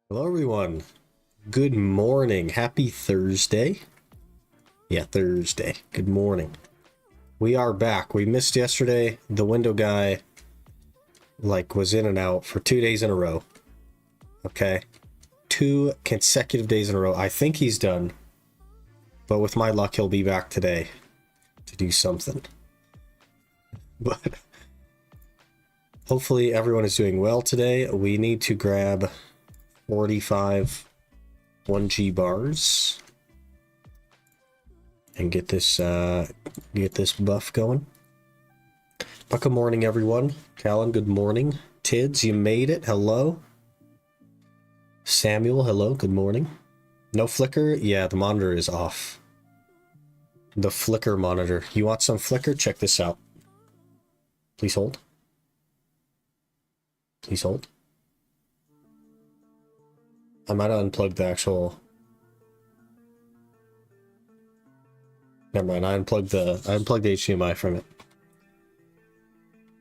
Hello, everyone. Good morning. Happy Thursday. Yeah, Thursday. Good morning. We are back. We missed yesterday. The window guy, was in and out for 2 days in a row. Okay. 2 consecutive days in a row. I think he's done. But with my luck, he'll be back today to do something. But hopefully everyone is doing well today. We need to grab 45 1G bars and get this buff going. But good morning, everyone. Callan, good morning. Tids, you made it. Hello. Samuel, hello. Good morning. No flicker? Yeah, the monitor is off. The flicker monitor. You want some flicker? Check this out. Please hold. Please hold. I might have unplugged the actual... Never mind, I unplugged the HDMI from it.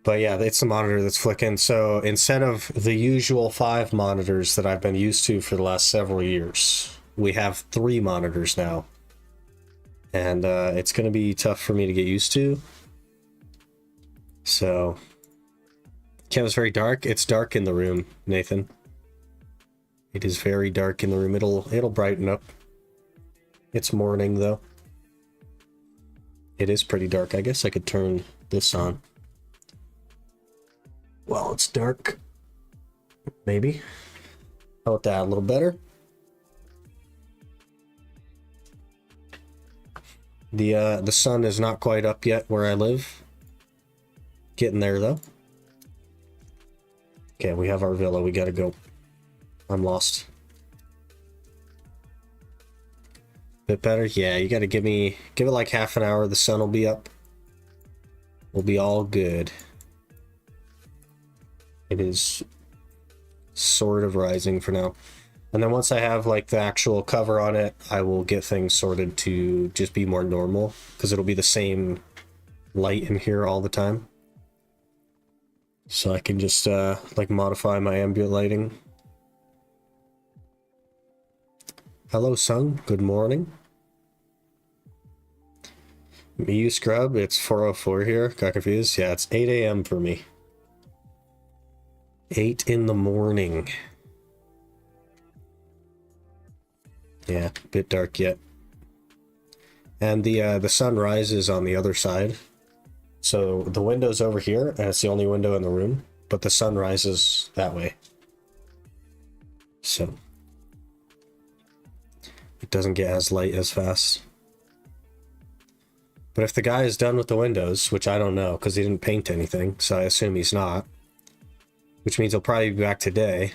But yeah, it's the monitor that's flicking. So instead of the usual 5 monitors that I've been used to for the last several years, we have 3 monitors now. And it's going to be tough for me to get used to. So... Kevin's very dark. It's dark in the room, Nathan. It is very dark in the room. It'll brighten up. It's morning though. It is pretty dark. I guess I could turn this on. Well, it's dark. Maybe. How about that? A little better. The sun is not quite up yet where I live. Getting there though. Okay, we have our villa. We gotta go. I'm lost. Bit better? Yeah, you gotta give it like half an hour. The sun will be up. We'll be all good. It is sort of rising for now. And then once I have like the actual cover on it, I will get things sorted to just be more normal, because it'll be the same light in here all the time. So I can just like modify my ambient lighting. Hello, Sung. Good morning. You scrub. It's 4:04 here. Got confused. Yeah, it's 8 a.m. for me. 8 in the morning. Yeah, a bit dark yet. And the sun rises on the other side. So the window's over here, and it's the only window in the room, but the sun rises that way. So it doesn't get as light as fast. But if the guy is done with the windows, which I don't know, because he didn't paint anything, so I assume he's not, which means he'll probably be back today.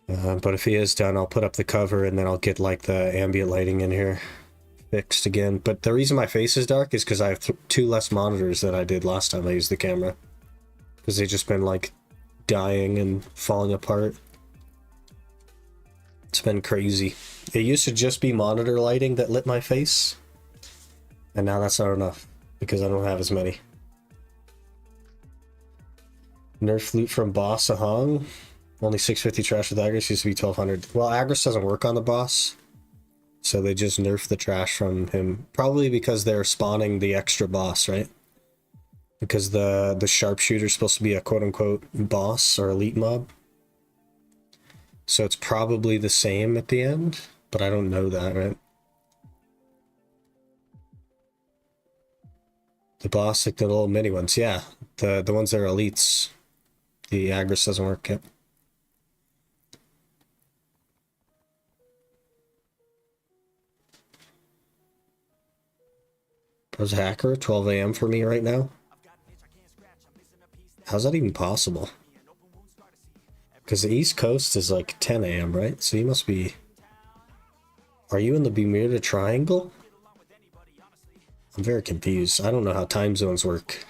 But if he is done, I'll put up the cover, and then I'll get like the ambient lighting in here fixed again. But the reason my face is dark is because I have 2 less monitors than I did last time I used the camera, because they've just been like dying and falling apart. It's been crazy. It used to just be monitor lighting that lit my face, and now that's not enough because I don't have as many. Nerf loot from boss Ahong. Only 650 trash with Agris, used to be 1200. Well, Agris doesn't work on the boss, so they just nerf the trash from him. Probably because they're spawning the extra boss, right? Because the sharpshooter is supposed to be a quote-unquote boss or elite mob. So it's probably the same at the end, but I don't know that, right? The boss, like the little mini ones, yeah. The ones that are elites. The Agris doesn't work yet. There's a hacker, 12 a.m. for me right now. How's that even possible? Because the East Coast is like 10 a.m., right? So you must be... Are you in the Bermuda Triangle? I'm very confused. I don't know how time zones work.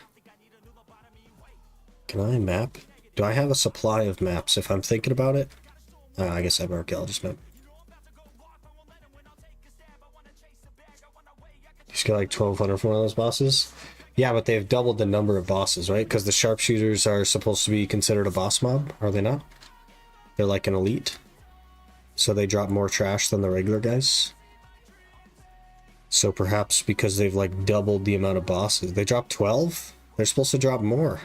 Can I map? Do I have a supply of maps if I'm thinking about it? I guess I have an archaeologist map. Just got like 1200 for one of those bosses. Yeah, but they've doubled the number of bosses, right? Because the sharpshooters are supposed to be considered a boss mob, are they not? They're like an elite. So they drop more trash than the regular guys. So perhaps because they've like doubled the amount of bosses. They drop 12? They're supposed to drop more.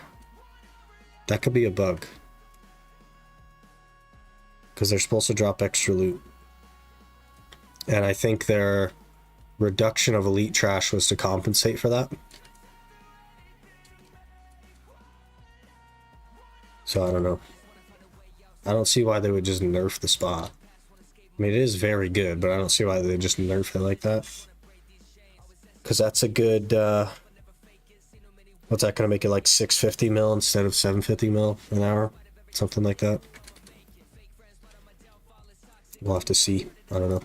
That could be a bug. Because they're supposed to drop extra loot. And I think their reduction of elite trash was to compensate for that. So I don't know. I don't see why they would just nerf the spot. I mean, it is very good, but I don't see why they just nerf it like that. Because that's a good, what's that going to make it, like 650 mil instead of 750 mil an hour? Something like that. We'll have to see. I don't know.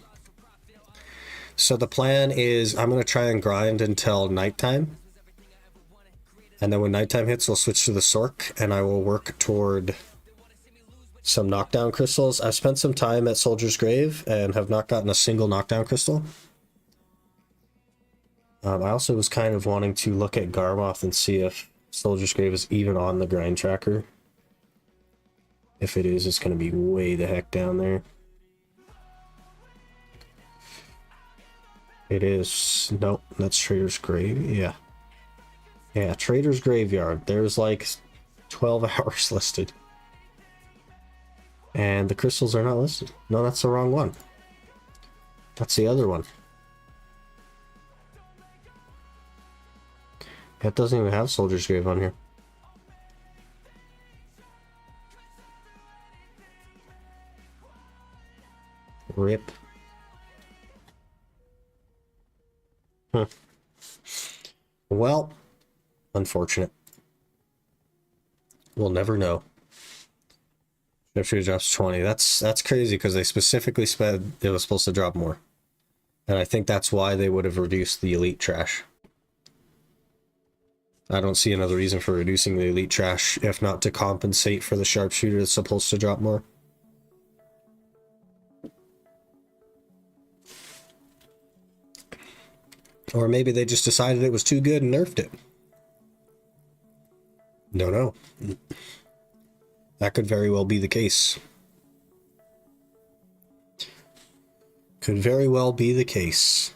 So the plan is I'm going to try and grind until nighttime. And then when nighttime hits, we'll switch to the Sork, and I will work toward some knockdown crystals. I've spent some time at Soldier's Grave and have not gotten a single knockdown crystal. I also was kind of wanting to look at Garmoth and see if Soldier's Grave is even on the grind tracker. If it is, it's going to be way the heck down there. It is. Nope, that's Trader's Grave. Yeah. Yeah, Trader's Graveyard. There's like 12 hours listed. And the crystals are not listed. No, that's the wrong one. That's the other one. It doesn't even have Soldier's Grave on here. Rip. Huh. Well, unfortunate. We'll never know. Sharpshooter drops 20. That's crazy because they specifically said it was supposed to drop more. And I think that's why they would have reduced the elite trash. I don't see another reason for reducing the elite trash if not to compensate for the sharpshooter that's supposed to drop more. Or maybe they just decided it was too good and nerfed it. Don't know. That could very well be the case. Could very well be the case.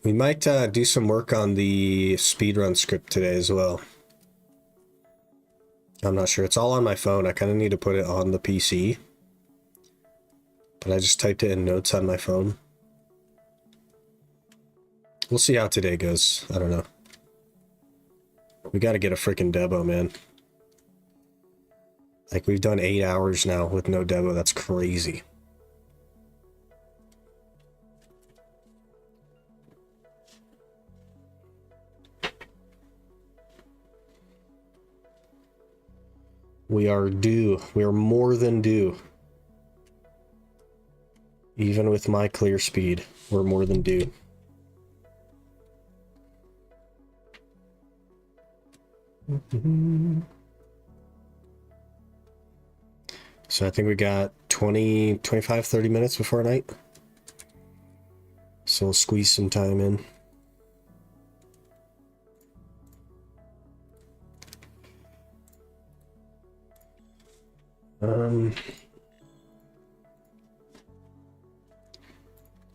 We might do some work on the speedrun script today as well. I'm not sure. It's all on my phone. I kind of need to put it on the PC. But I just typed it in notes on my phone. We'll see how today goes. I don't know. We gotta get a freaking Debo, man. Like, we've done 8 hours now with no Debo. That's crazy. We are due. We are more than due. Even with my clear speed, we're more than due. So I think we got 20, 25, 30 minutes before night. So we'll squeeze some time in.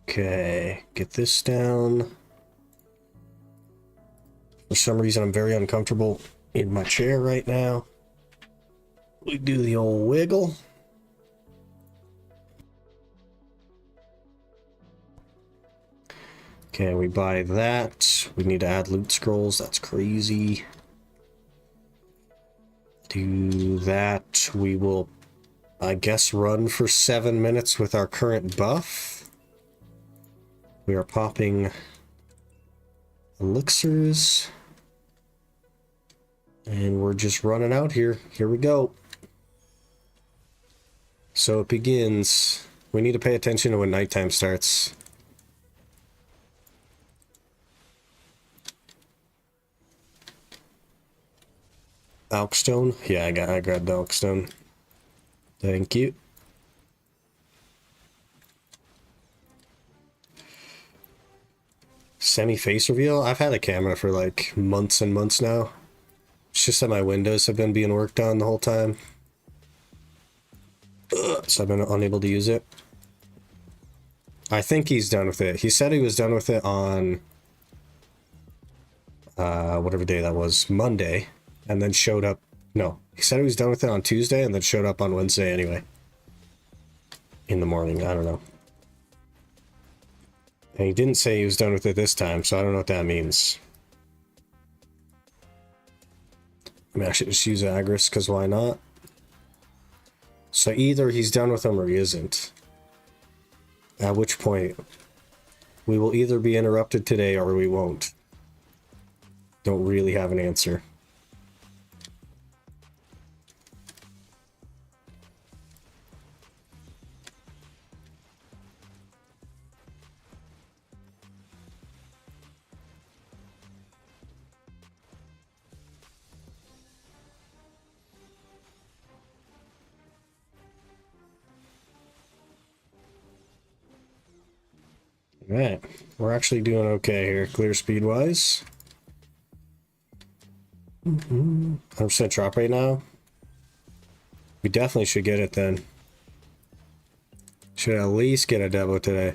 Okay, get this down. For some reason, I'm very uncomfortable in my chair right now. We do the old wiggle. Okay, we buy that. We need to add loot scrolls. That's crazy. Do that. We will, I guess, run for 7 minutes with our current buff. We are popping elixirs. And we're just running out here. Here we go. So it begins. We need to pay attention to when nighttime starts. Alkstone? Yeah, I grabbed the Alkstone. Thank you. Semi-face reveal? I've had a camera for like months and months now. It's just that my windows have been being worked on the whole time. So I've been unable to use it. I think he's done with it. He said he was done with it on whatever day that was, Monday, and then showed up. No, he said he was done with it on Tuesday and then showed up on Wednesday anyway. In the morning, I don't know. And he didn't say he was done with it this time, so I don't know what that means. I mean, I should just use Agris, because why not? So either he's done with them or he isn't. At which point, we will either be interrupted today or we won't. Don't really have an answer. Alright, we're actually doing okay here, clear speed wise. 100% drop rate now. We definitely should get it then. Should at least get a Debo today.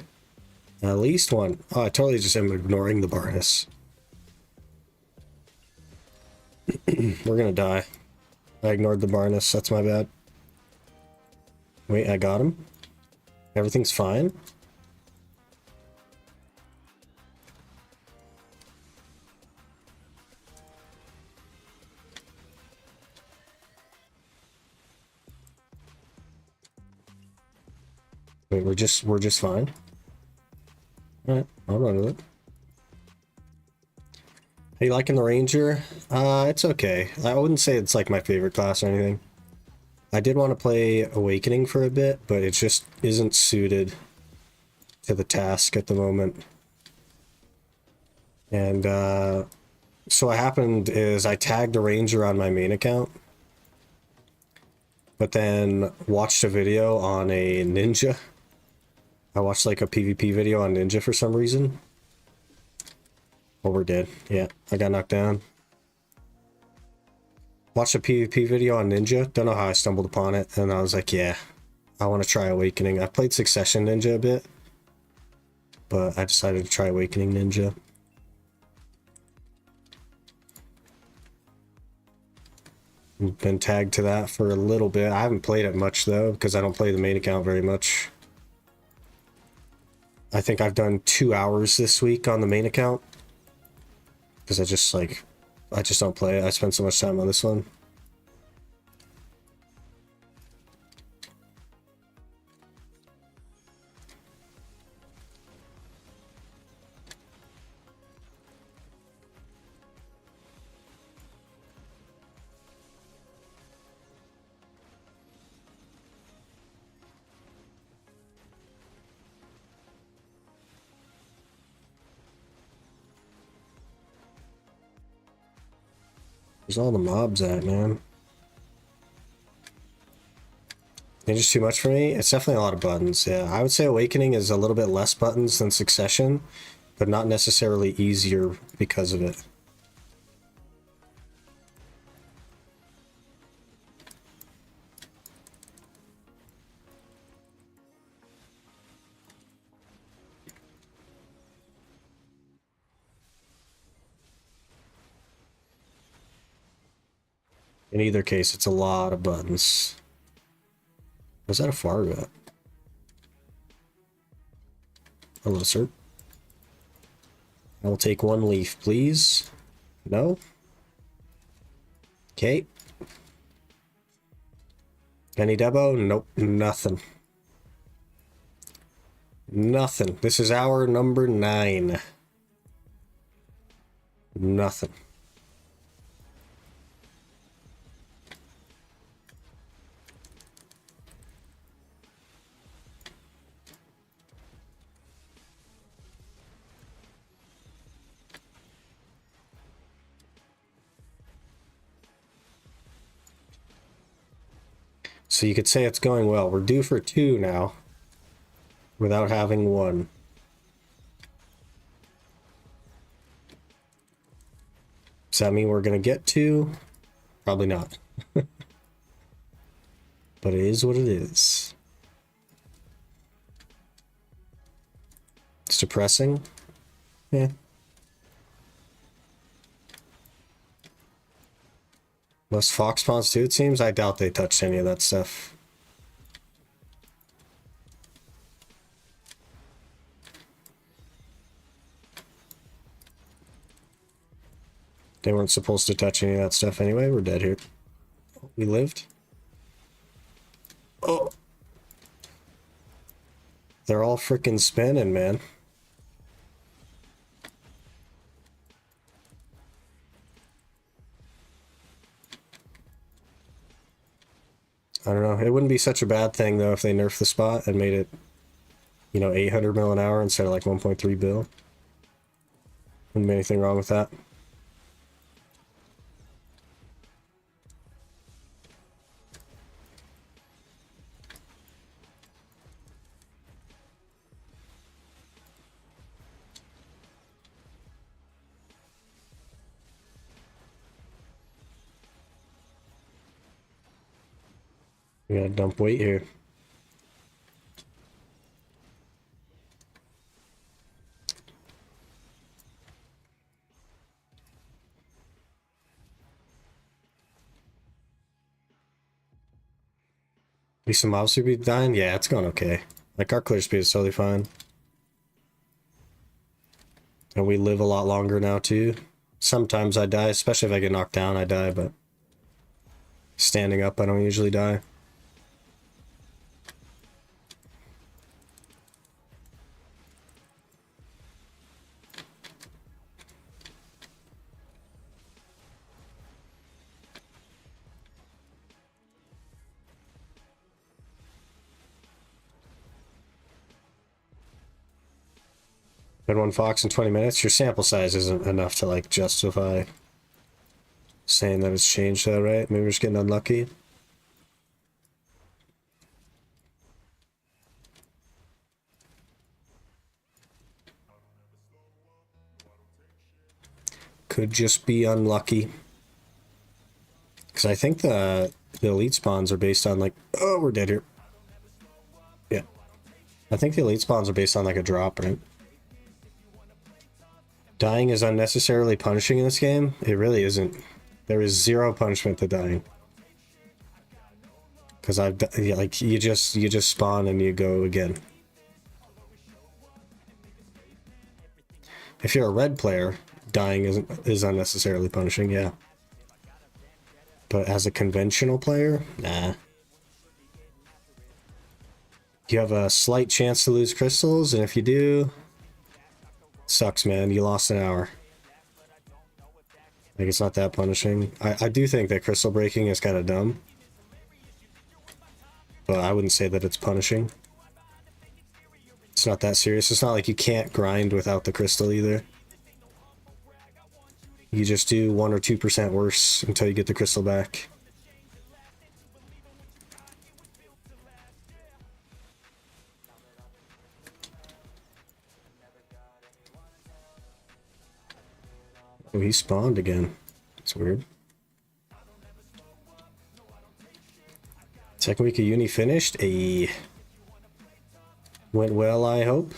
At least one. Oh, I totally just am ignoring the Barnes. We're gonna die. I ignored the Barnes, that's my bad. Wait, I got him? Everything's fine? Wait, we're just fine. Alright, I'll run with it. Are you liking the Ranger? It's okay. I wouldn't say it's like my favorite class or anything. I did want to play Awakening for a bit, but it just isn't suited to the task at the moment. And so what happened is I tagged a Ranger on my main account, but then watched a video on a Ninja. I watched like a PvP video on Ninja for some reason. Oh, we're dead. Yeah, I got knocked down. Watched a PvP video on Ninja. Don't know how I stumbled upon it. And I was like, yeah, I want to try Awakening. I played Succession Ninja a bit, but I decided to try Awakening Ninja. Been tagged to that for a little bit. I haven't played it much though, because I don't play the main account very much. I think I've done 2 hours this week on the main account. Because I just don't play it. I spend so much time on this one. Where's all the mobs at, man? They're just too much for me? It's definitely a lot of buttons, yeah. I would say Awakening is a little bit less buttons than Succession, but not necessarily easier because of it. In either case, it's a lot of buttons. Was that a Fargo? Hello, sir. I will take one leaf, please. No? Okay. Any Debo? Nope, nothing. Nothing. This is hour number 9. Nothing. So you could say it's going well. We're due for 2 now, without having 1. Does that mean we're going to get 2? Probably not. But it is what it is. It's depressing. Yeah. Less fox spawns too, it seems. I doubt they touched any of that stuff. They weren't supposed to touch any of that stuff anyway. We're dead here. We lived. Oh. They're all freaking spinning, man. I don't know. It wouldn't be such a bad thing, though, if they nerfed the spot and made it, you know, 800 mil an hour instead of like 1.3 bill. Wouldn't be anything wrong with that. We gotta dump weight here. Be some mobs to be dying? Yeah, it's going okay. Like, our clear speed is totally fine. And we live a lot longer now, too. Sometimes I die, especially if I get knocked down, I die, but standing up, I don't usually die. Had one fox in 20 minutes. Your sample size isn't enough to like justify saying that it's changed that, right? Maybe we're just getting unlucky. Could just be unlucky. Because I think the elite spawns are based on like... Oh, we're dead here. Yeah. I think the elite spawns are based on like a drop, right? Dying is unnecessarily punishing in this game. It really isn't. There is zero punishment to dying. Because like you just spawn and you go again. If you're a red player, dying is unnecessarily punishing, yeah. But as a conventional player, nah. You have a slight chance to lose crystals, and if you do, sucks, man. You lost an hour. Like, it's not that punishing. I do think that crystal breaking is kind of dumb. But I wouldn't say that it's punishing. It's not that serious. It's not like you can't grind without the crystal either. You just do 1 or 2% worse until you get the crystal back. Oh, he spawned again. That's weird. Second week of uni finished. Went well, I hope.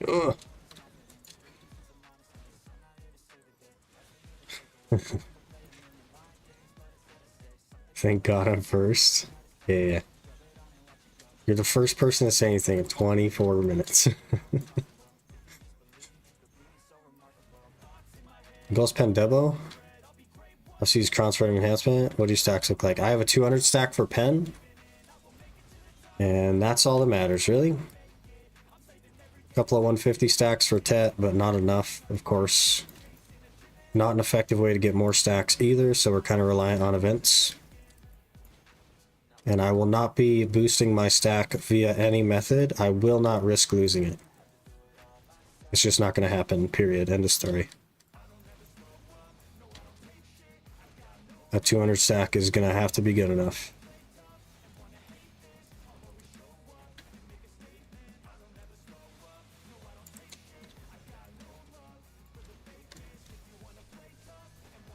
Ugh. Thank God I'm first. Yeah. You're the first person to say anything in 24 minutes. Ghost Pen Debo. Let's use transferring enhancement. What do your stacks look like? I have a 200 stack for pen. And that's all that matters, really. A couple of 150 stacks for Tet, but not enough, of course. Not an effective way to get more stacks either, so we're kind of reliant on events. And I will not be boosting my stack via any method. I will not risk losing it. It's just not going to happen, period. End of story. A 200 stack is gonna have to be good enough.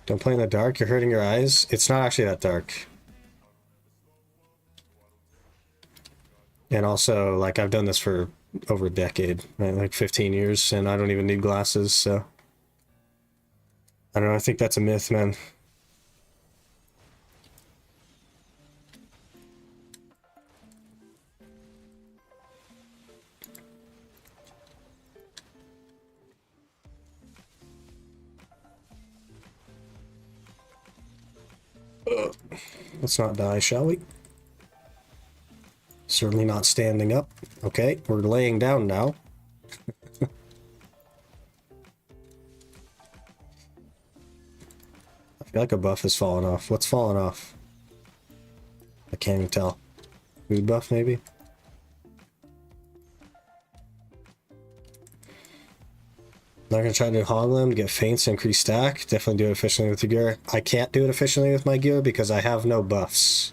Don't play in the dark, you're hurting your eyes. It's not actually that dark. And also, like, I've done this for over a decade, right? Like 15 years, and I don't even need glasses, so. I don't know, I think that's a myth, man. Let's not die, shall we? Certainly not standing up. Okay, we're laying down now. I feel like a buff has fallen off. What's fallen off? I can't even tell. Food buff, maybe? Not gonna try to do Hoglam, get feints, increase stack. Definitely do it efficiently with your gear. I can't do it efficiently with my gear because I have no buffs.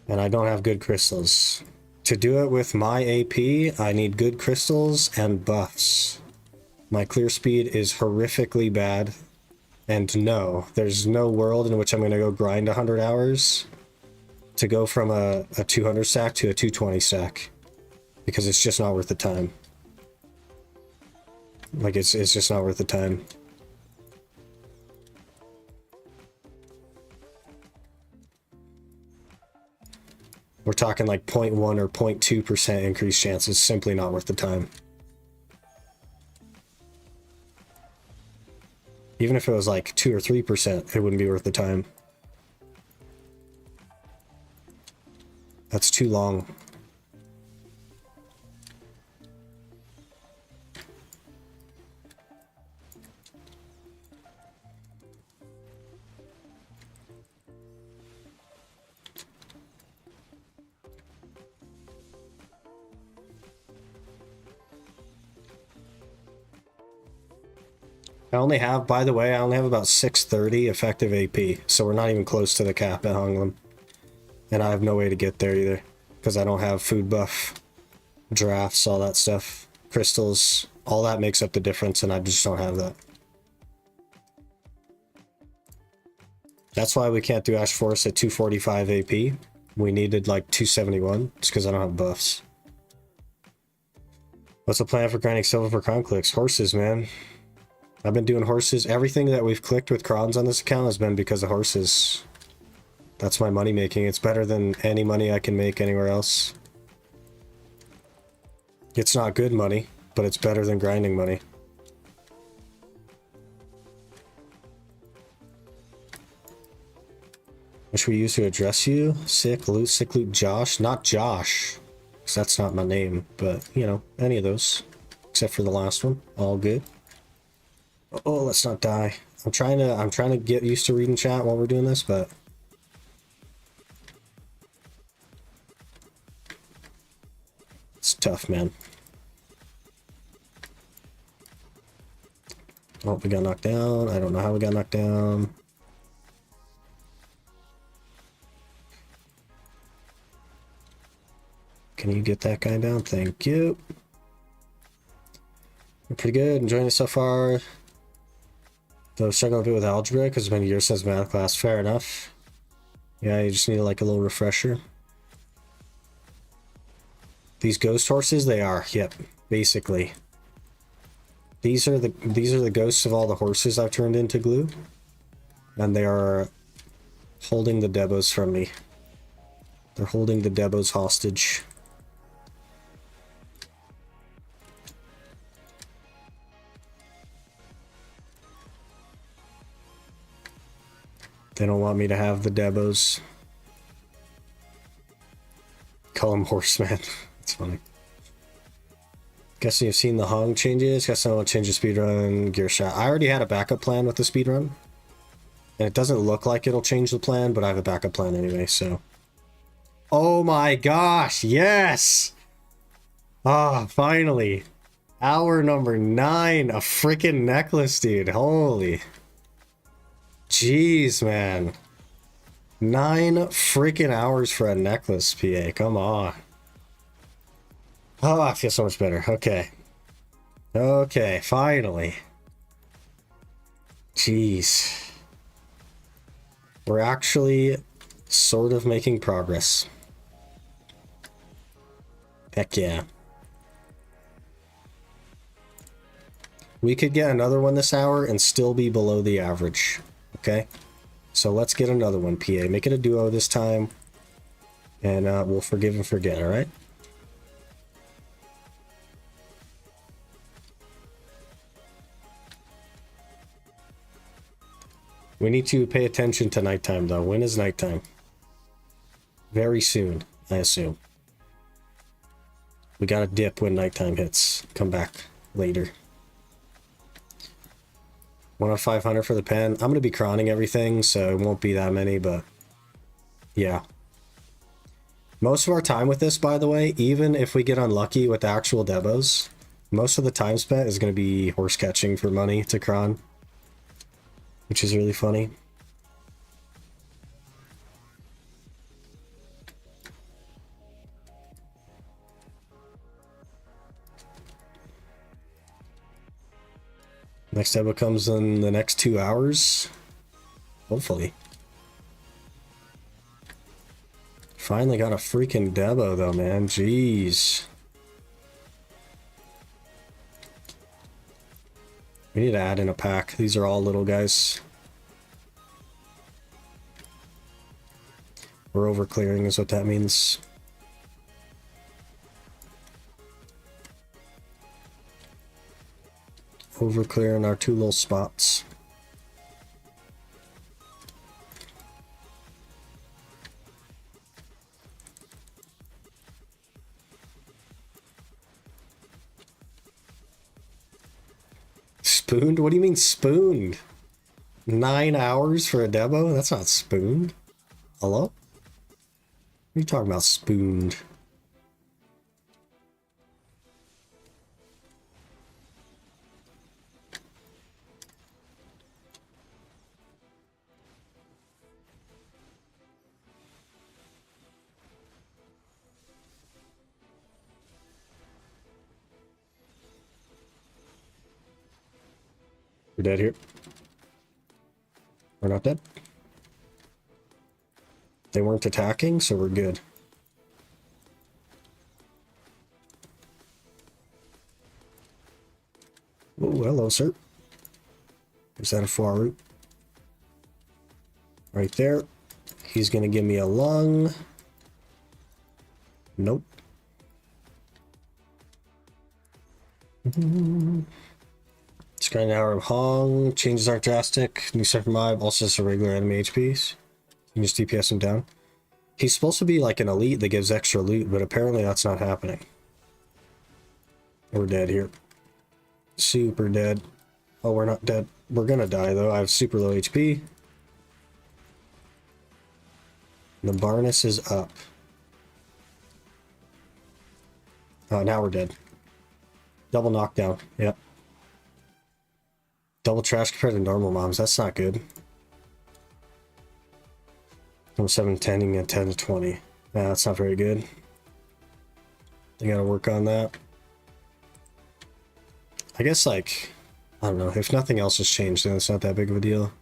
And I don't have good crystals. To do it with my AP, I need good crystals and buffs. My clear speed is horrifically bad. And no, there's no world in which I'm going to go grind 100 hours to go from a 200 stack to a 220 stack. Because it's just not worth the time. Like, it's just not worth the time. We're talking like 0.1 or 0.2% increased chances, simply not worth the time. Even if it was like 2 or 3%, it wouldn't be worth the time. That's too long. I only have, by the way, I only have about 630 effective AP, so we're not even close to the cap at Honglam. And I have no way to get there either, because I don't have food buff, drafts, all that stuff, crystals, all that makes up the difference, and I just don't have that. That's why we can't do Ash Force at 245 AP. We needed like 271, just because I don't have buffs. What's the plan for grinding silver for crown clicks? Horses, man. I've been doing horses. Everything that we've clicked with crons on this account has been because of horses. That's my money making. It's better than any money I can make anywhere else. It's not good money, but it's better than grinding money. What should we use to address you? Sick loot, Josh? Not Josh, because that's not my name, but, you know, any of those. Except for the last one. All good. Oh, let's not die. I'm trying to get used to reading chat while we're doing this, but it's tough, man. Oh, we got knocked down. I don't know how we got knocked down. Can you get that guy down? Thank you. We're pretty good. Enjoying it so far. Though struggling a bit with algebra because it's been years since math class. Fair enough. Yeah, you just need like a little refresher. These ghost horses, they are. Yep, basically. These are the ghosts of all the horses I've turned into glue. And they are holding the Debos from me. They're holding the Debos hostage. They don't want me to have the Debos. Call them horseman. It's funny. Guessing you've seen the Hong changes. Guessing I'll change the speedrun gear shot. I already had a backup plan with the speedrun. And it doesn't look like it'll change the plan, but I have a backup plan anyway, so. Oh my gosh, yes! Ah, finally. Hour number 9, a freaking necklace, dude. Holy. Jeez, man. 9 freaking hours for a necklace, PA. Come on. Oh, I feel so much better. Okay. Okay, finally. Jeez. We're actually sort of making progress. Heck yeah. We could get another one this hour and still be below the average. Okay? So let's get another one, PA. Make it a duo this time. And we'll forgive and forget, alright? We need to pay attention to nighttime, though. When is nighttime? Very soon, I assume. We gotta dip when nighttime hits. Come back later. 1 of 500 for the pen. I'm gonna be crowning everything, so it won't be that many, but yeah. Most of our time with this, by the way, even if we get unlucky with the actual Debos, most of the time spent is gonna be horse catching for money to cron, which is really funny. Next Debo comes in the next 2 hours. Hopefully. Finally got a freaking Debo though, man. Jeez. We need to add in a pack. These are all little guys. We're over clearing is what that means. Over clearing our 2 little spots. Spooned? What do you mean spooned? 9 hours for a Debo? That's not spooned. Hello? What are you talking about spooned? We're dead here. We're not dead. They weren't attacking, so we're good. Oh, hello, sir. Is that a far route? Right there. He's gonna give me a lung. Nope. Sky an hour of Hong. Changes aren't drastic. New second mob. Also just a regular enemy HPs. You can just DPS him down. He's supposed to be like an elite that gives extra loot, but apparently that's not happening. We're dead here. Super dead. Oh, we're not dead. We're gonna die though. I have super low HP. The Barnus is up. Oh, now we're dead. Double knockdown. Yep. Double trash compared to normal moms. That's not good. From 7 to 10, you get 10 to 20. Yeah, that's not very good. They gotta work on that. I guess, like, I don't know. If nothing else has changed, then it's not that big of a deal.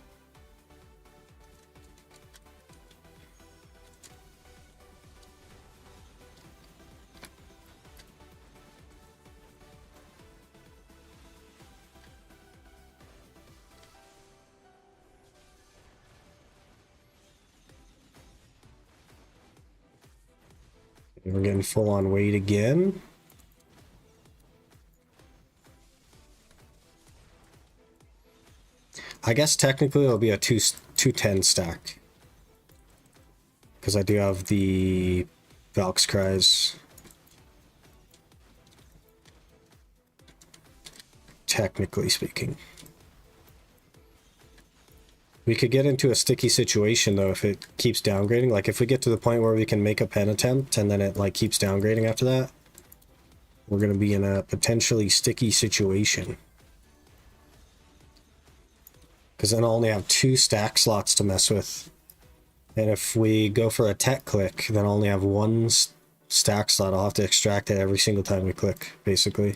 We're getting full on weight again. I guess technically it'll be a 210 stack. Because I do have the Valk's Cries. Technically speaking. We could get into a sticky situation though if it keeps downgrading. Like if we get to the point where we can make a pen attempt and then it like keeps downgrading after that, we're going to be in a potentially sticky situation. because then I'll only have 2 stack slots to mess with. And if we go for a tech click, then I'll only have 1 stack slot. I'll have to extract it every single time we click, basically.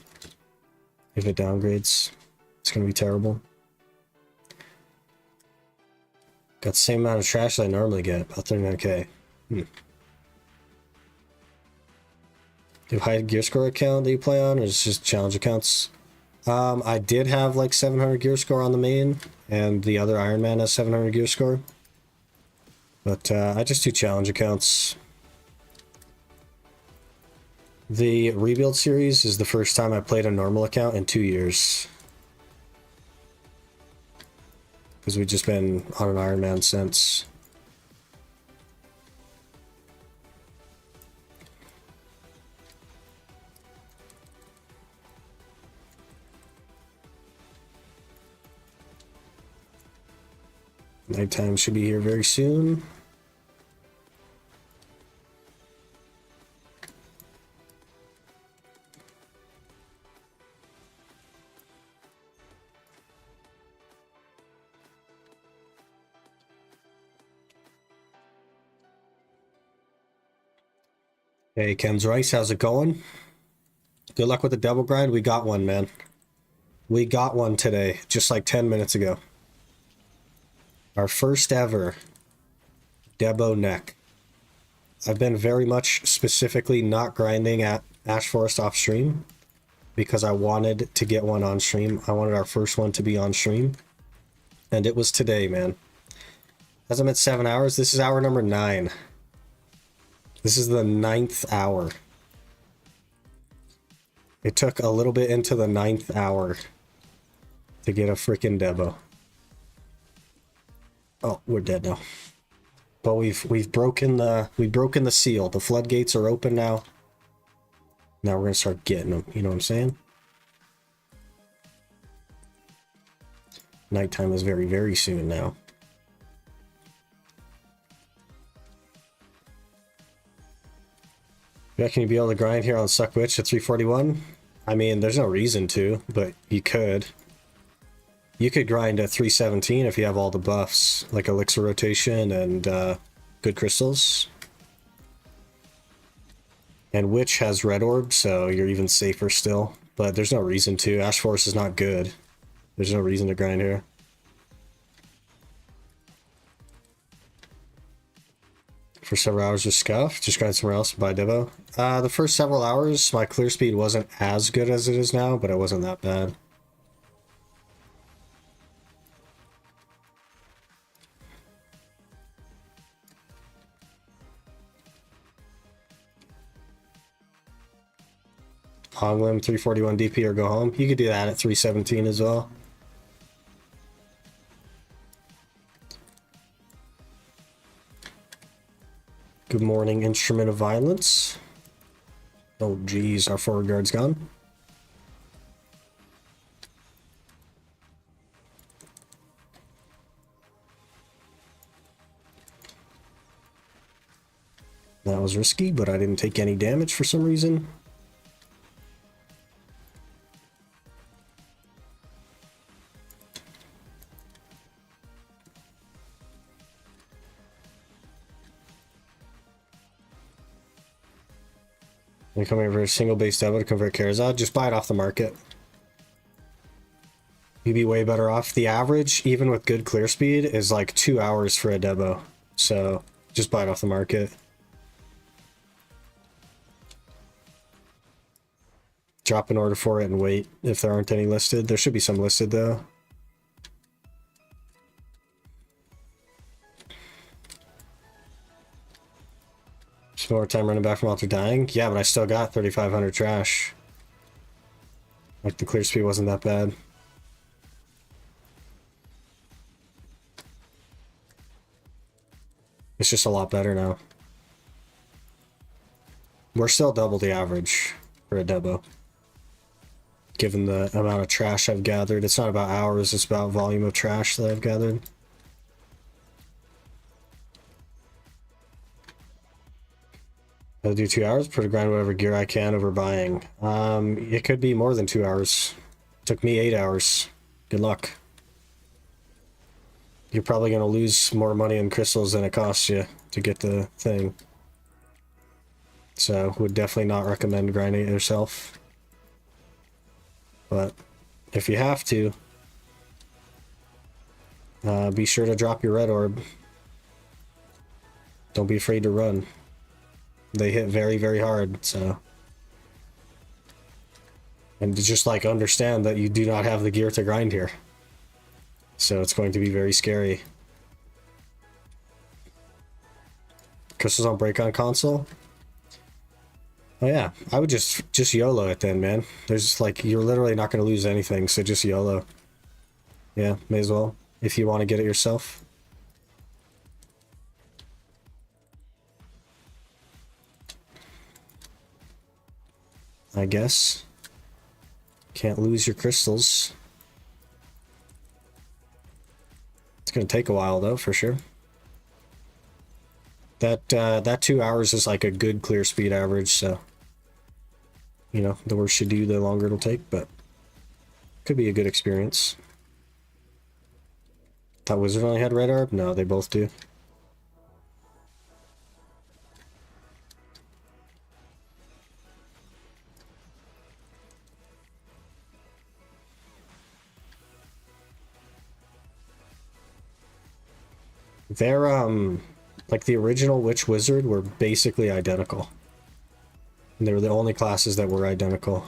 If it downgrades, it's going to be terrible. Got the same amount of trash that I normally get, about 39k. Do high gear score account that you play on, or is it just challenge accounts? I did have like 700 gear score on the main, and the other Ironman has 700 gear score. But I just do challenge accounts. The rebuild series is the first time I played a normal account in 2 years. Because we've just been on an Ironman since. Nighttime should be here very soon. Hey, Ken's Rice, how's it going? Good luck with the double grind. We got one, man. We got one today, just like 10 minutes ago. Our first ever Debo neck. I've been very much specifically not grinding at Ash Forest off stream because I wanted to get one on stream. I wanted our first one to be on stream. And it was today, man. As I'm at 7 hours, this is hour number 9. This is the 9th hour. It took a little bit into the 9th hour to get a freaking Debo. Oh, we're dead now. But we've broken the seal. The floodgates are open now. Now we're gonna start getting them. You know what I'm saying? Nighttime is very, very soon now. Reckon you'd be able to grind here on Suck Witch at 341? I mean, there's no reason to, but you could. You could grind at 317 if you have all the buffs, like Elixir Rotation and good crystals. And Witch has Red Orb, so you're even safer still. But there's no reason to. Ash Force is not good. There's no reason to grind here. For several hours of Scuff, just grind somewhere else and buy Debo. The first several hours, my clear speed wasn't as good as it is now, but it wasn't that bad. Honglim 341 DP or go home. You could do that at 317 as well. Good morning, Instrument of Violence. Oh geez, our forward guard's gone. That was risky, but I didn't take any damage for some reason. You come here for a single base Debo to convert Karazad, just buy it off the market. You'd be way better off. The average, even with good clear speed, is like 2 hours for a Debo. So just buy it off the market. Drop an order for it and wait if there aren't any listed. There should be some listed though. Some more time running back from after dying. Yeah, but I still got 3,500 trash. Like the clear speed wasn't that bad. It's just a lot better now. We're still double the average for a Debo. Given the amount of trash I've gathered. It's not about hours, it's about volume of trash that I've gathered. I'll do 2 hours, put a grind whatever gear I can over buying. It could be more than 2 hours. Took me 8 hours. Good luck. you're probably going to lose more money in crystals than it costs you to get the thing. So, would definitely not recommend grinding it yourself. But if you have to, be sure to drop your red orb. Don't be afraid to run. They hit very, very hard, so... And just, like, understand that you do not have the gear to grind here. So it's going to be very scary. Crystals on break on console? Oh yeah, I would just YOLO it then, man. There's like, you're literally not going to lose anything, so just YOLO. Yeah, may as well, if you want to get it yourself. I guess. Can't lose your crystals. It's going to take a while though, for sure. That 2 hours is like a good clear speed average, so... You know, the worse you do, the longer it'll take, but... Could be a good experience. Thought Wizard only had red orb? No, they both do. They're, like the original Witch Wizard were basically identical. And they were the only classes that were identical.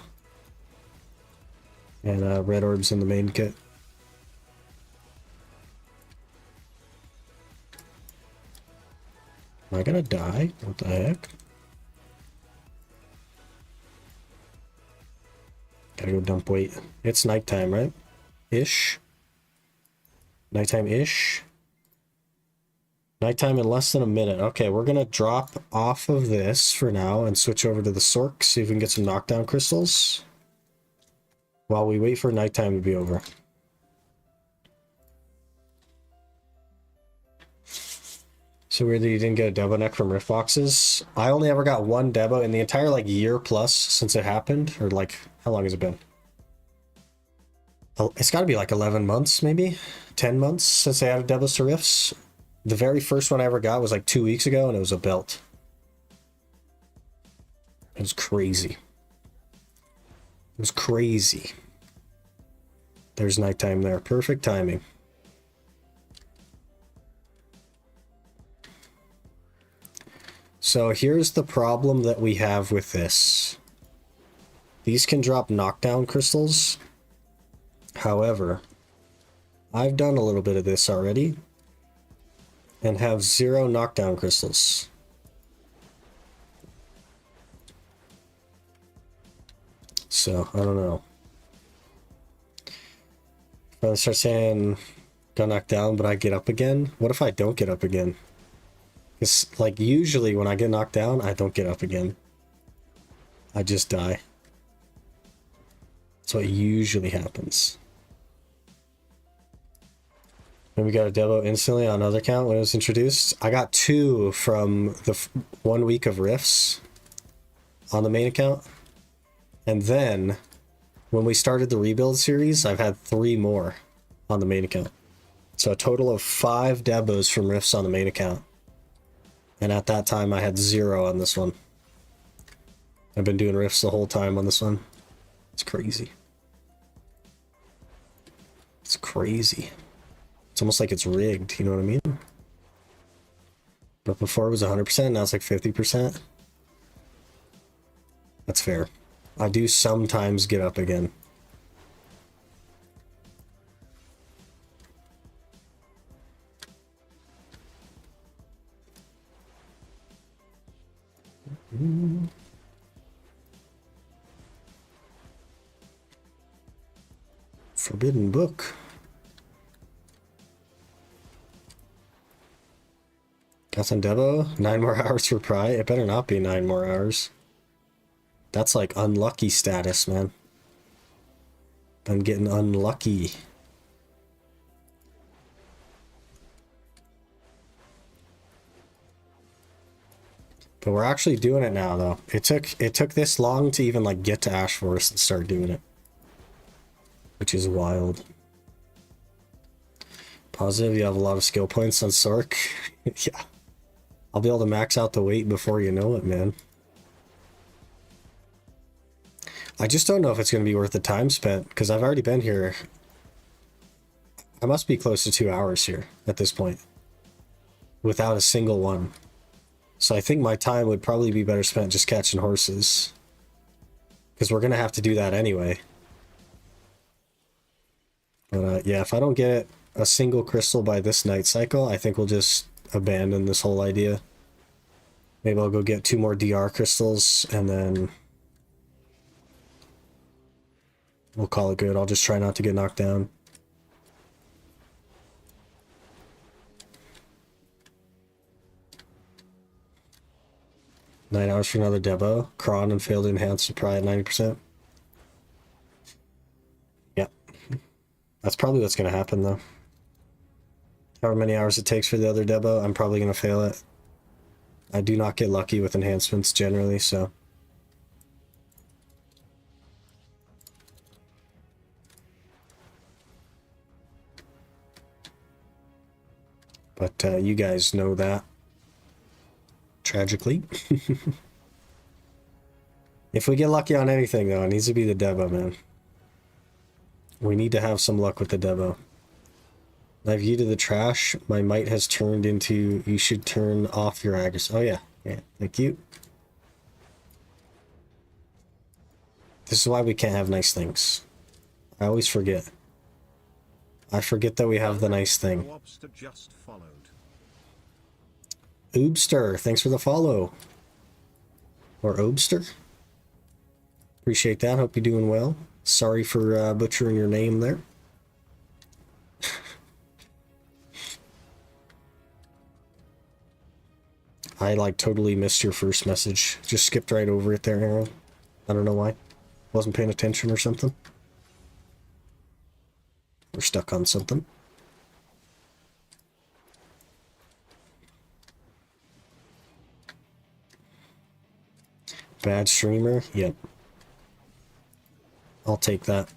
And red orbs in the main kit. Am I gonna die? What the heck? Gotta go dump weight. It's nighttime, right? Ish. Nighttime-ish. Nighttime in less than a minute. Okay, we're gonna drop off of this for now and switch over to the Sork, see if we can get some knockdown crystals while we wait for nighttime to be over. So weird that you didn't get a Debo neck from Rift Boxes. I only ever got one Debo in the entire like year plus since it happened, or like, how long has it been? It's gotta be like 11 months, maybe 10 months since they added Debos to Rifts. The very first one I ever got was like 2 weeks ago, and it was a belt. It was crazy. It was crazy. There's nighttime there. Perfect timing. So here's the problem that we have with this. These can drop knockdown crystals. However, I've done a little bit of this already and have 0 knockdown crystals. So, I don't know. If I start saying, got knocked down, but I get up again, what if I don't get up again? Because, like, usually when I get knocked down, I don't get up again. I just die. That's what usually happens. And we got a Debo instantly on another account when it was introduced. I got 2 from the 1 week of Rifts on the main account. And then, when we started the rebuild series, I've had 3 more on the main account. So a total of 5 Debos from Rifts on the main account. And at that time, I had 0 on this one. I've been doing Rifts the whole time on this one. It's crazy. It's crazy. It's almost like it's rigged, you know what I mean? But before it was 100%, now it's like 50%. That's fair. I do sometimes get up again. Forbidden book. Got some Debo? 9 more hours for Pry? It better not be 9 more hours. That's like unlucky status, man. I'm getting unlucky. But we're actually doing it now, though. It took this long to even like get to Ash Forest and start doing it, which is wild. Positive you have a lot of skill points on Sork. Yeah. I'll be able to max out the weight before you know it, man. I just don't know if it's going to be worth the time spent, because I've already been here. I must be close to 2 hours here at this point, without a single one. So I think my time would probably be better spent just catching horses, because we're going to have to do that anyway. But yeah, if I don't get a single crystal by this night cycle, I think we'll just abandon this whole idea. Maybe I'll go get 2 more DR crystals, and then we'll call it good. I'll just try not to get knocked down. Nine hours for another Debo. Cron and failed to enhance to probably at 90%. Yep. That's probably what's going to happen, though. However many hours it takes for the other Debo, I'm probably going to fail it. I do not get lucky with enhancements generally, so... But you guys know that. Tragically. If we get lucky on anything, though, it needs to be the Debo, man. We need to have some luck with the Debo. I've yeeted the trash. My might has turned into, you should turn off your Agus. Oh, yeah. Yeah, thank you. This is why we can't have nice things. I always forget. I forget that we have the nice thing. Oobster, thanks for the follow. Or Oobster. Appreciate that. Hope you're doing well. Sorry for butchering your name there. I like totally missed your first message. Just skipped right over it there, Aaron. I don't know why. Wasn't paying attention or something. We're stuck on something. Bad streamer? Yep. I'll take that.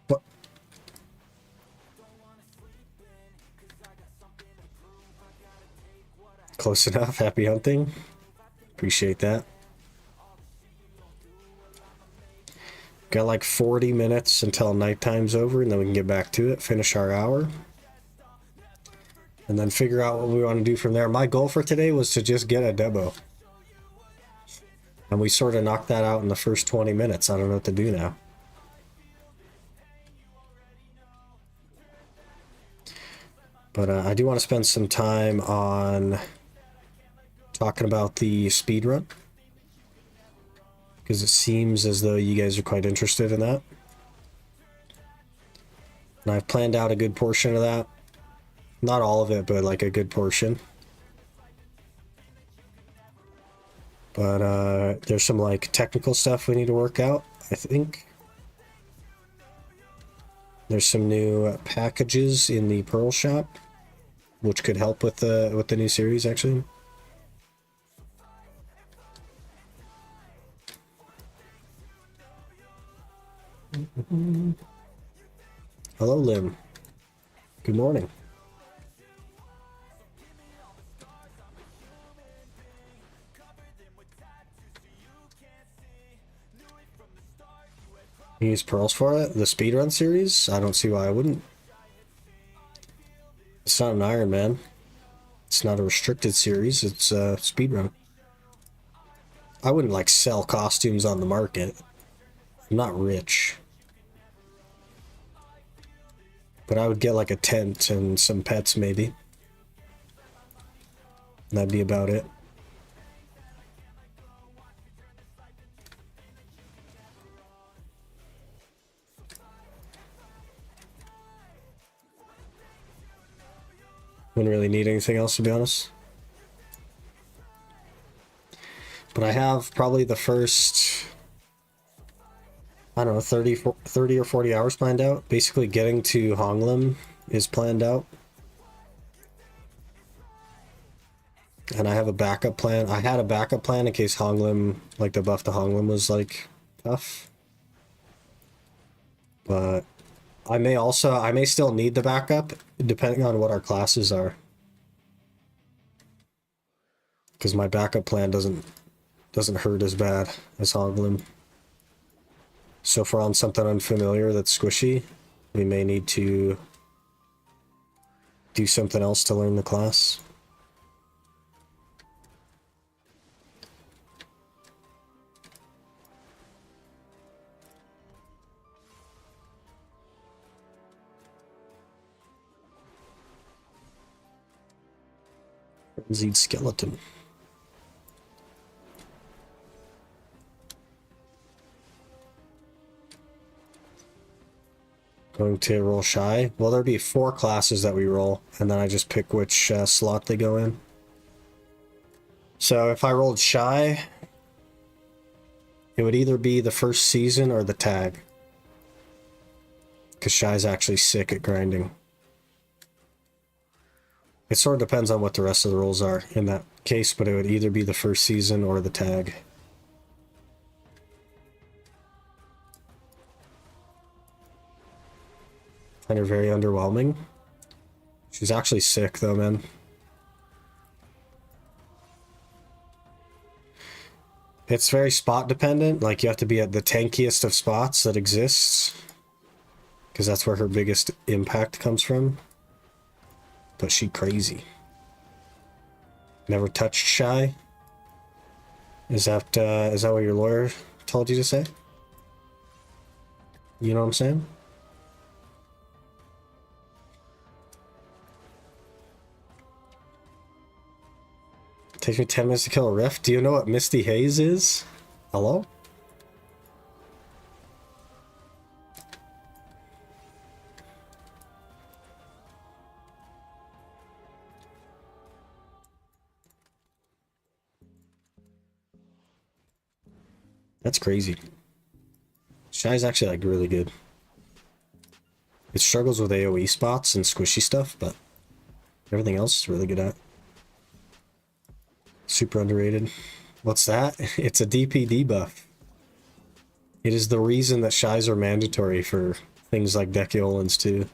What? Close enough. Happy hunting. Appreciate that. Got like 40 minutes until nighttime's over, and then we can get back to it, finish our hour, and then figure out what we want to do from there. My goal for today was to just get a Debo. And we sort of knocked that out in the first 20 minutes. I don't know what to do now. But I do want to spend some time on talking about the speed run, because it seems as though you guys are quite interested in that. And I've planned out a good portion of that. Not all of it, but like a good portion. But there's some like technical stuff we need to work out, I think. There's some new packages in the Pearl shop, which could help with the new series actually. Hello, Lim. Good morning. You use pearls for it? The speedrun series? I don't see why I wouldn't. It's not an Ironman. It's not a restricted series. It's a speedrun. I wouldn't like sell costumes on the market. I'm not rich. But I would get like a tent and some pets maybe. That'd be about it. Wouldn't really need anything else, to be honest. But I have probably the first, I don't know, 30 or 40 hours planned out. Basically getting to Honglim is planned out. And I have a backup plan. I had a backup plan in case Honglim, like the buff to Honglim was like tough. But I may still need the backup depending on what our classes are. Because my backup plan doesn't hurt as bad as Hoglim. So if we're on something unfamiliar that's squishy, we may need to do something else to learn the class. Frenzied skeleton. Going to roll shy. Well, there'd be 4 classes that we roll, and then I just pick which slot they go in. So if I rolled shy, it would either be the first season or the tag. Because shy's actually sick at grinding. It sort of depends on what the rest of the rolls are in that case, but it would either be the first season or the tag. And they're very underwhelming. She's actually sick though, man. It's very spot dependent. Like, you have to be at the tankiest of spots that exists, because that's where her biggest impact comes from. But she crazy. Never touched shy. Is that what your lawyer told you to say? You know what I'm saying? Takes me 10 minutes to kill a rift. Do you know what Misty Haze is? Hello? That's crazy. Shy's actually like really good. It struggles with AoE spots and squishy stuff, but everything else is really good at. Super underrated. What's that? It's a DP debuff. It is the reason that Shys are mandatory for things like Decuolans too.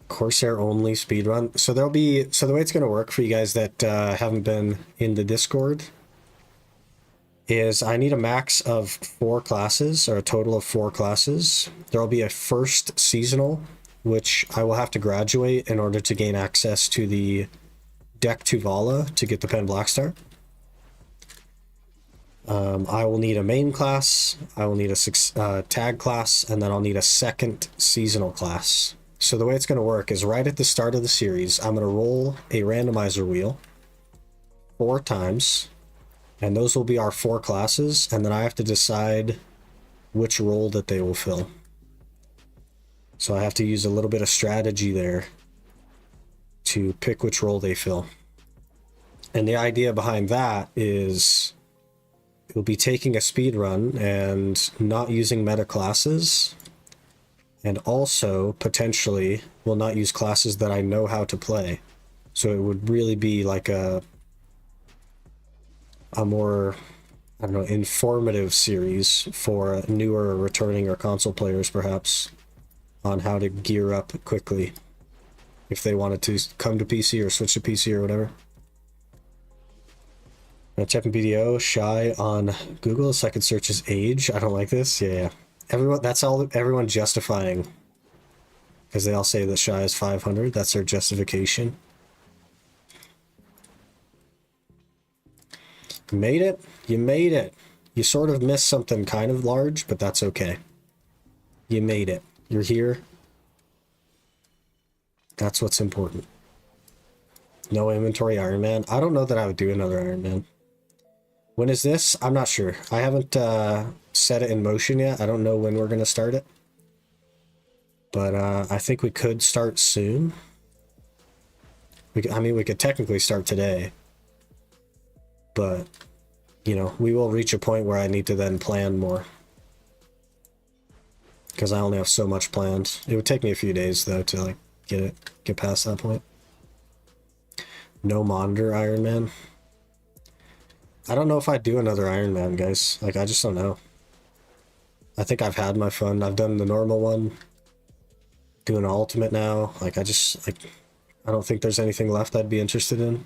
Corsair only speedrun. So the way it's going to work for you guys that haven't been in the Discord is I need a max of 4 classes, or a total of 4 classes. There'll be a first seasonal, which I will have to graduate in order to gain access to the deck Tuvala to get the Pen Blackstar. I will need a main class, I will need a tag class, and then I'll need a second seasonal class. So the way it's going to work is right at the start of the series, I'm going to roll a randomizer wheel 4 times, and those will be our 4 classes, and then I have to decide which role that they will fill. So I have to use a little bit of strategy there to pick which role they fill. And the idea behind that is we'll be taking a speed run and not using meta classes, and also potentially will not use classes that I know how to play. So it would really be like a more, I don't know, informative series for newer returning or console players perhaps, on how to gear up quickly if they wanted to come to PC or switch to PC or whatever. Checking BDO, shy on Google. Second search is age. I don't like this. Yeah. Everyone justifying, because they all say that shy is 500. That's their justification. You made it. You made it. You sort of missed something kind of large, but that's okay. You made it. You're here. That's what's important. No inventory Ironman. I don't know that I would do another Ironman. When is this? I'm not sure. I haven't set it in motion yet. I don't know when we're going to start it. But I think we could start soon. We could technically start today. But, you know, we will reach a point where I need to then plan more. Because I only have so much planned. It would take me a few days, though, to like get past that point. No monitor Ironman. I don't know if I'd do another Ironman, guys. Like, I just don't know. I think I've had my fun. I've done the normal one. Doing ultimate now. Like, I don't think there's anything left I'd be interested in.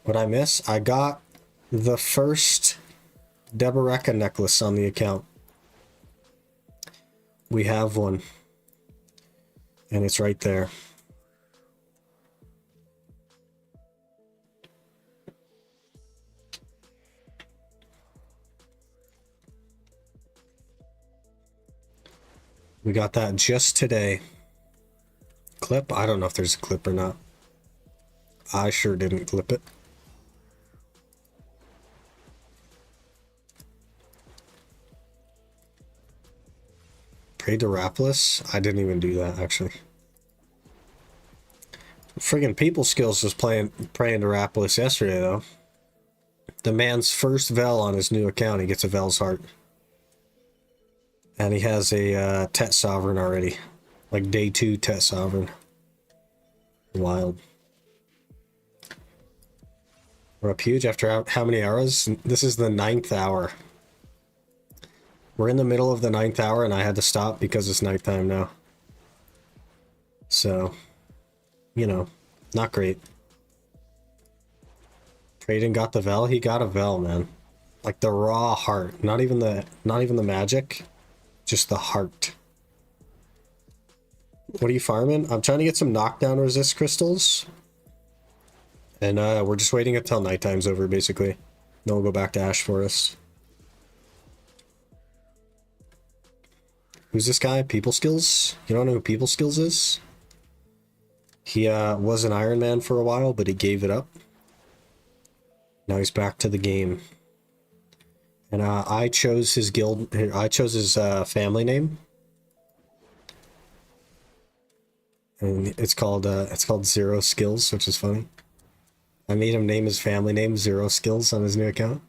What I miss? I got the first Debo necklace on the account. We have one. And it's right there. We got that just today. Clip? I don't know if there's a clip or not. I sure didn't clip it. Pray to Rapless? I didn't even do that, actually. Friggin' People Skills was praying to Rapless yesterday, though. The man's first Vel on his new account, he gets a Vel's Heart. And he has a Tet Sovereign already. Like day 2 Tet Sovereign. Wild. We're up huge after how many hours? This is the 9th hour. We're in the middle of the 9th hour and I had to stop because it's nighttime now. So, you know, not great. Traden got the Vel. He got a Vel, man. Like the raw heart. Not even the magic. Just the heart. What are you farming? I'm trying to get some knockdown resist crystals. And we're just waiting until nighttime's over, basically. Then we'll go back to Ash Forest. Who's this guy? People Skills? You don't know who People Skills is? He was an Ironman for a while, but he gave it up. Now he's back to the game. And I chose his guild. I chose his family name. And it's called Zero Skills, which is funny. I made him name his family name Zero Skills on his new account.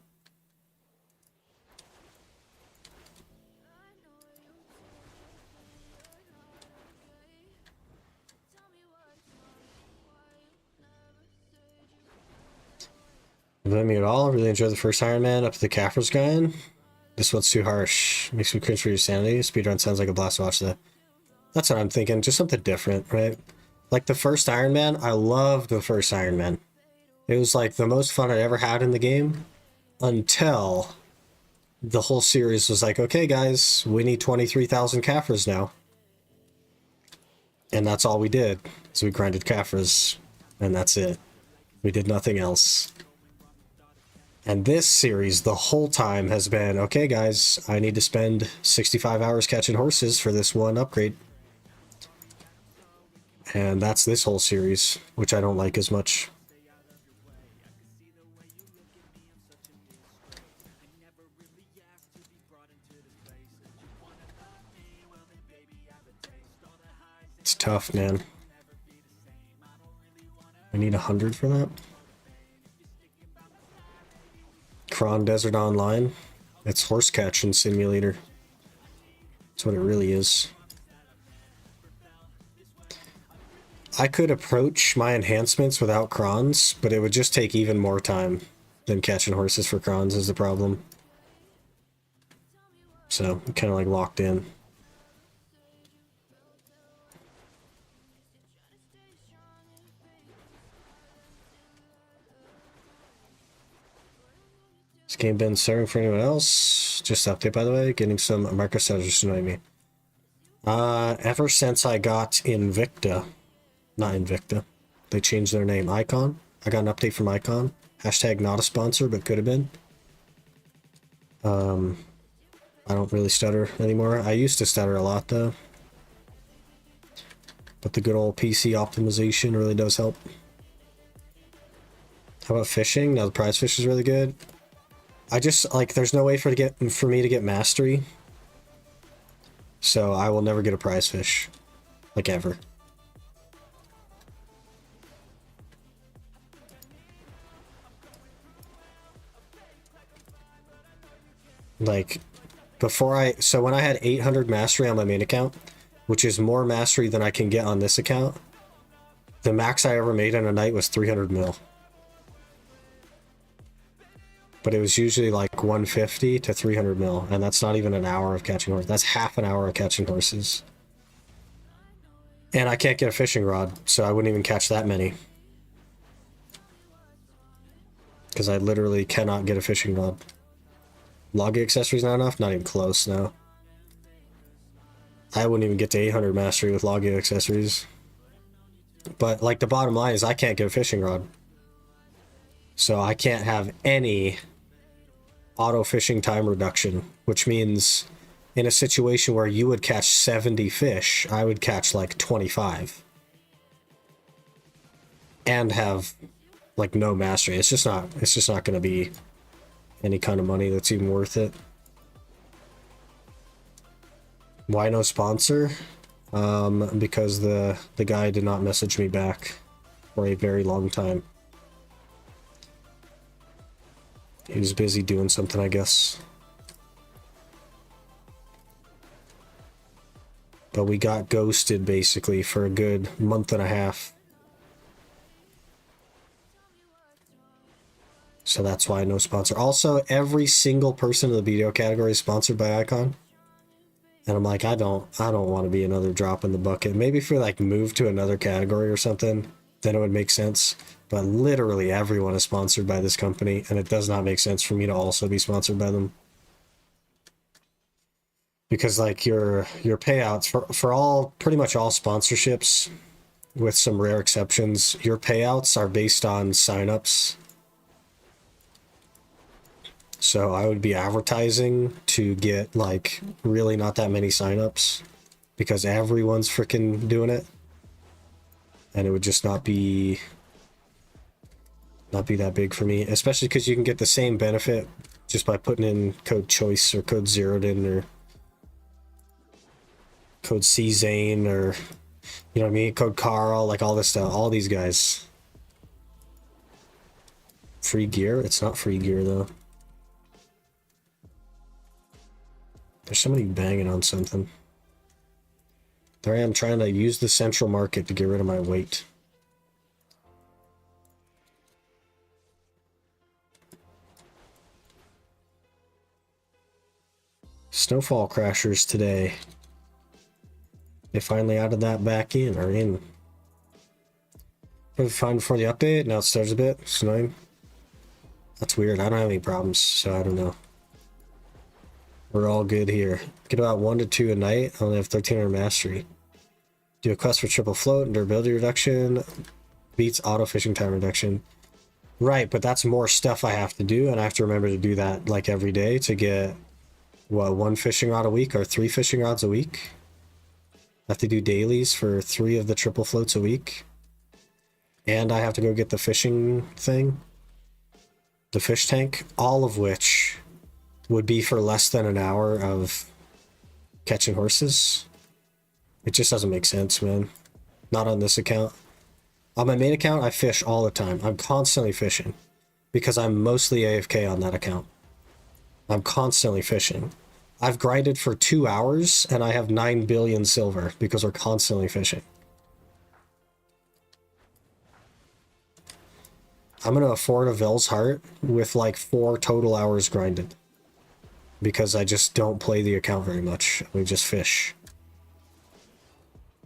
Didn't me at all. Really enjoyed the first Ironman up to the Caffers guy. This one's too harsh. Makes me cringe for your sanity. Speedrun sounds like a blast to watch that. That's what I'm thinking. Just something different, right? Like the first Ironman, I loved the first Ironman. It was like the most fun I'd ever had in the game until the whole series was like, okay, guys, we need 23,000 Caffers now. And that's all we did. So we grinded Caffers, and that's it. We did nothing else. And this series, the whole time, has been, okay, guys, I need to spend 65 hours catching horses for this one upgrade. And that's this whole series, which I don't like as much. It's tough, man. I need 100 for that. Kron Desert Online. It's horse catching simulator. That's what it really is. I could approach my enhancements without Krons, but it would just take even more time than catching horses for Krons is the problem. So I'm kind of like locked in. This game been serving for anyone else? Just update, by the way. Getting some microservices just annoying me. Ever since I got Invicta, not Invicta, they changed their name. Icon. I got an update from Icon. Hashtag not a sponsor, but could have been. I don't really stutter anymore. I used to stutter a lot though. But the good old PC optimization really does help. How about fishing? Now the prize fish is really good. I just, like, there's no way for me to get mastery. So I will never get a prize fish. Like, ever. Like, so when I had 800 mastery on my main account, which is more mastery than I can get on this account. The max I ever made in a night was 300 mil. But it was usually like 150 to 300 mil, and that's not even an hour of catching horses. That's half an hour of catching horses. And I can't get a fishing rod, so I wouldn't even catch that many. Because I literally cannot get a fishing rod. Loggy accessories not enough? Not even close now. I wouldn't even get to 800 mastery with loggy accessories. But like the bottom line is I can't get a fishing rod. So I can't have any auto fishing time reduction, which means in a situation where you would catch 70 fish, I would catch like 25. And have like no mastery. It's just not going to be any kind of money that's even worth it. Why no sponsor? Because the guy did not message me back for a very long time. He was busy doing something, I guess. But we got ghosted basically for a good month and a half. So that's why no sponsor. Also, every single person in the video category is sponsored by Icon. And I'm like, I don't want to be another drop in the bucket. Maybe if we like move to another category or something, then it would make sense. But literally everyone is sponsored by this company, and it does not make sense for me to also be sponsored by them. Because like your payouts for all pretty much all sponsorships, with some rare exceptions, your payouts are based on signups. So I would be advertising to get like really not that many signups because everyone's freaking doing it. And it would just not be that big for me, especially because you can get the same benefit just by putting in code choice or code zeroed in or code czane or, you know what I mean, code Carl, like all this stuff, all these guys. Free gear? It's not free gear though. There's somebody banging on something. There I am trying to use the central market to get rid of my weight. Snowfall crashers today. They finally added that back in, or in. Was it fine before the update? Now it starts a bit. It's annoying. That's weird. I don't have any problems, so I don't know. We're all good here. Get about 1 to 2 a night. I only have 1300 mastery. Do a quest for triple float and durability reduction. Beats auto fishing time reduction. Right, but that's more stuff I have to do, and I have to remember to do that like every day to get, what, 1 fishing rod a week or 3 fishing rods a week? I have to do dailies for 3 of the triple floats a week. And I have to go get the fishing thing. The fish tank. All of which would be for less than an hour of catching horses. It just doesn't make sense, man. Not on this account. On my main account, I fish all the time. I'm constantly fishing because I'm mostly AFK on that account. I'm constantly fishing. I've grinded for 2 hours and I have 9 billion silver because we're constantly fishing. I'm going to afford a Vel's Heart with like 4 total hours grinded. Because I just don't play the account very much. We just fish.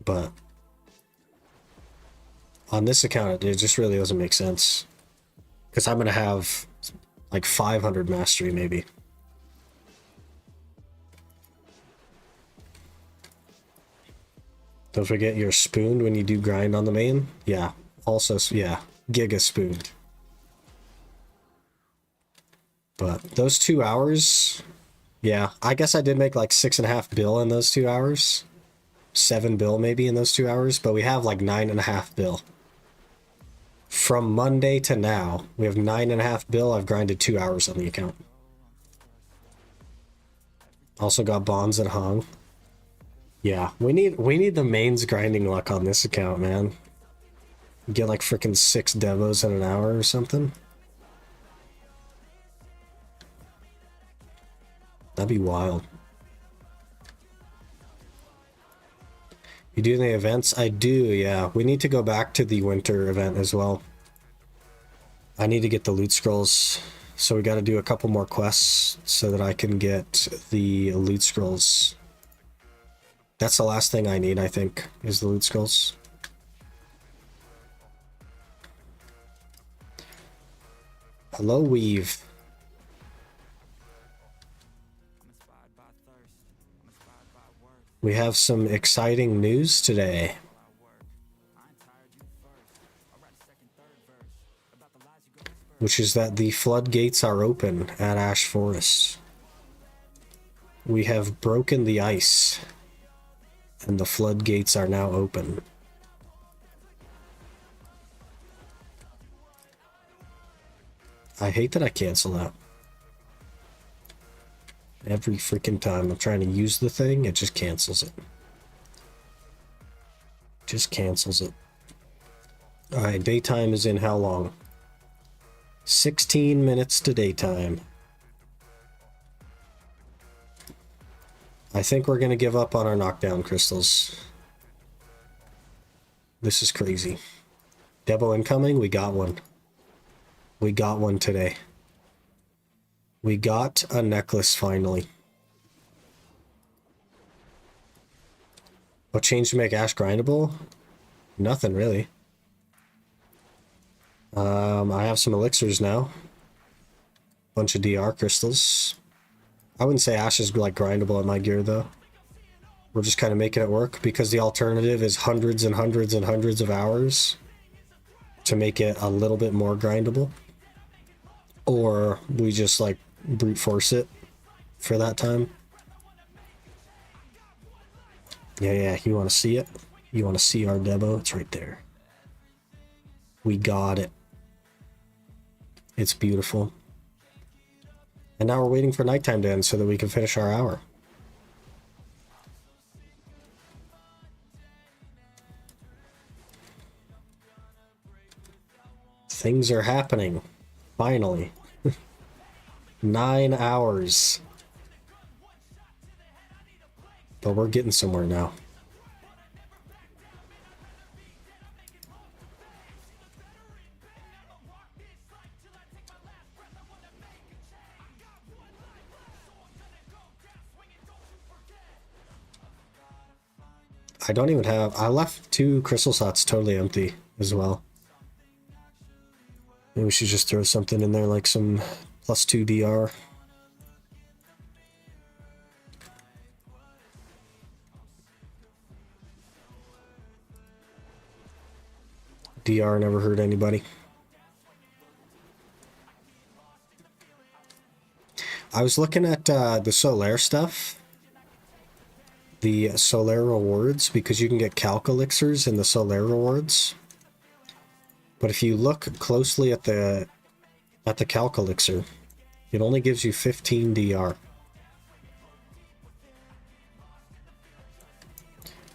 But on this account, it just really doesn't make sense. Because I'm going to have like 500 mastery maybe. Don't forget you're spooned when you do grind on the main. Yeah. Also, yeah. Giga spooned. But those 2 hours... Yeah, I guess I did make like 6.5 bill in those 2 hours. 7 bill maybe in those 2 hours, but we have like 9.5 bill. From Monday to now, we have 9.5 bill. I've grinded 2 hours on the account. Also got bonds at Hong. Yeah, we need the mains grinding luck on this account, man. Get like freaking 6 devos in an hour or something. That'd be wild. You do the events? I do, yeah. We need to go back to the winter event as well. I need to get the loot scrolls, so we got to do a couple more quests so that I can get the loot scrolls. That's the last thing I need, I think, is the loot scrolls. Hello, Weave. We have some exciting news today. Which is that the floodgates are open at Ash Forest. We have broken the ice, and the floodgates are now open. I hate that I cancel that. Every freaking time I'm trying to use the thing, it just cancels it. Just cancels it. Alright, daytime is in how long? 16 minutes to daytime. I think we're going to give up on our knockdown crystals. This is crazy. Debo incoming? We got one. We got one today. We got a necklace finally. What changed to make Ash grindable? Nothing really. I have some elixirs now. Bunch of DR crystals. I wouldn't say Ash is like grindable in my gear though. We're just kind of making it work because the alternative is hundreds and hundreds and hundreds of hours to make it a little bit more grindable. Or we just like brute force it for that time. Yeah, you want to see it? You want to see our Debo? It's right there. We got it. It's beautiful. And now we're waiting for nighttime to end so that we can finish our hour. Things are happening. Finally. 9 hours. But we're getting somewhere now. I don't even have... I left 2 crystal slots totally empty as well. Maybe we should just throw something in there like some +2 DR. DR never hurt anybody. I was looking at the Solaire stuff. The Solaire rewards, because you can get calc elixirs in the Solaire rewards. But if you look closely at the calc elixir, it only gives you 15 DR.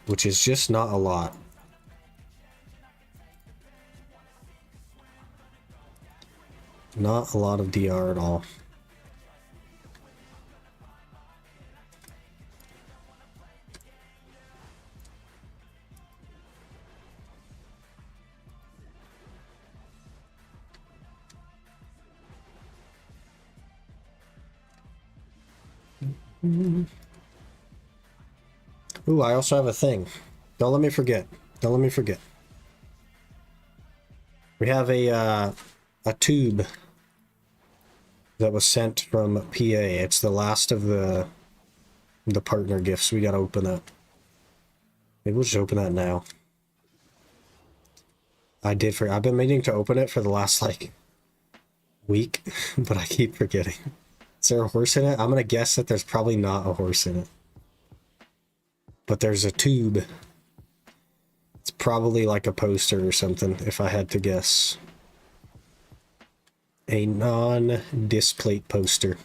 Which is just not a lot. Not a lot of DR at all. Ooh, I also have a thing. Don't let me forget. Don't let me forget. We have a tube that was sent from PA. It's the last of the partner gifts. We gotta open that. Maybe we'll just open that now. I've been meaning to open it for the last like week, but I keep forgetting. Is there a horse in it? I'm gonna guess that there's probably not a horse in it. But there's a tube. It's probably like a poster or something, if I had to guess. A non-displate poster.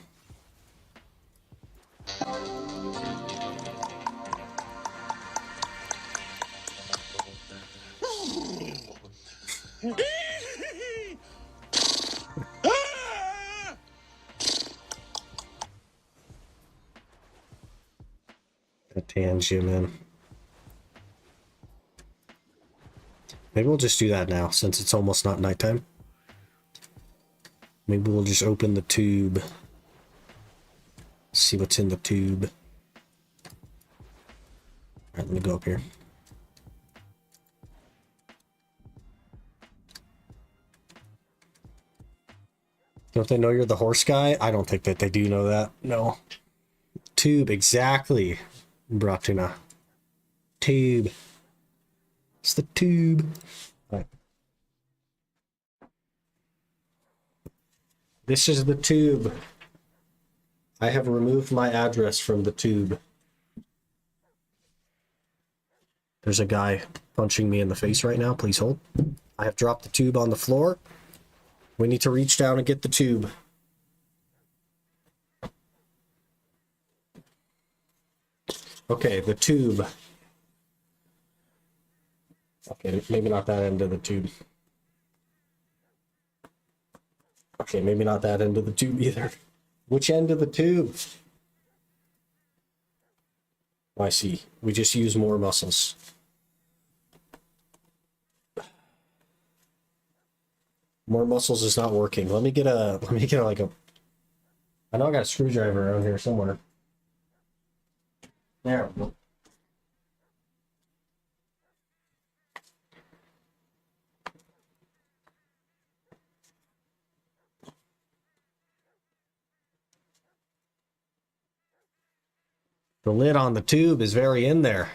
That Tangia, man. Maybe we'll just do that now, since it's almost not nighttime. Maybe we'll just open the tube. See what's in the tube. Alright, let me go up here. Don't they know you're the horse guy? I don't think that they do know that. No. Tube, exactly. Bratina. Tube. It's the tube. Right. This is the tube. I have removed my address from the tube. There's a guy punching me in the face right now. Please hold. I have dropped the tube on the floor. We need to reach down and get the tube. Okay, the tube. Okay, maybe not that end of the tube. Okay, maybe not that end of the tube either. Which end of the tube? I see. We just use more muscles. More muscles is not working. Let me get like a. I know I got a screwdriver around here somewhere. There. The lid on the tube is very in there.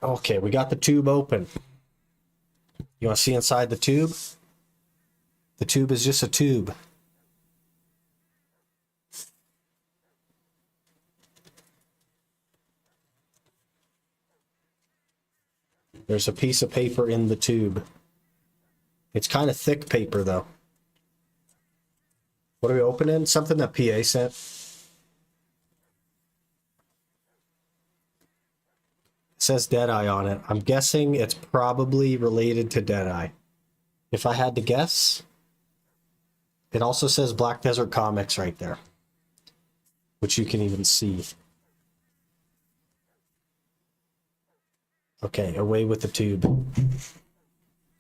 Okay, we got the tube open. You want to see inside the tube? The tube is just a tube. There's a piece of paper in the tube. It's kind of thick paper, though. What are we opening? Something that PA sent. It says Deadeye on it. I'm guessing it's probably related to Deadeye. If I had to guess, it also says Black Desert Comics right there, which you can even see. Okay, away with the tube.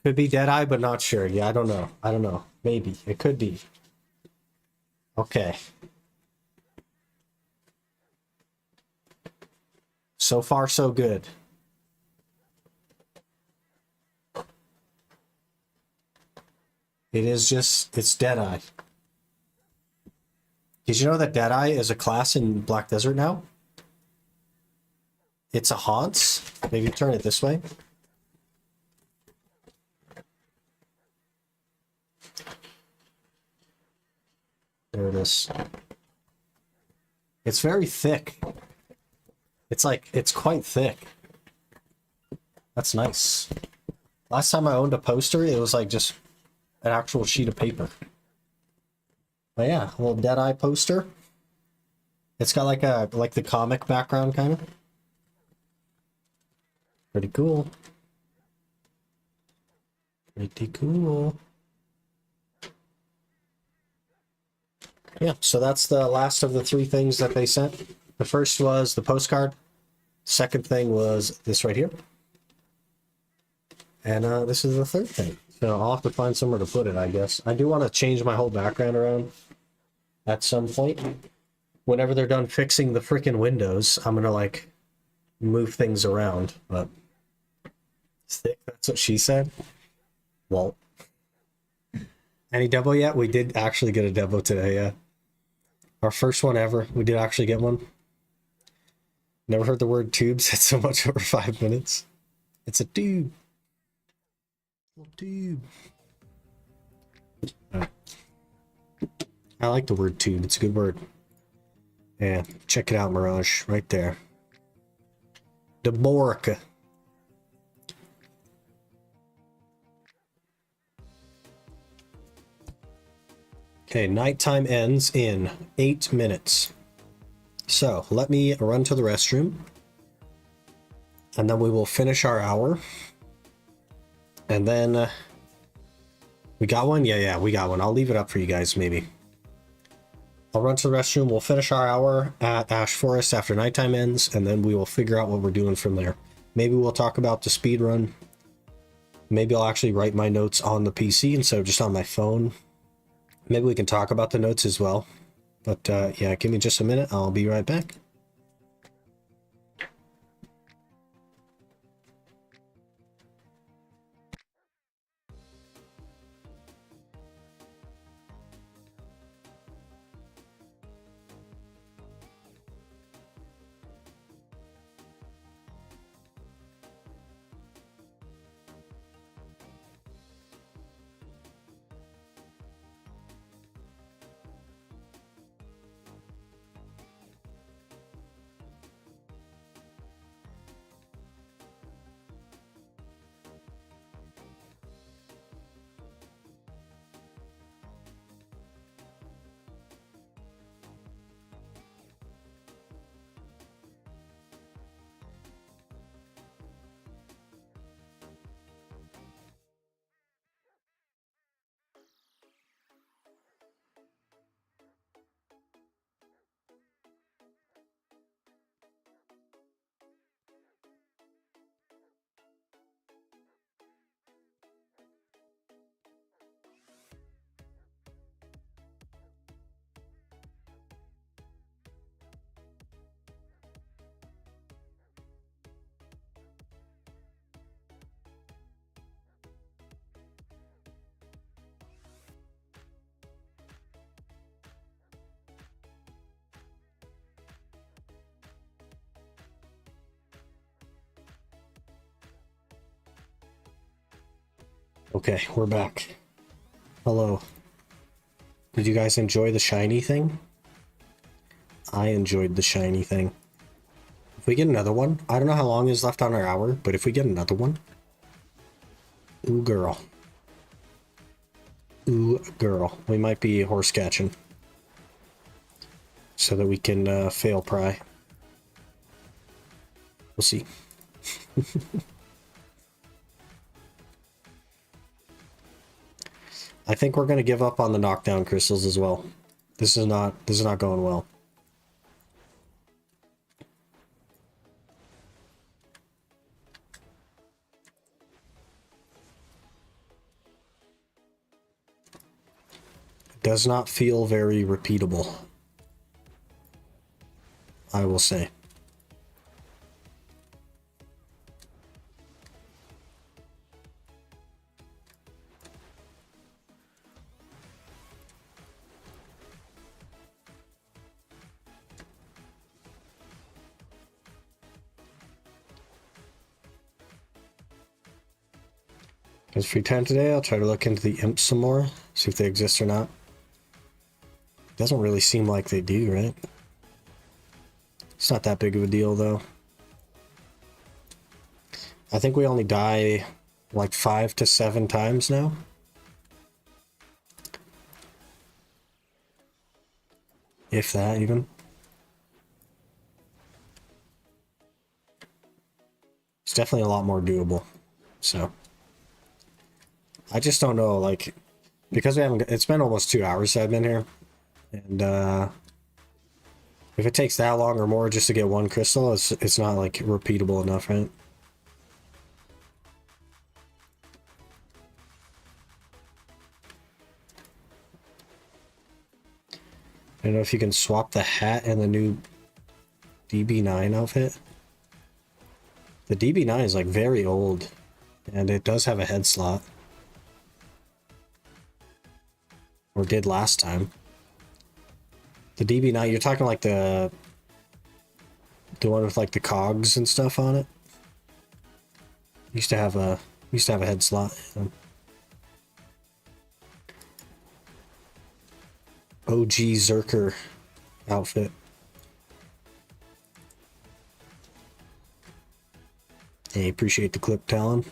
Could be Deadeye, but not sure. Yeah, I don't know. I don't know. Maybe. It could be. Okay. So far, so good. It's Deadeye. Did you know that Deadeye is a class in Black Desert now? It's a Haunts. Maybe turn it this way. There it is. It's very thick. It's quite thick. That's nice. Last time I owned a poster, it was like just an actual sheet of paper. But yeah, a little Deadeye poster. It's got like the comic background kind of. Pretty cool. Pretty cool. Yeah, so that's the last of the three things that they sent. The first was the postcard. Second thing was this right here. And this is the third thing. So I'll have to find somewhere to put it, I guess. I do want to change my whole background around at some point. Whenever they're done fixing the freaking windows, I'm going to like move things around. But thick, that's what she said. Well, any Debo yet? We did actually get a Debo today, yeah. Our first one ever. We did actually get one. Never heard the word tube said so much over 5 minutes. It's a tube. Little tube. I like the word tube. It's a good word. Yeah, check it out, Mirage. Right there. Deborica. Okay, nighttime ends in 8 minutes. So, let me run to the restroom. And then we will finish our hour. And then... we got one? Yeah, we got one. I'll leave it up for you guys, maybe. I'll run to the restroom. We'll finish our hour at Ash Forest after nighttime ends, and then we will figure out what we're doing from there. Maybe we'll talk about the speed run. Maybe I'll actually write my notes on the PC instead of just on my phone. Maybe we can talk about the notes as well. But yeah, give me just a minute. I'll be right back. Okay, we're back. Hello. Did you guys enjoy the shiny thing? I enjoyed the shiny thing. If we get another one, I don't know how long is left on our hour, but if we get another one, ooh girl. Ooh girl. We might be horse catching. So that we can fail pry. We'll see. I think we're going to give up on the knockdown crystals as well. This is not going well. It does not feel very repeatable, I will say. It's free time today. I'll try to look into the imps some more, see if they exist or not. Doesn't really seem like they do, right? It's not that big of a deal, though. I think we only die like 5 to 7 times now. If that, even. It's definitely a lot more doable. So I just don't know, like, because we haven't, it's been almost 2 hours I've been here, and if it takes that long or more just to get one crystal, it's not like repeatable enough, right? I don't know if you can swap the hat and the new DB9 outfit. The DB9 is like very old, and it does have a head slot. Or did last time. The DB9, you're talking like the one with like the cogs and stuff on it. Used to have a head slot. OG Zerker outfit. Hey, appreciate the clip, Talon.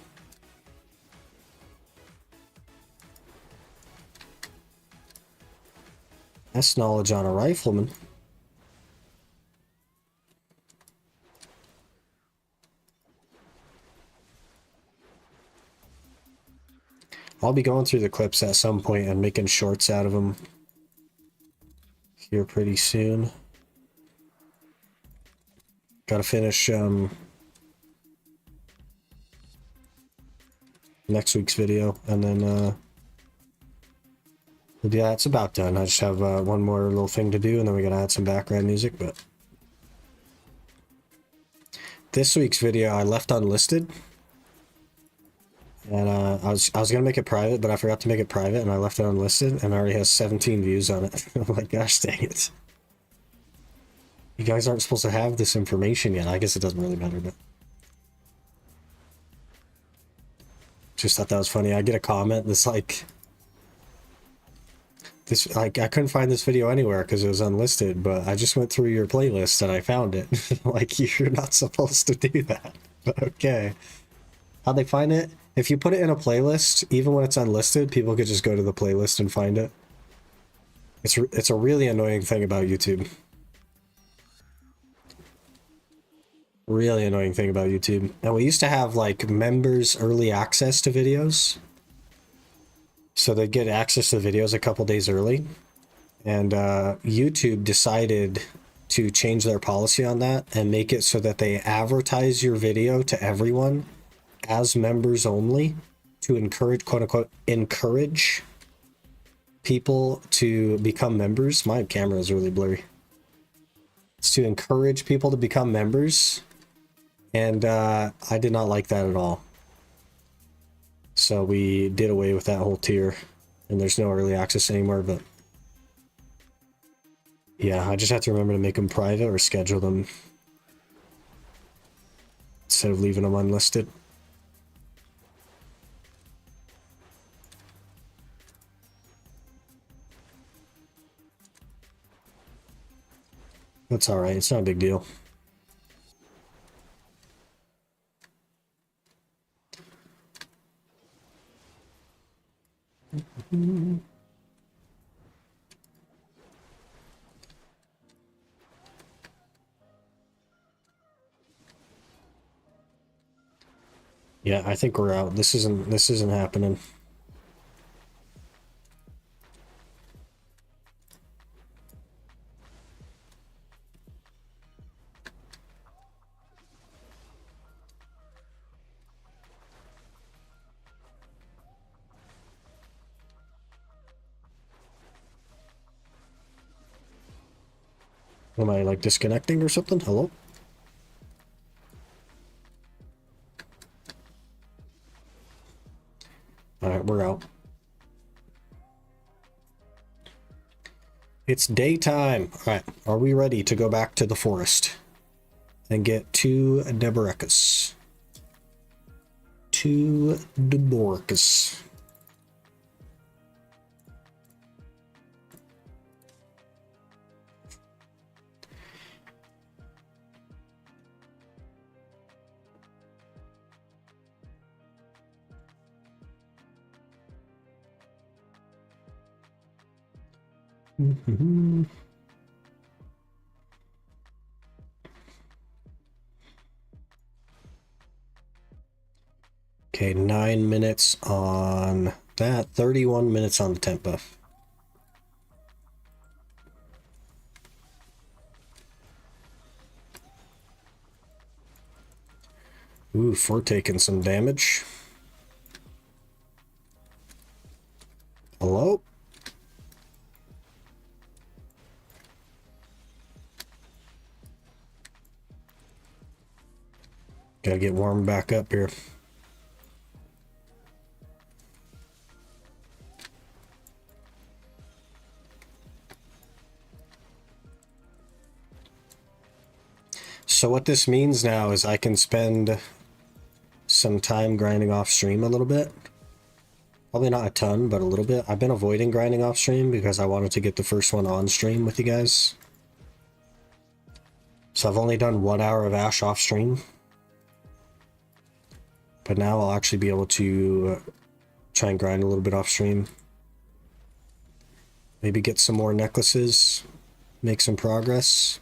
That's knowledge on a rifleman. I'll be going through the clips at some point and making shorts out of them here pretty soon. Gotta finish next week's video, and then yeah, it's about done. I just have one more little thing to do, and then we gotta add some background music. But this week's video I left unlisted, and I was gonna make it private, but I forgot to make it private, and I left it unlisted, and it already has 17 views on it. I'm like, gosh dang it! You guys aren't supposed to have this information yet. I guess it doesn't really matter, but just thought that was funny. I get a comment that's like, this, like, I couldn't find this video anywhere because it was unlisted, but I just went through your playlist and I found it. Like, you're not supposed to do that, but okay. How'd they find it? If you put it in a playlist, even when it's unlisted, people could just go to the playlist and find it. It's a really annoying thing about YouTube. Really annoying thing about YouTube. And we used to have like members early access to videos. So they'd get access to the videos a couple days early. And YouTube decided to change their policy on that and make it so that they advertise your video to everyone as members only to encourage, quote unquote, encourage people to become members. My camera is really blurry. It's to encourage people to become members. And I did not like that at all. So we did away with that whole tier. And there's no early access anymore, but yeah, I just have to remember to make them private or schedule them instead of leaving them unlisted. That's all right. It's not a big deal. Yeah, I think we're out. This isn't happening. Am I like disconnecting or something? Hello? All right, we're out. It's daytime. All right, are we ready to go back to the forest and get two Deboricus? Two Deboricus. Okay, 9 minutes on that, 31 minutes on the temp buff. Ooh, we're taking some damage. Hello? Gotta get warmed back up here. So what this means now is I can spend some time grinding off stream a little bit. Probably not a ton, but a little bit. I've been avoiding grinding off stream because I wanted to get the first one on stream with you guys. So I've only done 1 hour of Ash off stream. But now I'll actually be able to try and grind a little bit off stream. Maybe get some more necklaces. Make some progress.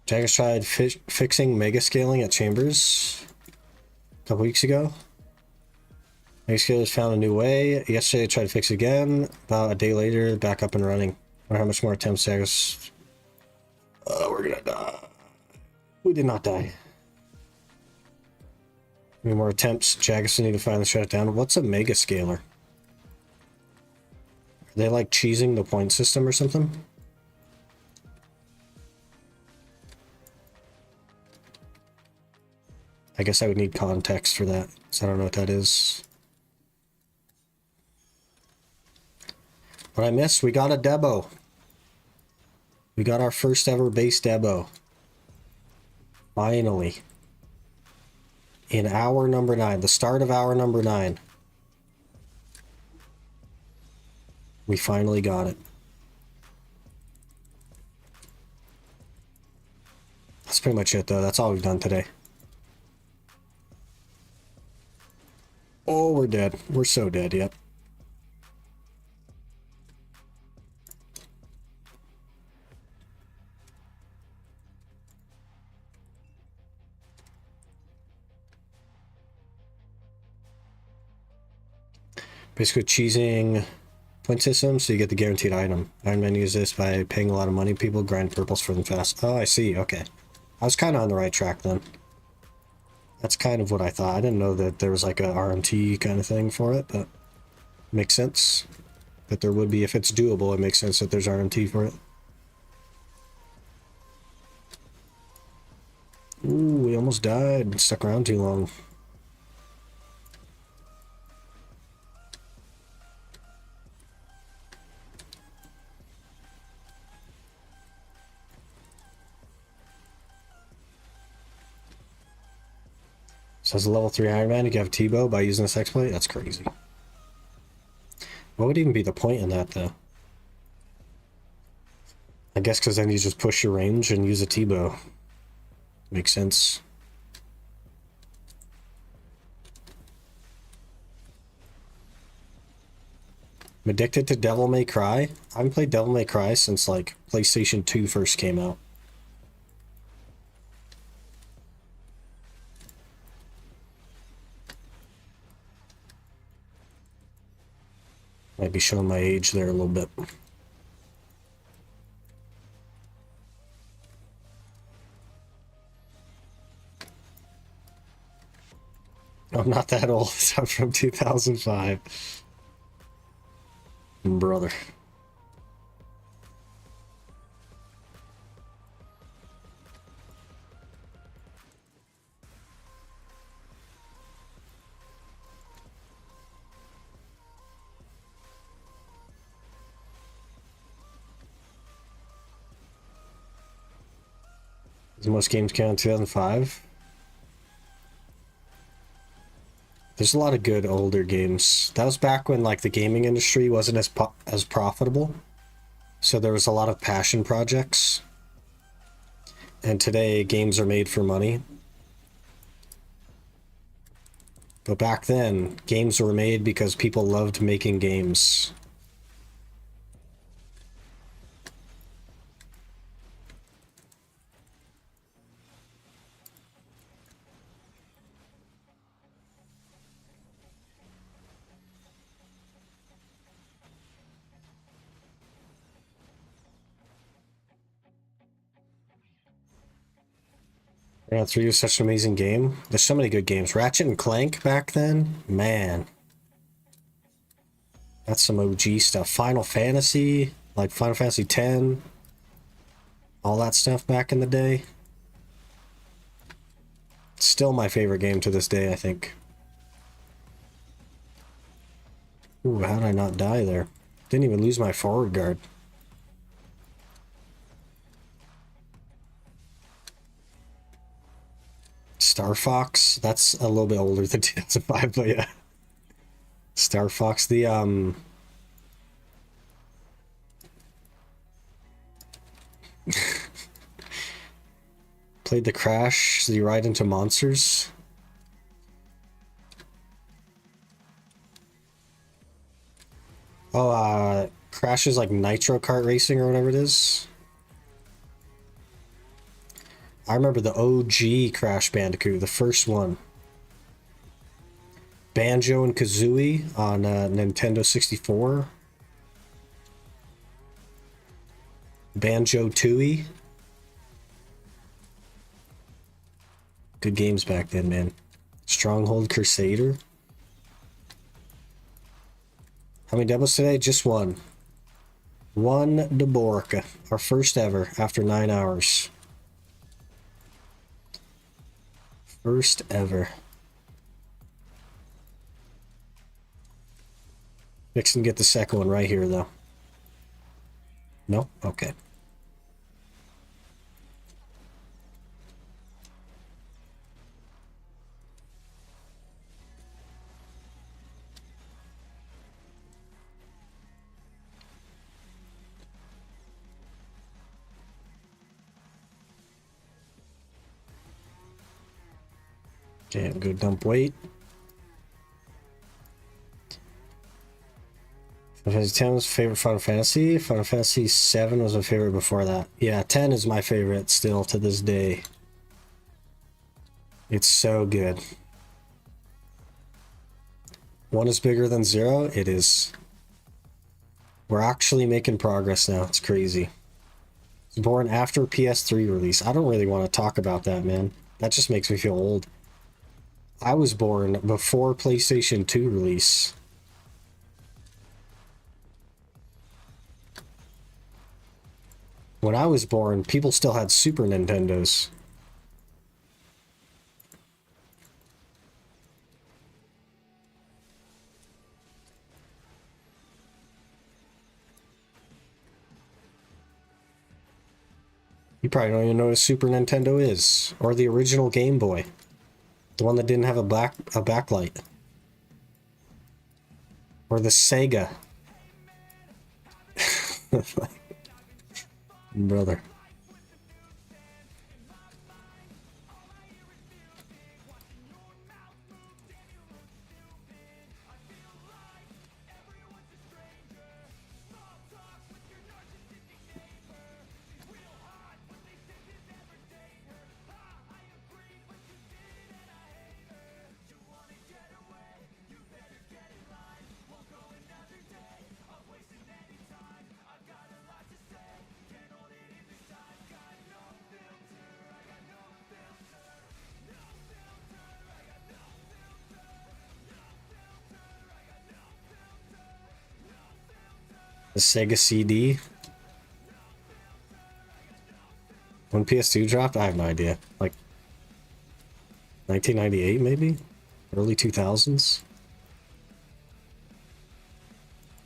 Jaggers tried fixing mega scaling at Chambers a couple weeks ago. Nextskillers found a new way. Yesterday I tried to fix it again. About a day later, back up and running. I wonder how much more attempts there is. We're gonna die. We did not die. Any more attempts? Jagus need to finally shut it down. What's a mega scaler? Are they like cheesing the point system or something? I guess I would need context for that, so I don't know what that is. What I missed, we got a Debo. We got our first ever base Debo. Finally. In hour number 9, the start of hour number 9. We finally got it. That's pretty much it though, that's all we've done today. Oh, we're dead. We're so dead, yep. Basically cheesing point system so you get the guaranteed item. Ironman use this by paying a lot of money. People grind purples for them fast. Oh, I see. Okay. I was kind of on the right track then. That's kind of what I thought. I didn't know that there was like a RMT kind of thing for it, but makes sense that there would be. If it's doable, it makes sense that there's RMT for it. Ooh, we almost died. Stuck around too long. So as a level 3 Ironman, you can have Debo by using this exploit? That's crazy. What would even be the point in that, though? I guess because then you just push your range and use a Debo. Makes sense. I'm addicted to Devil May Cry. I haven't played Devil May Cry since, like, PlayStation 2 first came out. Might be showing my age there a little bit. I'm not that old. I'm from 2005. Brother. Most games came out in 2005. There's a lot of good older games. That was back when like the gaming industry wasn't as profitable. So there was a lot of passion projects. And today games are made for money. But back then, games were made because people loved making games. Yeah, 3 was such an amazing game. There's so many good games. Ratchet and Clank back then, man. That's some OG stuff. Final Fantasy, like Final Fantasy X. All that stuff back in the day. Still my favorite game to this day, I think. Ooh, how did I not die there? Didn't even lose my forward guard. Star Fox, that's a little bit older than 2005, but yeah. Star Fox, the played the Crash, the ride into monsters. Oh, Crash is like Nitro Kart Racing or whatever it is. I remember the OG Crash Bandicoot, the first one. Banjo and Kazooie on Nintendo 64. Banjo Tooie. Good games back then, man. Stronghold Crusader. How many demos today? Just one. One Deborica. Our first ever after 9 hours. First ever. Fixing to get the second one right here, though. No? Okay. Okay, go dump weight. Final Fantasy 10 was favorite Final Fantasy. Final Fantasy 7 was my favorite before that. Yeah, 10 is my favorite still to this day. It's so good. 1 is bigger than 0. It is. We're actually making progress now. It's crazy. It's born after PS3 release. I don't really want to talk about that, man. That just makes me feel old. I was born before PlayStation 2 release. When I was born, people still had Super Nintendos. You probably don't even know what a Super Nintendo is. Or the original Game Boy. The one that didn't have a backlight. Or the Sega. Brother. The Sega CD. When PS2 dropped, I have no idea. Like 1998 maybe? Early 2000s?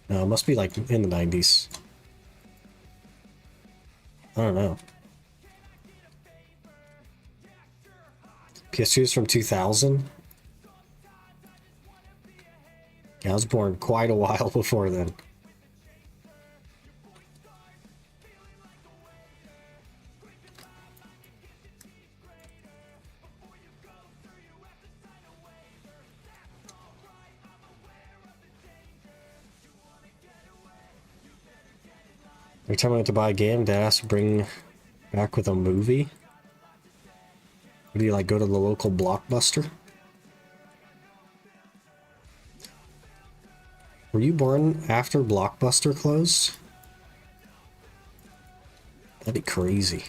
No, it must be like in the 90s. I don't know. PS2 is from 2000? Yeah, I was born quite a while before then. Every time I went to buy a game, Dad has to bring back with a movie. Or do you like go to the local Blockbuster? Were you born after Blockbuster closed? That'd be crazy.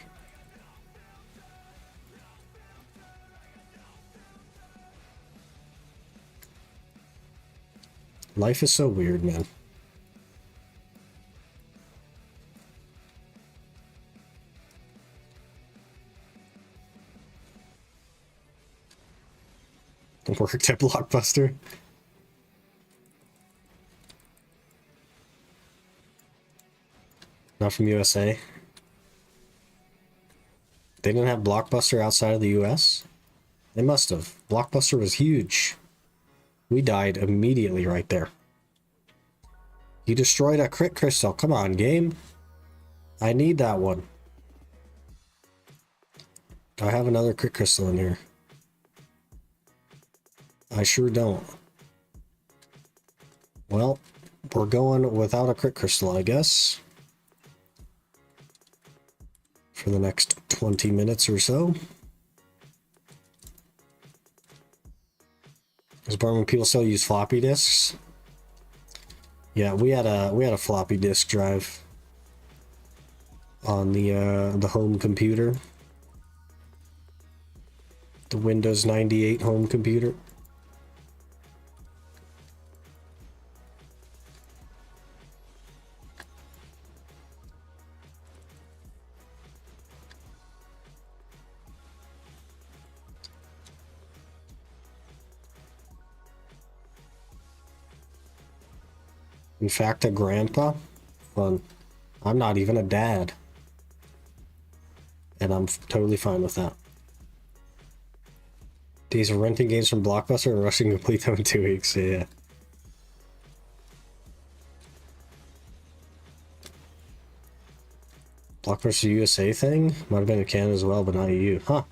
Life is so weird, man. Worked at Blockbuster. Not from USA. They didn't have Blockbuster outside of the US? They must have. Blockbuster was huge. We died immediately right there. You destroyed a crit crystal. Come on, game. I need that one. Do I have another crit crystal in here? I sure don't. Well, we're going without a crit crystal, I guess. For the next 20 minutes or so. was born when people still use floppy disks. Yeah, we had a floppy disk drive on the home computer. The Windows 98 home computer. In fact, a grandpa? Fun. I'm not even a dad. And I'm totally fine with that. Days of renting games from Blockbuster and rushing to complete them in 2 weeks. Yeah. Blockbuster USA thing? Might have been in Canada as well, but not EU. Huh.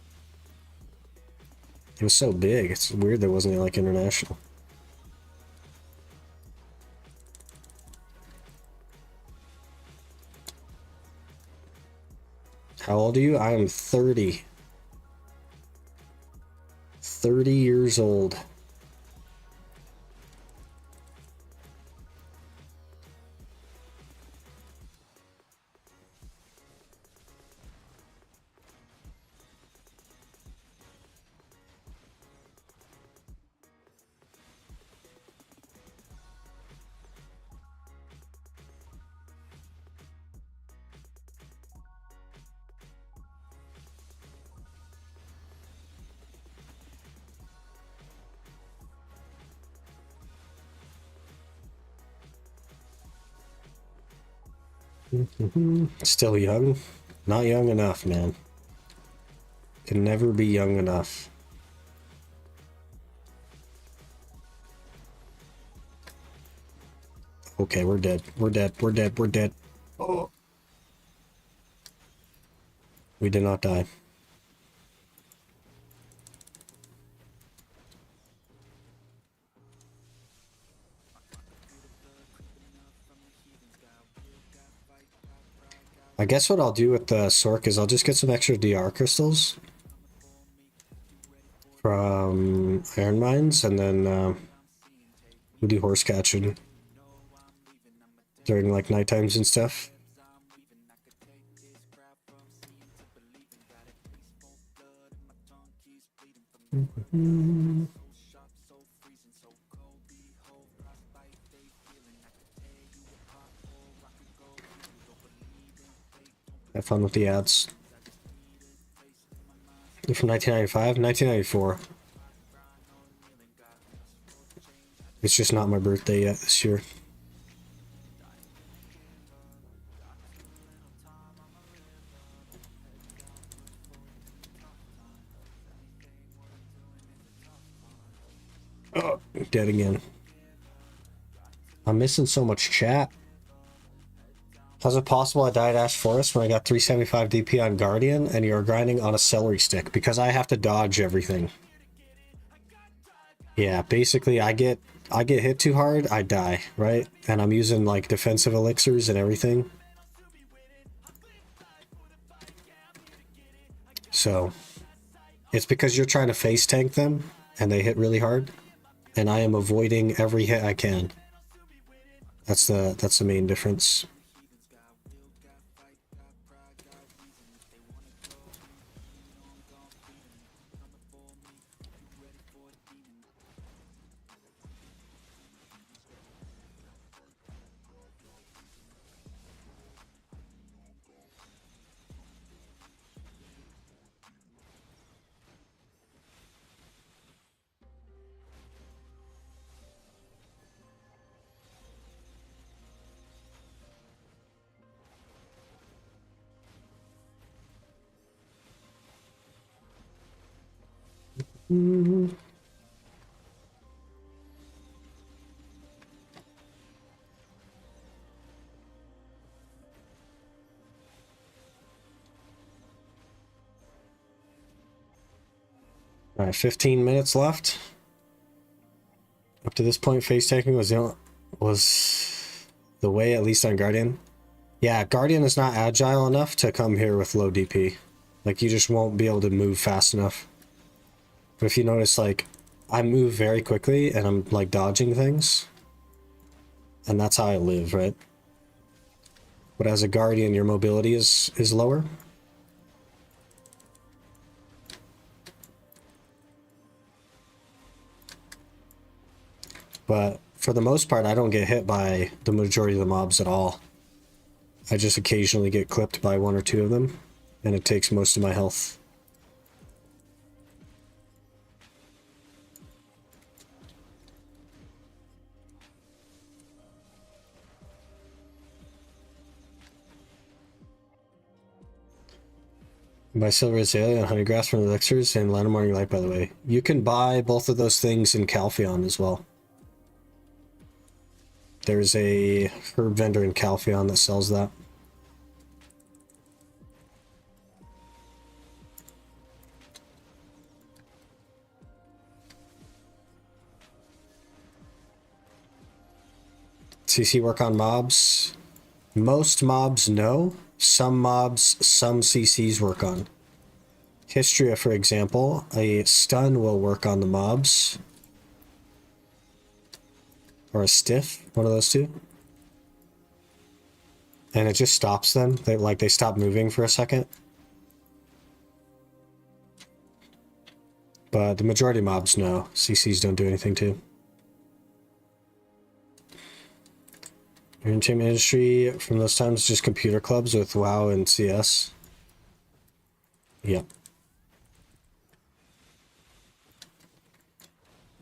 It was so big. It's weird there wasn't like international. How old are you? I am 30. 30 years old. Still young? Not young enough, man. Can never be young enough. Okay, we're dead. We're dead. We're dead. We're dead. Oh. We did not die. I guess what I'll do with the Sork is I'll just get some extra DR crystals from Iron Mines, and then we'll do horse catching during like night times and stuff. Have fun with the ads. You're from 1995? 1994. It's just not my birthday yet this year. Oh, dead again. I'm missing so much chat. How's it possible I died Ash Forest when I got 375 DP on Guardian and you're grinding on a celery stick? Because I have to dodge everything. Yeah, basically I get hit too hard, I die, right? And I'm using like defensive elixirs and everything. So it's because you're trying to face tank them and they hit really hard, and I am avoiding every hit I can. That's the main difference. All right, 15 minutes left. Up to this point, face taking was the way, at least on Guardian. Yeah, Guardian is not agile enough to come here with low DP. Like, you just won't be able to move fast enough. But if you notice, like, I move very quickly and I'm like dodging things. And that's how I live, right? But as a guardian, your mobility is lower. But for the most part, I don't get hit by the majority of the mobs at all. I just occasionally get clipped by one or two of them, and it takes most of my health. Buy Silver Azalea and Honeygrass from the Elixirs and Land of Morning Light, by the way. You can buy both of those things in Calpheon as well. There's a herb vendor in Calpheon that sells that. CC work on mobs? Most mobs, no. Some mobs, some CCs work on. Hystria, for example, a stun will work on the mobs. Or a stiff, one of those two. And it just stops them. They stop moving for a second. But the majority of mobs, no. CCs don't do anything too. Your entertainment industry from those times, just computer clubs with WoW and CS. Yep.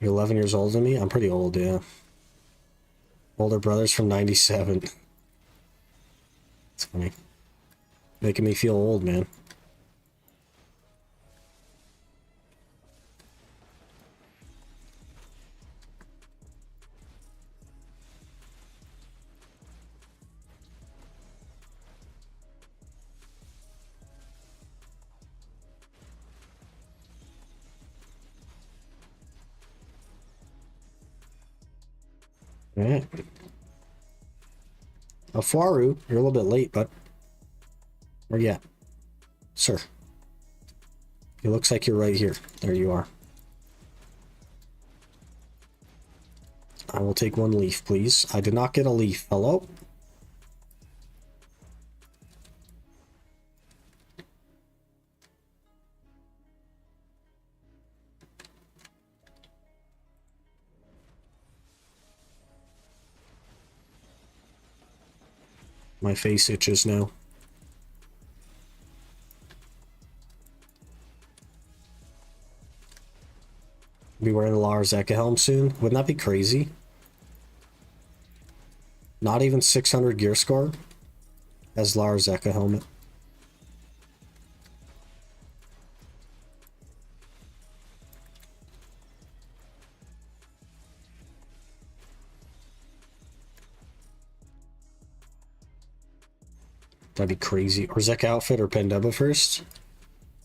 You're 11 years older than me? I'm pretty old, yeah. Older brother's from 97. It's funny. Making me feel old, man. Alright. Afaru, you're a little bit late, but where you at? Sir. It looks like you're right here. There you are. I will take one leaf, please. I did not get a leaf. Hello? My face itches now. Be wearing a Lars Eka helm soon. Wouldn't that be crazy? Not even 600 gear score as Lars Eka helmet. That'd be crazy. Or Zek outfit or Pendeba first?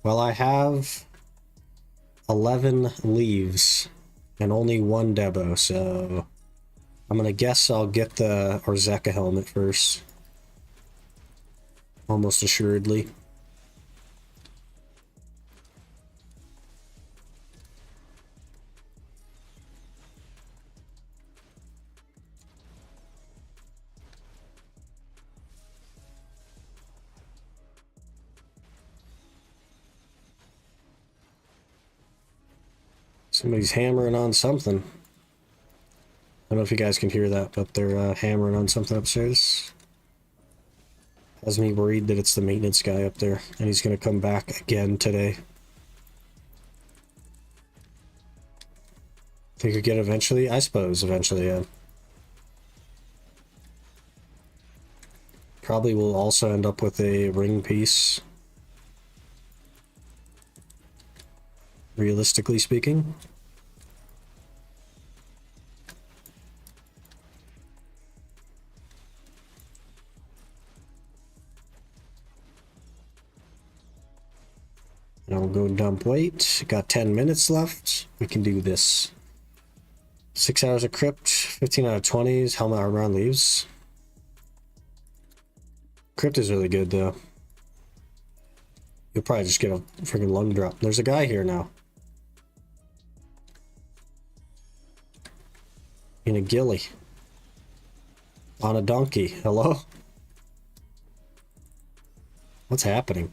Well, I have 11 leaves and only one Debo, so I'm gonna guess I'll get the Orzeka helmet first. Almost assuredly. Somebody's hammering on something. I don't know if you guys can hear that, but they're hammering on something upstairs. Has me worried that it's the maintenance guy up there, and he's going to come back again today. Think we get eventually? I suppose eventually, yeah. Probably will also end up with a ring piece. Realistically speaking. Now we'll go dump weight. Got 10 minutes left. We can do this. 6 hours of crypt, 15 out of 20s, helmet armor on leaves. Crypt is really good though. You'll probably just get a freaking lung drop. There's a guy here now. in a ghillie. On a donkey. Hello? What's happening?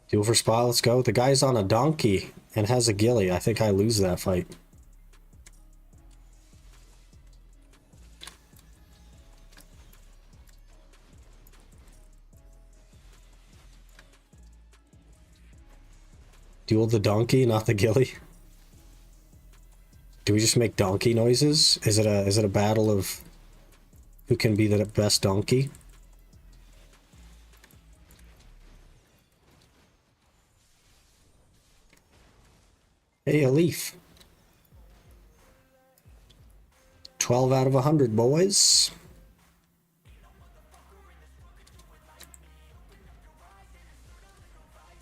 Duel for spot, let's go. The guy's on a donkey and has a ghillie. I think I lose that fight. Duel the donkey, not the ghillie. Do we just make donkey noises? Is it a battle of who can be the best donkey? Hey, a leaf. 12 out of 100, boys.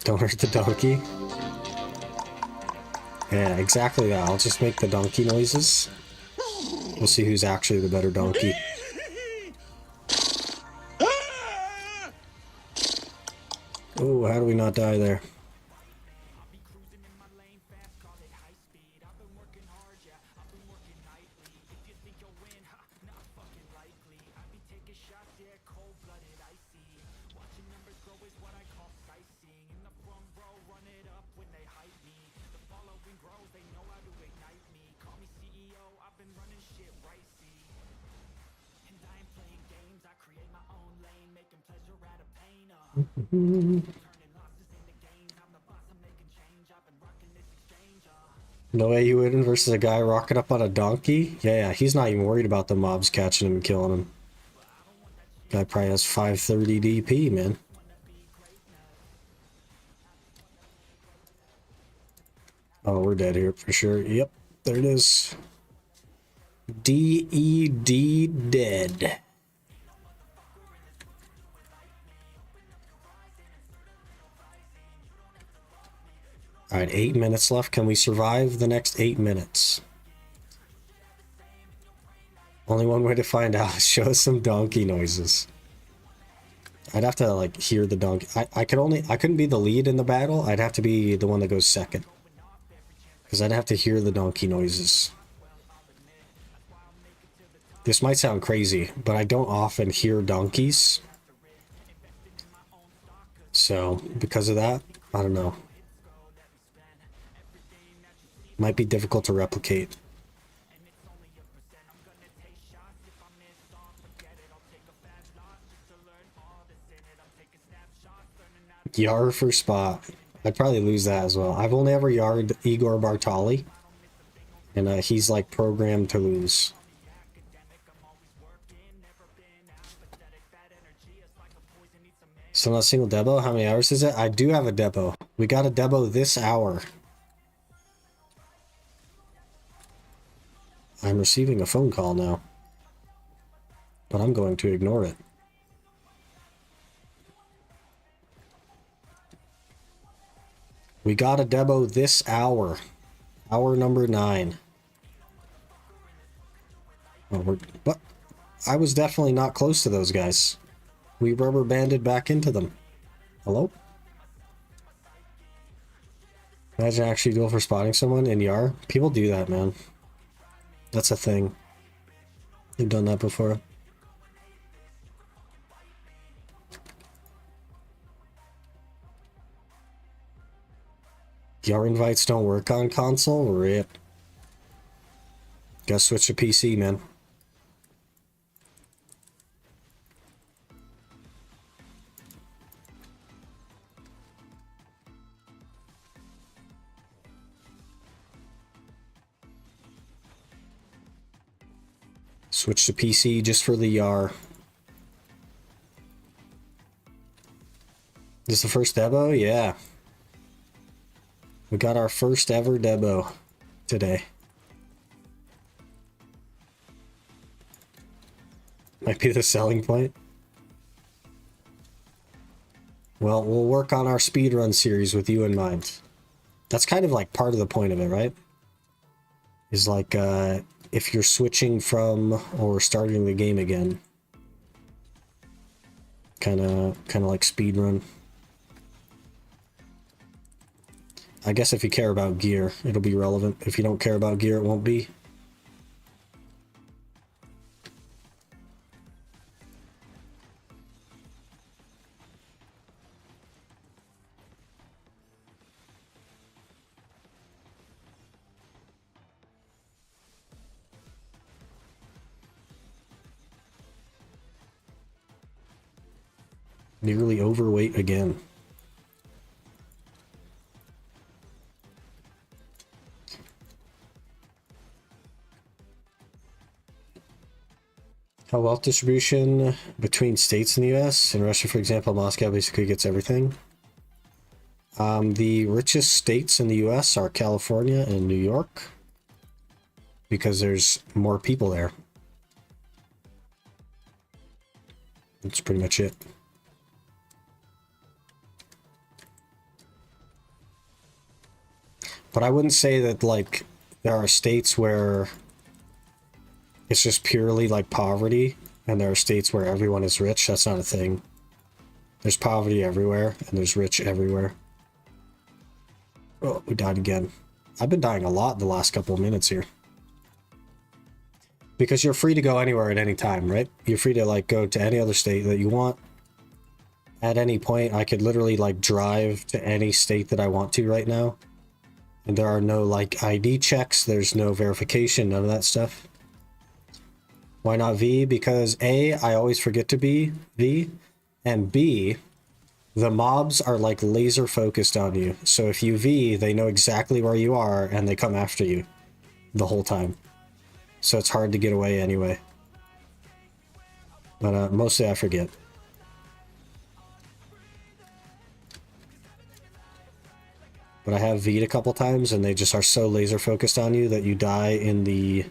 Don't hurt the donkey. Yeah, exactly that. I'll just make the donkey noises. We'll see who's actually the better donkey. Oh, how do we not die there? No way you win versus a guy rocking up on a donkey? Yeah, he's not even worried about the mobs catching him and killing him. Guy probably has 530 DP, man. Oh, we're dead here for sure. Yep, there it is. D-E-D dead. Alright, 8 minutes left. Can we survive the next 8 minutes? Only one way to find out is show us some donkey noises. I'd have to, like, hear the donkey. I couldn't be the lead in the battle. I'd have to be the one that goes second. Because I'd have to hear the donkey noises. This might sound crazy, but I don't often hear donkeys. So, because of that, I don't know. Might be difficult to replicate. Yar for spot. I'd probably lose that as well. I've only ever yarred Igor Bartali. And he's like programmed to lose. Still not a single Debo? How many hours is it? I do have a Debo. We got a Debo this hour. I'm receiving a phone call now. But I'm going to ignore it. We got a Debo this hour. Hour number 9. Oh, but I was definitely not close to those guys. We rubber banded back into them. Hello? Imagine actually duel for spotting someone in Yar. People do that, man. That's a thing. They've done that before. Yar invites don't work on console? Rip. Gotta switch to PC, man. Switch to PC just for the Yar. This is the first Debo? Yeah. We got our first ever Debo today. Might be the selling point. Well, we'll work on our speedrun series with you in mind. That's kind of like part of the point of it, right? Is like, if you're switching from or starting the game again, Kind of like speed run. I guess if you care about gear, it'll be relevant. If you don't care about gear, it won't be. Nearly overweight again. How wealth distribution between states in the US. In Russia, for example, Moscow basically gets everything. The richest states in the US are California and New York because there's more people there. That's pretty much it. But I wouldn't say that, like, there are states where it's just purely, like, poverty, and there are states where everyone is rich. That's not a thing. There's poverty everywhere, and there's rich everywhere. Oh, we died again. I've been dying a lot the last couple of minutes here. Because you're free to go anywhere at any time, right? You're free to, like, go to any other state that you want. At any point, I could literally, like, drive to any state that I want to right now. And there are no, like, ID checks, there's no verification, none of that stuff. Why not V? Because A, I always forget to be V, and B, the mobs are, like, laser focused on you. So if you V, they know exactly where you are, and they come after you the whole time. So it's hard to get away anyway. But mostly I forget. But I have V'd a couple times, and they just are so laser focused on you that you die in the,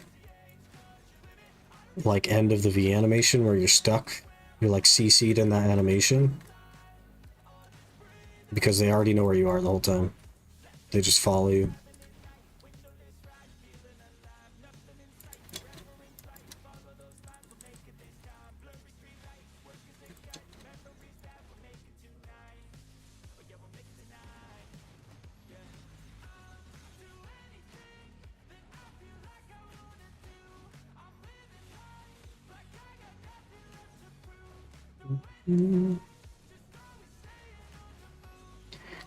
like, end of the V animation where you're stuck. You're, like, CC'd in that animation. Because they already know where you are the whole time. They just follow you.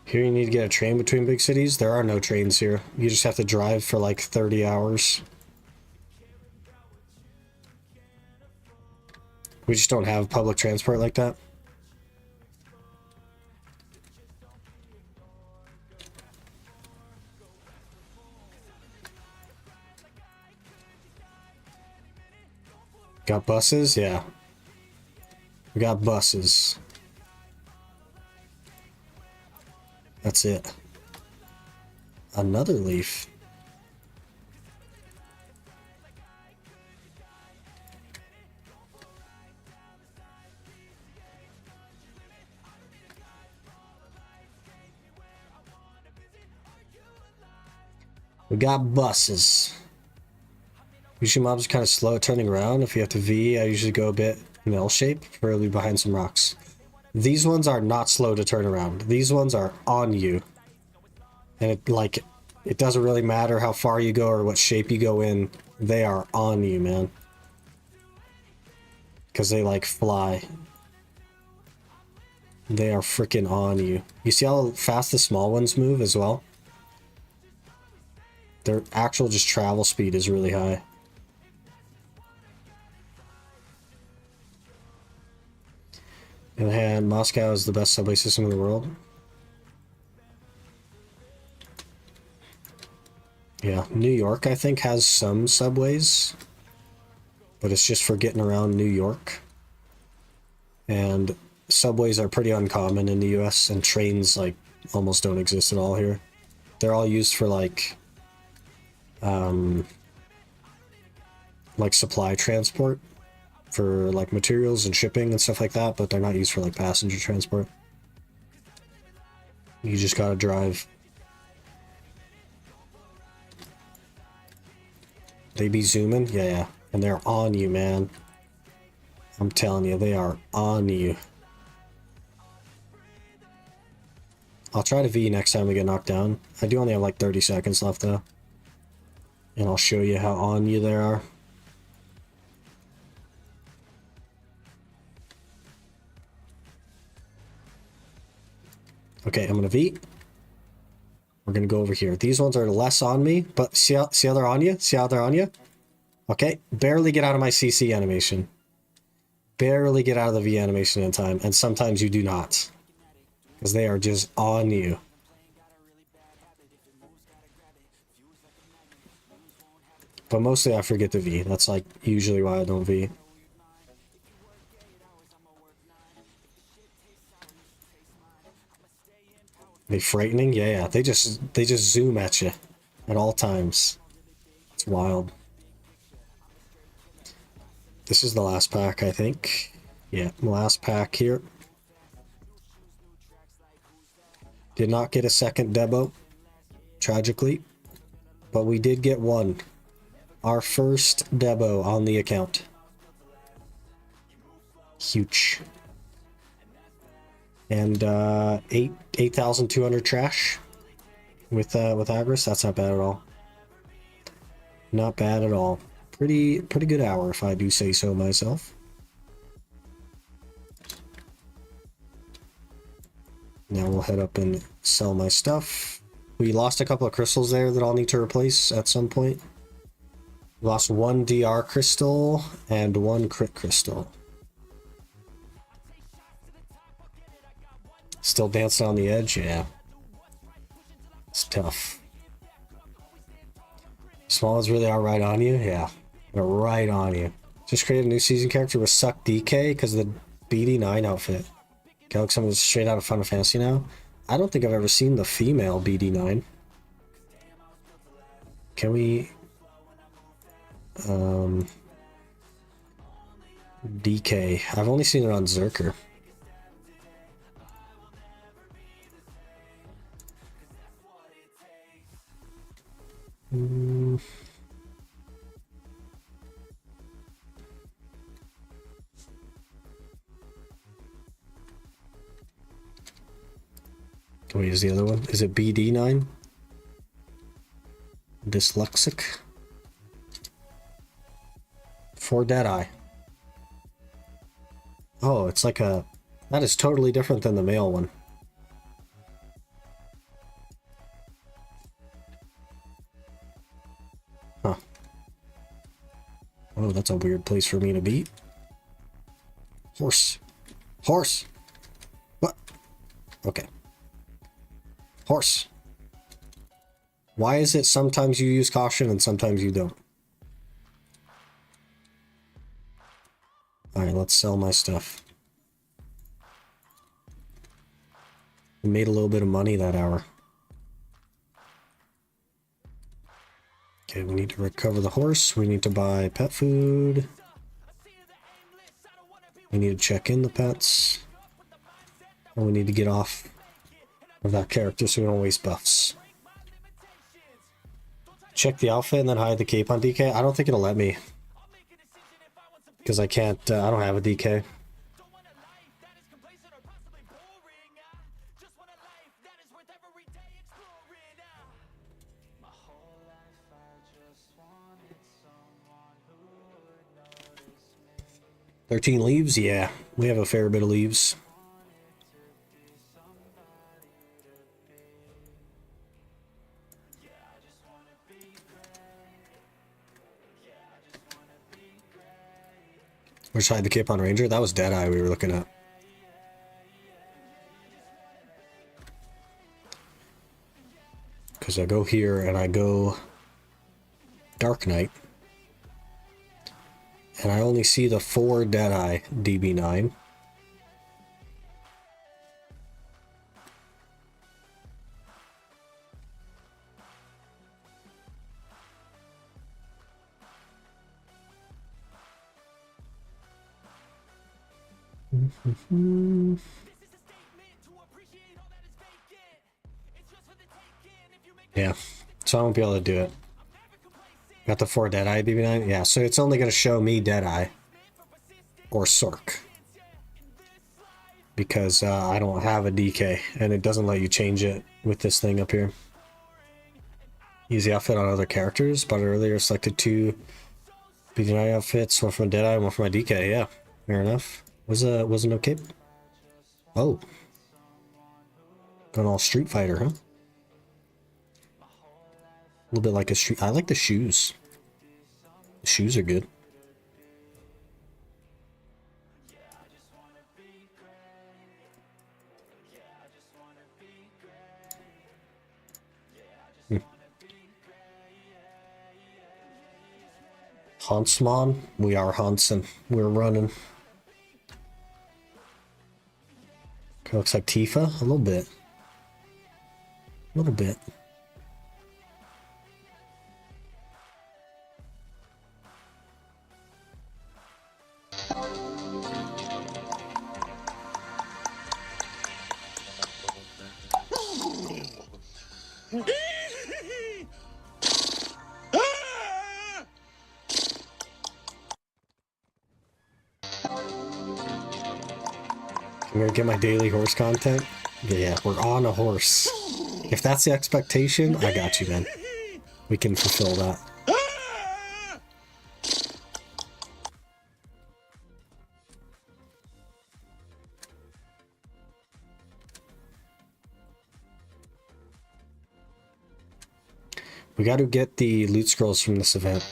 Here you need to get a train between big cities. There are no trains here. You just have to drive for like 30 hours. We just don't have public transport like that. Got buses? Yeah. We got buses. That's it. Another leaf. We got buses. Usually mobs are kind of slow at turning around. If you have to V, I usually go a bit in L shape, preferably behind some rocks. These ones are not slow to turn around. These ones are on you. And it doesn't really matter how far you go or what shape you go in. They are on you, man. Because they, like, fly. They are freaking on you. You see how fast the small ones move as well? Their actual just travel speed is really high. And Moscow is the best subway system in the world. Yeah, New York, I think, has some subways. But it's just for getting around New York. And subways are pretty uncommon in the US, and trains, like, almost don't exist at all here. They're all used for, like supply transport. For, like, materials and shipping and stuff like that, but they're not used for, like, passenger transport. You just gotta drive. They be zooming? Yeah, yeah. And they're on you, man. I'm telling you, they are on you. I'll try to V next time we get knocked down. I do only have like 30 seconds left though. And I'll show you how on you there are. Okay, I'm gonna V. We're gonna go over here. These ones are less on me, but see how they're on you? See how they're on you? Okay, barely get out of my CC animation. Barely get out of the V animation in time, and sometimes you do not. Because they are just on you. But mostly I forget to V. That's like usually why I don't V. They frightening? Yeah. They just zoom at you at all times. It's wild. This is the last pack, I think. Yeah, last pack here. Did not get a second Debo, tragically. But we did get one. Our first Debo on the account. Huge. And 8,200 trash with Agris. That's not bad at all. Not bad at all. Pretty good hour if I do say so myself. Now we'll head up and sell my stuff. We lost a couple of crystals there that I'll need to replace at some point. Lost one DR crystal and one crit crystal. Still dancing on the edge? Yeah. It's tough. Smalls really are right on you? Yeah. They're right on you. Just created a new season character with Suck DK because of the BD9 outfit. Okay, looks like something straight out of Final Fantasy now. I don't think I've ever seen the female BD9. Can we... DK. I've only seen it on Zerker. Wait, is the other one? Is it BD9? Dyslexic? For Deadeye. Oh, it's like a... That is totally different than the male one. Huh. Oh, that's a weird place for me to be. Horse. Horse! What? Okay. Horse. Why is it sometimes you use caution and sometimes you don't? Alright, let's sell my stuff. We made a little bit of money that hour. Okay, we need to recover the horse. We need to buy pet food. We need to check in the pets. And we need to get off of that character so we don't waste buffs. Check the outfit and then hide the cape on DK. I don't think it'll let me. Because I can't, I don't have a DK. $13 leaves? Yeah, we have a fair bit of leaves. Which hide the cape on Ranger? That was Deadeye we were looking at. Because I go here and I go Dark Knight. And I only see the 4 Deadeye DB9. Yeah, so I won't be able to do it. Got the 4 Deadeye DB9? Yeah, so it's only going to show me Deadeye. Or Sork. because I don't have a DK, and it doesn't let you change it with this thing up here. Use the outfit on other characters, but earlier selected 2 BDI outfits, one for my Deadeye and one for my DK. Yeah, fair enough. Was no cape? Oh. Going all Street Fighter, huh? A little bit like a street. I like the shoes. The shoes are good. Huntsman, we are Hansen. We're running. Looks like Tifa, a little bit. A little bit. I'm gonna get my daily horse content. Yeah, we're on a horse. If that's the expectation, I got you, man. We can fulfill that. We got to get the loot scrolls from this event.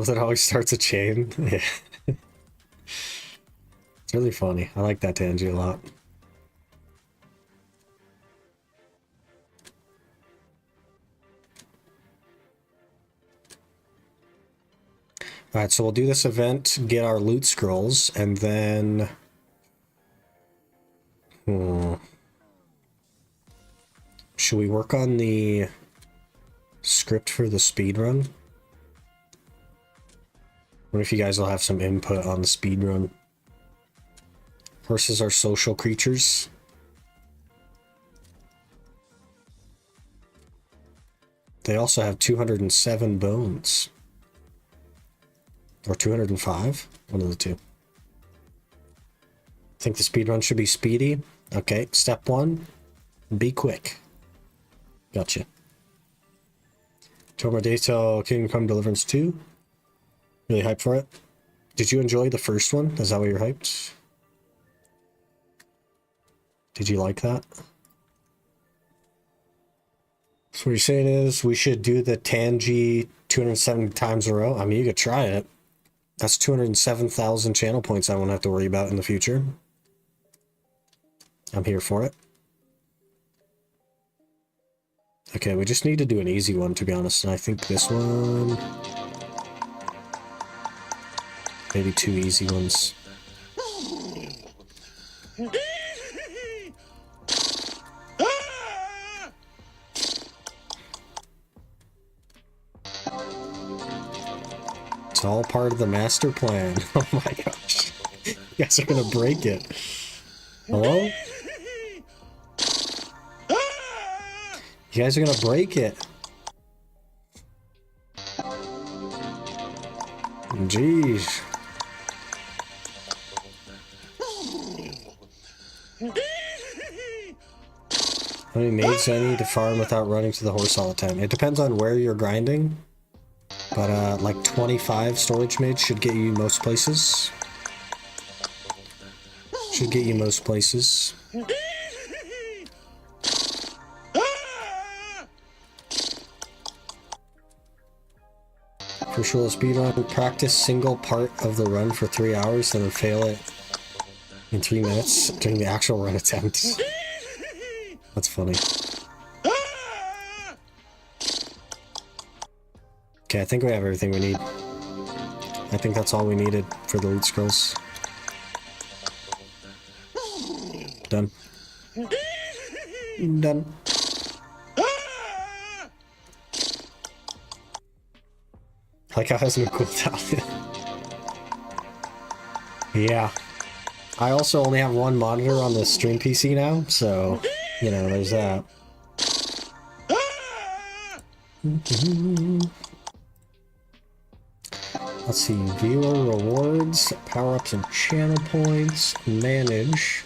It always starts a chain. Yeah. It's really funny. I like that Tangy a lot. Alright, so we'll do this event, get our loot scrolls, and then... Should we work on the script for the speedrun? What if you guys will have some input on the speedrun? Horses are social creatures. They also have 207 bones. Or 205? One of the two. Think the speedrun should be speedy? Okay, step 1. Be quick. Gotcha. Tomar Daytale Kingdom Come Deliverance 2. Really hyped for it. Did you enjoy the first one? Is that why you're hyped? Did you like that? So what you're saying is we should do the Tangy 270 times in a row? I mean, you could try it. That's 207,000 channel points I won't have to worry about in the future. I'm here for it. Okay, we just need to do an easy one, to be honest. And I think this one... Maybe 2 easy ones. It's all part of the master plan. Oh my gosh. You guys are gonna break it. Hello? You guys are gonna break it. Jeez. How many maids do I need to farm without running to the horse all the time? It depends on where you're grinding. But like 25 storage maids should get you most places. Should get you most places. First rule of speedrun, practice single part of the run for 3 hours and then fail it in 3 minutes during the actual run attempt. That's funny. Okay, I think we have everything we need. I think that's all we needed for the loot scrolls. Done. Done. Like how it has no cooldown. Yeah. I also only have one monitor on the stream PC now, so, you know, there's that. Let's see, viewer rewards, power-ups and channel points, manage.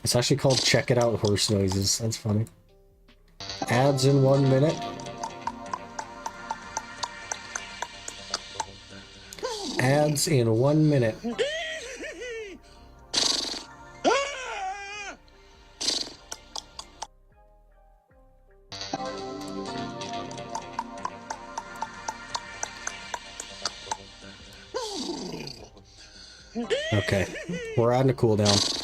It's actually called Check It Out Horse Noises. That's funny. Ads in 1 minute. Ads in 1 minute. Okay, we're adding a cooldown.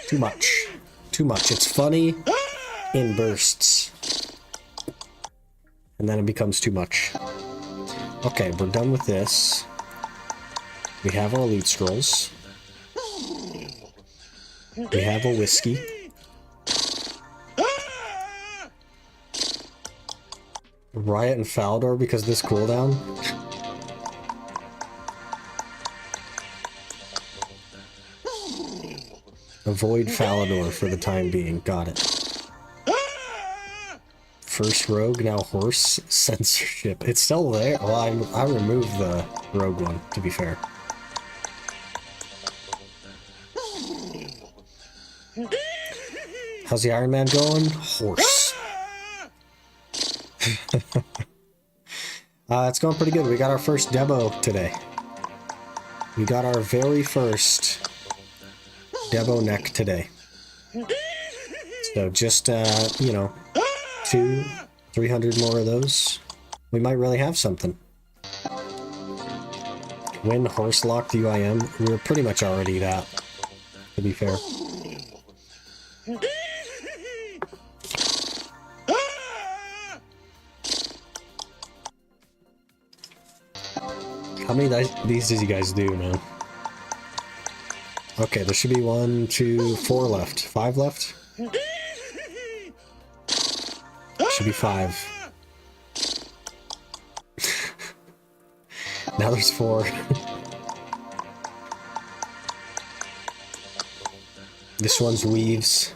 Too much. Too much. It's funny in bursts. And then it becomes too much. Okay, we're done with this. We have our loot scrolls. We have a whiskey. Riot and Faldor because of this cooldown. Avoid Falador for the time being. Got it. First rogue, now horse. Censorship. It's still there. Well, I removed the rogue one, to be fair. How's the Ironman going? Horse. It's going pretty good. We got our first Debo today. We got our very first Debo neck today. So just, you know, 200-300 more of those. We might really have something. When horse locked UIM, we were pretty much already that, to be fair. How many of these did you guys do, man? Okay, there should be 1, 2, 4 left. 5 left? Should be 5. Now there's 4. This one's weaves.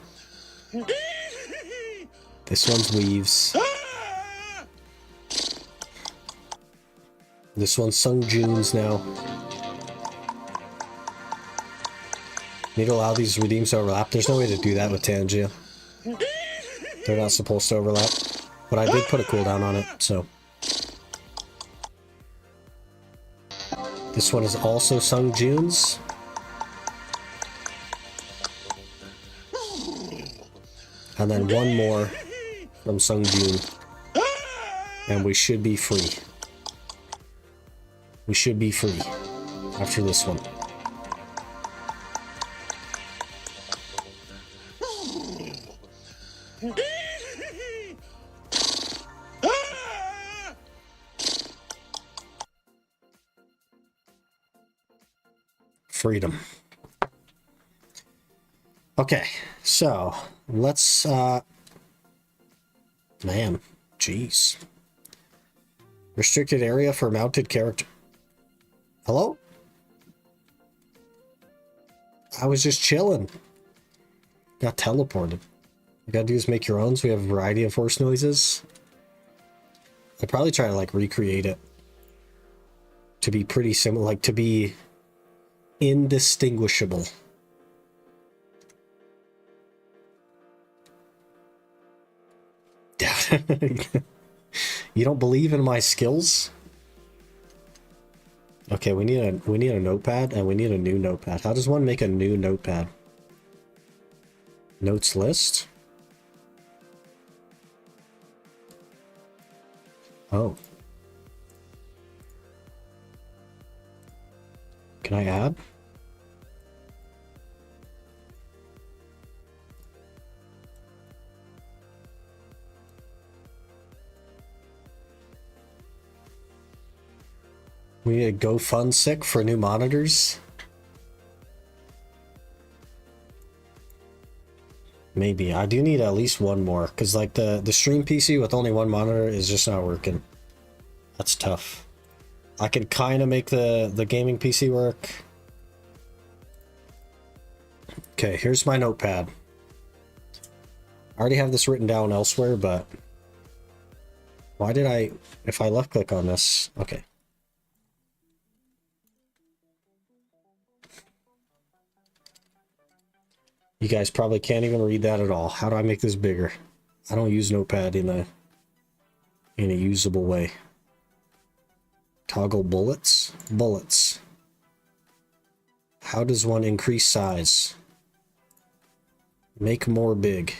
This one's weaves. This one's Sung Junes now. Need to allow these redeems to overlap. There's no way to do that with Tangia. They're not supposed to overlap. But I did put a cooldown on it, so. This one is also Sung Junes. And then one more from Sung June. And we should be free. We should be free after this one. Freedom. Okay, so let's man, jeez. Restricted area for mounted character. Hello? I was just chilling. Got teleported. You gotta do is make your own, so we have a variety of horse noises. I'd probably try to like recreate it to be pretty similar, like to be indistinguishable. You don't believe in my skills? Okay, we need a notepad, and we need a new notepad. How does one make a new notepad? Notes list? Oh. Can I add? We need to go fund sick for new monitors. Maybe. I do need at least one more, because like the stream PC with only one monitor is just not working. That's tough. I can kind of make the gaming PC work. Okay, here's my notepad. I already have this written down elsewhere, but why did I, if I left click on this, okay. You guys probably can't even read that at all. How do I make this bigger? I don't use notepad in a usable way. Toggle bullets. Bullets. How does one increase size? Make more big.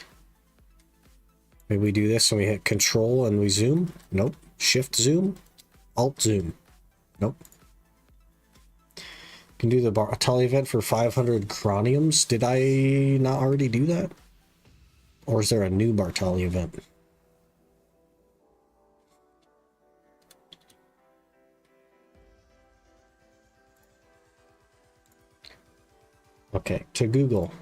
Maybe we do this and we hit control and we zoom. Nope. Shift zoom. Alt zoom. Nope. Can do the Bartali event for 500 croniums. Did I not already do that? Or is there a new Bartali event? Okay, to Google.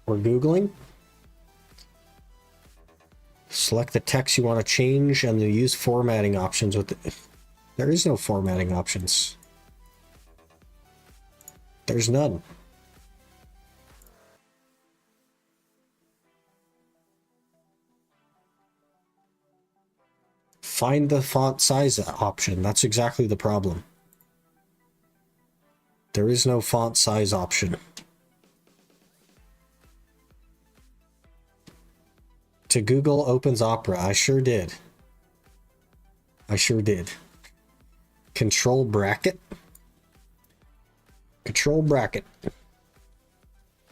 We're Googling. Select the text you want to change and then use formatting options with it. There is no formatting options. There's none. Find the font size option. That's exactly the problem. There is no font size option. To Google opens Opera. I sure did. I sure did. Control bracket. Control bracket.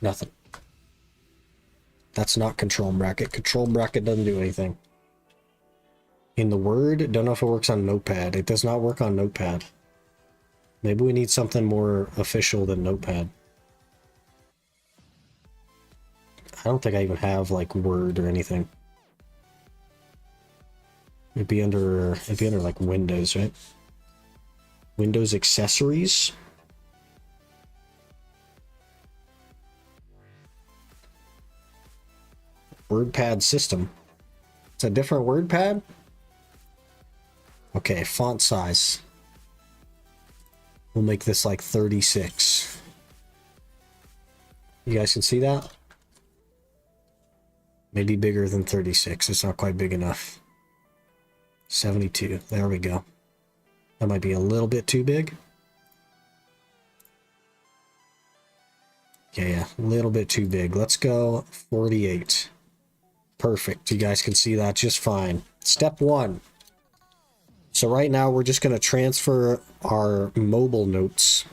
Nothing. That's not control bracket. Control bracket doesn't do anything. In the Word, don't know if it works on Notepad. It does not work on Notepad. Maybe we need something more official than Notepad. I don't think I even have like Word or anything. It'd be under like Windows, right? Windows accessories. WordPad system. It's a different WordPad? Okay, font size. We'll make this like 36. You guys can see that? Maybe bigger than 36. It's not quite big enough. 72. There we go. That might be a little bit too big. Yeah, a little bit too big. Let's go 48. Perfect. You guys can see that just fine. Step 1. So right now we're just going to transfer our mobile notes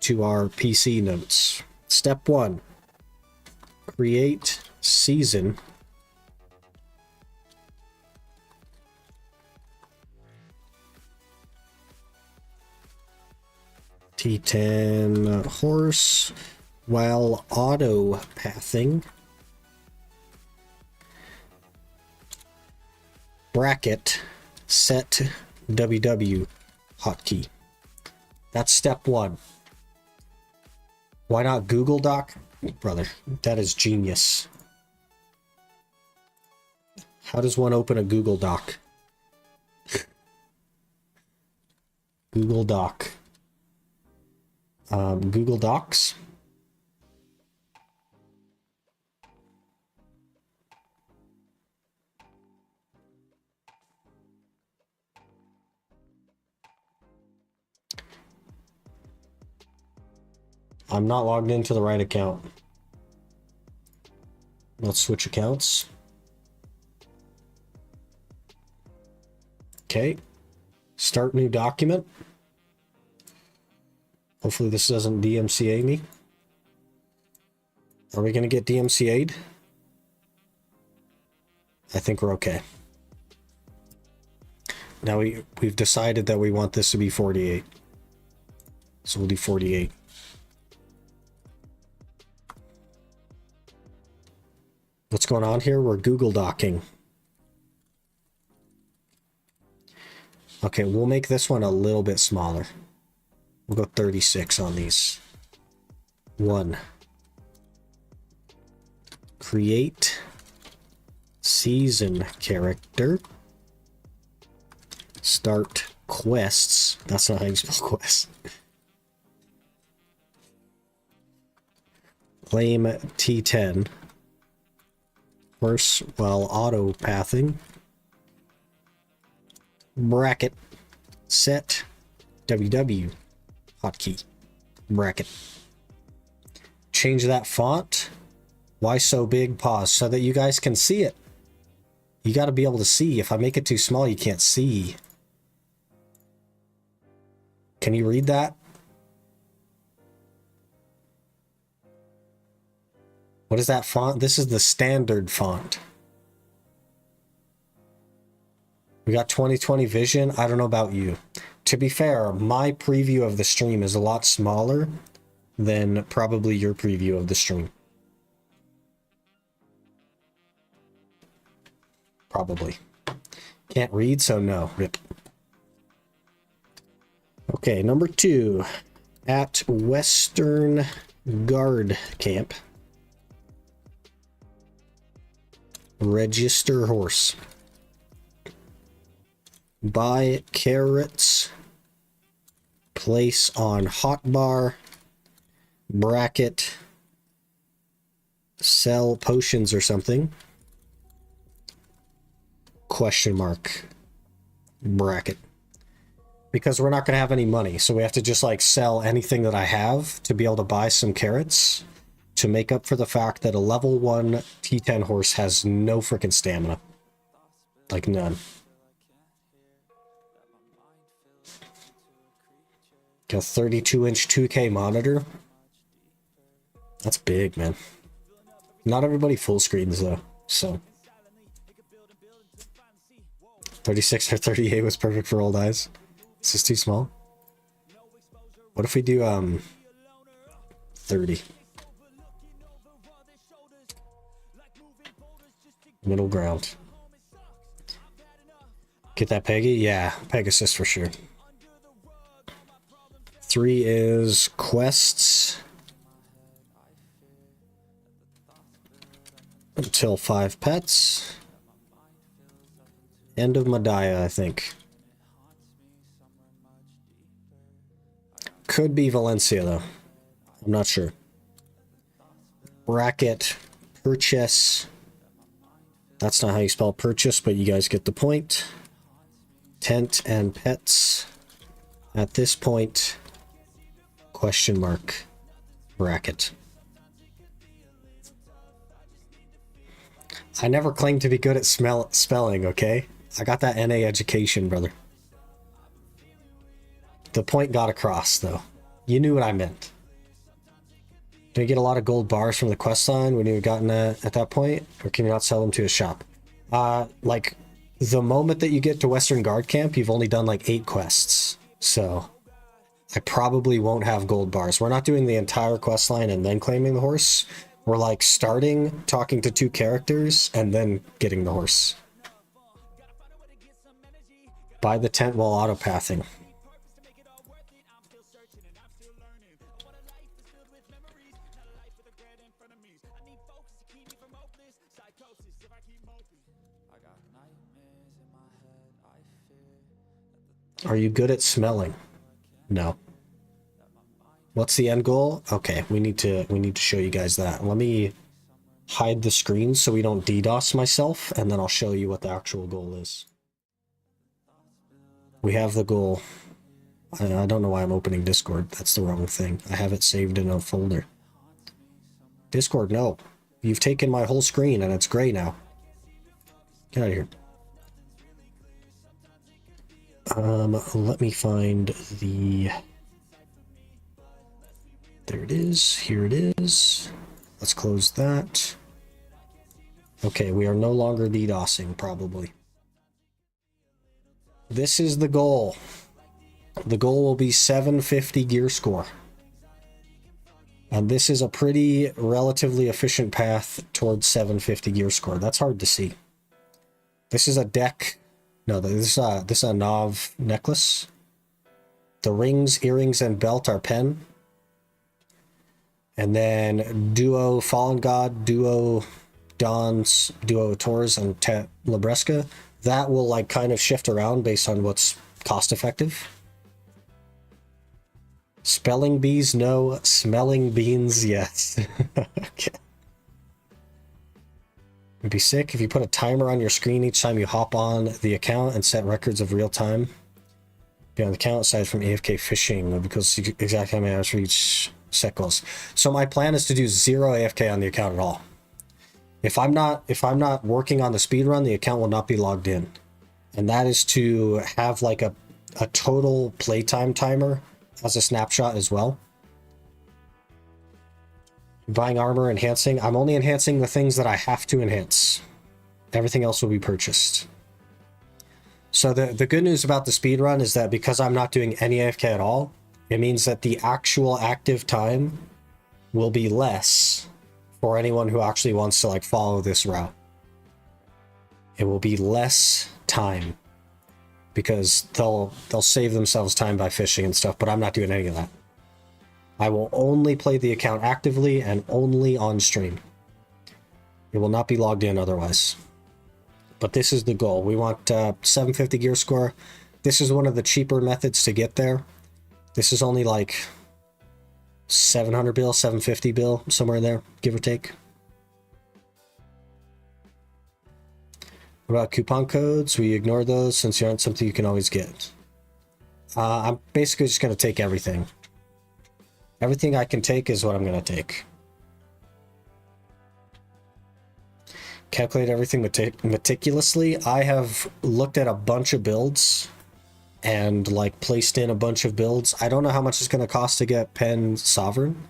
to our PC notes. Step 1. Create season. T10 horse while auto pathing. Bracket set WW hotkey. That's step 1. Why not Google Doc? Brother, that is genius. How does one open a Google Doc? Google Doc. Google Docs. I'm not logged into the right account. Let's switch accounts. Okay. Start new document. Hopefully this doesn't DMCA me. Are we going to get DMCA'd? I think we're okay. Now we've decided that we want this to be 48. So we'll do 48. What's going on here? We're Google Docking. Okay, we'll make this one a little bit smaller. We'll go 36 on these. 1. Create season character. Start quests. That's not how you spell quests. Claim T10. Horse while auto pathing. Bracket. Set WW hotkey. Bracket. Change that font. Why so big? Pause. So that you guys can see it. You got to be able to see. If I make it too small, you can't see. Can you read that? What is that font? This is the standard font. We got 2020 vision. I don't know about you. To be fair, my preview of the stream is a lot smaller than probably your preview of the stream. Probably. Can't read, so no. Rip. Okay, number 2. At Western Guard Camp. Register horse. Buy carrots. Place on hotbar. Bracket. Sell potions or something. Question mark. Bracket. Because we're not going to have any money, so we have to just like sell anything that I have to be able to buy some carrots to make up for the fact that a level 1 T10 horse has no freaking stamina. Like none. Got a 32-inch 2K monitor. That's big, man. Not everybody full screens though, so 36 or 38 was perfect for old eyes. Is this too small? What if we do 30? Middle ground. Get that Peggy? Yeah, Pegasus for sure. 3 is quests. Until 5 pets. End of Medaya, I think. Could be Valencia, though. I'm not sure. Bracket. Purchase. That's not how you spell purchase, but you guys get the point. Tent and pets. At this point, question mark. Bracket. I never claimed to be good at spelling, okay? I got that NA education, brother. The point got across, though. You knew what I meant. Did we get a lot of gold bars from the quest line when you had gotten at that point? Or can you not sell them to a shop? Like, the moment that you get to Western Guard Camp, you've only done like 8 quests. So, I probably won't have gold bars. We're not doing the entire quest line and then claiming the horse. We're like starting, talking to 2 characters, and then getting the horse. Buy the tent while autopathing. Are you good at smelling? No. What's the end goal? Okay, we need to show you guys that. Let me hide the screen so we don't DDoS myself, and then I'll show you what the actual goal is. We have the goal. I don't know why I'm opening Discord. That's the wrong thing. I have it saved in a folder. Discord, no. You've taken my whole screen and it's gray now. Get out of here. Let me find the... There it is. Here it is. Let's close that. Okay, we are no longer DDoSing, probably. This is the goal. The goal will be 750 gear score. And this is a pretty relatively efficient path towards 750 gear score. That's hard to see. This is a deck. No, this is a Nav necklace. The rings, earrings, and belt are pen. And then Duo Fallen God, Duo Dons, Duo Tours, and Labresca. That will like kind of shift around based on what's cost effective. Spelling bees, no. Smelling beans, yes. Okay. It'd be sick if you put a timer on your screen each time you hop on the account and set records of real time. Be on the account aside from AFK fishing because exactly how many hours for each set goals. So my plan is to do 0 AFK on the account at all. If I'm not working on the speed run, the account will not be logged in. And that is to have like a total playtime timer as a snapshot as well. Buying armor, enhancing. I'm only enhancing the things that I have to enhance. Everything else will be purchased. So the good news about the speed run is that because I'm not doing any AFK at all, it means that the actual active time will be less for anyone who actually wants to like follow this route. It will be less time because they'll save themselves time by fishing and stuff, but I'm not doing any of that. I will only play the account actively and only on stream. It will not be logged in otherwise. But this is the goal. We want 750 gear score. This is one of the cheaper methods to get there. This is only like 700 bill, 750 bill, somewhere in there, give or take. What about coupon codes? We ignore those since they aren't something you can always get. I'm basically just going to take everything. Everything I can take is what I'm going to take. Calculate everything meticulously. I have looked at a bunch of builds and like placed in a bunch of builds. I don't know how much it's going to cost to get Pen Sovereign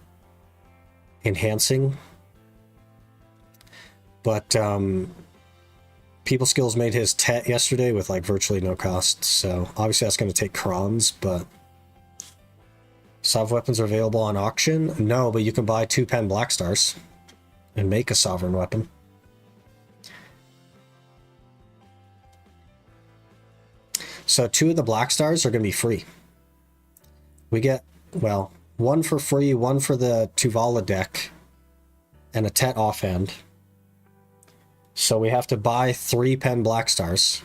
enhancing, but People Skills made his Tet yesterday with like virtually no cost, so obviously that's going to take crons, but Sov weapons are available on auction? No, but you can buy 2 Pen Black Stars and make a Sovereign weapon. So 2 of the Black Stars are going to be free. We get, well, 1 for free, 1 for the Tuvala deck, and a Tet offhand. So we have to buy 3 Pen Black Stars.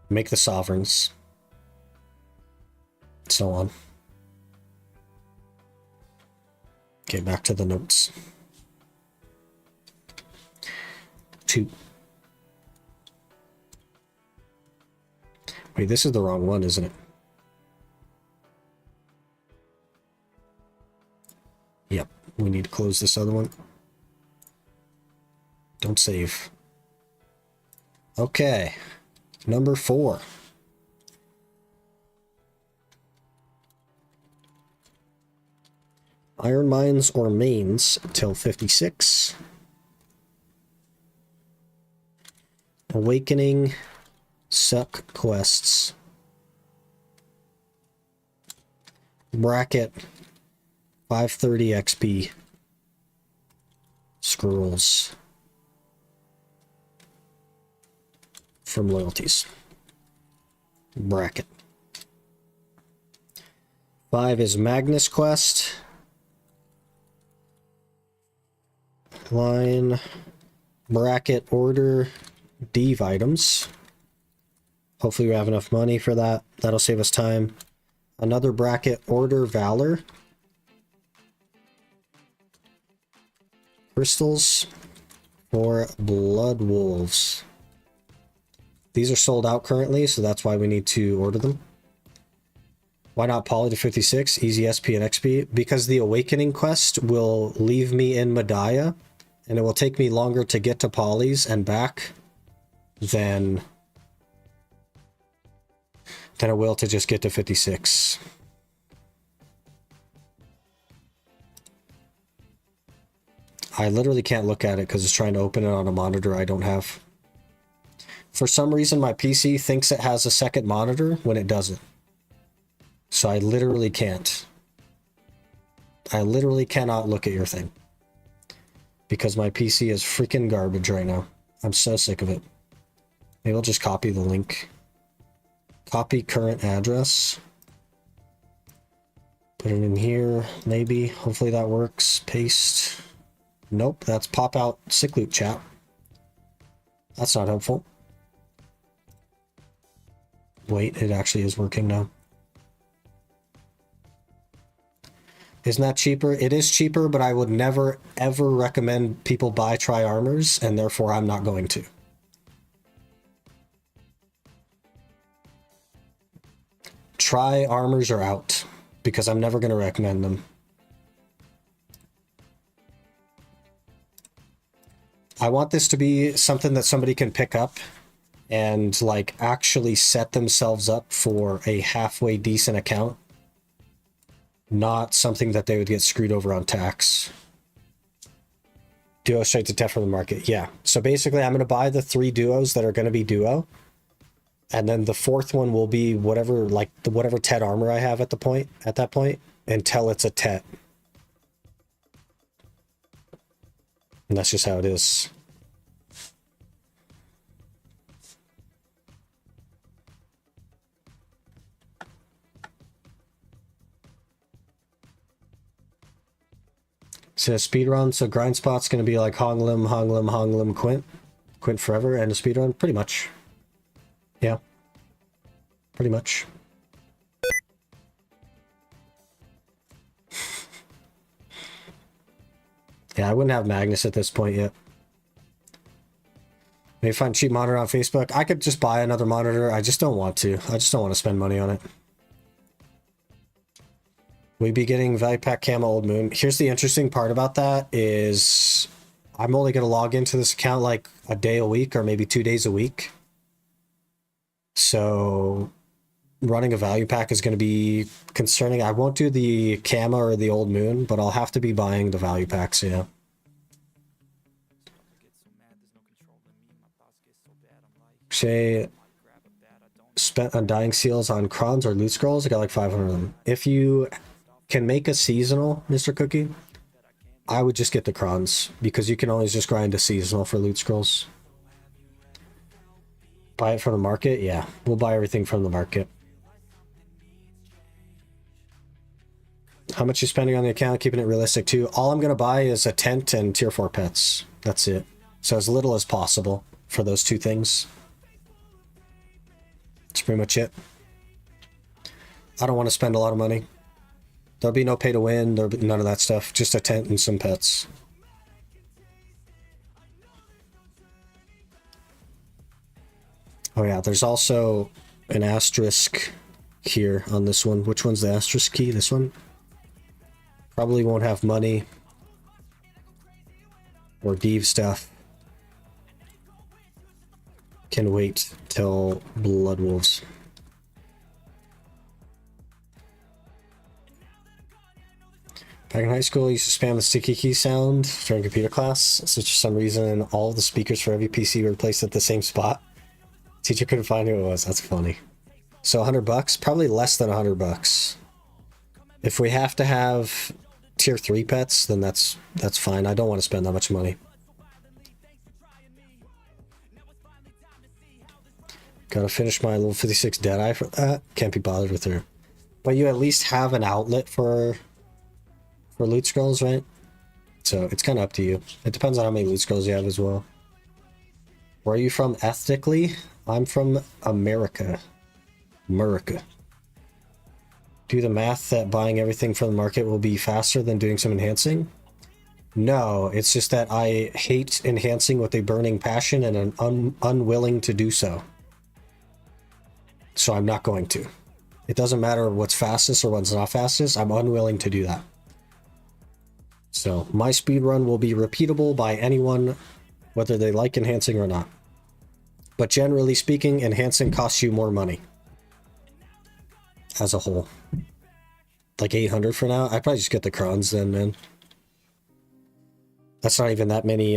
Make the Sovereigns. So on. Okay, back to the notes. 2. Wait, this is the wrong one, isn't it? Yep, we need to close this other one. Don't save. Okay, number 4. Iron Mines or Mains till 56. Awakening Suck quests. Bracket 530 XP. Scrolls. From loyalties. Bracket. 5 is Magnus quest. Line. Bracket order. Div items. Hopefully we have enough money for that. That'll save us time. Another bracket order Valor. Crystals for Blood Wolves. These are sold out currently, so that's why we need to order them. Why not Poly to 56? Easy SP and XP. Because the Awakening quest will leave me in Medaya, and it will take me longer to get to Poly's and back than it will to just get to 56. I literally can't look at it because it's trying to open it on a monitor I don't have. For some reason, my PC thinks it has a second monitor when it doesn't. So I literally can't. I literally cannot look at your thing. Because my PC is freaking garbage right now. I'm so sick of it. Maybe I'll just copy the link. Copy current address. Put it in here, maybe. Hopefully that works. Paste. Nope, that's pop out sick loot chat. That's not helpful. Wait, it actually is working now. Isn't that cheaper? It is cheaper, but I would never, ever recommend people buy tri-armors, and therefore I'm not going to. Tri-armors are out, because I'm never going to recommend them. I want this to be something that somebody can pick up and like actually set themselves up for a halfway decent account. Not something that they would get screwed over on tax. Duo straight to TEF from the market. Yeah. So basically I'm going to buy the 3 duos that are going to be duo. And then the 4th one will be whatever, like the whatever TET armor I have at that point, until it's a TET. And that's just how it is. So speedrun, so grind spot's gonna be like Honglim, Honglim, Honglim, Quint forever, and a speedrun, pretty much. Yeah. Pretty much. Yeah, I wouldn't have Magnus at this point yet. Maybe find a cheap monitor on Facebook. I could just buy another monitor. I just don't want to. I just don't want to spend money on it. We'd be getting value pack camo old moon. Here's the interesting part about that is I'm only going to log into this account like a day a week or maybe 2 days a week. So running a value pack is going to be concerning. I won't do the camo or the old moon, but I'll have to be buying the value packs, yeah. Shay spent on dying seals on crons or loot scrolls. I got like 500 of them. If you can make a seasonal, Mr. Cookie, I would just get the crons because you can always just grind a seasonal for loot scrolls. Buy it from the market? Yeah, we'll buy everything from the market. How much you spending on the account? Keeping it realistic too. All I'm going to buy is a tent and tier 4 pets. That's it. So as little as possible for those 2 things. That's pretty much it. I don't want to spend a lot of money. There'll be no pay to win. There'll be none of that stuff. Just a tent and some pets. Oh yeah, there's also an asterisk here on this one. Which one's the asterisk key? This one? Probably won't have money or Deeve stuff. Can wait till Blood Wolves. Back in high school, I used to spam the sticky key sound during computer class. So for some reason, all the speakers for every PC were placed at the same spot. Teacher couldn't find who it was. That's funny. So $100? Probably less than $100. If we have to have tier 3 pets, then that's fine. I don't want to spend that much money. Gotta finish my level 56 Deadeye for that. Can't be bothered with her. But you at least have an outlet for loot scrolls, right? So it's kind of up to you. It depends on how many loot scrolls you have as well. Where are you from ethnically? I'm from America. America. Do the math that buying everything from the market will be faster than doing some enhancing? No, it's just that I hate enhancing with a burning passion and I'm unwilling to do so. So I'm not going to. It doesn't matter what's fastest or what's not fastest. I'm unwilling to do that. So my speedrun will be repeatable by anyone, whether they like enhancing or not. But generally speaking, enhancing costs you more money. As a whole. Like 800 for now? I'd probably just get the crons then, man. That's not even that many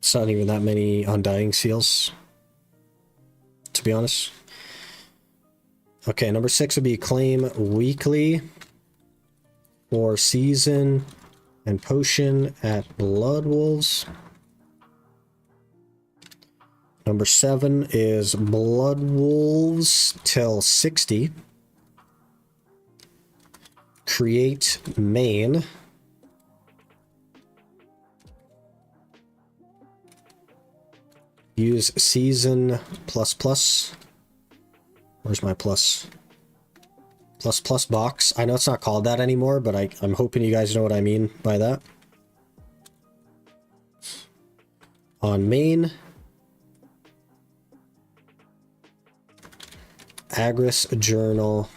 It's not even that many Undying Seals, to be honest. Okay, number 6 would be claim weekly for season and potion at Blood Wolves. Number 7 is Blood Wolves till 60. Create main. Use season plus. Where's my plus box? I know it's not called that anymore, but I'm hoping you guys know what I mean by that. On main. Agris journal.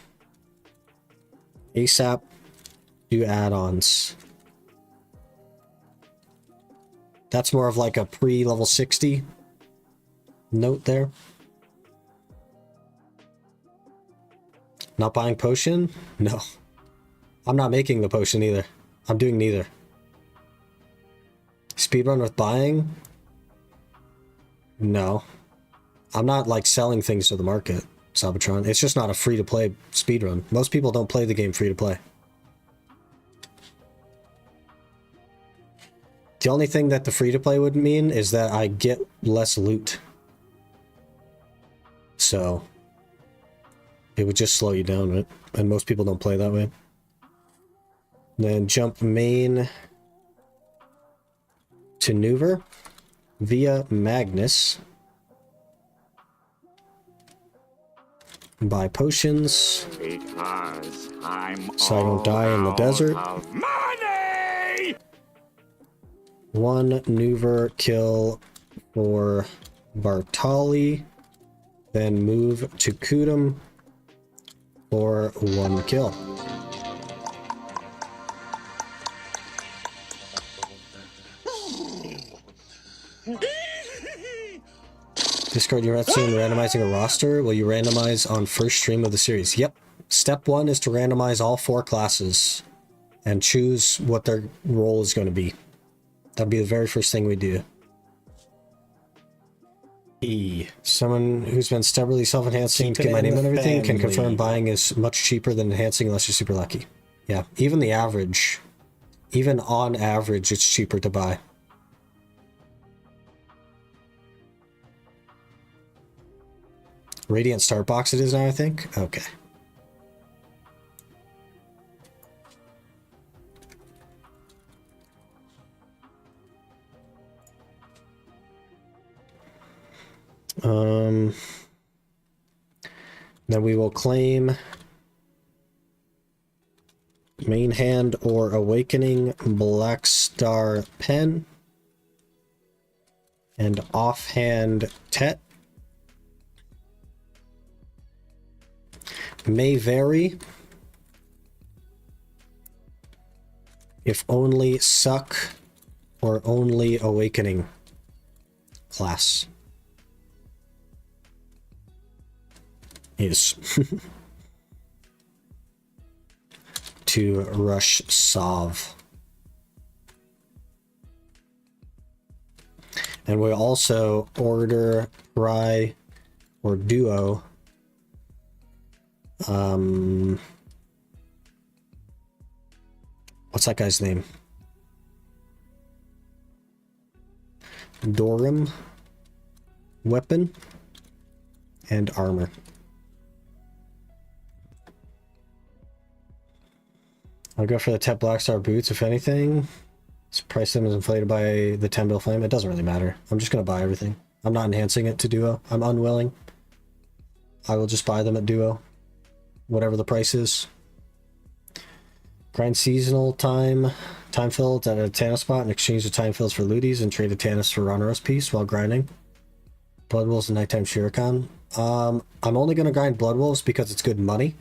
ASAP. Do add-ons. That's more of like a pre-level 60 note there. Not buying potion? No. I'm not making the potion either. I'm doing neither. Speedrun with buying? No. I'm not like selling things to the market, Sabatron. It's just not a free-to-play speedrun. Most people don't play the game free-to-play. The only thing that the free-to-play would mean is that I get less loot. So it would just slow you down, right? And most people don't play that way. Then jump main to Nuver via Magnus. Buy potions. Because so I don't die in the desert. Money! 1 Nuver kill for Bartali. Then move to Kudum for 1 kill. Discard your Retsu and randomizing a roster. Will you randomize on first stream of the series? Yep. Step 1 is to randomize all 4 classes and choose what their role is going to be. That'd be the very first thing we do. E. Someone who's been stubbornly self-enhancing to get my name and everything can confirm buying is much cheaper than enhancing unless you're super lucky. Yeah, even the average, even on average, it's cheaper to buy. Radiant start box it is now, I think? Okay. Then we will claim main hand or awakening Black Star Pen and offhand Tet. May vary. If only suck or only awakening class is to rush Sov. And we also order Fry or Duo. What's that guy's name? Dorum, weapon, and armor. I'll go for the Tet Blackstar boots, if anything. Price them is inflated by the 10 bill flame. It doesn't really matter. I'm just going to buy everything. I'm not enhancing it to Duo. I'm unwilling. I will just buy them at Duo. Whatever the price is. Grind seasonal time fills at a Tannis spot and exchange the time fills for looties and trade a Tannis for Ronaros piece while grinding. Blood Wolves and Nighttime Shuriken. I'm only going to grind Blood Wolves because it's good money.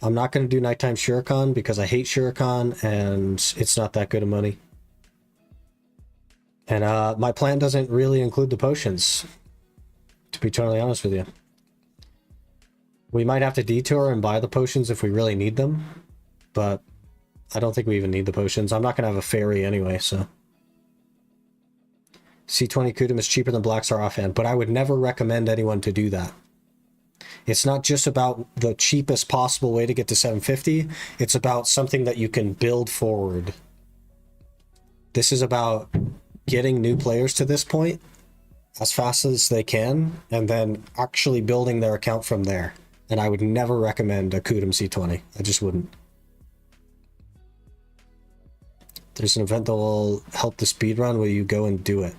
I'm not going to do Nighttime Shuriken because I hate Shuriken and it's not that good of money. And my plan doesn't really include the potions, to be totally honest with you. We might have to detour and buy the potions if we really need them, but I don't think we even need the potions. I'm not going to have a fairy anyway, so. C20 Kudum is cheaper than Black Star offhand, but I would never recommend anyone to do that. It's not just about the cheapest possible way to get to 750. It's about something that you can build forward. This is about getting new players to this point as fast as they can, and then actually building their account from there. And I would never recommend a Kudum C20. I just wouldn't. There's an event that will help the speedrun. Will you go and do it?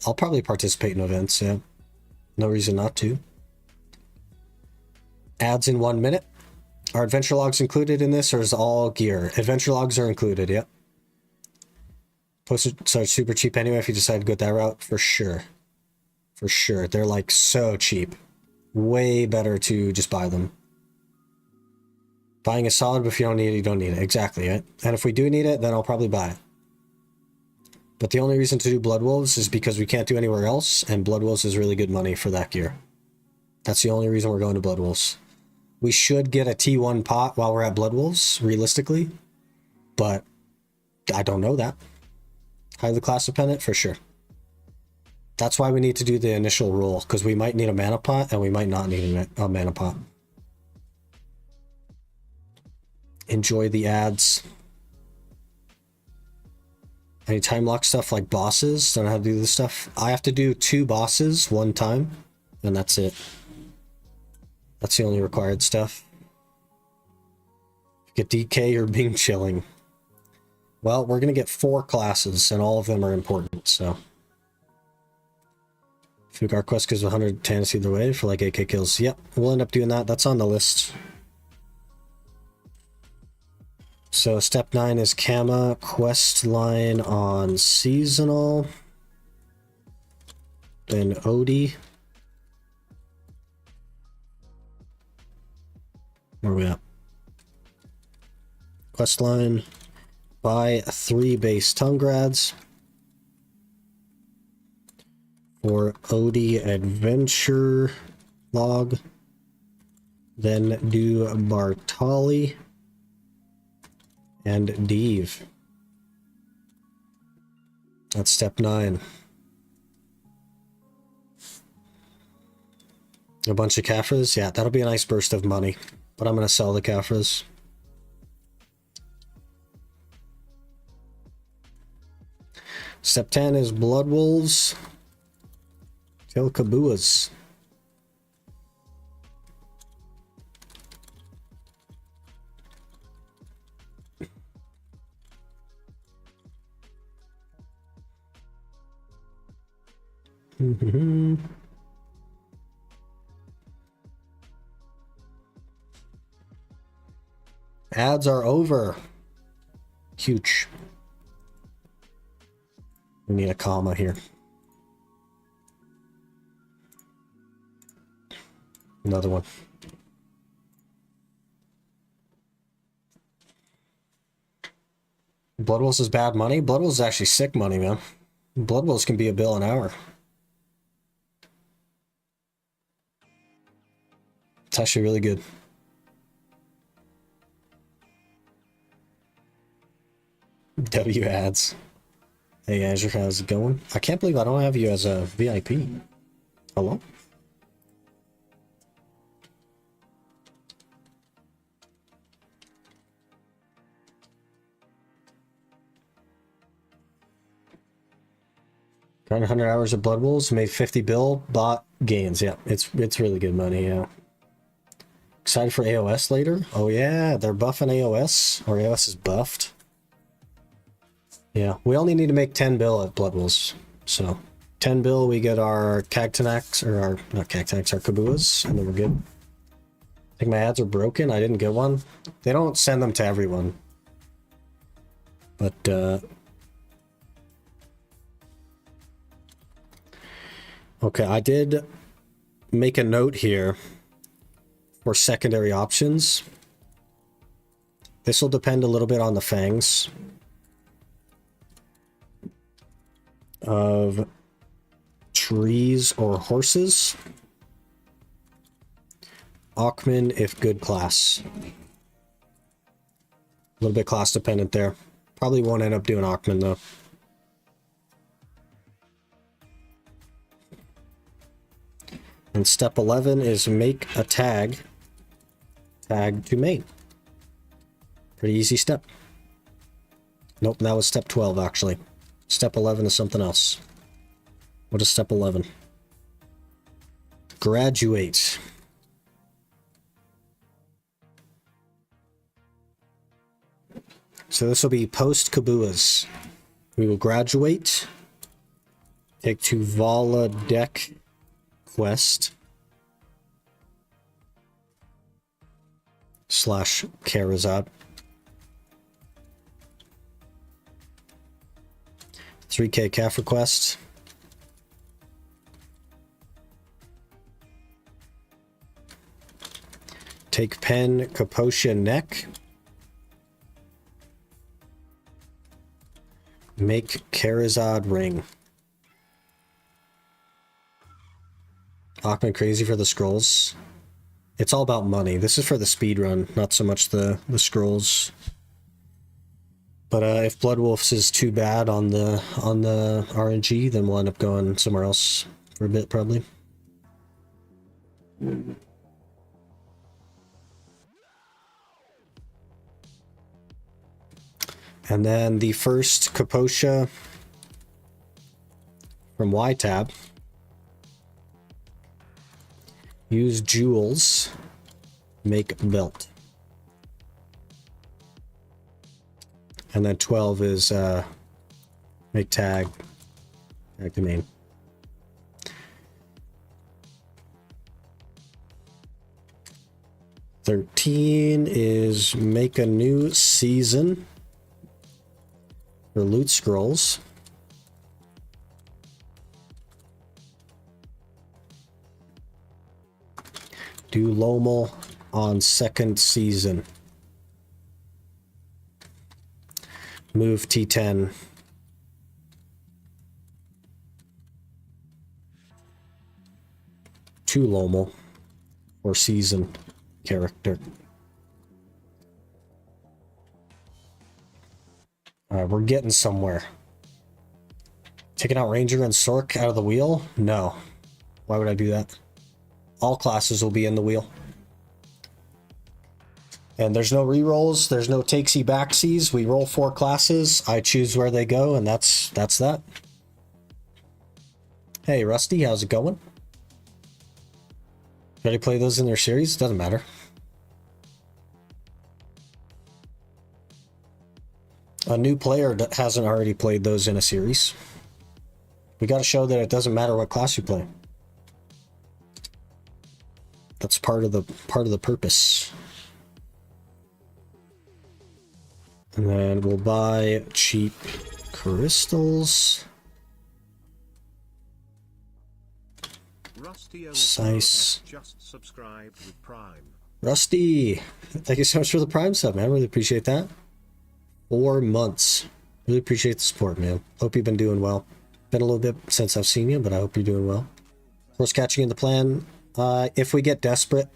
I'll probably participate in events, yeah. No reason not to. Ads in 1 minute. Are adventure logs included in this, or is all gear? Adventure logs are included, yep. Postage are super cheap anyway if you decide to go that route, for sure. For sure. They're like so cheap. Way better to just buy them. Buying is solid, but if you don't need it, you don't need it. Exactly, right? And if we do need it, then I'll probably buy it. But the only reason to do Blood Wolves is because we can't do anywhere else, and Blood Wolves is really good money for that gear. That's the only reason we're going to Blood Wolves. We should get a T1 pot while we're at Blood Wolves, realistically, but I don't know that. Highly class dependent, for sure. That's why we need to do the initial roll, because we might need a mana pot, and we might not need a mana pot. Enjoy the ads. Any time lock stuff like bosses? Don't know how to do this stuff. I have to do 2 bosses 1 time, and that's it. That's the only required stuff. Get DK or being chilling. Well, we're going to get 4 classes, and all of them are important, so. Fugar quest gives 100 Tannis either way for like 8k kills. Yep, we'll end up doing that. That's on the list. So step 9 is Kama quest line on seasonal. Then Odie. Where are we at? Quest line. Buy 3 base Tungrads. For Odie adventure log. Then do Bartali. And Deve. That's step 9. A bunch of Kafras? Yeah, that'll be a nice burst of money. But I'm going to sell the Kafras. Step 10 is Blood Wolves. Kill Kabuas. Ads are over. Huge. We need a comma here. Another one. Blood Wolves is bad money? Blood Wolves is actually sick money, man. Blood Wolves can be a bill an hour. It's actually really good. W ads. Hey Azure, how's it going? I can't believe I don't have you as a VIP. Hello? Got 100 hours of Blood Wolves, made 50 bill, bought gains. Yeah, it's really good money, yeah. Excited for AOS later? Oh yeah, they're buffing AOS, or AOS is buffed. Yeah, we only need to make 10 bill at Blood Wolves. So 10 bill, we get our Cactanax, or our, not Cactanax, our Kabuas, and then we're good. I think my ads are broken. I didn't get one. They don't send them to everyone. But, okay, I did make a note here for secondary options. This will depend a little bit on the fangs of trees or horses. Aukman if good class. A little bit class dependent there. Probably won't end up doing Aukman though. And step 11 is make a tag. Tag to main. Pretty easy step. Nope, that was step 12 actually. Step 11 is something else. What is step 11? Graduate. So this will be post Kabuas. We will graduate. Take to Vala deck quest. / Karazad. 3k calf request. Take pen Kaposha neck. Make Karazad ring. Achman crazy for the scrolls. It's all about money. This is for the speed run, not so much the scrolls. But if Blood Wolves is too bad on the RNG, then we'll end up going somewhere else for a bit probably. And then the first Kaposha from Y-Tab. Use jewels. Make belt. And then 12 is make tag. Tag to main. $13 is make a new season. For loot scrolls. Do Lomal on second season. Move T10. To Lomal or season character. Alright, we're getting somewhere. Taking out Ranger and Sork out of the wheel? No. Why would I do that? All classes will be in the wheel. And there's no rerolls, there's no takesy backsies. We roll 4 classes, I choose where they go, and that's that. Hey Rusty, how's it going? Ready to play those in their series? Doesn't matter. A new player that hasn't already played those in a series. We got to show that it doesn't matter what class you play. That's part of the purpose. And then we'll buy cheap crystals. Size. Just subscribed with Prime. Rusty, thank you so much for the Prime sub, man. Really appreciate that. 4 months. Really appreciate the support, man. Hope you've been doing well. Been a little bit since I've seen you, but I hope you're doing well. Horse catching in the plan. If we get desperate,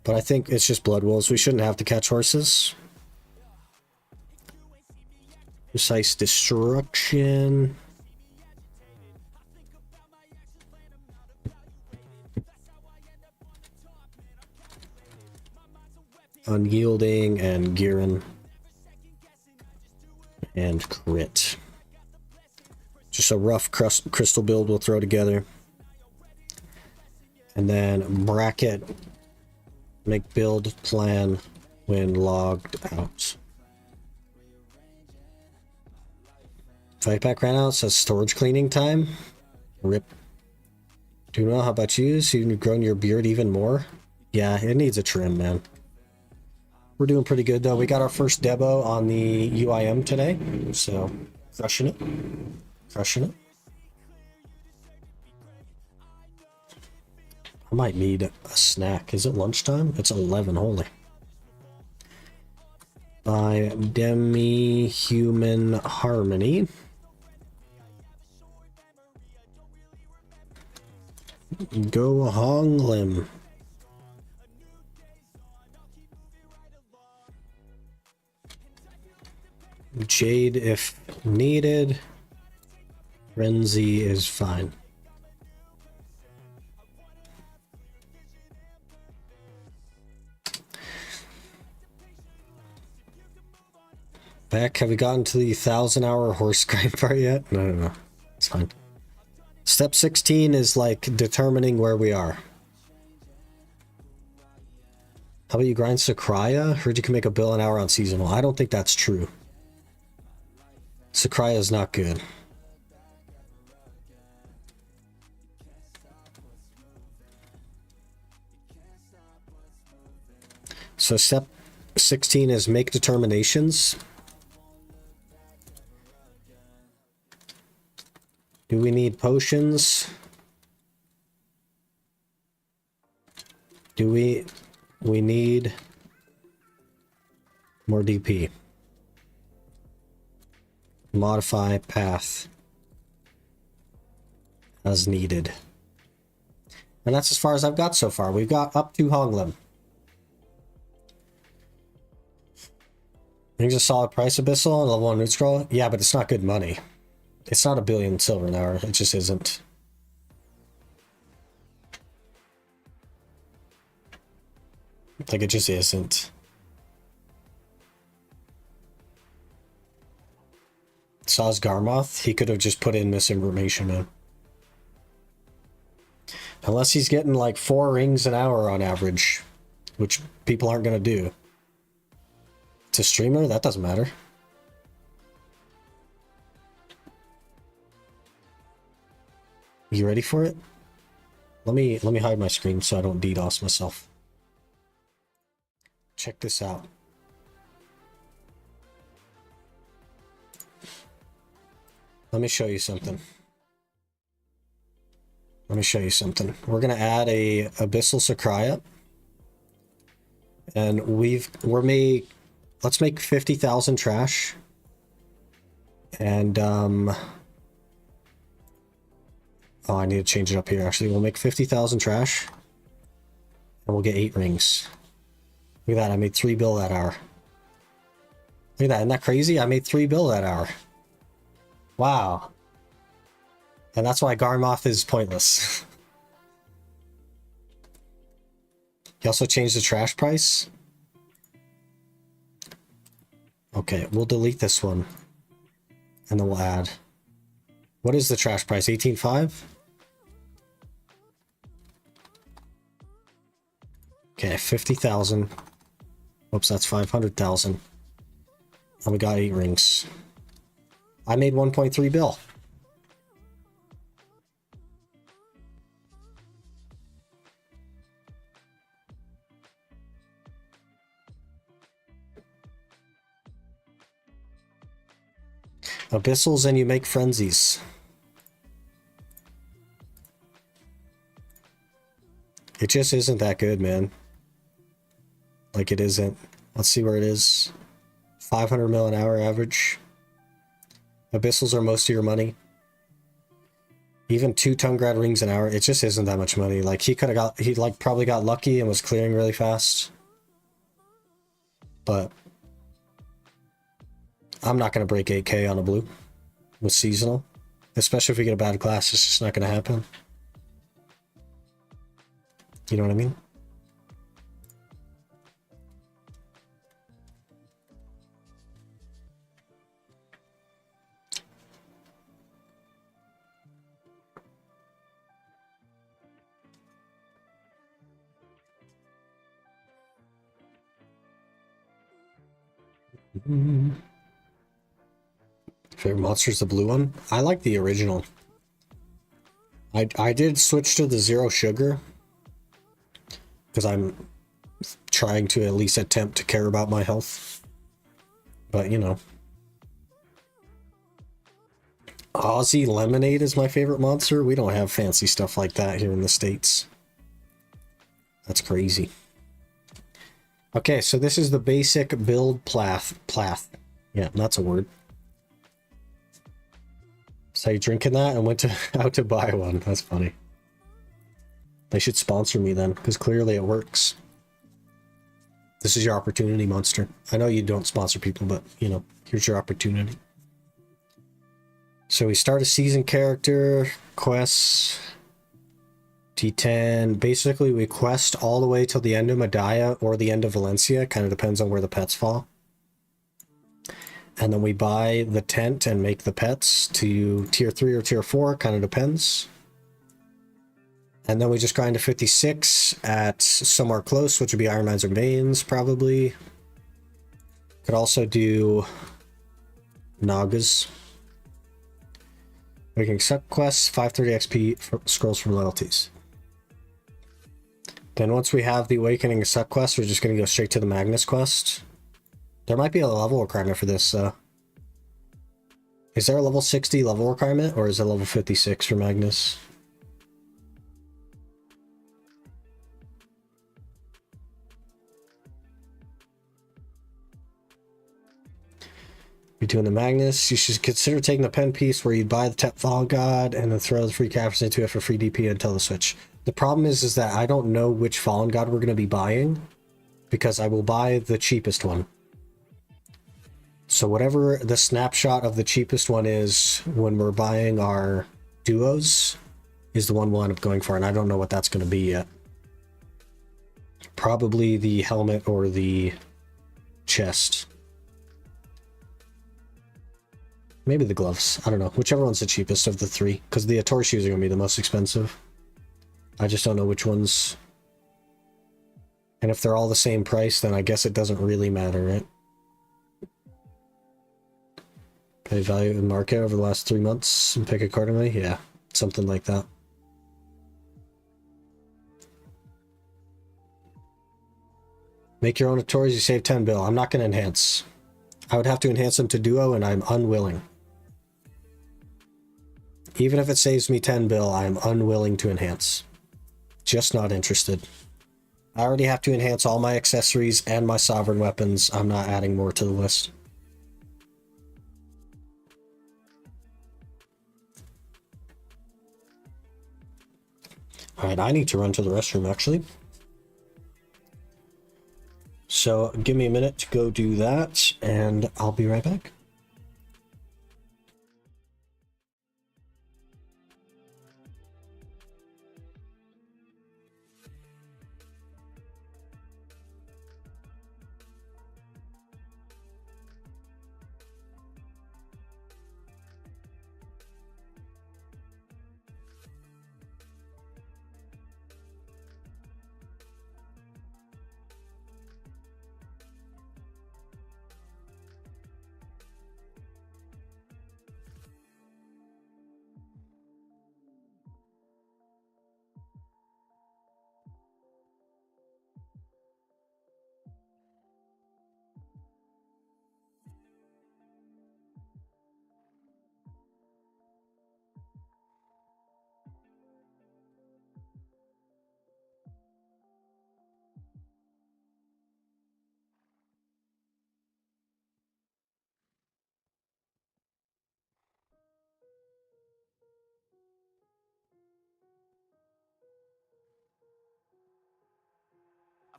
but I think it's just Blood Wolves. We shouldn't have to catch horses. Precise destruction. Unyielding and Giran. And crit. Just a rough crystal build we'll throw together. And then bracket. Make build plan when logged out. Fight pack ran out, says storage cleaning time. Rip. Do you know how about you? So you've grown your beard even more? Yeah, it needs a trim, man. We're doing pretty good though. We got our first Debo on the UIM today, so crushing it. Crushing it. I might need a snack. Is it lunchtime? It's 11, holy. By Demi-Human Harmony. Go Hong Lim. Jade if needed. Frenzy is fine. Beck, have we gotten to the 1,000-hour horse grind part yet? No. It's fine. Step 16 is like determining where we are. How about you grind Sakraya? Heard you can make $1 bill an hour on seasonal. I don't think that's true. Sakraya is not good. So step 16 is make determinations. Do we need potions? We need more DP. Modify path as needed. And that's as far as I've got so far. We've got up to Honglim. Things a solid price, Abyssal, and level 1 neutral. Yeah, but it's not good money. It's not $1 billion silver an hour. It just isn't. Like, it just isn't. Saw's Garmoth, he could have just put in misinformation, man. Unless he's getting like 4 rings an hour on average, which people aren't going to do. To streamer, that doesn't matter. You ready for it? Let me hide my screen so I don't DDoS myself. Check this out. Let me show you something. We're gonna add a Abyssal Sakraya, and let's make 50,000 trash, and oh, I need to change it up here. Actually, we'll make 50,000 trash, and we'll get 8 rings. Look at that! I made 3 bill that hour. Look at that! Isn't that crazy? I made 3 bill that hour. Wow. And that's why Garmoth is pointless. He also changed the trash price. Okay, we'll delete this one. And then we'll add. What is the trash price? 18.5? Okay, 50,000. Whoops, that's 500,000. And we got 8 rings. I made 1.3 bill. Abyssals and you make frenzies. It just isn't that good, man. Like, it isn't. Let's see where it is. 500 mil an hour average. Abyssals are most of your money. Even 2 Tungrad rings an hour, it just isn't that much money. Like, he like probably got lucky and was clearing really fast. But I'm not going to break 8k on a blue with seasonal. Especially if we get a bad class, it's just not going to happen. You know what I mean? Favorite monster is the blue one? I like the original. I did switch to the 0 sugar because I'm trying to at least attempt to care about my health. But, you know. Aussie Lemonade is my favorite monster. We don't have fancy stuff like that here in the States. That's crazy. Okay, so this is the basic build plath. Yeah, that's a word. So you drinking that and went out to buy one. That's funny. They should sponsor me then, because clearly it works. This is your opportunity, Monster. I know you don't sponsor people, but, you know, here's your opportunity. So we start a season character, quests, T10. Basically, we quest all the way till the end of Medaya or the end of Valencia. Kind of depends on where the pets fall. And then we buy the tent and make the pets to tier 3 or tier 4, kind of depends. And then we just grind to 56 at somewhere close, which would be Ironmans or mains, probably. Could also do Nagas. We can accept quests, 530 XP for scrolls from loyalties. Then once we have the Awakening accept quest, we're just going to go straight to the Magnus quest. There might be a level requirement for this. Is there a level 60 level requirement, or is it level 56 for Magnus? You're doing the Magnus. You should consider taking the pen piece where you buy the Tep Fall God and then throw the free captures into it for free DP until the switch. The problem is that I don't know which Fallen God we're going to be buying, because I will buy the cheapest one. So whatever the snapshot of the cheapest one is when we're buying our duos is the one we'll end up going for, and I don't know what that's going to be yet. Probably the helmet or the chest. Maybe the gloves. I don't know. Whichever one's the cheapest of the three, because the Ator shoes are going to be the most expensive. I just don't know which ones. And if they're all the same price, then I guess it doesn't really matter, right? Pay value in market over the last 3 months and pick accordingly? Yeah, something like that. Make your own Atoris, you save 10 bill. I'm not going to enhance. I would have to enhance them to duo, and I'm unwilling. Even if it saves me 10 bill, I'm unwilling to enhance. Just not interested. I already have to enhance all my accessories and my sovereign weapons. I'm not adding more to the list. Alright, I need to run to the restroom, actually. So give me a minute to go do that, and I'll be right back.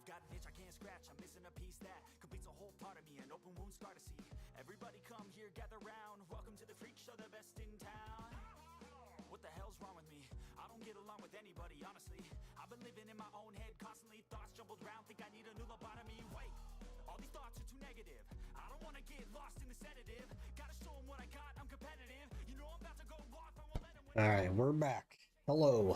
I've got an itch I can't scratch, I'm missing a piece that completes a whole part of me, an open wound scar to see. Everybody come here, gather round, welcome to the freak show, the best in town. What the hell's wrong with me? I don't get along with anybody, honestly. I've been living in my own head constantly, thoughts jumbled round, think I need a new lobotomy. Wait, all these thoughts are too negative. I don't wanna get lost in the sedative. Gotta show them what I got, I'm competitive. You know I'm about to go off, I won't let them win. Alright, we're back. Hello.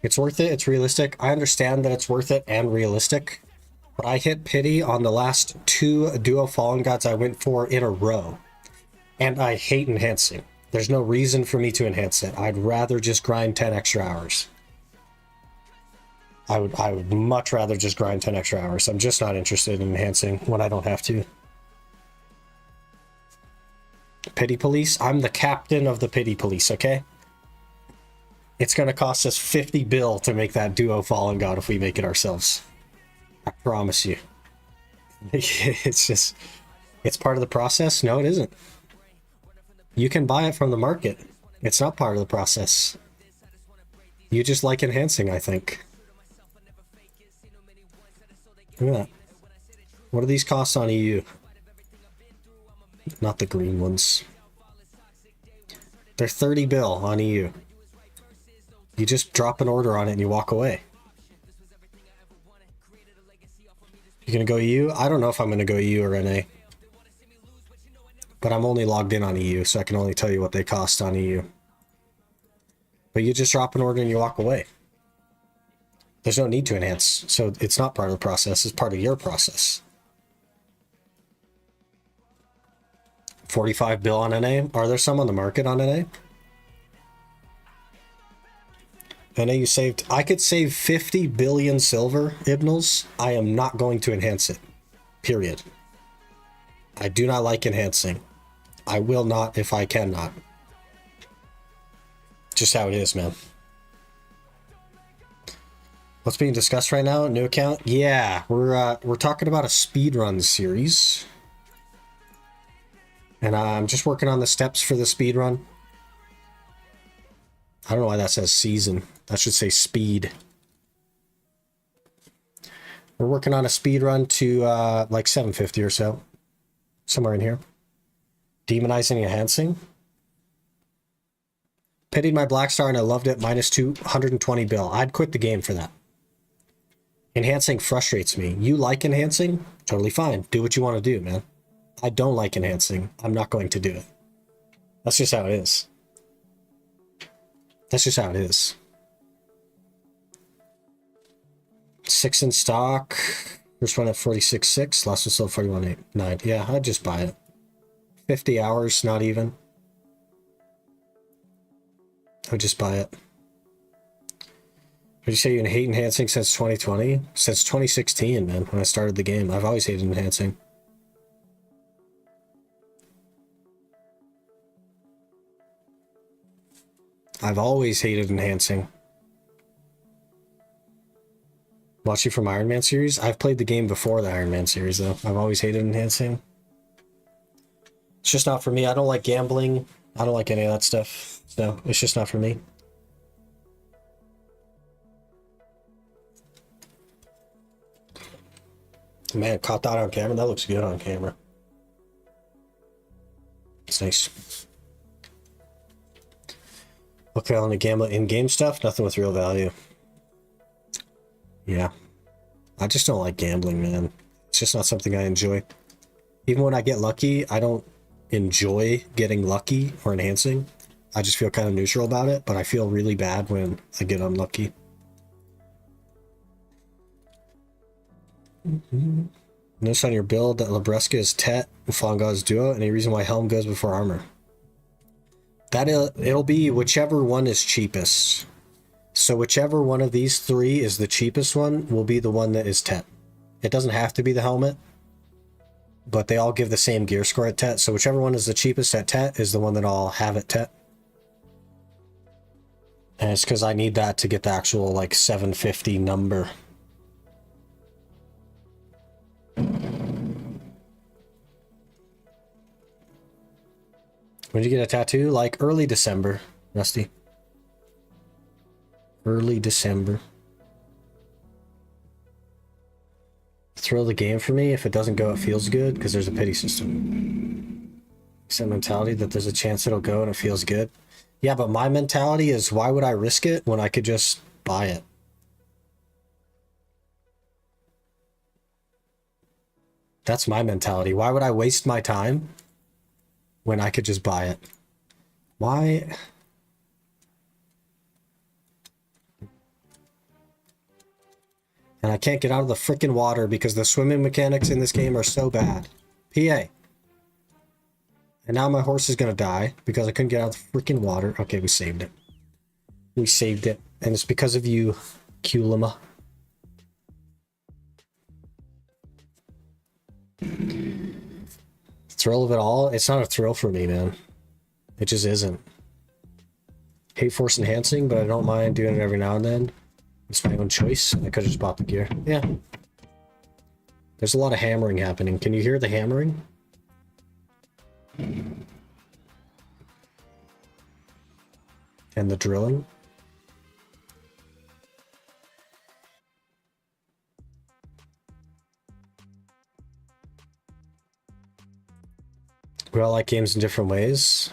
It's worth it, it's realistic. I understand that it's worth it and realistic, but I hit pity on the last 2 duo Fallen Gods I went for in a row. And I hate enhancing. There's no reason for me to enhance it. I'd rather just grind 10 extra hours. I would much rather just grind 10 extra hours. I'm just not interested in enhancing when I don't have to. Pity Police? I'm the captain of the Pity Police, okay? It's going to cost us 50 bill to make that duo Fallen God if we make it ourselves. I promise you. It's just... It's part of the process? No, it isn't. You can buy it from the market. It's not part of the process. You just like enhancing, I think. Look at that. What do these cost on EU? Not the green ones. They're 30 bill on EU. You just drop an order on it and you walk away. You're gonna go EU? I don't know if I'm gonna go EU or NA. But I'm only logged in on EU, so I can only tell you what they cost on EU. But you just drop an order and you walk away. There's no need to enhance, so it's not part of the process, it's part of your process. 45 bill on NA? Are there some on the market on NA? NA you saved... I could save 50 billion silver, Ibnals. I am not going to enhance it. Period. I do not like enhancing. I will not if I cannot. Just how it is, man. What's being discussed right now? New account? Yeah, we're talking about a speedrun series. And I'm just working on the steps for the speedrun. I don't know why that says season. That should say speed. We're working on a speedrun to like 750 or so. Somewhere in here. Demonizing and enhancing. Pitied my Black Star and I loved it. Minus 220 bill. I'd quit the game for that. Enhancing frustrates me. You like enhancing? Totally fine. Do what you want to do, man. I don't like enhancing. I'm not going to do it. That's just how it is. That's just how it is. 6 in stock. First one at 46.6. Last one sold 41.9. Yeah, I'd just buy it. 50 hours, not even. I'd just buy it. Would you say you've been hate enhancing since 2020? Since 2016, man, when I started the game. I've always hated enhancing. I've always hated enhancing. Watching from Ironman series? I've played the game before the Ironman series, though. I've always hated enhancing. It's just not for me. I don't like gambling. I don't like any of that stuff. So, it's just not for me. Man, caught that on camera. That looks good on camera. It's nice. Okay, on the gamble in-game stuff, nothing with real value. Yeah. I just don't like gambling, man. It's just not something I enjoy. Even when I get lucky, I don't enjoy getting lucky or enhancing. I just feel kind of neutral about it, but I feel really bad when I get unlucky. Notice on your build that Labresca is Tet and Fonga is Duo. Any reason why Helm goes before Armor? That it'll be whichever one is cheapest. So whichever one of these three is the cheapest one will be the one that is Tet. It doesn't have to be the helmet, but they all give the same gear score at Tet. So whichever one is the cheapest at Tet is the one that I'll have at Tet. And it's because I need that to get the actual like 750 number. When did you get a tattoo? Like early December, Rusty. Early December. Throw the game for me. If it doesn't go, it feels good because there's a pity system. Some mentality that there's a chance it'll go and it feels good. Yeah, but my mentality is why would I risk it when I could just buy it? That's my mentality. Why would I waste my time when I could just buy it? Why? And I can't get out of the freaking water because the swimming mechanics in this game are so bad. PA. And now my horse is going to die because I couldn't get out of the freaking water. Okay, we saved it. We saved it. And it's because of you, Kulima. Thrill of it all? It's not a thrill for me, man. It just isn't. Hate force enhancing, but I don't mind doing it every now and then. It's my own choice. I could have just bought the gear. Yeah. There's a lot of hammering happening. Can you hear the hammering? And the drilling? We all like games in different ways.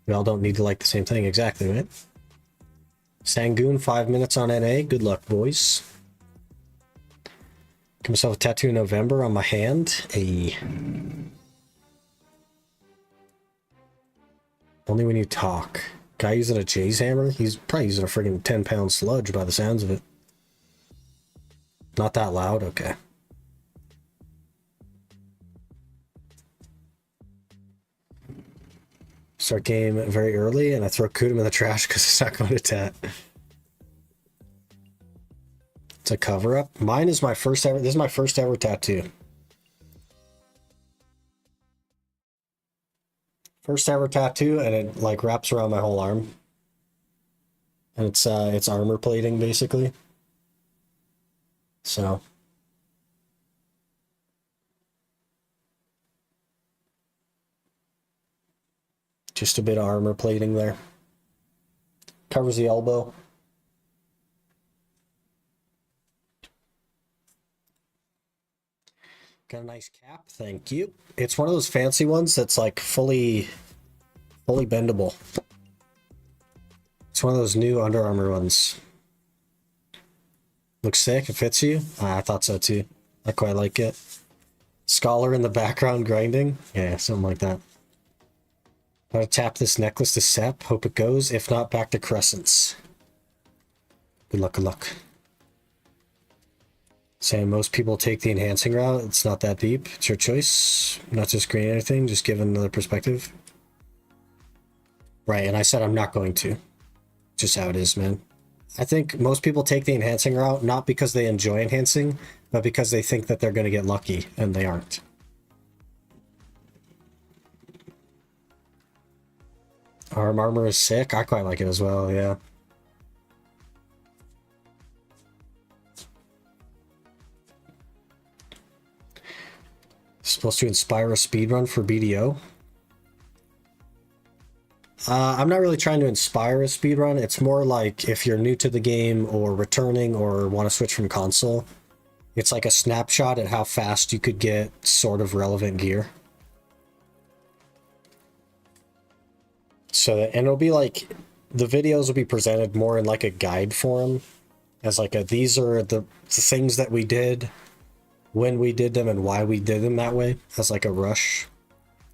We all don't need to like the same thing. Exactly, right? Sangoon, 5 minutes on NA. Good luck, boys. Give myself a tattoo in November on my hand. Only when you talk. Guy using a Jay's hammer? He's probably using a friggin' 10-pound sludge by the sounds of it. Not that loud? Okay. Start game very early, and I throw Kudum in the trash because it's not going to tat. It's a cover-up. Mine is my first ever... This is my first ever tattoo. First ever tattoo, and it like wraps around my whole arm. And it's armor plating basically. So just a bit of armor plating there. Covers the elbow. Got a nice cap, thank you. It's one of those fancy ones that's like fully bendable. It's one of those new Under Armour ones. Looks sick, it fits you. I thought so too. I quite like it. Scholar in the background grinding. Yeah, something like that. Gotta tap this necklace to Sep. Hope it goes. If not, back to Crescents. Good luck, good luck. Saying most people take the enhancing route. It's not that deep. It's your choice. Not to screen anything, just give another perspective. Right, and I said I'm not going to. Just how it is, man. I think most people take the enhancing route not because they enjoy enhancing, but because they think that they're going to get lucky, and they aren't. Armor is sick. I quite like it as well, yeah. Supposed to inspire a speedrun for BDO. I'm not really trying to inspire a speedrun. It's more like if you're new to the game or returning or want to switch from console, it's like a snapshot at how fast you could get sort of relevant gear. So, and it'll be like, the videos will be presented more in like a guide form, as like a, these are the things that we did, when we did them, and why we did them that way, as like a rush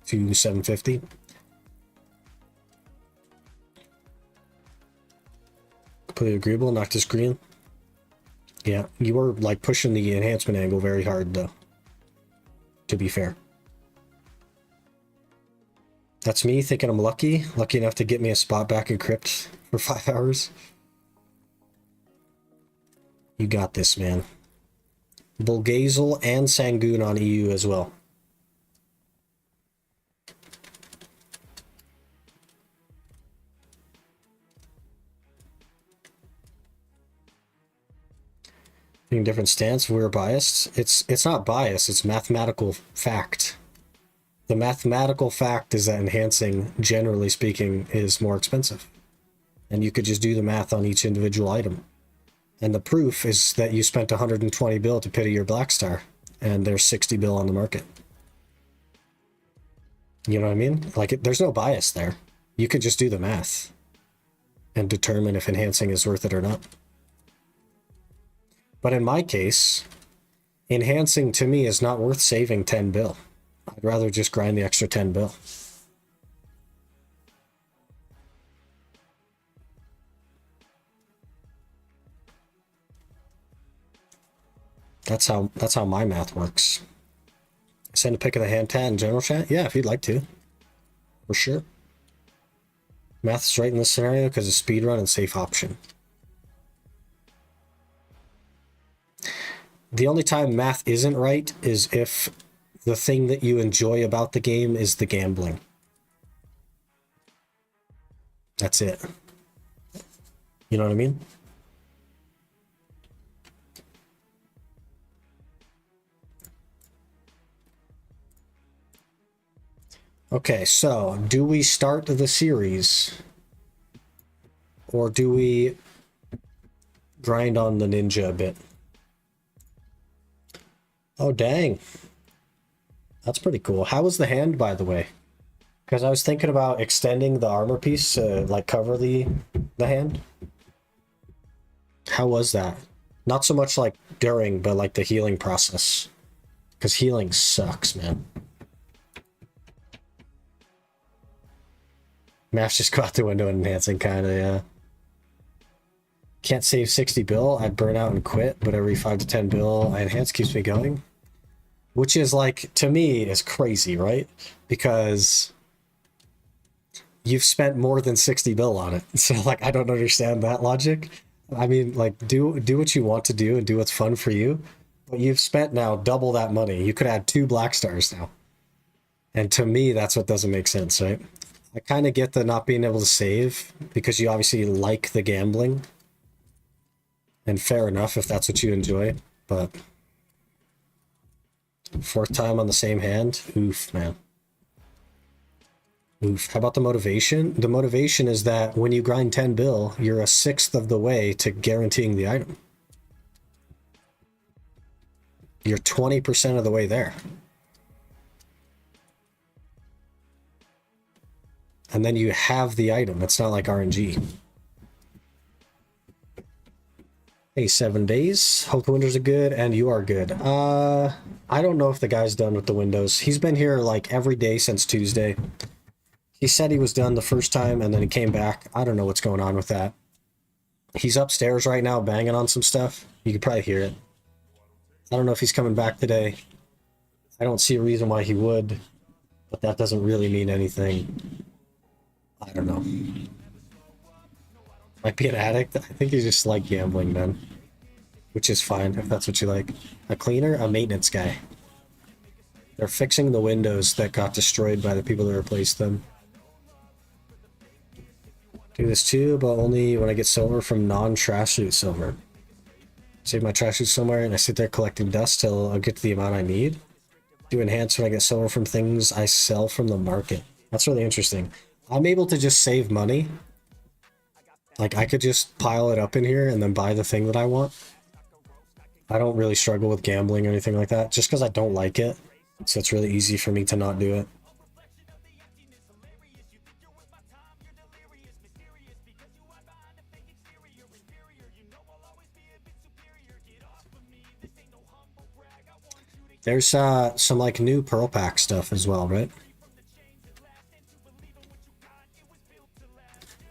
to 750. Completely agreeable, knocked this green. Yeah, you were like pushing the enhancement angle very hard though, to be fair. That's me thinking I'm lucky enough to get me a spot back in Crypt for 5 hours. You got this, man. Bulgazel and Sangoon on EU as well. Different stance. We're biased. It's not bias. It's mathematical fact. The mathematical fact is that enhancing, generally speaking, is more expensive, and you could just do the math on each individual item. And the proof is that you spent 120 bill to pity your Black Star, and there's 60 bill on the market. You know what I mean? Like, there's no bias there. You could just do the math and determine if enhancing is worth it or not. But in my case, enhancing to me is not worth saving 10 bill. I'd rather just grind the extra 10 bill. That's how my math works. Send a pic of the hand tat in general chat? Yeah, if you'd like to. For sure. Math's right in this scenario because it's speedrun and safe option. The only time math isn't right is if the thing that you enjoy about the game is the gambling. That's it. You know what I mean? Okay, so do we start the series? Or do we grind on the ninja a bit? Oh, dang. That's pretty cool. How was the hand, by the way? Because I was thinking about extending the armor piece to, like, cover the hand. How was that? Not so much, like, during, but, like, the healing process. Because healing sucks, man. Maps just go out the window and enhancing, kind of, yeah. Can't save 60 bill. I'd burn out and quit, but every 5 to 10 bill I enhance keeps me going. Which is like, to me, is crazy, right? Because you've spent more than 60 bill on it. So, like, I don't understand that logic. I mean, like, do what you want to do and do what's fun for you. But you've spent now double that money. You could add 2 black stars now. And to me, that's what doesn't make sense, right? I kind of get the not being able to save because you obviously like the gambling. And fair enough if that's what you enjoy. But 4th time on the same hand? Oof, man. Oof. How about the motivation? The motivation is that when you grind 10 bill, you're a 1/6 of the way to guaranteeing the item. You're 20% of the way there. And then you have the item. It's not like RNG. Hey, 7 days. Hope the windows are good, and you are good. I don't know if the guy's done with the windows. He's been here like every day since Tuesday. He said he was done the first time, and then he came back. I don't know what's going on with that. He's upstairs right now banging on some stuff. You could probably hear it. I don't know if he's coming back today. I don't see a reason why he would, but that doesn't really mean anything. I don't know. Might be an addict. I think he's just like gambling then. Which is fine if that's what you like. A cleaner, a maintenance guy. They're fixing the windows that got destroyed by the people that replaced them. Do this too, but only when I get silver from non-trash loot silver. Save my trash loot somewhere and I sit there collecting dust till I get to the amount I need. Do enhance when I get silver from things I sell from the market. That's really interesting. I'm able to just save money. Like, I could just pile it up in here and then buy the thing that I want. I don't really struggle with gambling or anything like that, just because I don't like it. So it's really easy for me to not do it. There's some like new Pearl Pack stuff as well, right?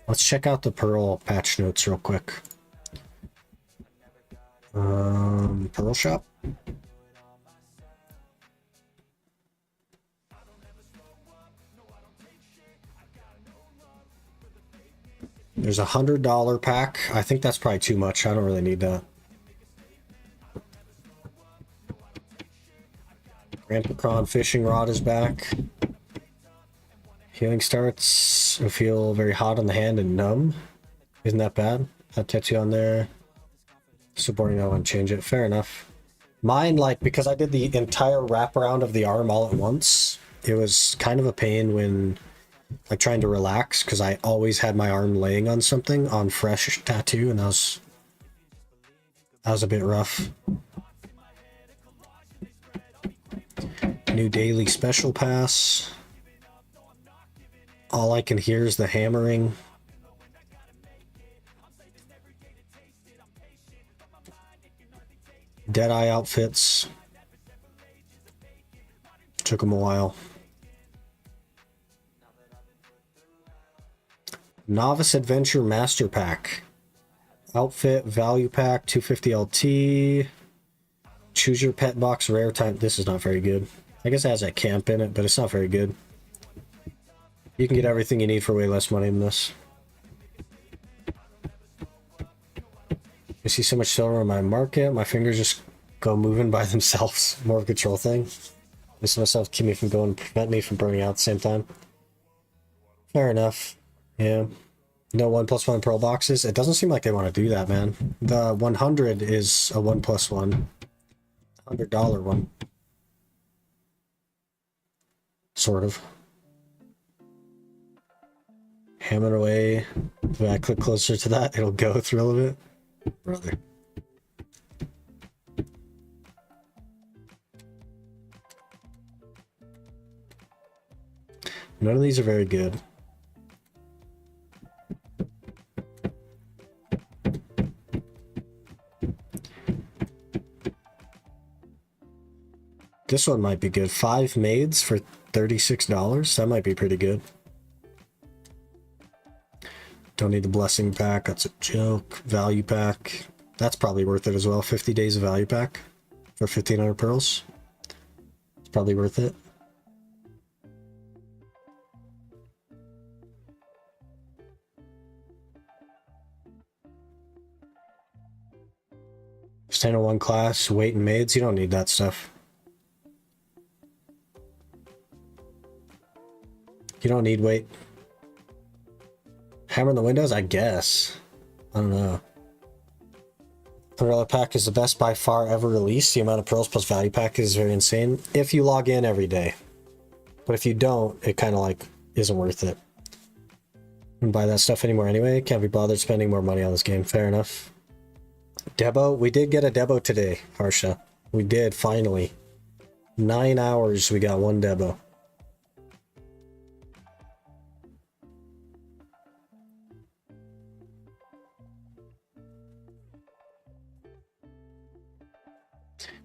Let's check out the Pearl patch notes real quick. Pearl Shop. There's a $100 pack. I think that's probably too much. I don't really need that. Grandpa fishing rod is back. Healing starts. I feel very hot on the hand and numb. Isn't that bad? That tattoo on there. Supporting, I want to change it. Fair enough. Mine, like, because I did the entire wraparound of the arm all at once, it was kind of a pain when, like, trying to relax, because I always had my arm laying on something, on fresh tattoo, and that was a bit rough. New daily special pass. All I can hear is the hammering. Deadeye outfits. Took them a while. Novice Adventure Master Pack. Outfit Value Pack 250 LT. Choose your pet box rare time. This is not very good. I guess it has a camp in it, but it's not very good. You can get everything you need for way less money than this. I see so much silver in my market. My fingers just go moving by themselves. More of a control thing. This myself keep me from going, prevent me from burning out at the same time. Fair enough. Yeah. No 1+1 pearl boxes. It doesn't seem like they want to do that, man. The 100 is a 1+1. $100 one. Sort of. Hammer away. If I click closer to that, it'll go through a little bit. Brother. None of these are very good. This one might be good. 5 maids for $36. That might be pretty good. Don't need the blessing pack. That's a joke. Value pack. That's probably worth it as well. 50 days of value pack for 1,500 pearls. It's probably worth it. Standard 1 class, weight and maids. You don't need that stuff. You don't need weight. Hammer in the windows? I guess. I don't know. $100 pack is the best by far ever released. The amount of pearls plus value pack is very insane if you log in every day. But if you don't, it kind of like isn't worth it. Wouldn't buy that stuff anymore anyway. Can't be bothered spending more money on this game. Fair enough. Debo? We did get a Debo today, Harsha. We did, finally. 9 hours, we got one Debo.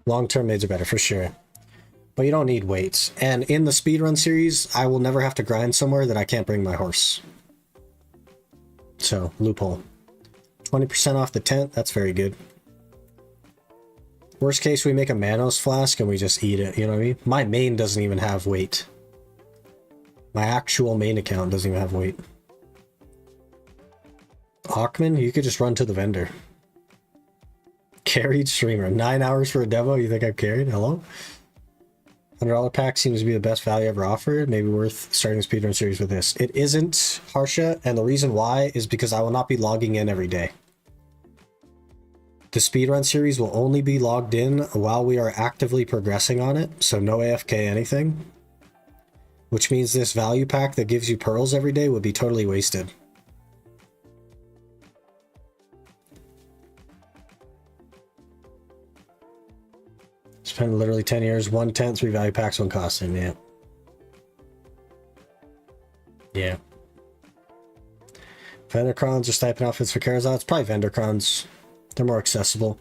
Long-term maids are better, for sure. But you don't need weights. And in the speedrun series, I will never have to grind somewhere that I can't bring my horse. So, loophole. 20% off the tent, that's very good. Worst case, we make a Manos flask and we just eat it, you know what I mean? My main doesn't even have weight. My actual main account doesn't even have weight. Hawkman, you could just run to the vendor. Carried streamer. 9 hours for a demo? You think I've carried? Hello? $100 pack seems to be the best value ever offered. Maybe worth starting the speedrun series with this. It isn't, Harsha, and the reason why is because I will not be logging in every day. The speedrun series will only be logged in while we are actively progressing on it, so no AFK anything. Which means this value pack that gives you pearls every day would be totally wasted. Spend literally 10 years, 1 tent, 3 value packs, 1 costume, yeah. Yeah. Vendor crowns or stipend outfits for Carazon? It's probably vendor crowns. They're more accessible.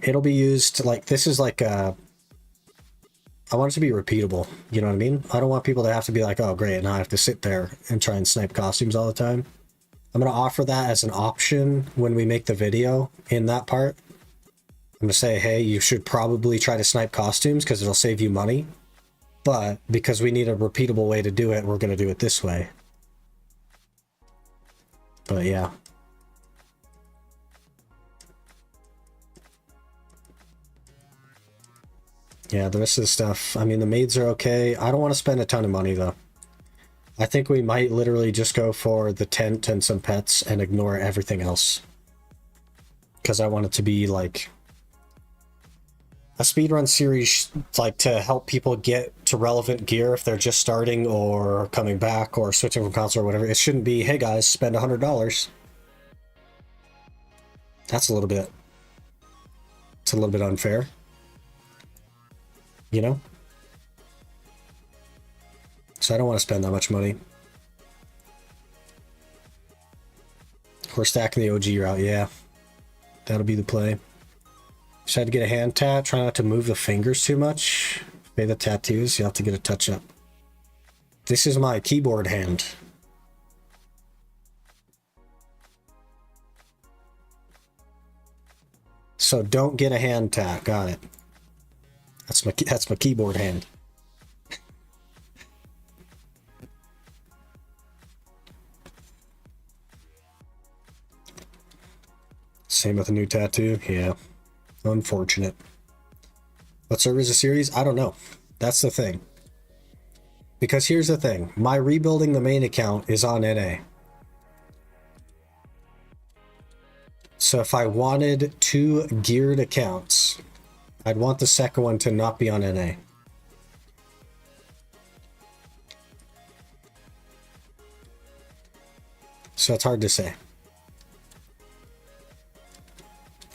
It'll be used like, this is like I want it to be repeatable, you know what I mean? I don't want people to have to be like, oh great, now I have to sit there and try and snipe costumes all the time. I'm going to offer that as an option when we make the video in that part. I'm going to say, hey, you should probably try to snipe costumes because it'll save you money. But because we need a repeatable way to do it, we're going to do it this way. But yeah. Yeah, the rest of the stuff, I mean, the maids are okay. I don't want to spend a ton of money, though. I think we might literally just go for the tent and some pets and ignore everything else. Because I want it to be, like, a speedrun series, like, to help people get to relevant gear if they're just starting or coming back or switching from console or whatever. It shouldn't be, hey guys, spend $100. That's a little bit... It's a little bit unfair. You know? So I don't want to spend that much money. We're stacking the OG route, yeah. That'll be the play. Just had to get a hand tat. Try not to move the fingers too much. Pay the tattoos, you have to get a touch up. This is my keyboard hand. So don't get a hand tat. Got it. That's my keyboard hand. Same with a new tattoo. Yeah. Unfortunate. What server is the series? I don't know. That's the thing. Because here's the thing. My rebuilding the main account is on NA. So if I wanted 2 geared accounts, I'd want the second one to not be on NA. So it's hard to say.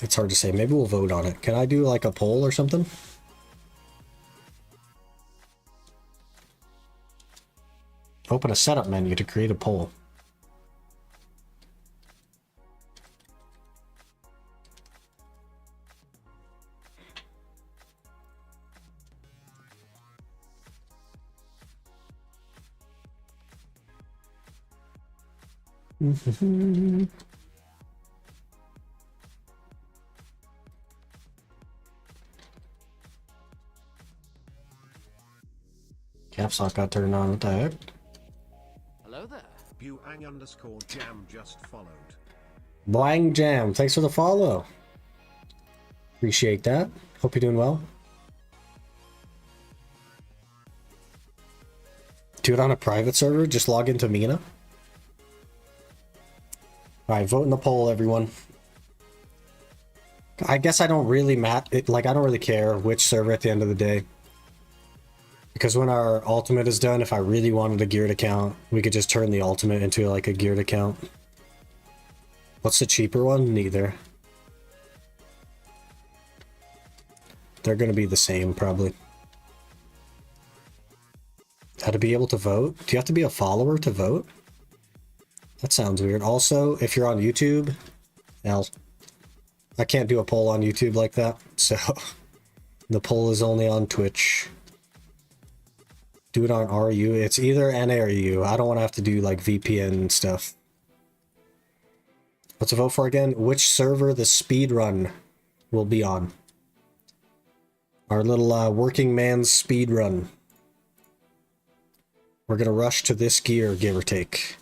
It's hard to say. Maybe we'll vote on it. Can I do like a poll or something? Open a setup menu to create a poll. Caps lock got turned on. What the heck? Hello there. Buang_jam just followed. Blang Jam, thanks for the follow. Appreciate that. Hope you're doing well. Do it on a private server. Just log into Mina. Alright, vote in the poll, everyone. I guess I don't really I don't really care which server at the end of the day. Because when our ultimate is done, if I really wanted a geared account, we could just turn the ultimate into like a geared account. What's the cheaper one? Neither. They're gonna be the same, probably. How to be able to vote? Do you have to be a follower to vote? That sounds weird. Also, if you're on YouTube, I can't do a poll on YouTube like that, so the poll is only on Twitch. Do it on RU. It's either NA or U. I don't want to have to do like VPN stuff. What's to vote for again? Which server the speed run will be on? Our little working man's speed run. We're gonna rush to this gear, give or take.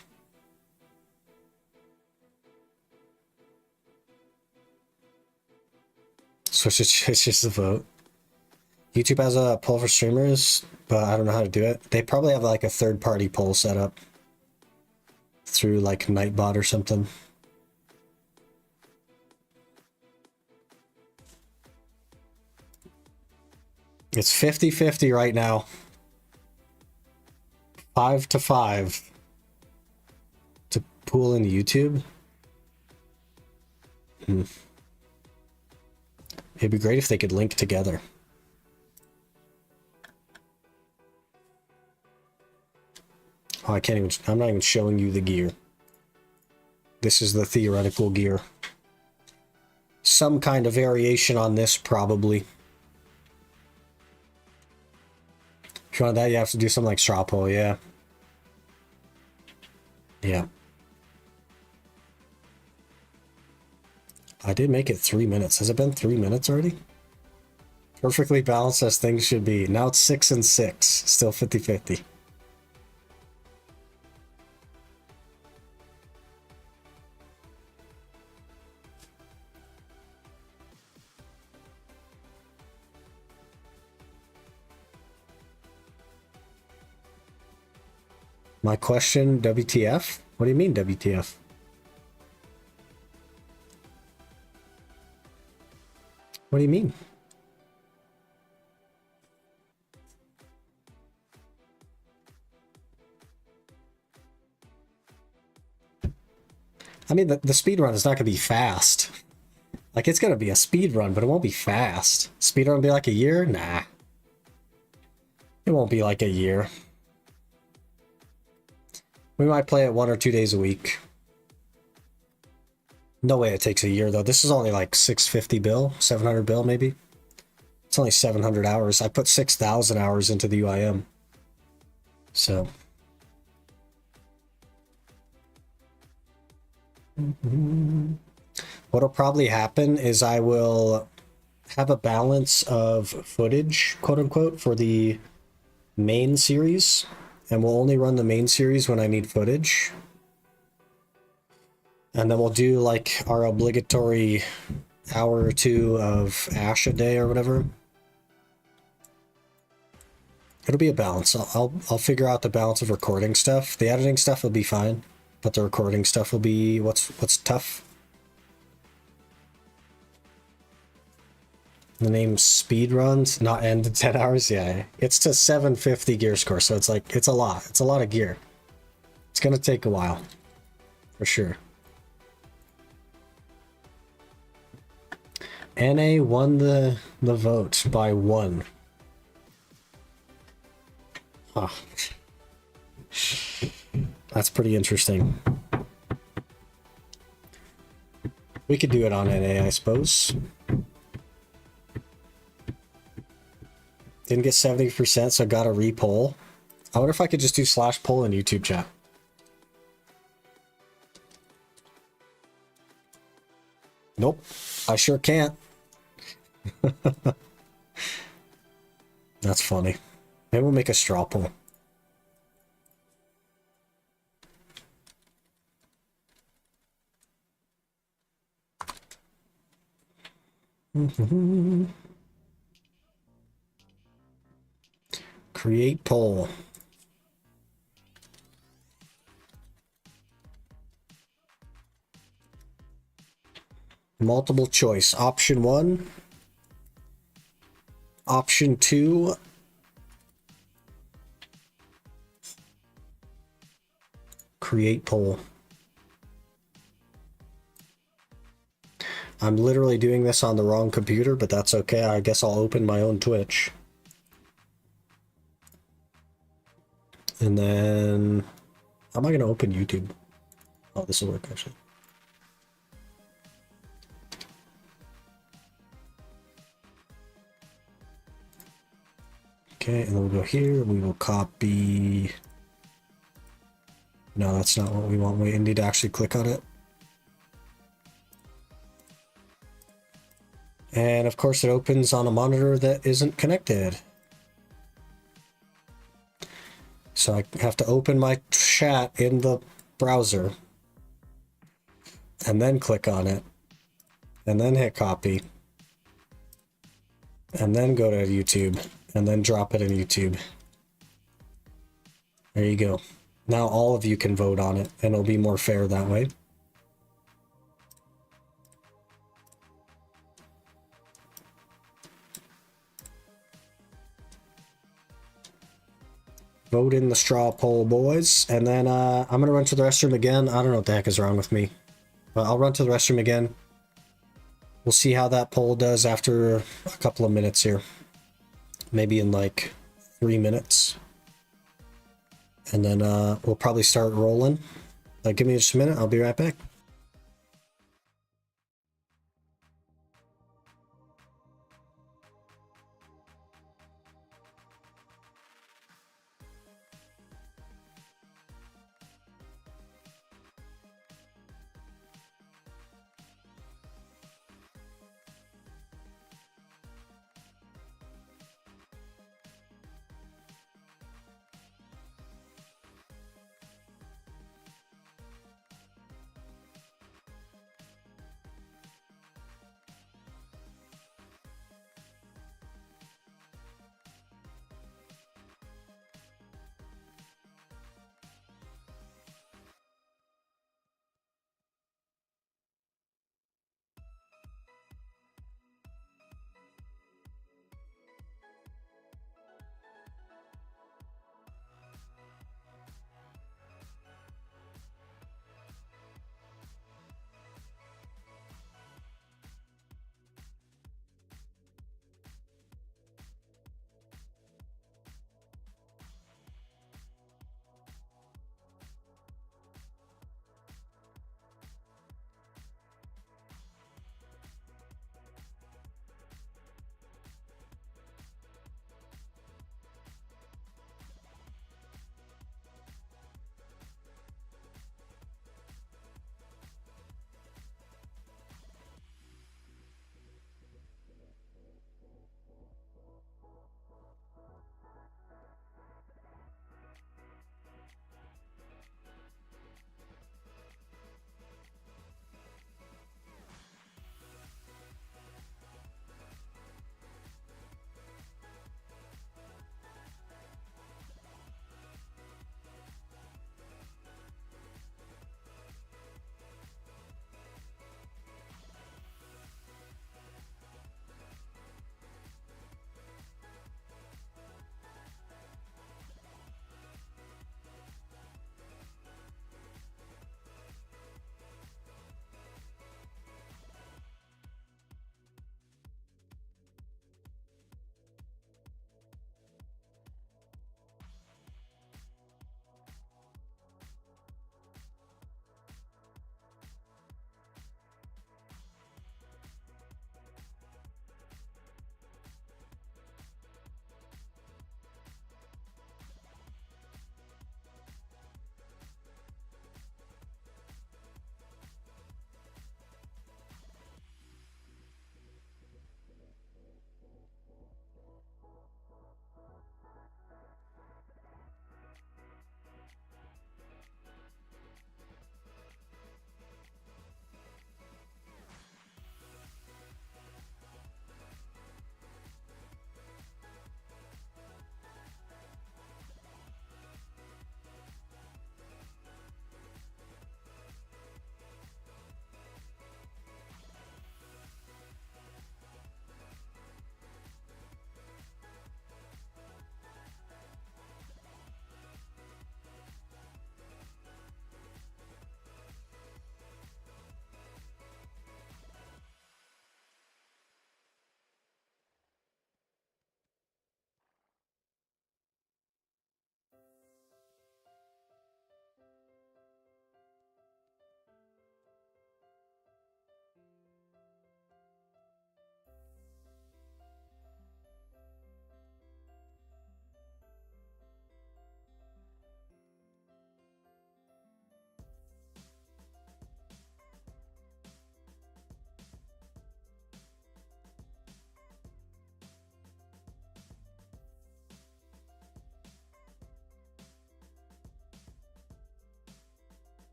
So it's just a vote. YouTube has a poll for streamers, but I don't know how to do it. They probably have like a third-party poll set up through like Nightbot or something. It's 50-50 right now. 5-5 to pool into YouTube. It'd be great if they could link together. Oh, I can't even, I'm not even showing you the gear. This is the theoretical gear. Some kind of variation on this, probably. If you want that, you have to do something like straw poll, yeah. Yeah. I did make it 3 minutes. Has it been 3 minutes already? Perfectly balanced as things should be. Now it's 6 and 6. Still 50-50. My question, WTF? What do you mean, WTF? What do you mean? I mean, the speed run is not going to be fast. Like, it's going to be a speed run, but it won't be fast. Speed run will be like a year? Nah. It won't be like a year. We might play it 1 or 2 days a week. No way it takes a year, though. This is only like 650 bill, 700 bill, maybe. It's only 700 hours. I put 6,000 hours into the UIM. So. What'll probably happen is I will have a balance of footage, quote unquote, for the main series. And we'll only run the main series when I need footage. And then we'll do like our obligatory hour or 2 of Ash a day or whatever. It'll be a balance. I'll figure out the balance of recording stuff. The editing stuff will be fine, but the recording stuff will be what's tough. The name Speedruns, not end in 10 hours. Yeah, it's to 750 gear score, so it's like it's a lot. It's a lot of gear. It's gonna take a while, for sure. NA won the vote by 1. Huh. That's pretty interesting. We could do it on NA, I suppose. Didn't get 70%, so got a re-poll. I wonder if I could just do /poll in YouTube chat. Nope, I sure can't. That's funny. Maybe we'll make a straw poll. Create poll. Multiple choice. Option 1. Option 2. Create poll. I'm literally doing this on the wrong computer, but that's okay. I guess I'll open my own Twitch. And then... how am I going to open YouTube? Oh, this will work, actually. Okay, and then we'll go here. We will copy... no, that's not what we want. We need to actually click on it. And of course it opens on a monitor that isn't connected. So I have to open my chat in the browser. And then click on it. And then hit copy. And then go to YouTube. And then drop it in YouTube. There you go. Now all of you can vote on it. And it'll be more fair that way. Vote in the straw poll, boys. And then I'm going to run to the restroom again. I don't know what the heck is wrong with me. But I'll run to the restroom again. We'll see how that poll does after a couple of minutes here. Maybe in like 3 minutes. And then we'll probably start rolling. Give me just a minute. I'll be right back.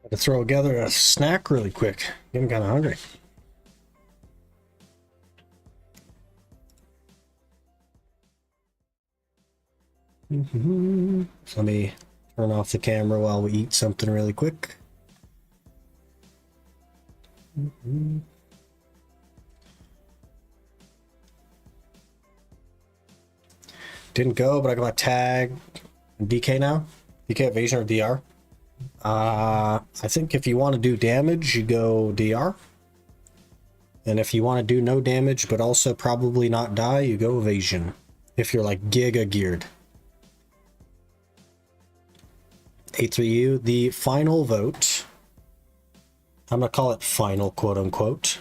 Had to throw together a snack really quick. Getting kind of hungry. So let me turn off the camera while we eat something really quick. Didn't go, but I got my tag. DK now? DK evasion or DR? I think if you want to do damage, you go DR. And if you want to do no damage, but also probably not die, you go evasion. If you're like giga geared. A3U, the final vote. I'm going to call it final, quote unquote.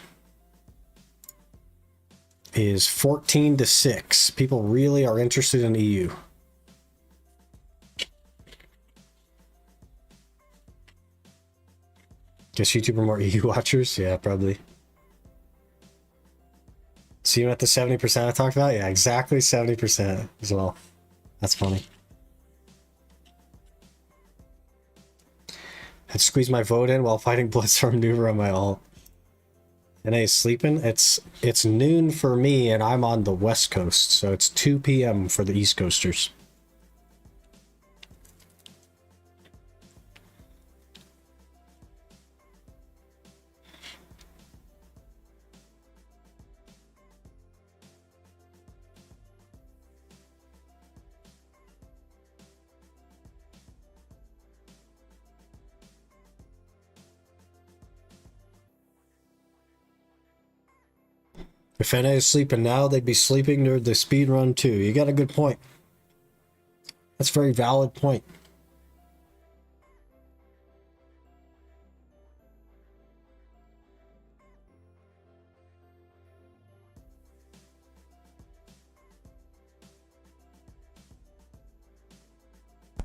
Is 14-6. People really are interested in EU. Guess YouTube are more EU watchers? Yeah, probably. See you at the 70% I talked about? Yeah, exactly 70% as well. That's funny. Had to squeeze my vote in while fighting Bloodstorm Maneuver on my ult. NA is sleeping. It's noon for me and I'm on the West Coast, so it's 2 p.m. for the East Coasters. If NA is sleeping now, they'd be sleeping during the speed run too. You got a good point. That's a very valid point.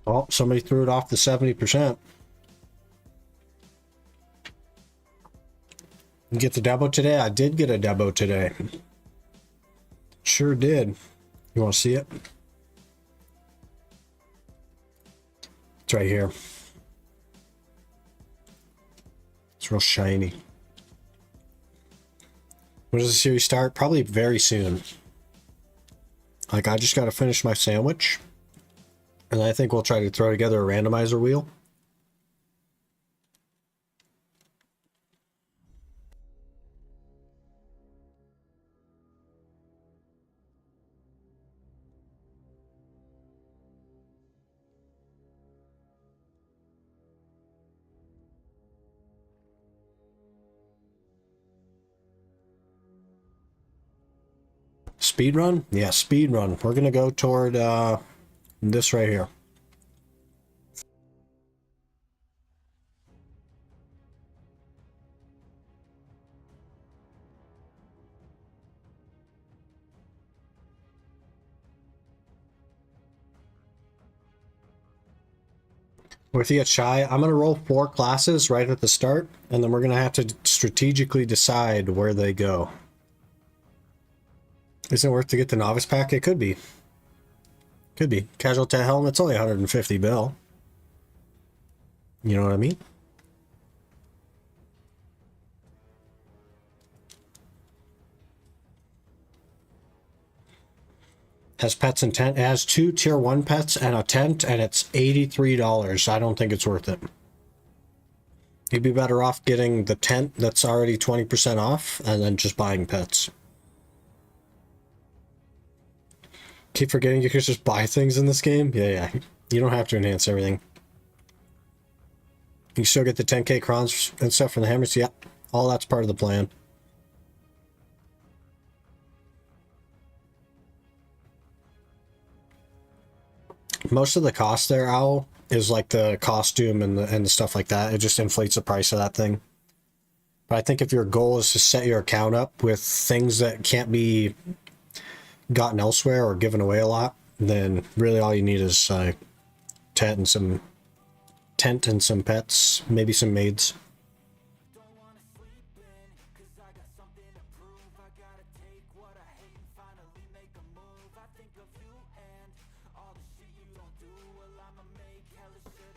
Oh, somebody threw it off the 70%. You get the Debo today? I did get a Debo today. Sure did. You want to see it? It's right here. It's real shiny. When does the series start? Probably very soon. Like, I just got to finish my sandwich. And I think we'll try to throw together a randomizer wheel. Speed run? Yeah, speed run. We're going to go toward this right here. Or if you get shy, I'm going to roll 4 classes right at the start, and then we're going to have to strategically decide where they go. Is it worth to get the novice pack? It could be. Could be. Casual to helmet's only 150 bill. You know what I mean? Has pets and tent. It has 2 tier 1 pets and a tent, and it's $83. I don't think it's worth it. You'd be better off getting the tent that's already 20% off and then just buying pets. Keep forgetting you can just buy things in this game? Yeah. You don't have to enhance everything. You still get the 10k crowns and stuff from the hammers? Yeah. All that's part of the plan. Most of the cost there, Owl, is like the costume and the stuff like that. It just inflates the price of that thing. But I think if your goal is to set your account up with things that can't be gotten elsewhere or given away a lot, then really all you need is tent and some pets, maybe some maids.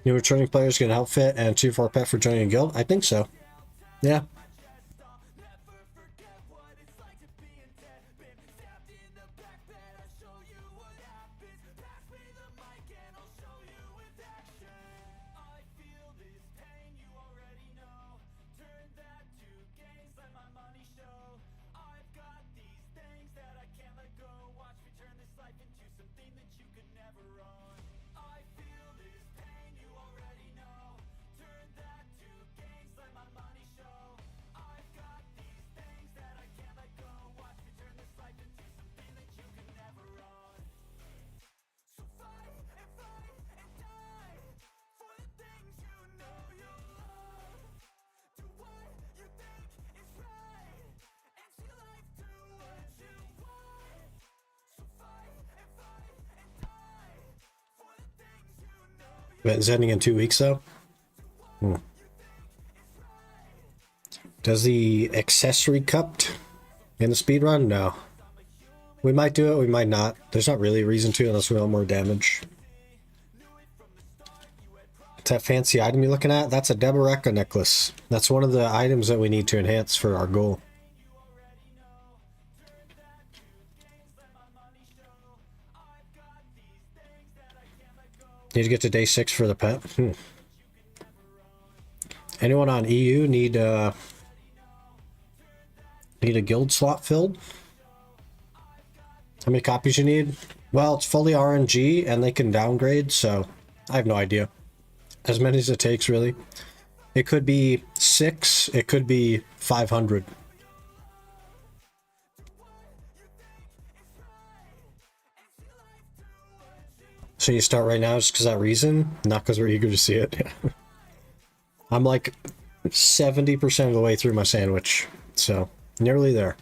New returning players get an outfit and 2 for a pet for joining a guild? I think so. Yeah. Event's ending in 2 weeks, though. Does the accessory cupped in the speed run? No. We might do it, we might not. There's not really a reason to unless we want more damage. What's that fancy item you're looking at? That's a Debo necklace. That's one of the items that we need to enhance for our goal. Need to get to day 6 for the pet. Anyone on EU need a guild slot filled? How many copies you need? Well, it's fully RNG and they can downgrade, so I have no idea. As many as it takes, really. It could be 6, it could be 500. So you start right now just because of that reason? Not because we're eager to see it. I'm like 70% of the way through my sandwich, so nearly there.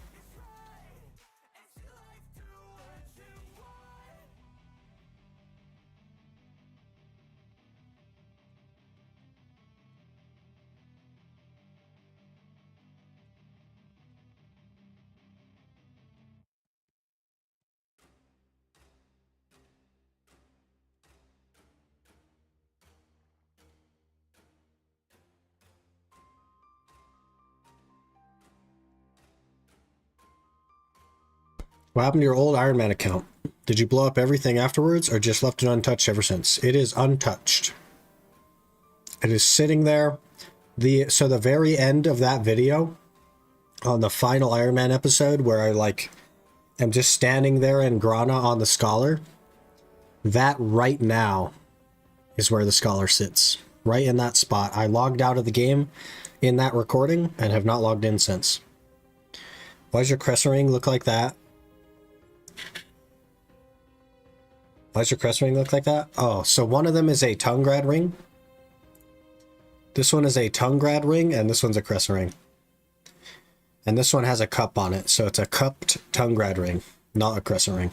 What happened to your old Ironman account? Did you blow up everything afterwards or just left it untouched ever since? It is untouched. It is sitting there. So the very end of that video on the final Ironman episode where I am just standing there in Grana on the Scholar, that right now is where the Scholar sits. Right in that spot. I logged out of the game in that recording and have not logged in since. Why does your crescent ring look like that? Why does your crescent ring look like that? Oh, so one of them is a tongue grad ring. This one is a tongue grad ring, and this one's a crescent ring. And this one has a cup on it, so it's a cupped tongue grad ring, not a crescent ring.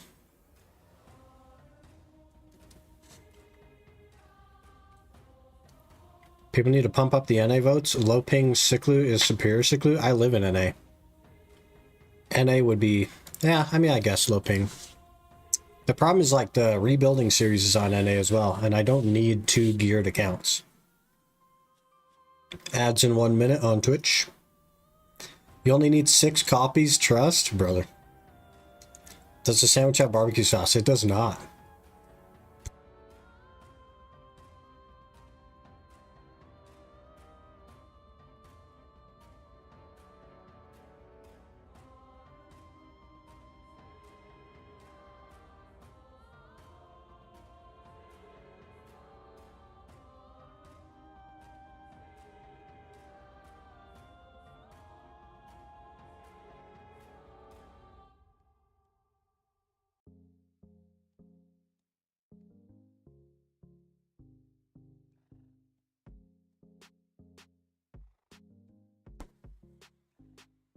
People need to pump up the NA votes. Low ping Ciclu is superior Ciclu. I live in NA. NA would be, yeah, I mean, I guess low ping. The problem is like the rebuilding series is on NA as well, and I don't need 2 geared accounts. Ads in 1 minute on Twitch. You only need 6 copies, trust? Brother. Does the sandwich have barbecue sauce? It does not.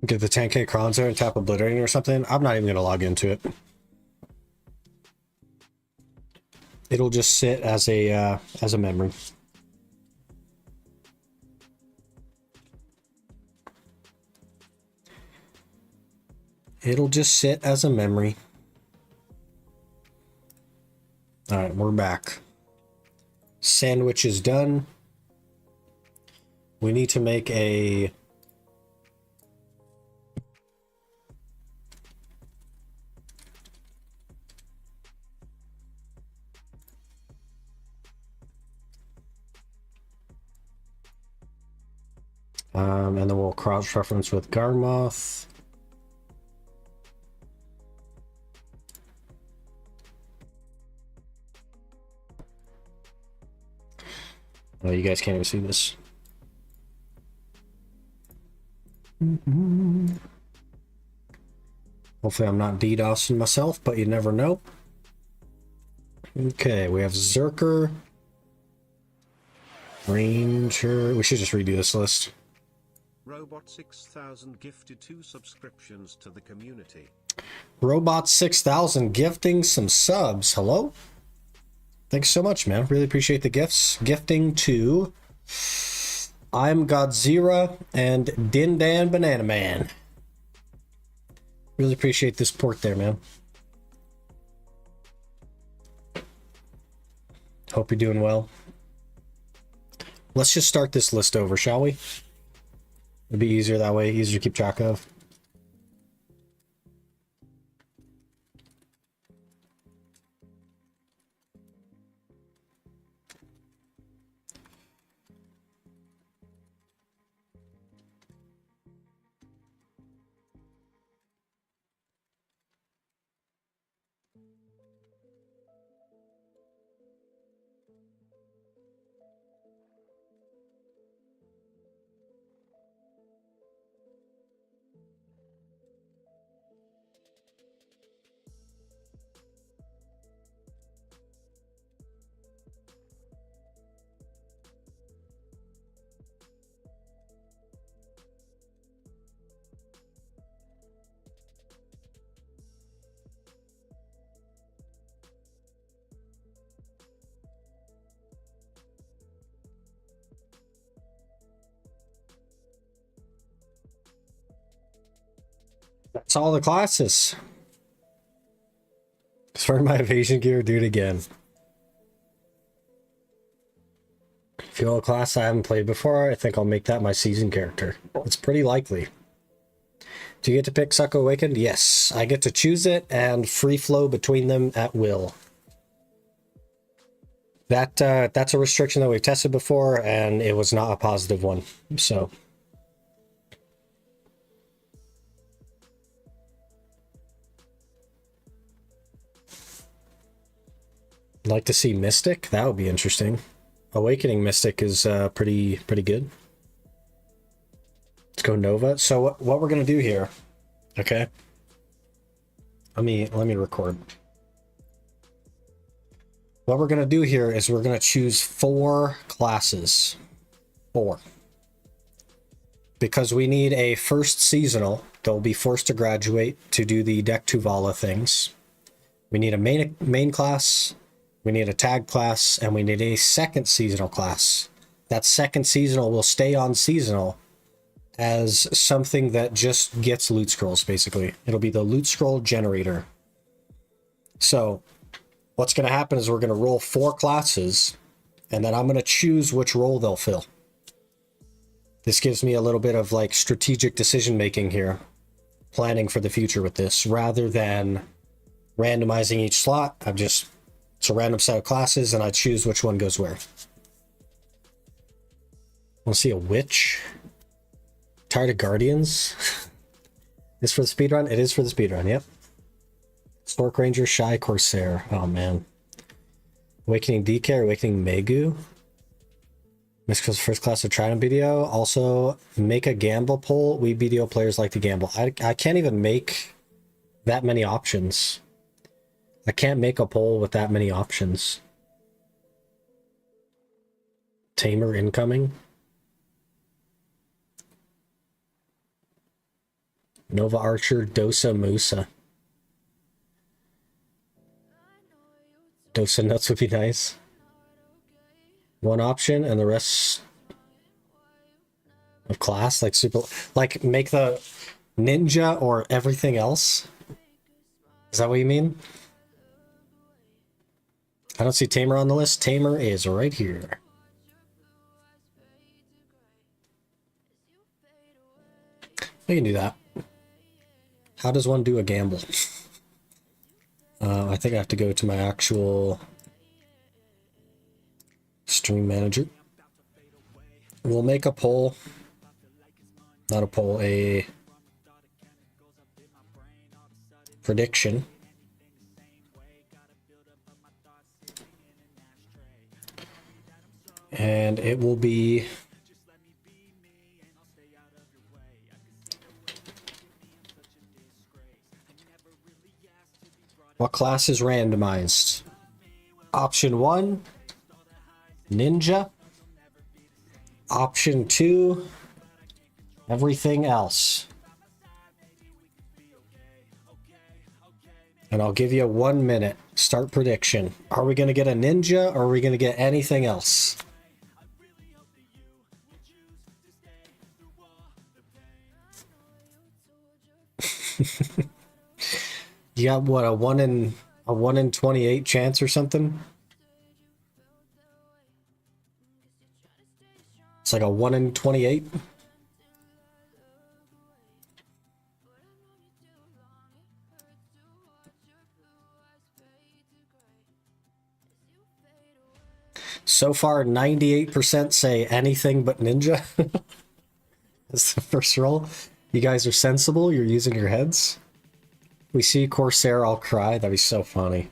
Get the 10k crons there and tap obliterating or something. I'm not even going to log into it. It'll just sit as a memory. It'll just sit as a memory. All right, we're back. Sandwich is done. We need to make a... and then we'll cross-reference with Garmoth. Oh, you guys can't even see this. Hopefully I'm not DDoSing myself, but you never know. Okay, we have Zerker. Ranger. We should just redo this list. Robot 6000 gifted 2 subscriptions to the community. Robot 6000 gifting some subs. Hello? Thanks so much, man. Really appreciate the gifts. Gifting to I'm Godzilla and Dindan Banana Man. Really appreciate the support there, man. Hope you're doing well. Let's just start this list over, shall we? It'll be easier that way, easier to keep track of. That's all the classes. Start my evasion gear, do it again. Feel a class I haven't played before, I think I'll make that my season character. It's pretty likely. Do you get to pick Sucko Awakened? Yes, I get to choose it and free flow between them at will. That's a restriction that we've tested before, and it was not a positive one, so... Like to see Mystic? That would be interesting. Awakening Mystic is pretty good. Let's go Nova. So what we're gonna do here, okay? Let me record. What we're gonna do here is we're gonna choose 4 classes. 4. Because we need a first seasonal that will be forced to graduate to do the Deck Tuvala things. We need a main class. We need a tag class, and we need a second seasonal class. That second seasonal will stay on seasonal as something that just gets loot scrolls, basically. It'll be the loot scroll generator. So what's going to happen is we're going to roll 4 classes, and then I'm going to choose which role they'll fill. This gives me a little bit of like strategic decision making here, planning for the future with this, rather than randomizing each slot. It's a random set of classes, and I choose which one goes where. Want to see a witch? Tired of Guardians? This for the speedrun? It is for the speedrun, yep. Stork Ranger, Shy Corsair. Oh, man. Awakening DK or Awakening Megu? Mystical first class of Trident BDO. Also, make a gamble poll. We BDO players like to gamble. I can't even make that many options. I can't make a poll with that many options. Tamer incoming. Nova Archer, Dosa Musa. Dosa Nuts would be nice. One option and the rest of class, like super, like make the ninja or everything else. Is that what you mean? I don't see Tamer on the list. Tamer is right here. We can do that. How does one do a gamble? I think I have to go to my actual stream manager. We'll make a poll. Not a poll, a prediction. And it will be what class is randomized? Option 1, Ninja. Option 2, everything else. And I'll give you 1 minute. Start prediction. Are we going to get a Ninja or are we going to get anything else? You got what, a 1 in 28 chance or something? It's like a 1 in 28. So far, 98% say anything but Ninja. That's the first roll. You guys are sensible. You're using your heads. We see Corsair, I'll cry. That'd be so funny.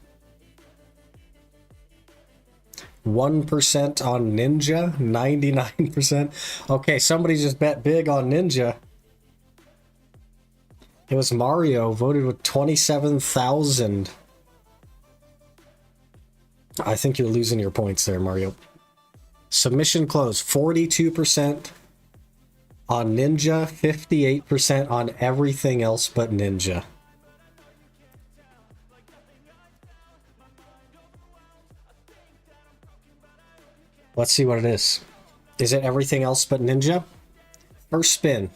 1% on Ninja. 99%. Okay, somebody just bet big on Ninja. It was Mario, voted with 27,000. I think you're losing your points there, Mario. Submission closed. 42% on Ninja, 58% on everything else but Ninja. Let's see what it is. Is it everything else but Ninja? First spin.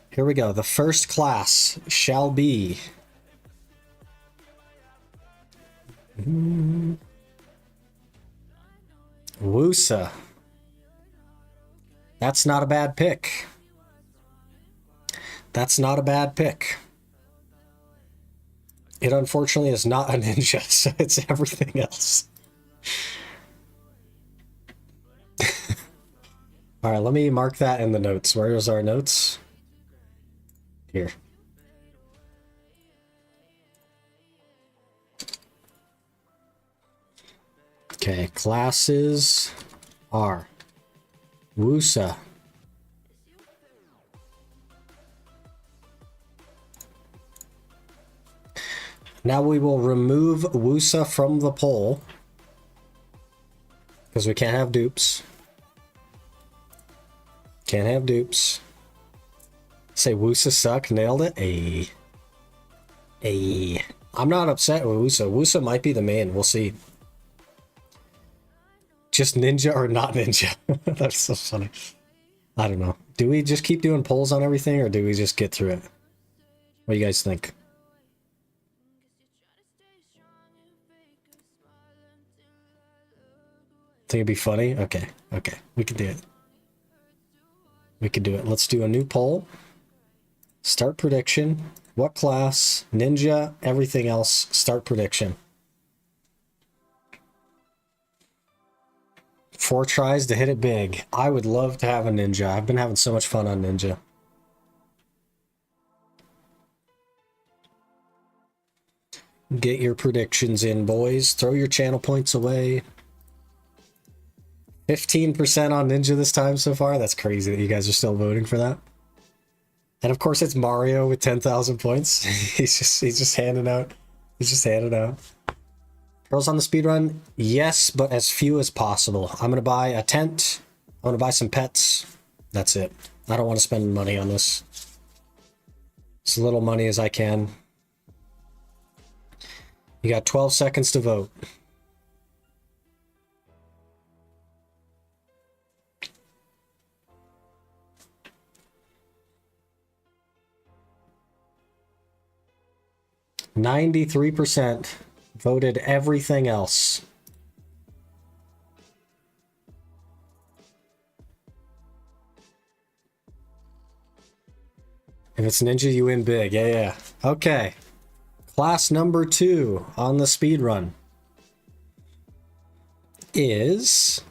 Here we go. The first class shall be... Wusa. That's not a bad pick. That's not a bad pick. It unfortunately is not a Ninja, so it's everything else. All right, let me mark that in the notes. Where's our notes? Here. Okay, classes are Wusa. Now we will remove Wusa from the poll because we can't have dupes. Can't have dupes. Say Wusa suck. Nailed it. I'm not upset with Wusa. Wusa might be the main. We'll see. Just Ninja or not Ninja? That's so funny. I don't know. Do we just keep doing polls on everything or do we just get through it? What do you guys think? Think it'd be funny? Okay. Okay. We can do it. We can do it. Let's do a new poll. Start prediction. What class? Ninja. Everything else. Start prediction. 4 tries to hit it big. I would love to have a Ninja. I've been having so much fun on Ninja. Get your predictions in, boys. Throw your channel points away. 15% on Ninja this time so far. That's crazy that you guys are still voting for that. And of course it's Mario with 10,000 points. he's just handing out. He's just handing out. Girls on the speedrun? Yes, but as few as possible. I'm gonna buy a tent. I'm gonna buy some pets. That's it. I don't want to spend money on this. As little money as I can. You got 12 seconds to vote. %. voted everything else. If it's Ninja, you win big. Yeah, yeah. Okay. Class number 2 on the speed run is...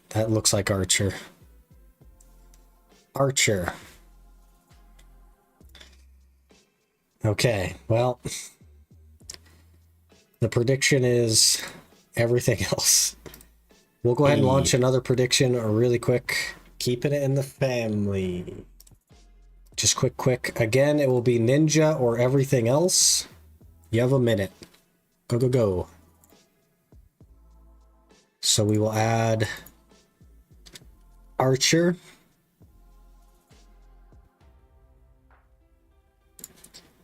That looks like Archer. Archer. Okay, well, the prediction is everything else. We'll go ahead and launch another prediction really quick. Keeping it in the family. Just quick. Again, it will be Ninja or everything else. You have a minute. Go. So we will add Archer.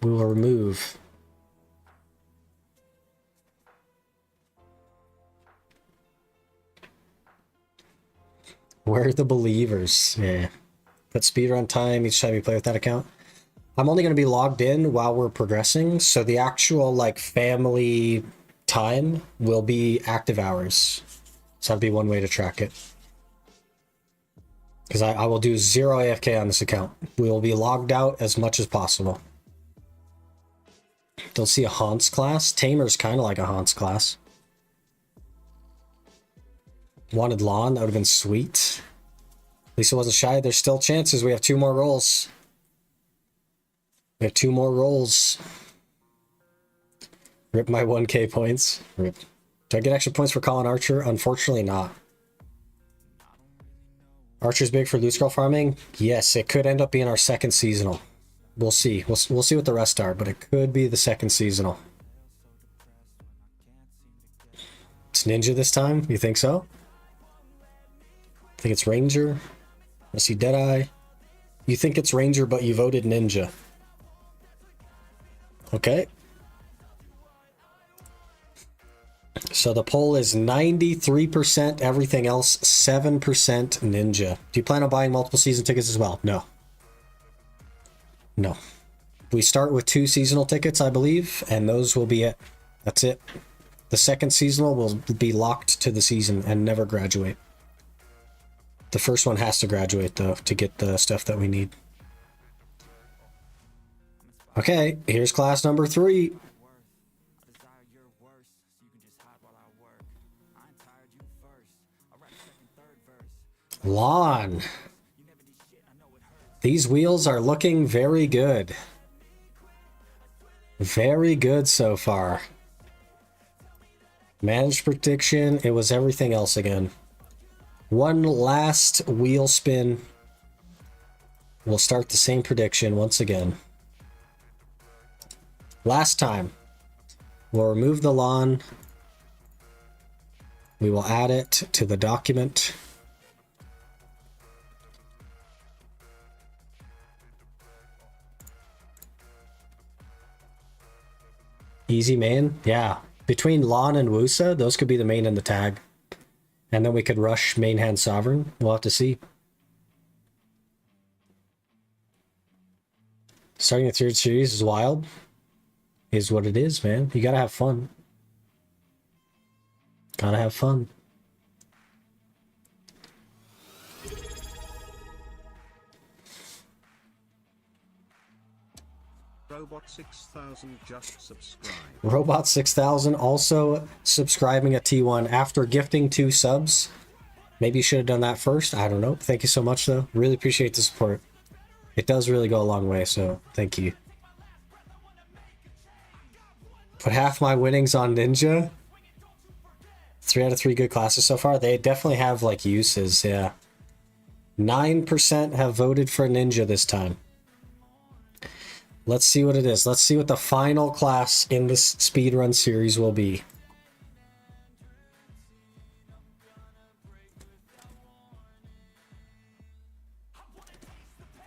We will remove Where are the believers? Yeah. Put speedrun time each time you play with that account. I'm only going to be logged in while we're progressing, so the actual like family time will be active hours. So that'd be one way to track it. Because I will do 0 AFK on this account. We will be logged out as much as possible. Don't see a Haunts class. Tamer's kind of like a Haunts class. Wanted Lawn, that would have been sweet. Lisa wasn't shy. There's still chances. We have 2 more rolls. We have 2 more rolls. Rip my 1k points. Rip. Do I get extra points for calling Archer? Unfortunately not. Archer's big for loot scroll farming? Yes, it could end up being our second seasonal. We'll see. We'll see what the rest are, but it could be the second seasonal. It's Ninja this time? You think so? I think it's Ranger. I see Deadeye. You think it's Ranger, but you voted Ninja. Okay. So the poll is 93% everything else, 7% Ninja. Do you plan on buying multiple season tickets as well? No. No. We start with 2 seasonal tickets, I believe, and those will be it. That's it. The second seasonal will be locked to the season and never graduate. The first one has to graduate, though, to get the stuff that we need. Okay, here's class number 3. Lawn. These wheels are looking very good. Very good so far. Managed prediction, it was everything else again. One last wheel spin. We'll start the same prediction once again. Last time. We'll remove the lawn. We will add it to the document. Easy main? Yeah. Between Lawn and Wusa, those could be the main and the tag. And then we could rush main hand Sovereign. We'll have to see. Starting the 3rd series is wild. Is what it is, man. You gotta have fun. Gotta have fun. Robot 6000 just subscribed. Robot 6000 also subscribing a T1 after gifting 2 subs. Maybe you should have done that first. I don't know. Thank you so much, though. Really appreciate the support. It does really go a long way, so thank you. Put half my winnings on Ninja. 3 out of 3 good classes so far. They definitely have, like, uses, yeah. 9% have voted for Ninja this time. Let's see what it is. Let's see what the final class in this speedrun series will be.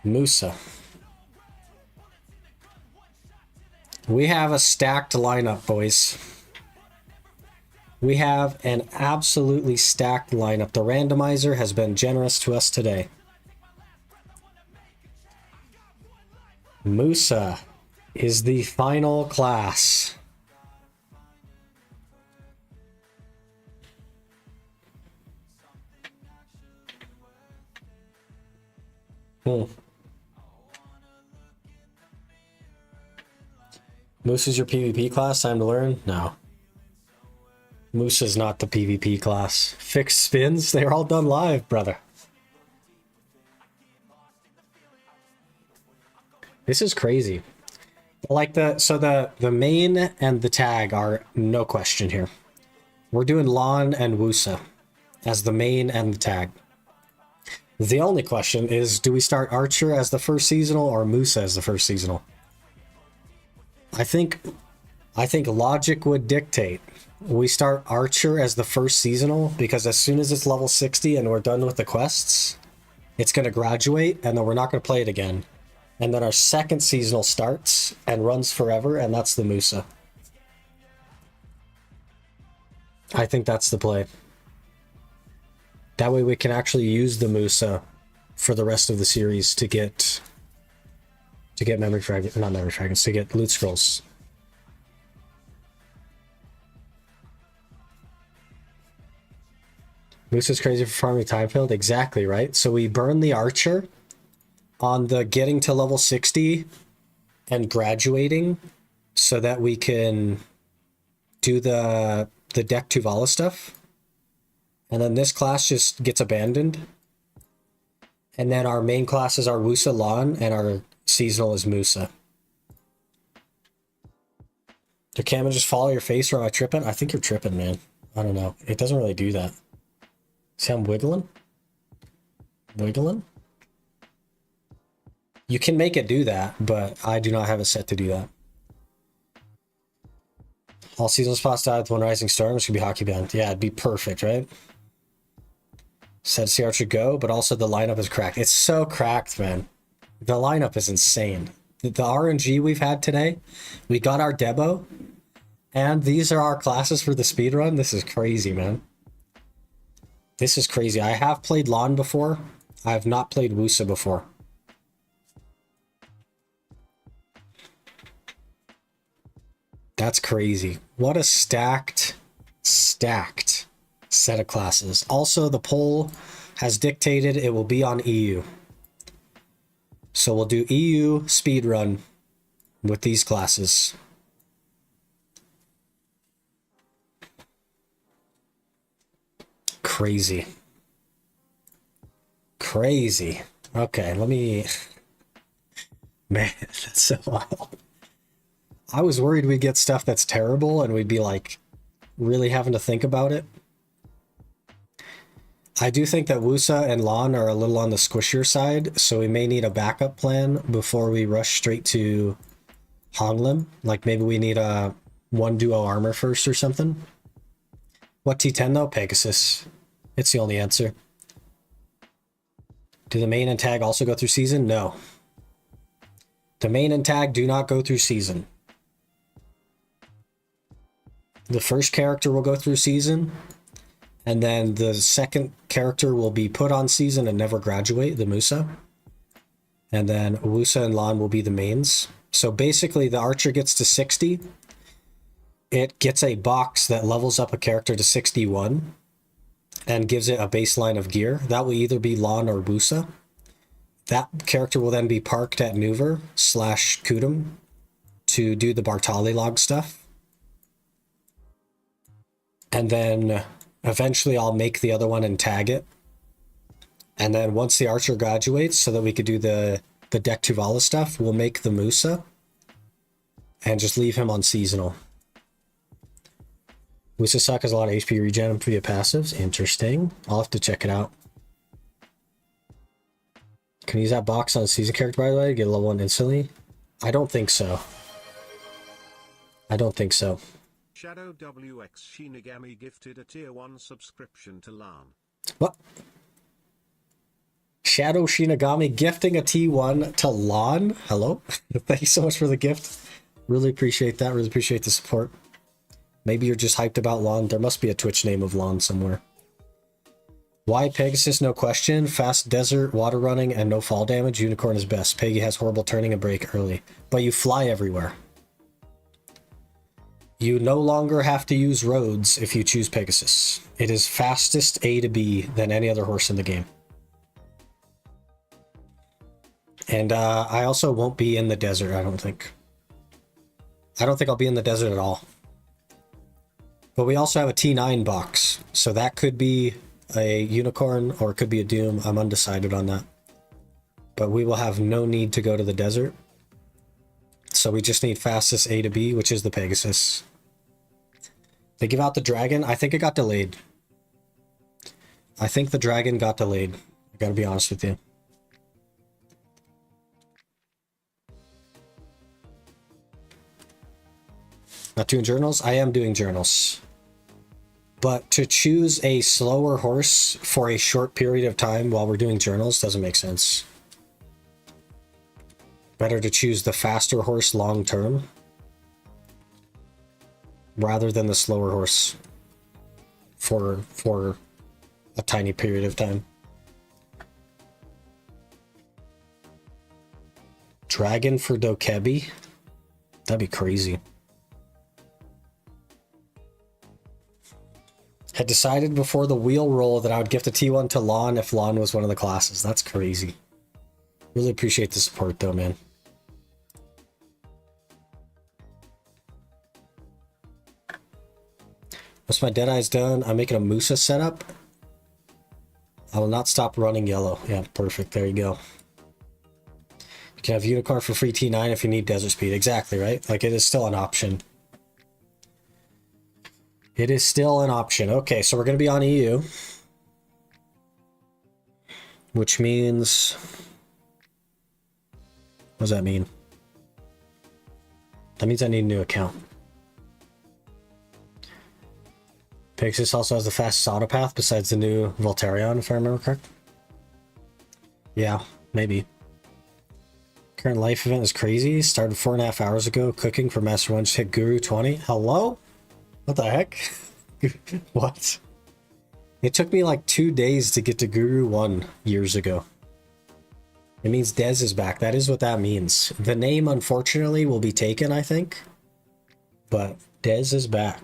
Musa. We have a stacked lineup, boys. We have an absolutely stacked lineup. The randomizer has been generous to us today. Musa. is the final class. Moose is your PvP class? Time to learn? No. Moose is not the PvP class. Fixed spins? They're all done live, brother. This is crazy. Like the main and the tag are no question here. We're doing Lon and Wusa as the main and the tag. The only question is, do we start Archer as the first seasonal or Musa as the first seasonal? I think logic would dictate we start Archer as the first seasonal, because as soon as it's level 60 and we're done with the quests, it's going to graduate and then we're not going to play it again. And then our second seasonal starts and runs forever, and that's the Musa. I think that's the play. That way we can actually use the Musa for the rest of the series to get memory fragments, not memory fragments, to get loot scrolls. Musa's crazy for farming time filled. Exactly, right? So we burn the Archer on the getting to level 60 and graduating so that we can do the deck Tuvala stuff. And then this class just gets abandoned. And then our main classes are Wusa Lon and our seasonal is Musa. Did Camera just follow your face or am I tripping? I think you're tripping, man. I don't know. It doesn't really do that. See, I'm wiggling? Wiggling? You can make it do that, but I do not have it set to do that. All seasonal spots died with one Rising Storm. It's going to be hockey band. Yeah, it'd be perfect, right? Said see Archer go, but also the lineup is cracked. It's so cracked, man. The lineup is insane. The RNG we've had today, we got our Debo, and these are our classes for the speedrun. This is crazy, man. This is crazy. I have played Lon before. I have not played Wusa before. That's crazy. What a stacked set of classes. Also, the poll has dictated it will be on EU. So we'll do EU speedrun with these classes. Crazy. Crazy. Okay, let me... Man, that's so wild. I was worried we'd get stuff that's terrible and we'd be like really having to think about it. I do think that Wusa and Lon are a little on the squishier side, so we may need a backup plan before we rush straight to Honglim. Like maybe we need a 1 duo armor first or something. What T10 though? Pegasus. It's the only answer. Do the main and tag also go through season? No. The main and tag do not go through season. The first character will go through season, and then the second character will be put on season and never graduate, the Musa. And then Wusa and Lon will be the mains. So basically the Archer gets to 60. It gets a box that levels up a character to 61 and gives it a baseline of gear. That will either be Lon or Wusa. That character will then be parked at Nuver / Kudum to do the Bartali log stuff. And then eventually I'll make the other one and tag it. And then once the Archer graduates, so that we could do the deck Tuvala stuff, we'll make the Musa and just leave him on seasonal. Musa suck has a lot of HP regen via passives. Interesting. I'll have to check it out. Can you use that box on a season character, by the way, to get a level 1 instantly? I don't think so. I don't think so. Shadow WX Shinigami gifted a tier 1 subscription to LAN. What? Shadow Shinigami gifting a T1 to Lon? Hello? Thank you so much for the gift. Really appreciate that. Really appreciate the support. Maybe you're just hyped about Lon. There must be a Twitch name of Lon somewhere. Why Pegasus? No question. Fast desert, water running, and no fall damage. Unicorn is best. Peggy has horrible turning and brake early. But you fly everywhere. You no longer have to use roads if you choose Pegasus. It is fastest A to B than any other horse in the game. And I also won't be in the desert, I don't think. I don't think I'll be in the desert at all. But we also have a T9 box, so that could be a unicorn or it could be a doom. I'm undecided on that. But we will have no need to go to the desert. So we just need fastest A to B, which is the Pegasus. They give out the dragon. I think it got delayed. I think the dragon got delayed. I gotta be honest with you. Not doing journals? I am doing journals. But to choose a slower horse for a short period of time while we're doing journals doesn't make sense. Better to choose the faster horse long term rather than the slower horse for a tiny period of time. Dragon for Dokebi? That'd be crazy. Had decided before the wheel roll that I would gift a T1 to Lon if Lon was one of the classes. That's crazy. Really appreciate the support though, man. Once my Deadeye's done, I'm making a Musa setup. I will not stop running yellow. Yeah, perfect. There you go. You can have Unicorn for free T9 if you need desert speed. Exactly, right? Like, it is still an option. It is still an option. Okay, so we're going to be on EU. Which means... What does that mean? That means I need a new account. Pegasus also has the fastest autopath besides the new Voltarion, if I remember correct. Yeah, maybe. Current life event is crazy. Started 4.5 hours ago. Cooking for Master 1. Just hit Guru 20. Hello? What the heck? What? It took me like 2 days to get to Guru 1 years ago. It means Dez is back. That is what that means. The name, unfortunately, will be taken, I think. But Dez is back.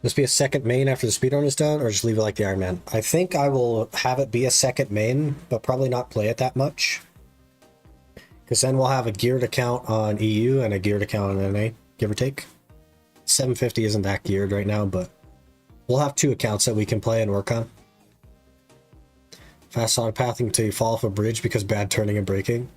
This be a second main after the speedrun is done, or just leave it like the Ironman? I think I will have it be a second main, but probably not play it that much. Because then we'll have a geared account on EU and a geared account on NA, give or take. 750 isn't that geared right now, but we'll have 2 accounts that we can play and work on. Fast autopathing until you fall off a bridge because bad turning and braking.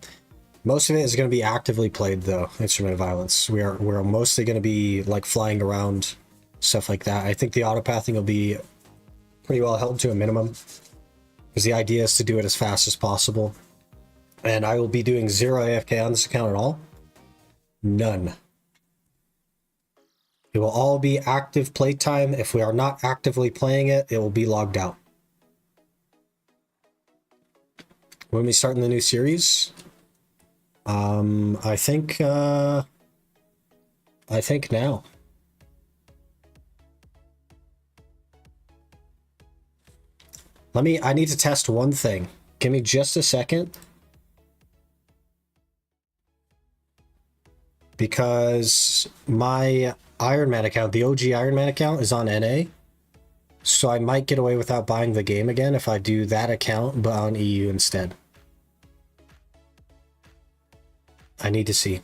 Most of it is going to be actively played, though, Instrument of Violence. We're mostly going to be like flying around, stuff like that. I think the autopathing will be pretty well held to a minimum, because the idea is to do it as fast as possible. And I will be doing 0 AFK on this account at all. None. It will all be active playtime. If we are not actively playing it, it will be logged out. When we start in the new series, I think now. I need to test one thing. Give me just a second. Because my Ironman account, the OG Ironman account, is on NA. So I might get away without buying the game again if I do that account, but on EU instead. I need to see.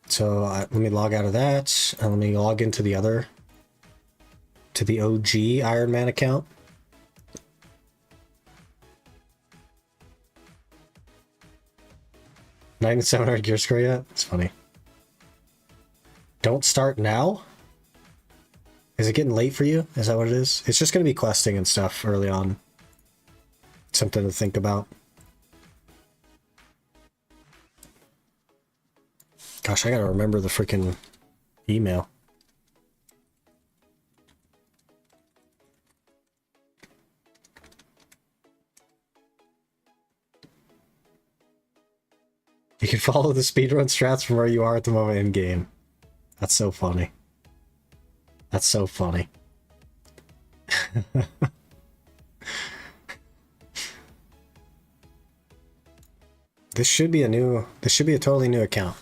So let me log out of that, and let me log into the other, to the OG Ironman account. $9,700 gear score yet? It's funny. Don't start now? Is it getting late for you? Is that what it is? It's just going to be questing and stuff early on. Something to think about. Gosh, I gotta remember the freaking email. You can follow the speedrun strats from where you are at the moment in game. That's so funny. That's so funny. This should be a totally new account.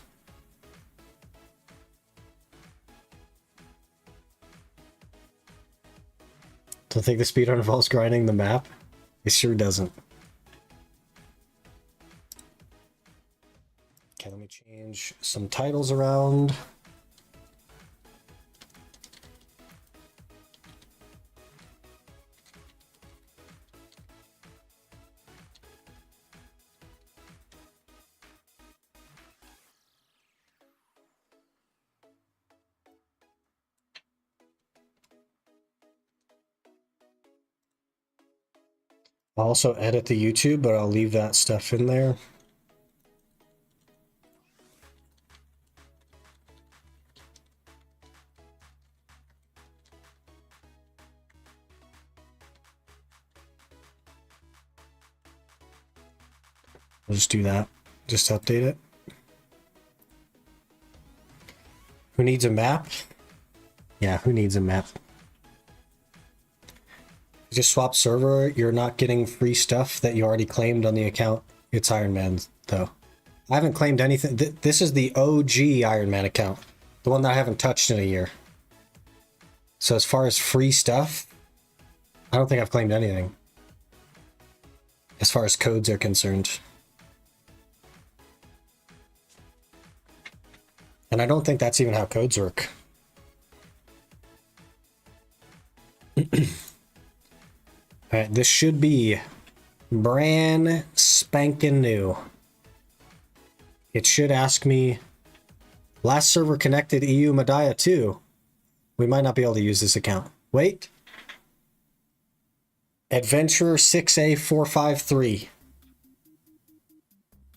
Don't think the speedrun involves grinding the map? It sure doesn't. Okay, let me change some titles around. I'll also edit the YouTube, but I'll leave that stuff in there. We'll just do that. Just update it. Who needs a map? Yeah, who needs a map? You just swap server, you're not getting free stuff that you already claimed on the account. It's Ironman, though. I haven't claimed anything. This is the OG Ironman account. The one that I haven't touched in a year. So as far as free stuff, I don't think I've claimed anything. As far as codes are concerned. And I don't think that's even how codes work. Alright, this should be brand spanking new. It should ask me, last server connected EU Madaya 2. We might not be able to use this account. Wait. Adventurer 6A453.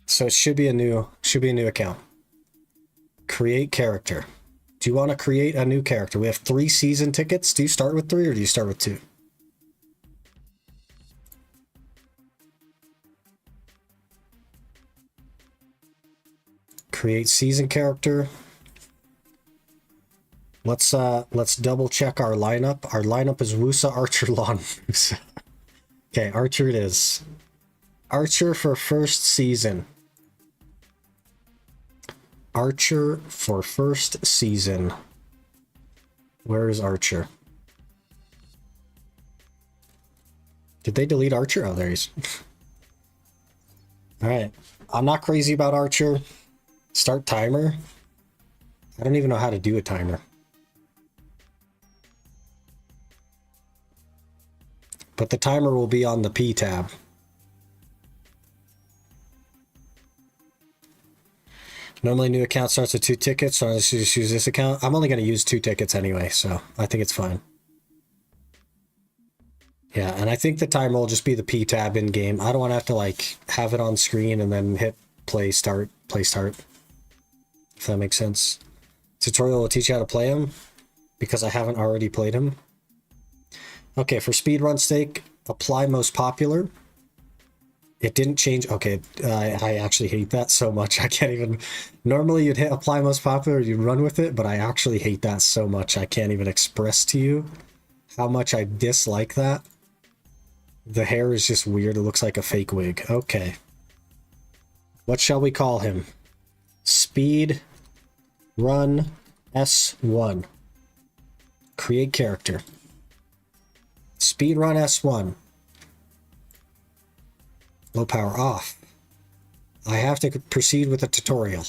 So it should be a new account. Create character. Do you want to create a new character? We have 3 season tickets. Do you start with 3 or do you start with 2? Create season character. Let's double check our lineup. Our lineup is Wusa, Archer, Lawn. Okay, Archer it is. Archer for first season. Archer for first season. Where is Archer? Did they delete Archer? Oh, there he is. Alright. I'm not crazy about Archer. Start timer. I don't even know how to do a timer. But the timer will be on the P tab. Normally new account starts with 2 tickets, so I just use this account. I'm only going to use 2 tickets anyway, so I think it's fine. Yeah, and I think the timer will just be the P tab in game. I don't want to have to like have it on screen and then hit play start. If that makes sense. Tutorial will teach you how to play him because I haven't already played him. Okay, for speedrun stake, apply most popular. It didn't change. Okay, I actually hate that so much. I can't even... Normally you'd hit apply most popular, you'd run with it, but I actually hate that so much. I can't even express to you how much I dislike that. The hair is just weird. It looks like a fake wig. Okay. What shall we call him? Speed Run S1. Create character. Speedrun S1. Low power off. I have to proceed with a tutorial.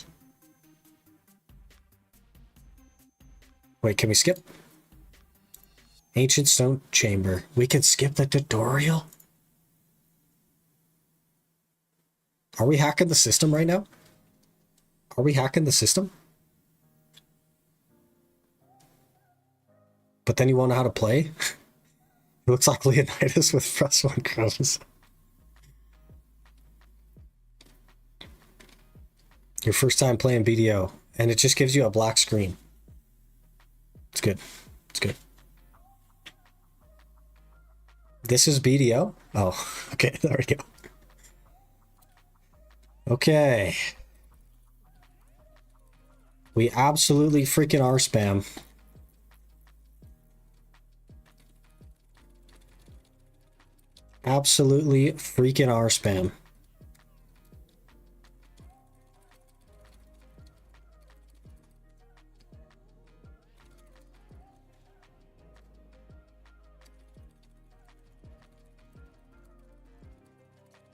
Wait, can we skip? Ancient Stone Chamber. We can skip the tutorial? Are we hacking the system right now? Are we hacking the system? But then you won't know how to play? It looks like Leonidas with press 1 crumbs. Your first time playing BDO, and it just gives you a black screen. It's good. It's good. This is BDO? Oh, okay, there we go. Okay. We absolutely freaking are spam. Absolutely freaking are spam.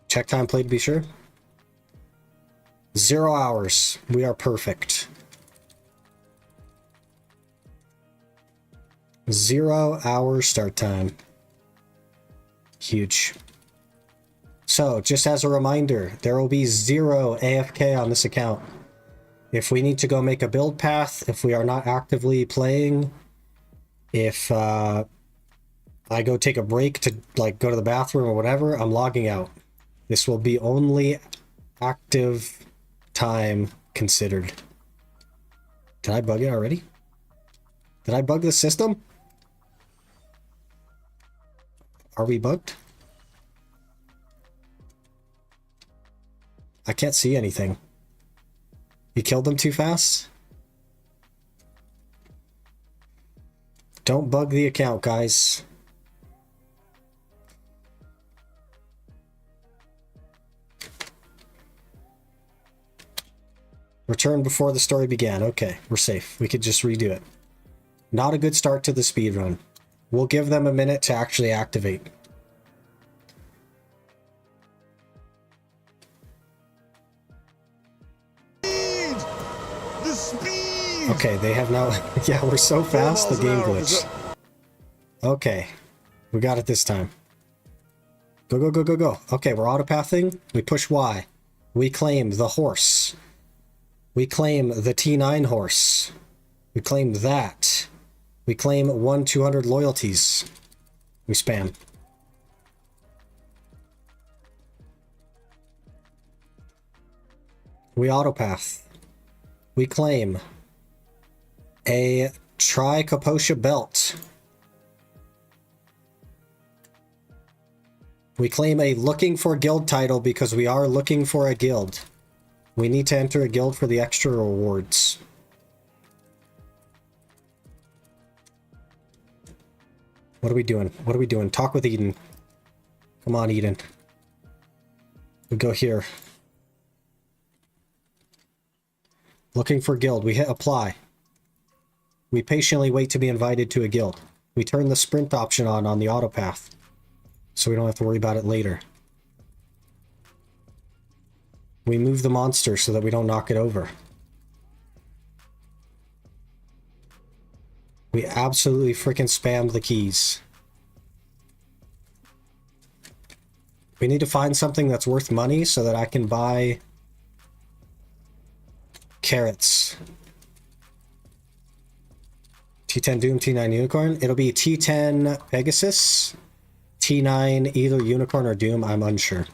Check time played to be sure. 0 hours. We are perfect. 0 hour start time. Huge. So, just as a reminder, there will be 0 AFK on this account. If we need to go make a build path, if we are not actively playing, if I go take a break to like go to the bathroom or whatever, I'm logging out. This will be only active time considered. Did I bug it already? Did I bug the system? Are we bugged? I can't see anything. You killed them too fast? Don't bug the account, guys. Return before the story began. Okay, we're safe. We could just redo it. Not a good start to the speedrun. We'll give them a minute to actually activate. The speed! Okay, they have now... Yeah, we're so fast, the game glitched. Okay, we got it this time. Go, go, go, go, go. Okay, we're autopathing. We push Y. We claim the horse. We claim the T9 horse. We claim that. We claim 1-200 loyalties. We spam. We autopath. We claim a Tri-Kaposha belt. We claim a looking for guild title because we are looking for a guild. We need to enter a guild for the extra rewards. What are we doing? What are we doing? Talk with Eden. Come on, Eden. We go here. Looking for guild. We hit apply. We patiently wait to be invited to a guild. We turn the sprint option on the autopath, so we don't have to worry about it later. We move the monster so that we don't knock it over. We absolutely freaking spammed the keys. We need to find something that's worth money so that I can buy carrots. T10 Doom, T9 Unicorn. It'll be T10 Pegasus, T9 either Unicorn or Doom, I'm unsure.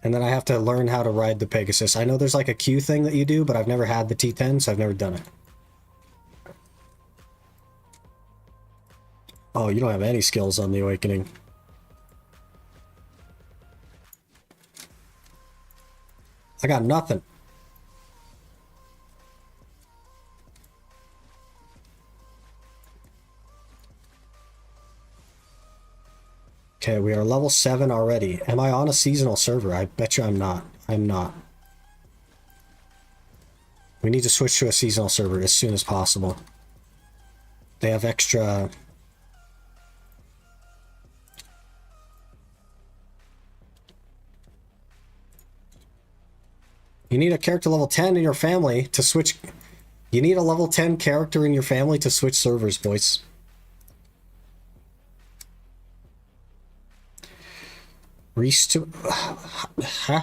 And then I have to learn how to ride the Pegasus. I know there's like a queue thing that you do, but I've never had the T10, so I've never done it. Oh, you don't have any skills on the Awakening. I got nothing. Okay, we are level 7 already. Am I on a seasonal server? I bet you I'm not. I'm not. We need to switch to a seasonal server as soon as possible. They have extra... You need a character level 10 in your family to switch... You need a level 10 character in your family to switch servers, boys. Huh?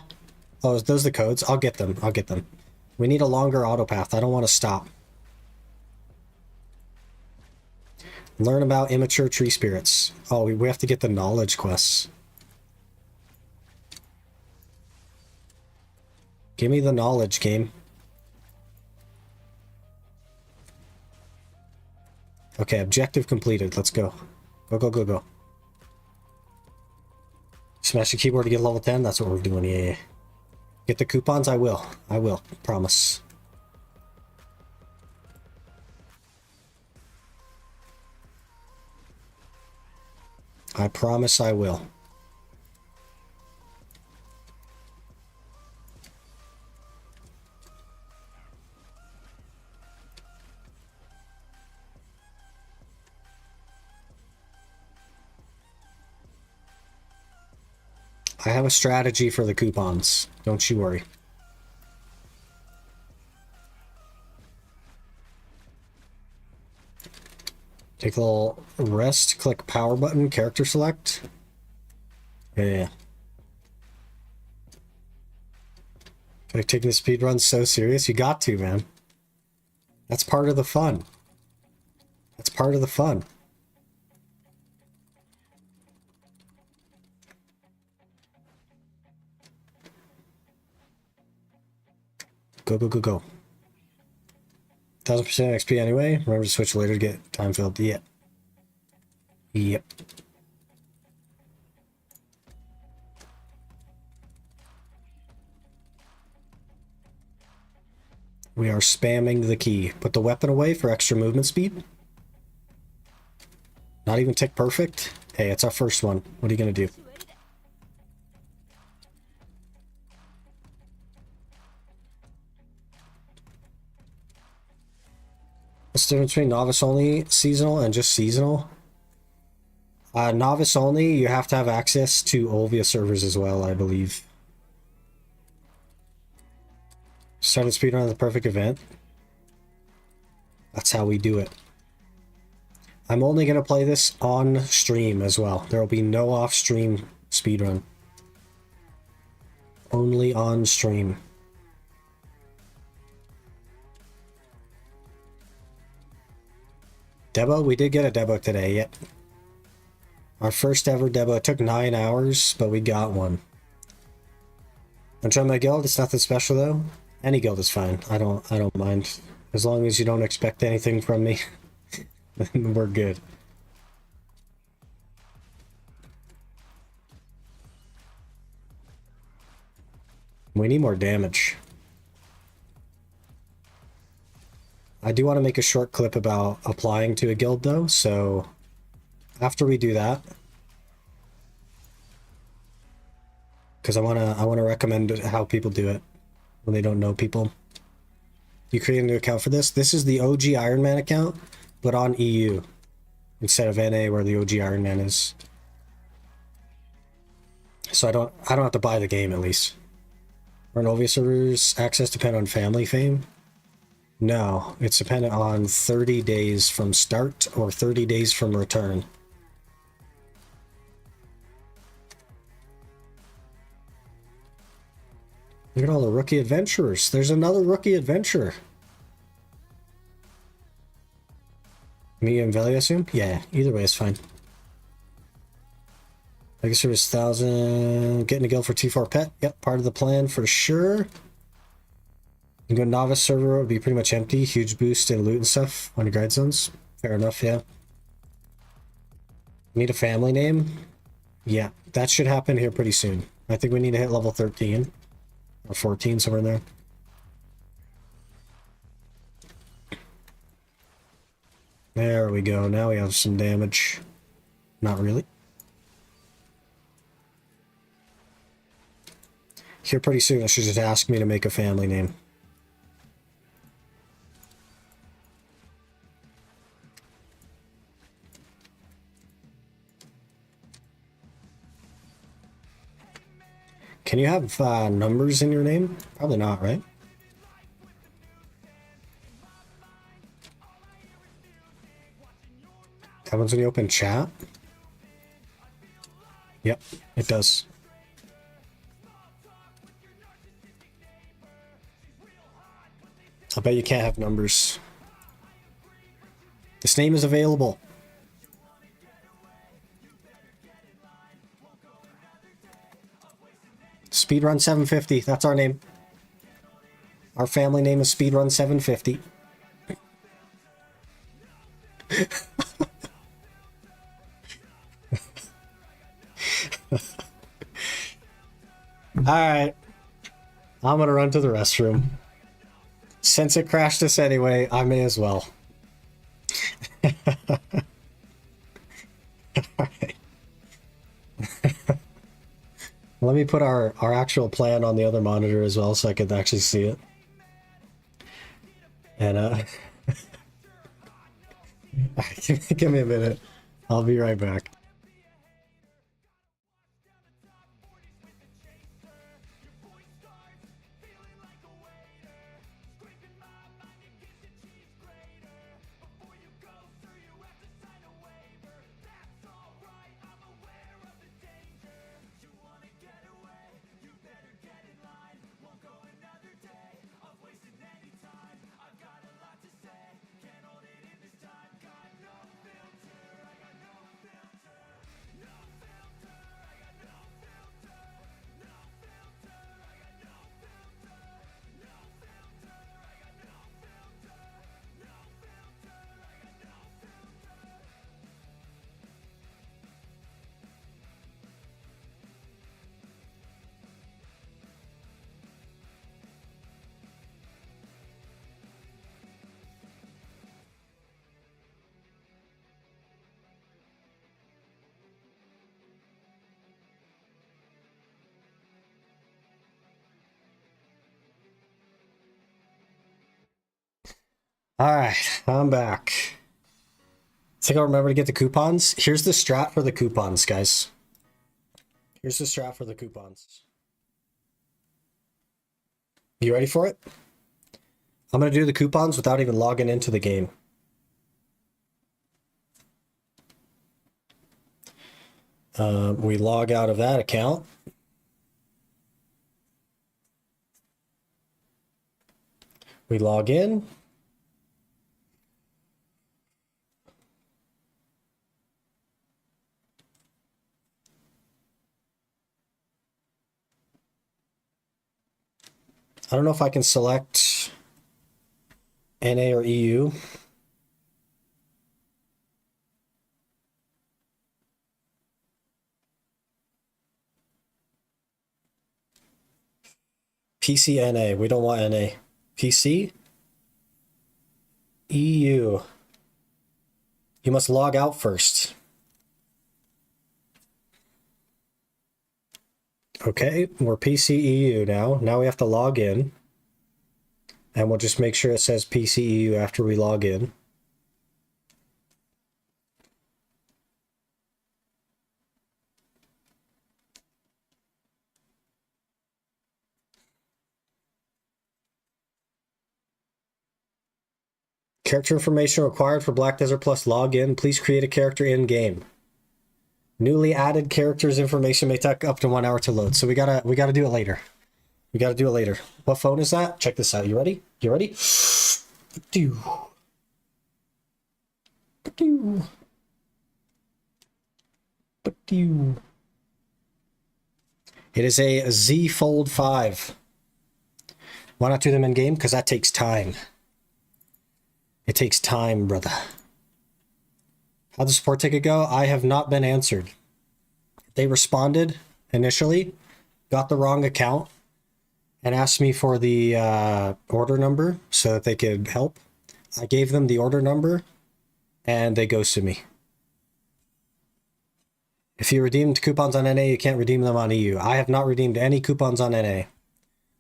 Oh, those are the codes? I'll get them. I'll get them. We need a longer autopath. I don't want to stop. Learn about immature tree spirits. Oh, we have to get the knowledge quests. Give me the knowledge, game. Okay, objective completed. Let's go. Go, go, go, go. Smash the keyboard to get level 10. That's what we're doing. Yeah. Get the coupons. I will. I will. Promise. I promise I will. I have a strategy for the coupons. Don't you worry. Take a little rest, click power button, character select. Yeah. Like taking the speed run so serious, you got to, man. That's part of the fun. That's part of the fun. Go, go, go, go. 1000% XP anyway. Remember to switch later to get time filled. Yep. Yep. We are spamming the key. Put the weapon away for extra movement speed. Not even tick perfect. Hey, it's our first one. What are you gonna do? What's the difference between novice only seasonal and just seasonal? Novice only, you have to have access to Olvia servers as well, I believe. Started speedrun the perfect event. That's how we do it. I'm only going to play this on stream as well. There will be no off-stream speedrun. Only on stream. Debo? We did get a Debo today, yep. Our first ever Debo. It took 9 hours, but we got one. I'm trying my guild. It's nothing special though. Any guild is fine. I don't mind. As long as you don't expect anything from me, then we're good. We need more damage. I do want to make a short clip about applying to a guild though, so after we do that, because I wanna recommend how people do it when they don't know people. You create a new account for this. This is the OG Ironman account, but on EU instead of NA where the OG Ironman is. So I don't have to buy the game at least. Are Novia servers access depend on family fame? No, it's dependent on 30 days from start or 30 days from return. Look at all the rookie adventurers. There's another rookie adventurer. Me and Veli, I assume? Yeah, either way is fine. I guess there was 1,000. Getting a guild for T4 pet. Yep, part of the plan for sure. You go novice server, it would be pretty much empty. Huge boost in loot and stuff on your guide zones. Fair enough, yeah. Need a family name? Yeah, that should happen here pretty soon. I think we need to hit level 13. Or 14, somewhere in there. There we go. Now we have some damage. Not really. Here pretty soon, it should just ask me to make a family name. Can you have numbers in your name? Probably not, right? Happens when you open chat? Yep, it does. I bet you can't have numbers. This name is available. Speedrun 750, that's our name. Our family name is Speedrun 750. Alright. I'm gonna run to the restroom. Since it crashed us anyway, I may as well. Alright. Let me put our actual plan on the other monitor as well so I can actually see it. And give me a minute. I'll be right back. Alright, I'm back. I think I'll remember to get the coupons. Here's the strat for the coupons, guys. Here's the strat for the coupons. You ready for it? I'm going to do the coupons without even logging into the game. We log out of that account. We log in. I don't know if I can select NA or EU. PC NA, we don't want NA. PC? EU. You must log out first. Okay, we're PC EU now. Now we have to log in. And we'll just make sure it says PC EU after we log in. Character information required for Black Desert Plus login. Please create a character in-game. Newly added characters information may take up to 1 hour to load. So we gotta do it later. We gotta do it later. What phone is that? Check this out. You ready? You ready? It is a Z Fold 5. Why not do them in game? Because that takes time. It takes time, brother. How'd the support ticket go? I have not been answered. They responded initially, got the wrong account, and asked me for the order number so that they could help. I gave them the order number, and they ghosted me. If you redeemed coupons on NA, you can't redeem them on EU. I have not redeemed any coupons on NA.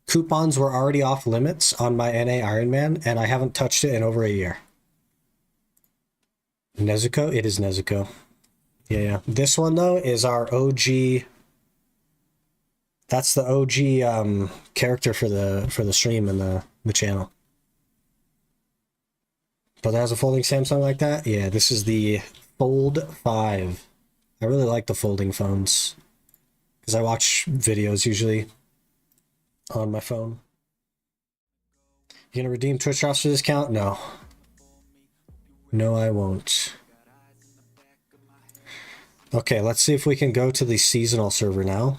Coupons were already off limits on my NA Ironman, and I haven't touched it in over a year. Nezuko? It is Nezuko. Yeah. This one, though, is our OG... That's the OG character for the stream and the channel. But it has a folding Samsung like that? Yeah, this is the Fold 5. I really like the folding phones. Because I watch videos usually on my phone. You gonna redeem Twitch roster discount? No. No, I won't. Okay, let's see if we can go to the seasonal server now.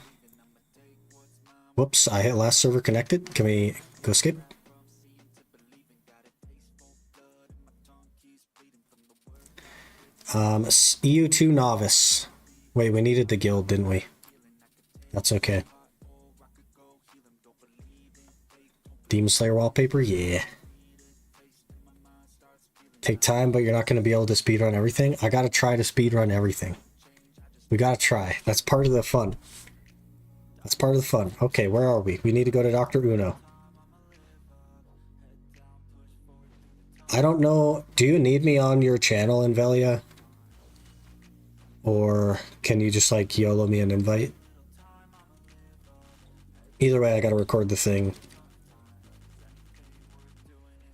Whoops, I hit last server connected. Can we go skip? EU2 novice. Wait, we needed the guild, didn't we? That's okay. Demon Slayer wallpaper, yeah. Take time, but you're not going to be able to speedrun everything. I got to try to speedrun everything. We got to try. That's part of the fun. That's part of the fun. Okay, where are we? We need to go to Dr. Uno. I don't know. Do you need me on your channel, Invelia? Or can you just like YOLO me an invite? Either way, I gotta record the thing.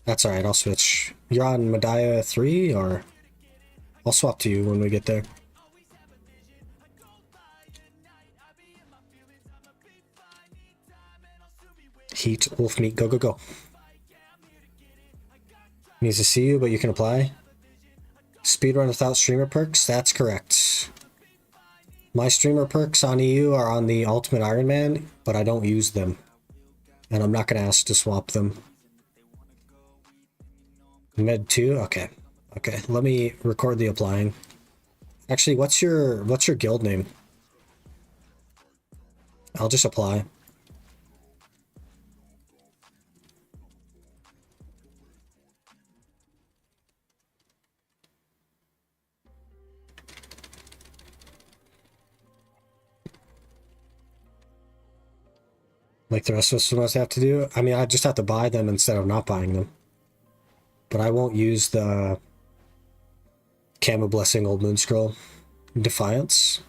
That's alright, I'll switch. You're on Medaya 3, or... I'll swap to you when we get there. Heat, wolf meat, go, go, go. Needs to see you, but you can apply. Speedrun without streamer perks? That's correct. My streamer perks on EU are on the Ultimate Ironman, but I don't use them. And I'm not going to ask to swap them. Med 2? Okay. Okay, let me record the applying. Actually, what's your guild name? I'll just apply. Like the rest of us must have to do. I mean, I just have to buy them instead of not buying them. But I won't use the Camo Blessing Old Moon Scroll. Defiance.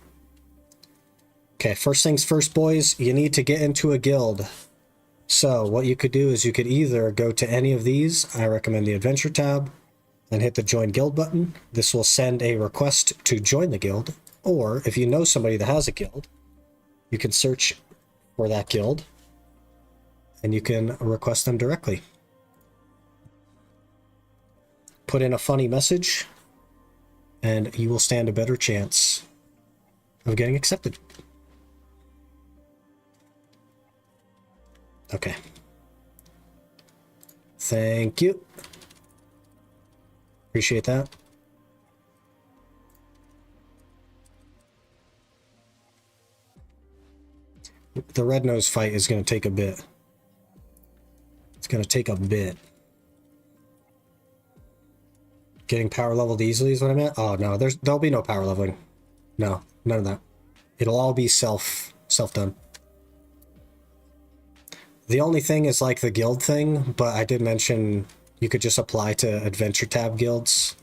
Okay, first things first, boys. You need to get into a guild. So what you could do is you could either go to any of these. I recommend the Adventure tab. And hit the Join Guild button. This will send a request to join the guild. Or if you know somebody that has a guild, you can search for that guild. And you can request them directly. Put in a funny message, and you will stand a better chance of getting accepted. Okay. Thank you. Appreciate that. The red nose fight is going to take a bit. It's going to take a bit. Getting power leveled easily is what I meant? Oh, no, there'll be no power leveling. No, none of that. It'll all be self done. The only thing is like the guild thing, but I did mention you could just apply to Adventure tab guilds.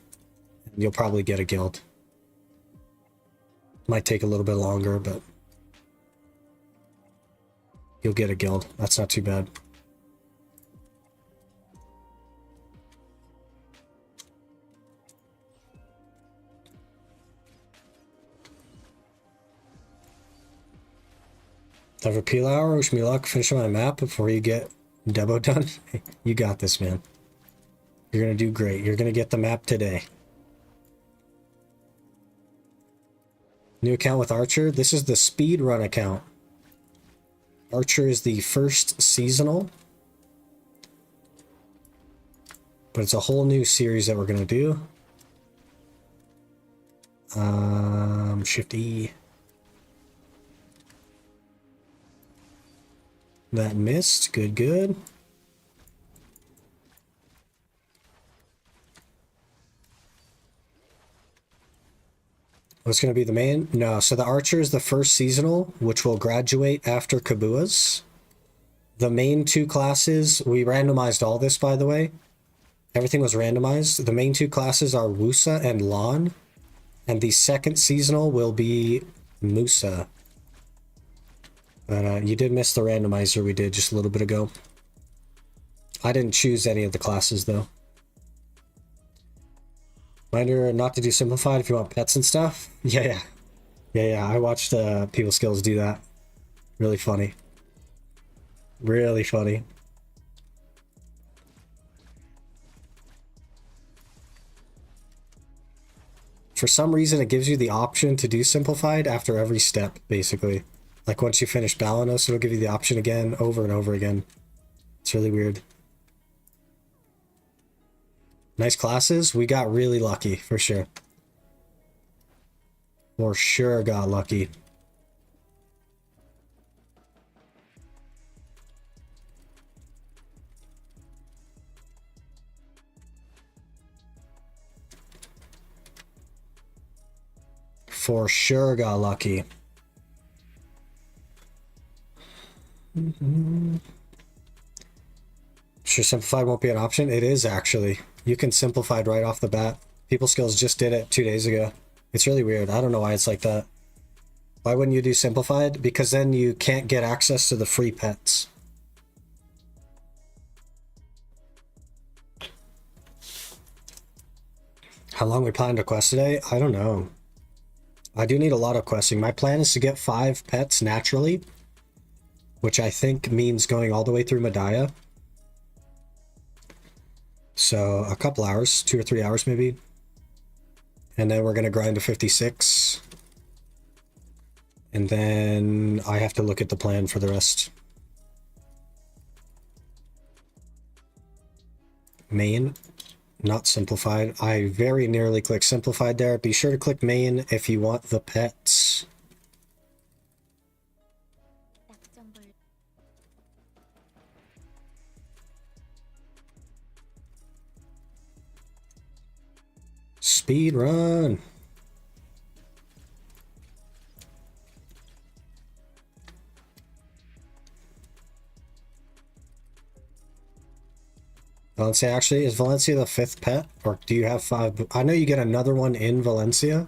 And you'll probably get a guild. Might take a little bit longer, but you'll get a guild. That's not too bad. Have a peel hour, wish me luck, finish my map before you get Debo done. You got this, man. You're gonna do great. You're gonna get the map today. New account with Archer. This is the speedrun account. Archer is the first seasonal. But it's a whole new series that we're gonna do. Shift E. That missed. Good, good. What's going to be the main? No, so the Archer is the first seasonal, which will graduate after Kabua's. The main two classes, we randomized all this, by the way. Everything was randomized. The main two classes are Wusa and Lan. And the second seasonal will be Musa. But you did miss the randomizer we did just a little bit ago. I didn't choose any of the classes, though. Reminder not to do simplified if you want pets and stuff. Yeah. I watched People Skills do that. Really funny. Really funny. For some reason, it gives you the option to do simplified after every step, basically. Like once you finish Balanos, it'll give you the option again, over and over again. It's really weird. Nice classes. We got really lucky, for sure. For sure got lucky. for sure got lucky. Sure, simplified won't be an option. It is actually. You can simplified right off the bat. People Skills just did it 2 days ago. It's really weird. I don't know why it's like that. Why wouldn't you do simplified? Because then you can't get access to the free pets. How long we plan to quest today? I don't know. I do need a lot of questing. My plan is to get 5 pets naturally, which I think means going all the way through Medaya. So a couple hours, 2 or 3 hours maybe. And then we're going to grind to 56. And then I have to look at the plan for the rest. Main, not simplified. I very nearly clicked simplified there. Be sure to click main if you want the pets. Speed run. Valencia, actually, is Valencia the 5th pet? Or do you have 5? I know you get another one in Valencia.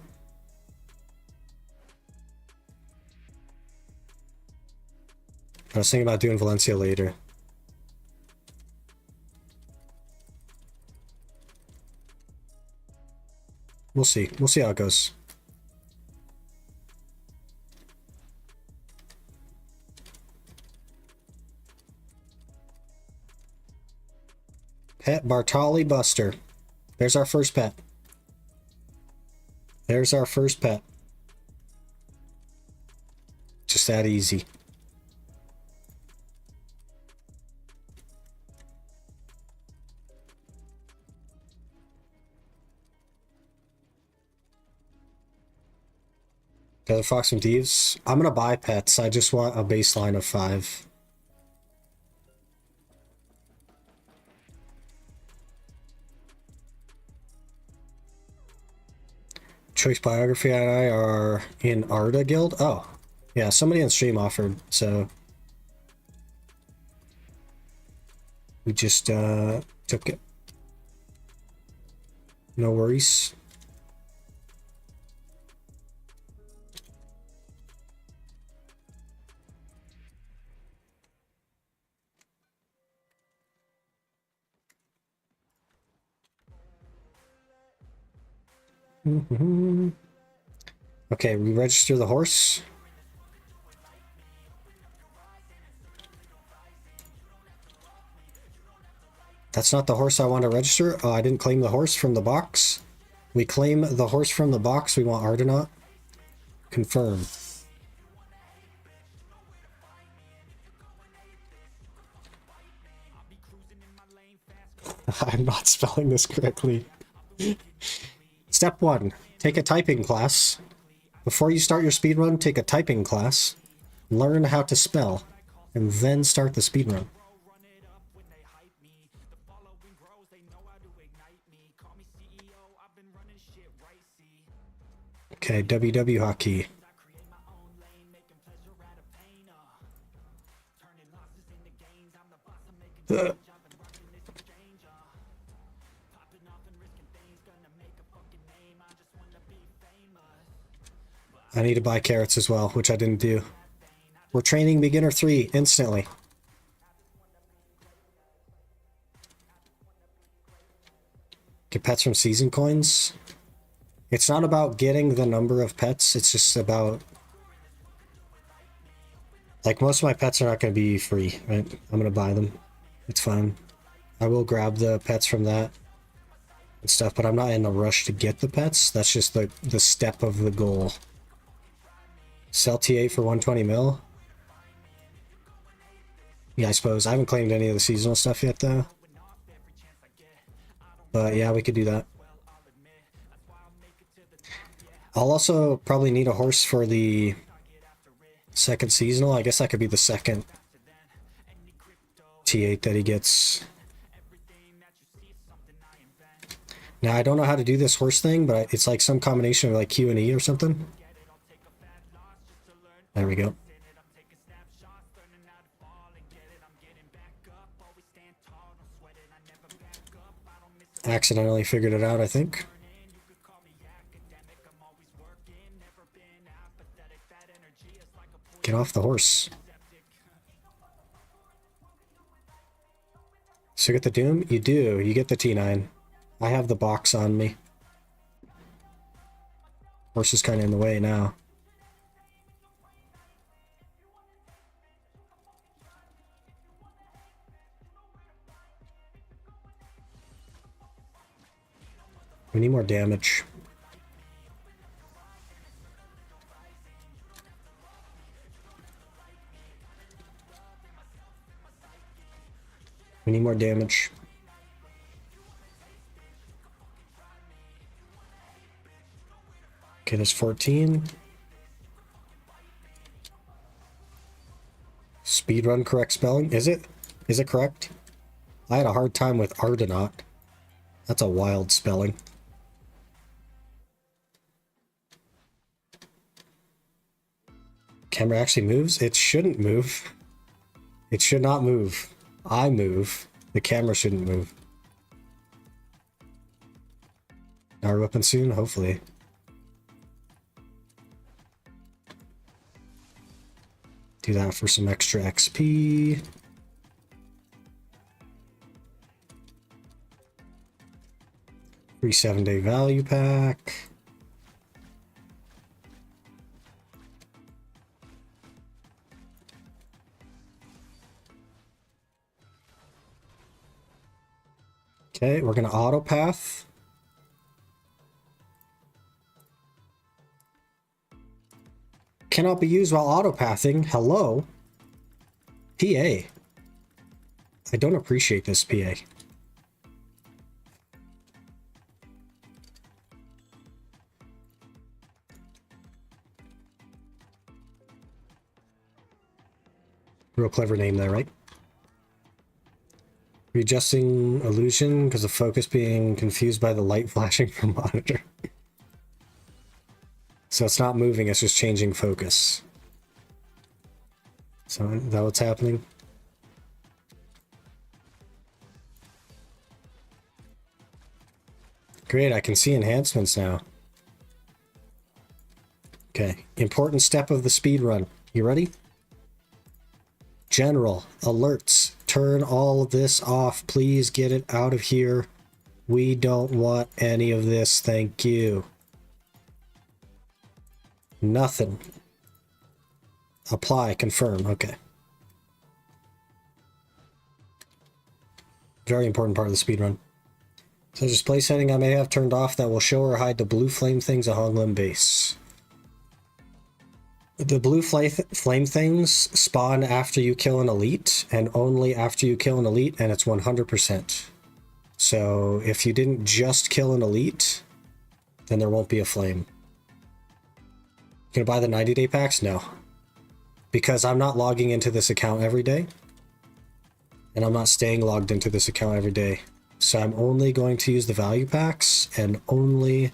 I was thinking about doing Valencia later. We'll see. We'll see how it goes. Pet Bartali Buster. There's our first pet. There's our first pet. Just that easy. Feather Fox and Thieves. I'm gonna buy pets. I just want a baseline of 5. Choice Biography and I are in Arda Guild. Oh, yeah, somebody on stream offered, so we just took it. No worries. Okay, we register the horse. That's not the horse I want to register. Oh, I didn't claim the horse from the box. We claim the horse from the box. We want Ardenaut. Confirm. I'm not spelling this correctly. Step 1. Take a typing class. Before you start your speedrun, take a typing class. Learn how to spell. And then start the speedrun. Okay, WW hockey. I need to buy carrots as well, which I didn't do. We're training beginner 3 instantly. Get pets from season coins. It's not about getting the number of pets, it's just about... Like, most of my pets are not going to be free, right? I'm going to buy them. It's fine. I will grab the pets from that and stuff, but I'm not in a rush to get the pets. That's just the step of the goal. Sell T8 for 120 mil. Yeah, I suppose. I haven't claimed any of the seasonal stuff yet, though. But yeah, we could do that. I'll also probably need a horse for the second seasonal. I guess that could be the second T8 that he gets. Now, I don't know how to do this horse thing, but it's like some combination of like Q and E or something. There we go. Accidentally figured it out, I think. Get off the horse. So you get the Doom? You do. You get the T9. I have the box on me. Horse is kind of in the way now. We need more damage. We need more damage. Okay, there's 14. Speedrun correct spelling? Is it? Is it correct? I had a hard time with Ardenaut. That's a wild spelling. Camera actually moves? It shouldn't move. It should not move. I move. The camera shouldn't move. Our weapon soon? Hopefully. Do that for some extra XP. Free 7-day value pack. Okay, we're gonna auto path. Cannot be used while auto pathing. Hello? PA. I don't appreciate this PA. Real clever name there, right? Readjusting illusion because of focus being confused by the light flashing from monitor. So it's not moving, it's just changing focus. So is that what's happening? Great, I can see enhancements now. Okay, important step of the speed run. You ready? General, alerts. Turn all of this off. Please get it out of here. We don't want any of this. Thank you. Nothing. Apply. Confirm. Okay. Very important part of the speedrun. So display setting I may have turned off that will show or hide the blue flame things at Honglim base. The blue flame things spawn after you kill an elite, and only after you kill an elite, and it's 100%. So if you didn't just kill an elite, then there won't be a flame. Gonna buy the 90-day packs? No. Because I'm not logging into this account every day, and I'm not staying logged into this account every day. So I'm only going to use the value packs, and only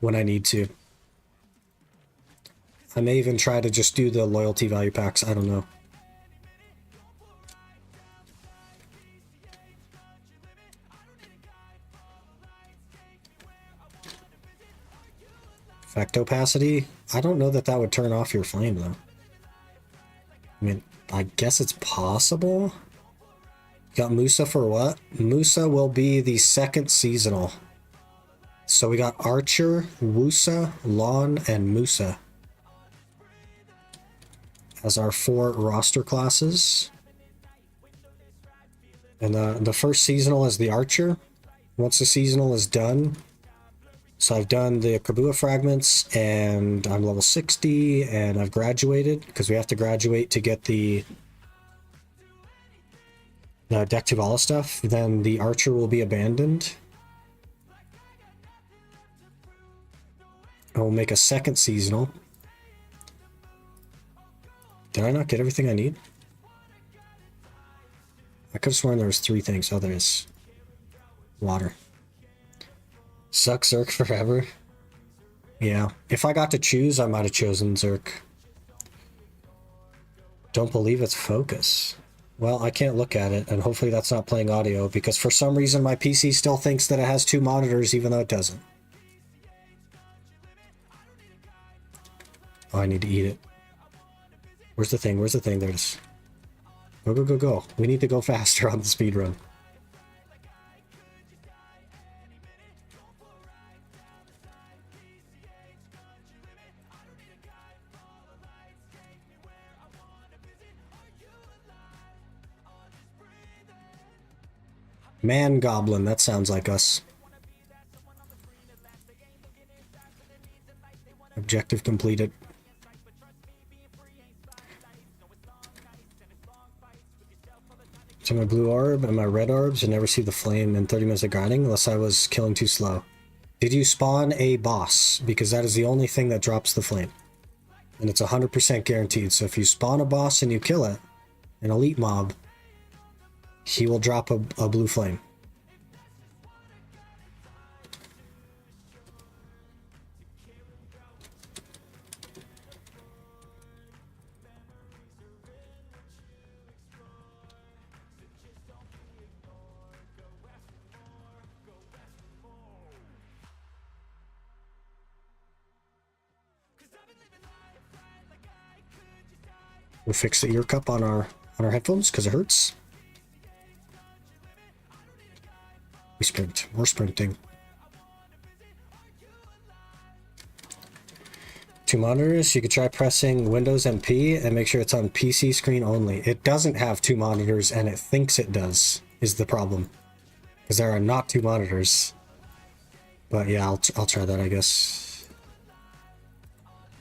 when I need to. I may even try to just do the loyalty value packs. I don't know. Effect opacity? I don't know that that would turn off your flame, though. I mean, I guess it's possible. Got Musa for what? Musa will be the second seasonal. So we got Archer, Wusa, Lawn, and Musa as our 4 roster classes. And the first seasonal is the Archer. Once the seasonal is done, so I've done the Kabua fragments, and I'm level 60, and I've graduated, because we have to graduate to get the Deck Tuvala stuff. Then the Archer will be abandoned. I will make a second seasonal. Did I not get everything I need? I could have sworn there was 3 things. Oh, there is. Water. Suck Zerk forever. Yeah, if I got to choose, I might have chosen Zerk. Don't believe it's focus. Well, I can't look at it, and hopefully that's not playing audio, because for some reason my PC still thinks that it has 2 monitors, even though it doesn't. Oh, I need to eat it. Where's the thing? Where's the thing? There it is. Go, go, go, go. We need to go faster on the speed run. Man Goblin, that sounds like us. Objective completed. So my blue orb and my red orbs and never see the flame in 30 minutes of grinding unless I was killing too slow. Did you spawn a boss? Because that is the only thing that drops the flame. And it's 100% guaranteed. So if you spawn a boss and you kill it, an elite mob, he will drop a blue flame. We'll fix the ear cup on our headphones because it hurts. We sprint. We're sprinting. 2 monitors. You could try pressing Windows and P and make sure it's on PC screen only. It doesn't have 2 monitors and it thinks it does, is the problem. Because there are not 2 monitors. But yeah, I'll try that, I guess.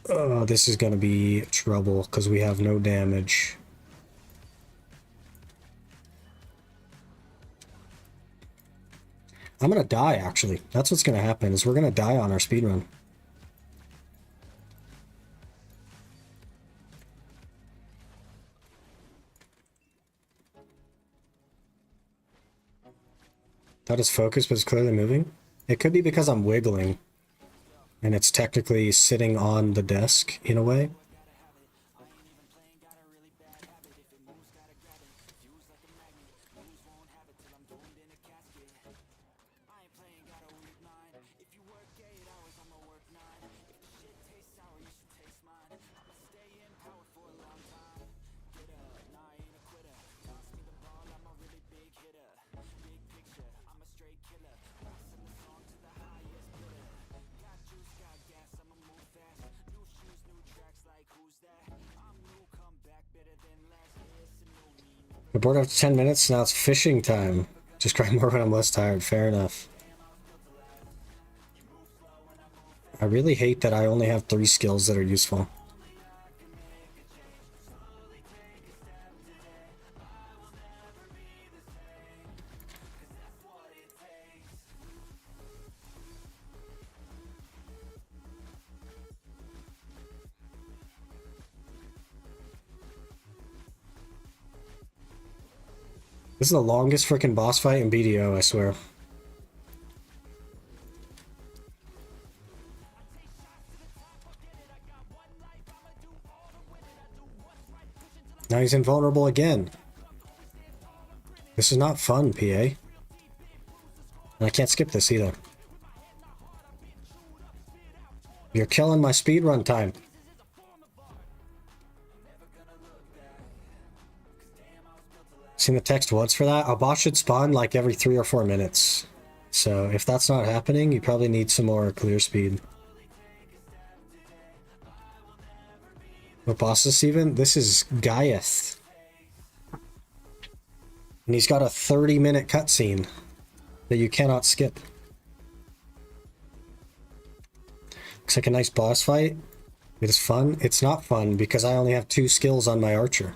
Oh, this is gonna be trouble because we have no damage. I'm gonna die, actually. That's what's gonna happen, is we're gonna die on our speedrun. That is focused, but it's clearly moving. It could be because I'm wiggling. And it's technically sitting on the desk, in a way. We're bored after 10 minutes, now it's fishing time. Just cry more when I'm less tired, fair enough. I really hate that I only have 3 skills that are useful. This is the longest freaking boss fight in BDO, I swear. Now he's invulnerable again. This is not fun, PA. And I can't skip this either. You're killing my speedrun time. Seen the text once for that? A boss should spawn like every 3 or 4 minutes. So if that's not happening, you probably need some more clear speed. What boss is this even? This is Gaiath. And he's got a 30-minute cutscene that you cannot skip. Looks like a nice boss fight. It is fun. It's not fun because I only have 2 skills on my archer.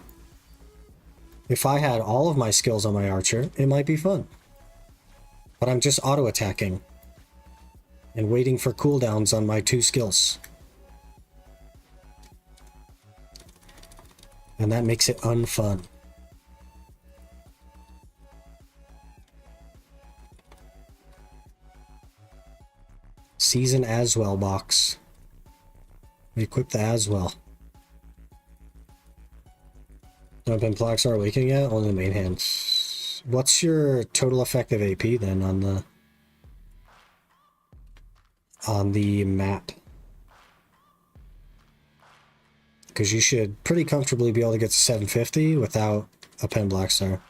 If I had all of my skills on my archer, it might be fun. But I'm just auto-attacking and waiting for cooldowns on my 2 skills. And that makes it unfun. Season as well box. We equip the as well. Don't have blocks are awakening yet? Only the main hands. What's your total effective AP then on the map? Because you should pretty comfortably be able to get to 750 without a pen black star.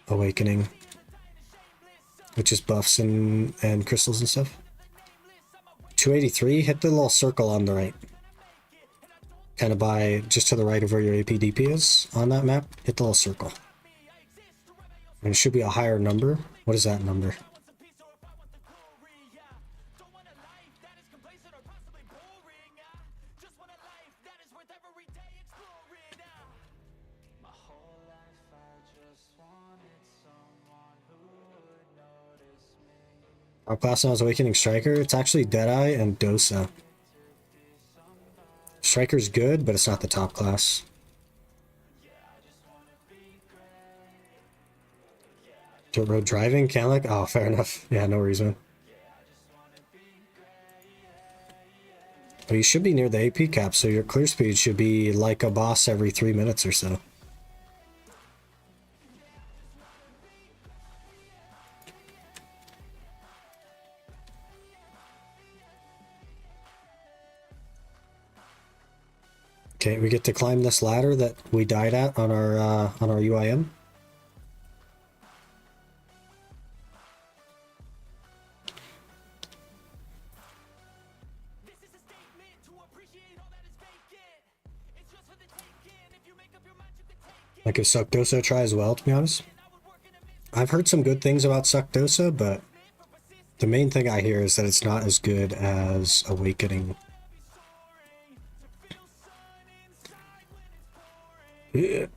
Awakening. Which is buffs and crystals and stuff. 283, hit the little circle on the right. Kind of by just to the right of where your APDP is on that map. Hit the little circle. And it should be a higher number. What is that number? Our class now is Awakening Striker. It's actually Deadeye and Dosa. Striker's good, but it's not the top class. Dirt road driving, Canlick? Oh, fair enough. Yeah, no reason. But you should be near the AP cap, so your clear speed should be like a boss every 3 minutes or so. Okay, we get to climb this ladder that we died at on our UIM. I give Suckdosa a try as well, to be honest. I've heard some good things about Suckdosa, but the main thing I hear is that it's not as good as Awakening. Yeah.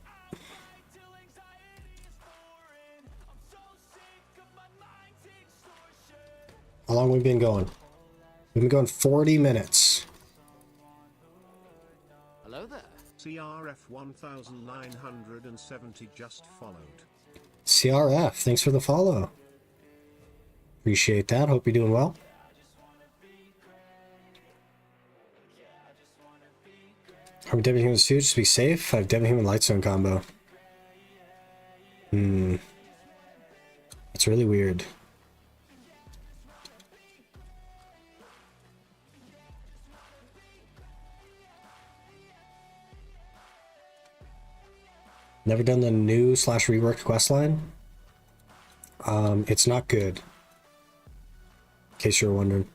How long have we been going? We've been going 40 minutes. Hello there. CRF 1970 just followed. CRF, thanks for the follow. Appreciate that. Hope you're doing well. Are we Devon Human Suit just to be safe? I have Devon Human Lightstone combo. That's really weird. Never done the new / reworked quest line. It's not good. In case you're wondering.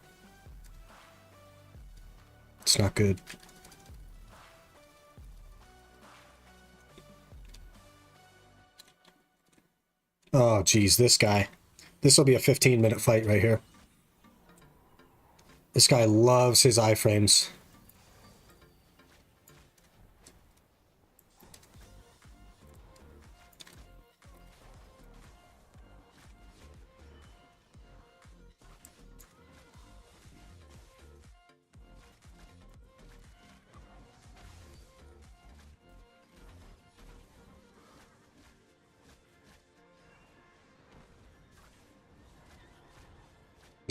It's not good. Oh, geez, this guy. This will be a 15-minute fight right here. This guy loves his iframes.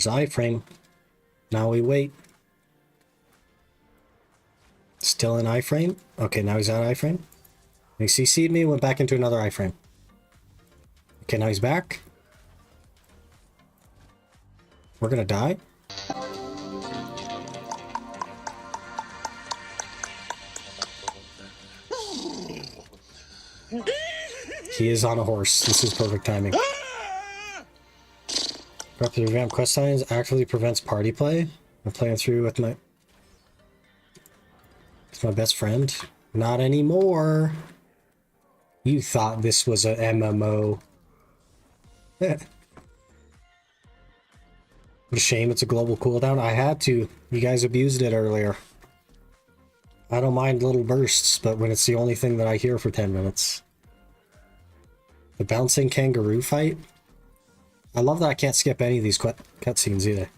iframe. Now we wait. Still in iframe? Okay, now he's out of iframe. He CC'd me, went back into another iframe. Okay, now he's back. We're gonna die. He is on a horse. This is perfect timing. Corrupted revamp quest signs actively prevents party play. I'm playing through with my best friend. Not anymore. You thought this was a MMO. What a shame it's a global cooldown. I had to. You guys abused it earlier. I don't mind little bursts, but when it's the only thing that I hear for 10 minutes. The bouncing kangaroo fight. I love that I can't skip any of these cutscenes either.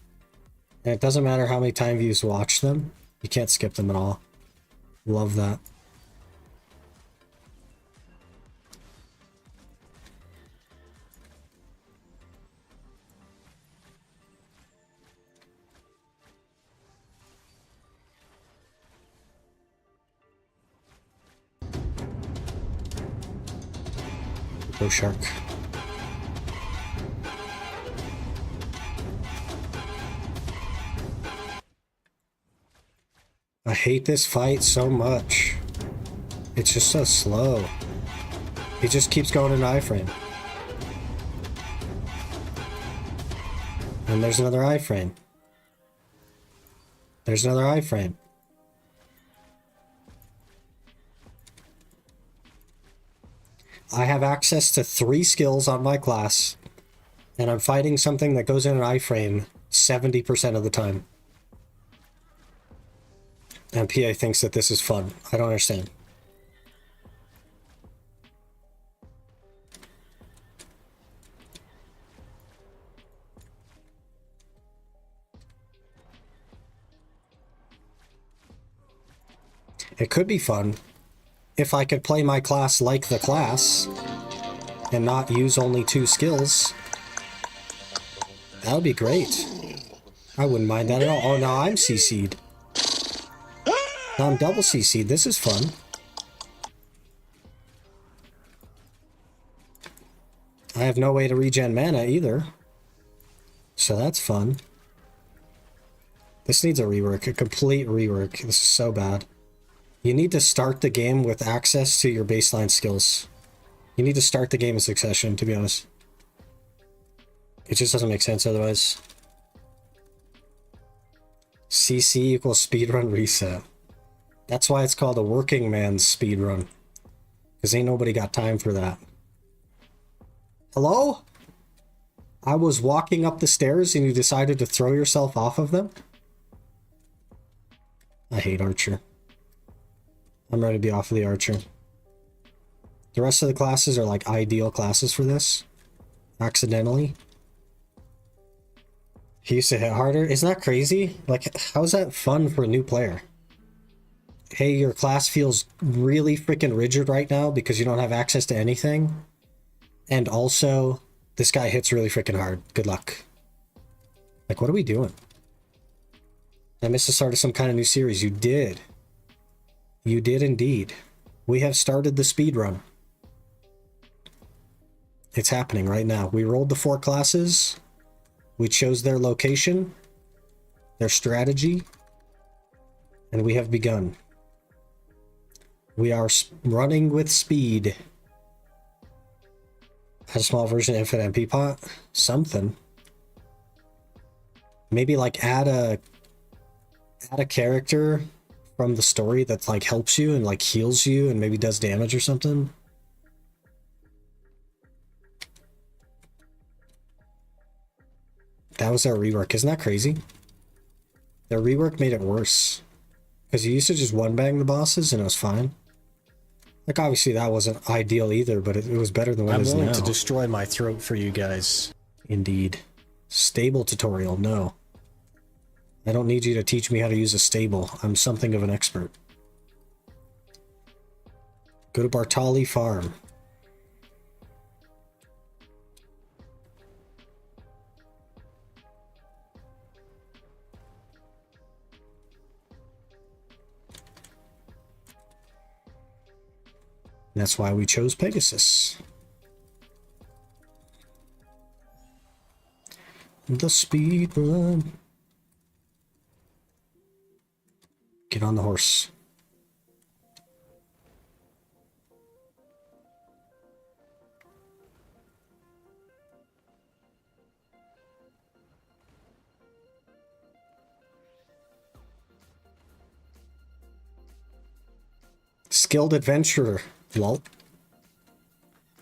And it doesn't matter how many times you watch them, you can't skip them at all. Love that. Go shark. I hate this fight so much. It's just so slow. He just keeps going into iframe. And there's another iframe. There's another iframe. I have access to 3 skills on my class, and I'm fighting something that goes in an iframe 70% of the time. And PA thinks that this is fun. I don't understand. It could be fun if I could play my class like the class and not use only 2 skills. That would be great. I wouldn't mind that at all. Oh, now I'm CC'd. Now I'm double CC'd. This is fun. I have no way to regen mana either. So that's fun. This needs a rework, a complete rework. This is so bad. You need to start the game with access to your baseline skills. You need to start the game in succession, to be honest. It just doesn't make sense otherwise. CC equals speedrun reset. That's why it's called a working man's speedrun. Because ain't nobody got time for that. Hello? I was walking up the stairs and you decided to throw yourself off of them? I hate Archer. I'm ready to be off of the Archer. The rest of the classes are like ideal classes for this. Accidentally. He used to hit harder. Isn't that crazy? Like, how is that fun for a new player? Hey, your class feels really freaking rigid right now because you don't have access to anything. And also, this guy hits really freaking hard. Good luck. Like, what are we doing? I missed the start of some kind of new series. You did. You did indeed. We have started the speed run. It's happening right now. We rolled the 4 classes. We chose their location, their strategy, and we have begun. We are running with speed. A small version of Infinite MP pot? Something. Maybe like add a character from the story that like helps you and like heals you and maybe does damage or something. That was their rework. Isn't that crazy? Their rework made it worse. Because you used to just one-bang the bosses and it was fine. Like, obviously that wasn't ideal either, but it was better than what it is now. I'm willing to destroy my throat for you guys. Indeed. Stable tutorial, no. I don't need you to teach me how to use a stable. I'm something of an expert. Go to Bartali Farm. That's why we chose Pegasus. The speed run. Get on the horse. Skilled adventurer. Lol.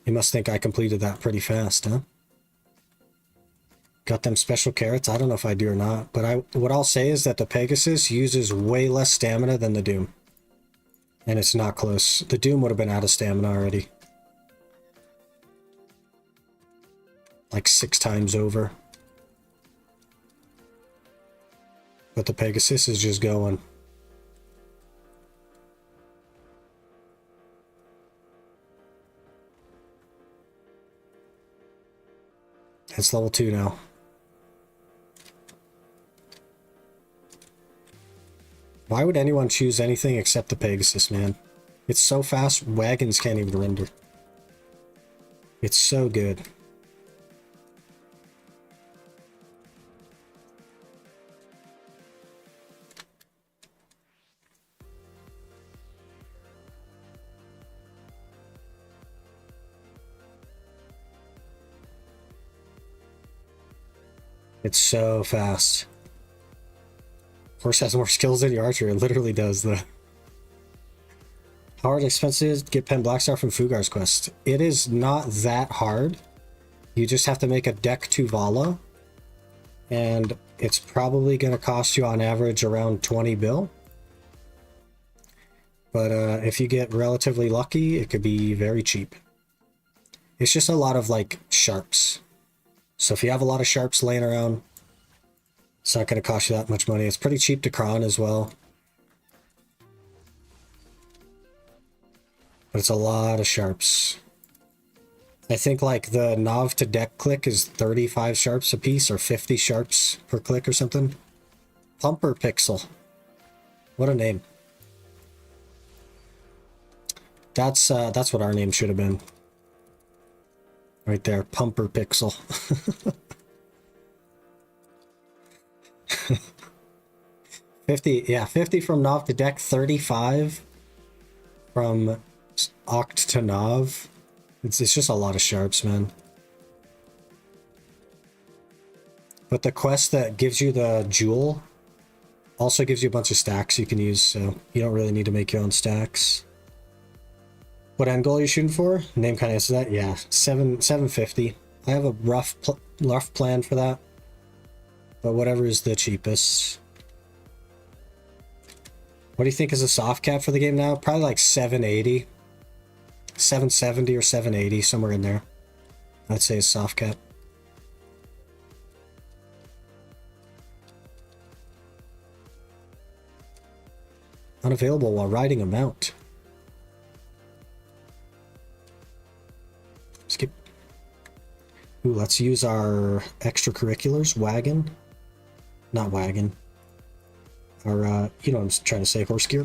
You must think I completed that pretty fast, huh? Got them special carrots? I don't know if I do or not, but what I'll say is that the Pegasus uses way less stamina than the Doom. And it's not close. The Doom would have been out of stamina already. Like 6 times over. But the Pegasus is just going. It's level 2 now. Why would anyone choose anything except the Pegasus, man? It's so fast, wagons can't even render. It's so good. It's so fast. Horse has more skills than your archer. It literally does, though. How hard and expensive it is to get Pen Blackstar from Fugar's quest? It is not that hard. You just have to make a deck to Vala. And it's probably going to cost you on average around 20 bill. But if you get relatively lucky, it could be very cheap. It's just a lot of like sharps. So if you have a lot of sharps laying around, it's not going to cost you that much money. It's pretty cheap to cron as well. But it's a lot of sharps. I think like the Nav to deck click is 35 sharps a piece or 50 sharps per click or something. Pumper Pixel. What a name. That's what our name should have been. Right there, Pumper Pixel. 50, yeah, 50 from Nav to deck, 35 from Oct to Nav. It's just a lot of sharps, man. But the quest that gives you the jewel also gives you a bunch of stacks you can use, so you don't really need to make your own stacks. What end goal are you shooting for? Name kind of answers that. Yeah, 750. I have a rough plan for that, but whatever is the cheapest. What do you think is a soft cap for the game now? Probably like 780. 770 or 780, somewhere in there. I'd say a soft cap. Unavailable while riding a mount. Skip. Ooh, let's use our extracurriculars. Wagon. Not wagon. Our, you know what I'm trying to say, horse gear.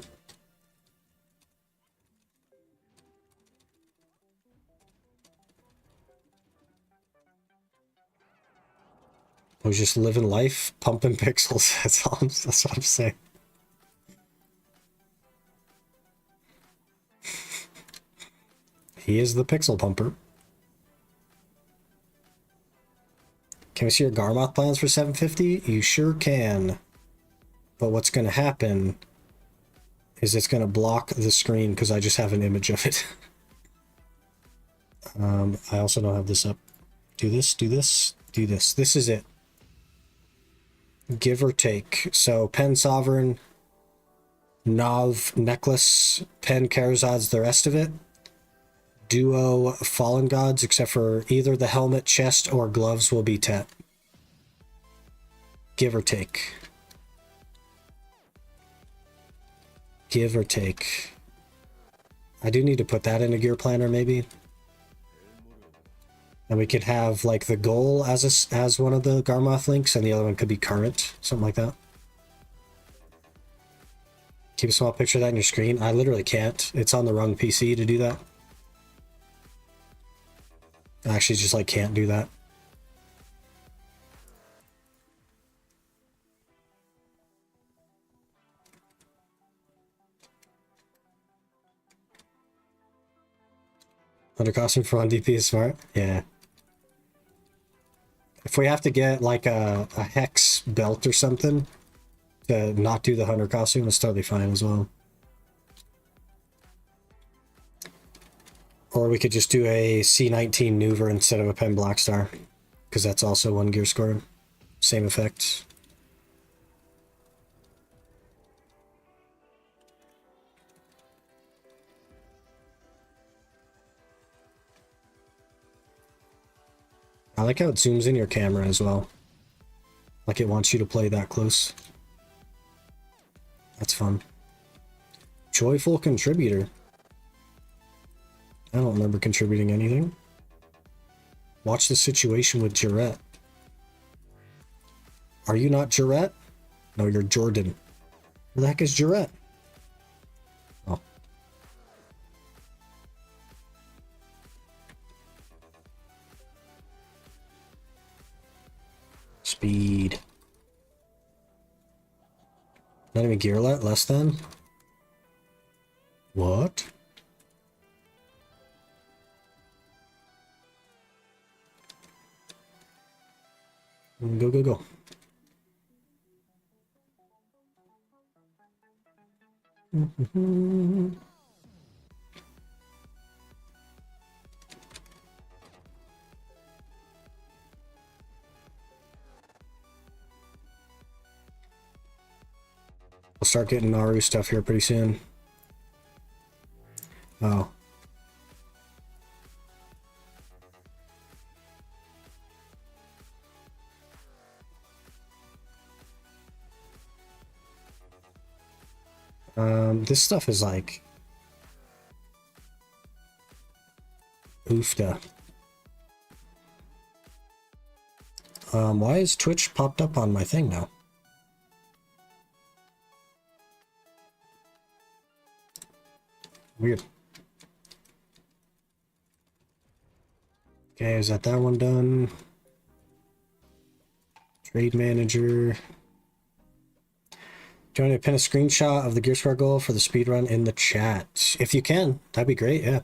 I was just living life, pumping pixels. That's what I'm saying. He is the pixel pumper. Can we see your Garmoth plans for 750? You sure can. But what's going to happen is it's going to block the screen because I just have an image of it. I also don't have this up. Do this, do this, do this. This is it. Give or take. So Pen Sovereign, Nav Necklace, Pen Karazad's the rest of it. Duo Fallen Gods, except for either the helmet, chest, or gloves will be Tet. Give or take. Give or take. I do need to put that in a gear planner maybe. And we could have like the goal as one of the Garmoth links, and the other one could be current, something like that. Keep a small picture of that on your screen. I literally can't. It's on the wrong PC to do that. I actually just like can't do that. Under costume for 1 DP is smart. Yeah. If we have to get like a hex belt or something to not do the hunter costume, it's totally fine as well. Or we could just do a C19 Nuver instead of a Pen Blackstar, because that's also 1 gear score. Same effect. I like how it zooms in your camera as well. Like it wants you to play that close. That's fun. Joyful contributor. I don't remember contributing anything. Watch the situation with Jarrett. Are you not Jarrett? No, you're Jordan. Who the heck is Jarrett? Oh. Not even gearlet, less than? What? Go, go, go. We'll start getting Naru stuff here pretty soon. Oh. This stuff is like oofda. Why is Twitch popped up on my thing now? Weird. Okay, is that one done? Trade manager. Do you want to pin a screenshot of the Gear Square goal for the speedrun in the chat? If you can, that'd be great, yeah.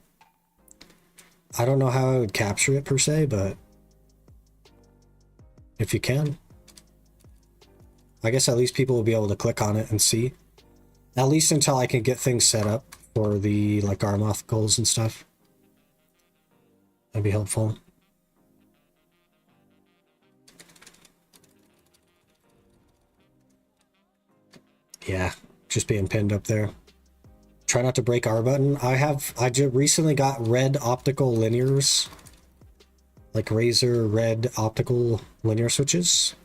I don't know how I would capture it per se, but if you can. I guess at least people will be able to click on it and see. At least until I can get things set up for the like Armoth goals and stuff. That'd be helpful. Yeah, just being pinned up there. Try not to break R button. I just recently got red optical linears. Like Razer red optical linear switches.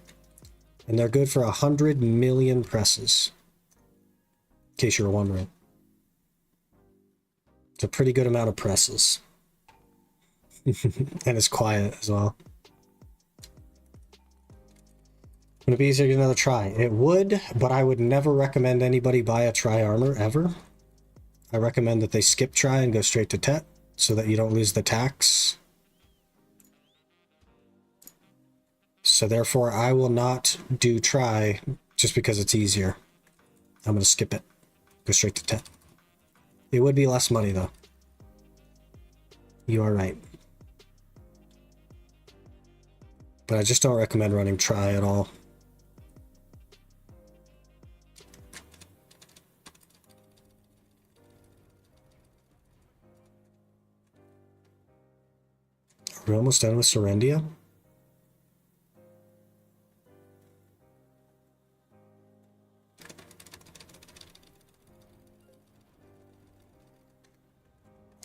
And they're good for 100 million presses. In case you were wondering. It's a pretty good amount of presses. And it's quiet as well. Would it be easier to get another try? It would, but I would never recommend anybody buy a try armor ever. I recommend that they skip try and go straight to Tet so that you don't lose the tax. So therefore, I will not do try just because it's easier. I'm going to skip it. Go straight to Tet. It would be less money though. You are right. But I just don't recommend running try at all. We're almost done with Serendia.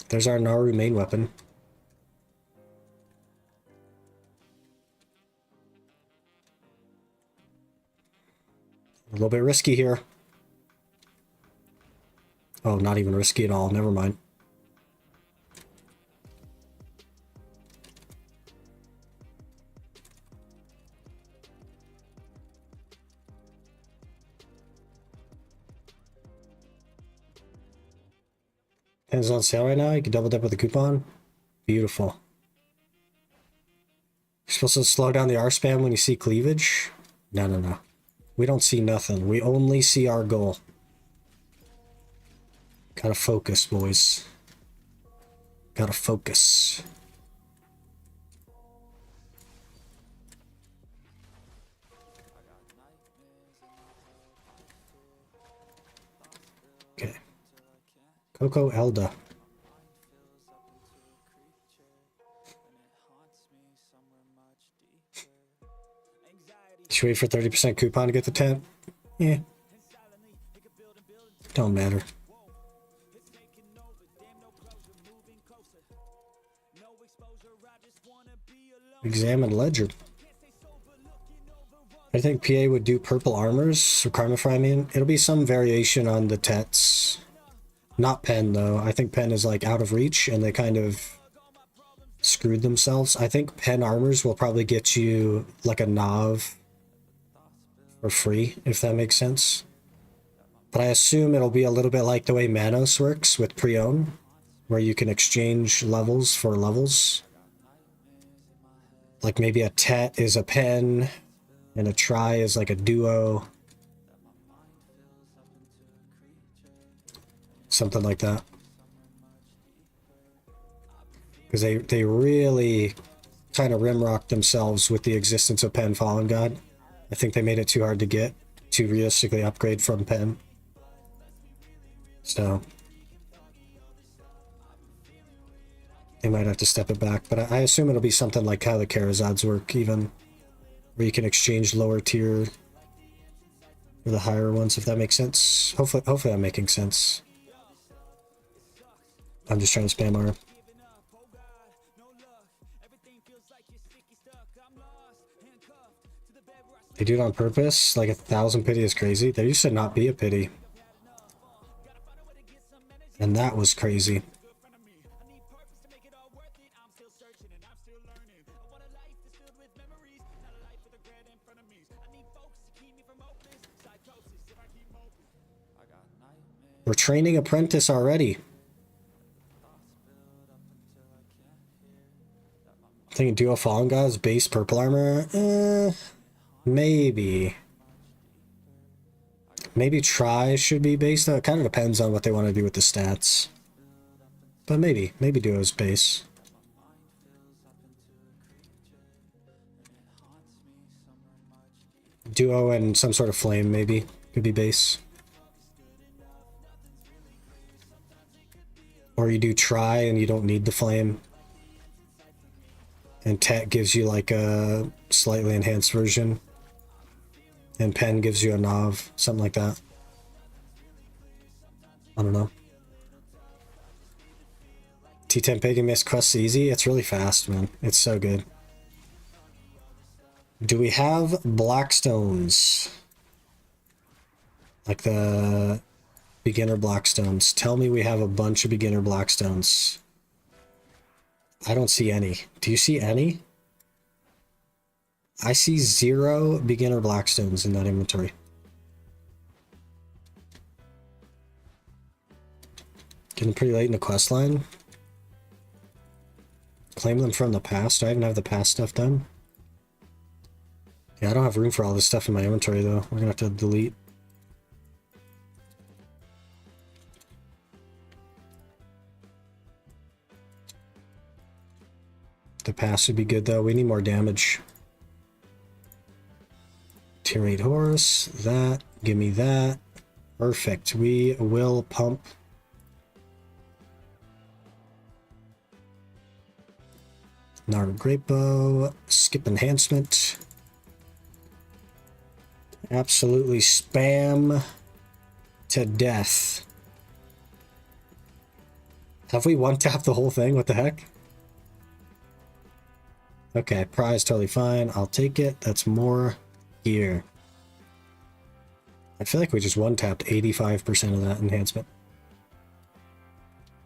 There's our Naru main weapon. A little bit risky here. Oh, not even risky at all. Never mind. Pens on sale right now. You can double dip with a coupon. Beautiful. You're supposed to slow down the R spam when you see cleavage? No, no, no. We don't see nothing. We only see our goal. Gotta focus, boys. Gotta focus. Okay. Coco Elda. Should we wait for 30% coupon to get the tent? Yeah. Don't matter. Examine ledger. I think PA would do purple armors, or Karmafry, I mean. It'll be some variation on the Tets. Not Pen, though. I think Pen is, like, out of reach, and they kind of screwed themselves. I think Pen armors will probably get you, like, a Nav for free, if that makes sense. But I assume it'll be a little bit like the way Manos works with pre-own, where you can exchange levels for levels. Like maybe a Tet is a Pen, and a Try is like a Duo. Something like that. Because they really kind of rimrocked themselves with the existence of Pen Fallen God. I think they made it too hard to get to realistically upgrade from Pen. So they might have to step it back, but I assume it'll be something like how the Karazads work, even where you can exchange lower tier for the higher ones, if that makes sense. Hopefully I'm making sense. I'm just trying to spam R. They do it on purpose? Like 1,000 pity is crazy? There used to not be a pity. And that was crazy. We're training apprentice already. Thinking duo Fallen Gods, base purple armor? Maybe. Maybe try should be base, though. It kind of depends on what they want to do with the stats. But maybe duo's base. Duo and some sort of flame, maybe. Could be base. Or you do try and you don't need the flame. And Tet gives you like a slightly enhanced version. And Pen gives you a Nav, something like that. I don't know. T10 Pagan Mist quests easy. It's really fast, man. It's so good. Do we have Blackstones? Like the beginner Blackstones. Tell me we have a bunch of beginner Blackstones. I don't see any. Do you see any? I see 0 beginner Blackstones in that inventory. Getting pretty late in the quest line. Claim them from the past. I even have the past stuff done. Yeah, I don't have room for all this stuff in my inventory though. We're gonna have to delete. The pass would be good though. We need more damage. Tier 8 horse. That. Give me that. Perfect. We will pump. Gnarled Great Bow. Skip enhancement. Absolutely spam to death. Have we one-tapped the whole thing? What the heck? Okay, prize totally fine. I'll take it. That's more gear. I feel like we just one-tapped 85% of that enhancement.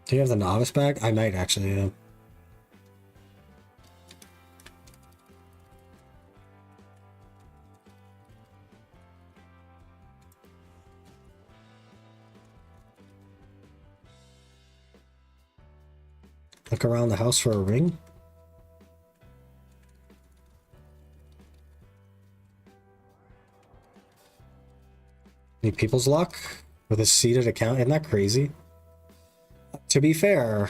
Do you have the novice bag? I might actually, yeah. Look around the house for a ring. Need people's luck with a seeded account. Isn't that crazy? To be fair,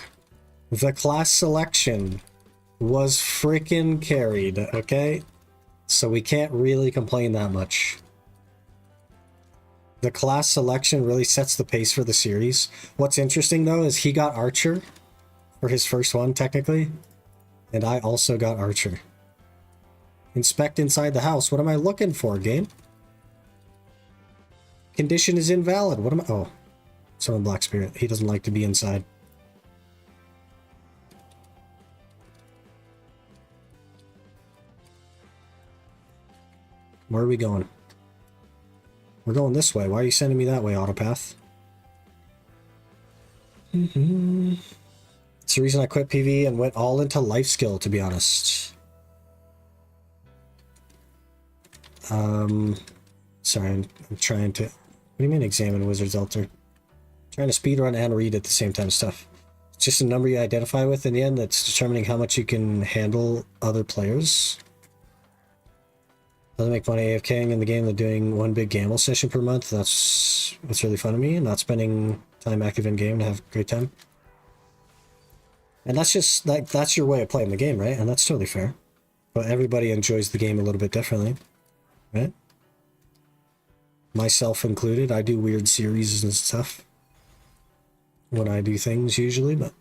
the class selection was freaking carried, okay? So we can't really complain that much. The class selection really sets the pace for the series. What's interesting though is he got Archer for his first one technically, and I also got Archer. Inspect inside the house. What am I looking for, game? Condition is invalid. What am I? Oh, Summon Black Spirit. He doesn't like to be inside. Where are we going? We're going this way. Why are you sending me that way, Autopath? It's the reason I quit PvE and went all into life skill, to be honest. Sorry, I'm trying to... What do you mean examine Wizard's Altar? Trying to speedrun and read at the same time stuff. It's just a number you identify with in the end that's determining how much you can handle other players. Doesn't make money AFKing in the game. They're doing one big gamble session per month. That's what's really fun to me. Not spending time active in game and have a great time. And that's just like that's your way of playing the game, right? And that's totally fair. But everybody enjoys the game a little bit differently, right? Myself included. I do weird series and stuff when I do things usually, but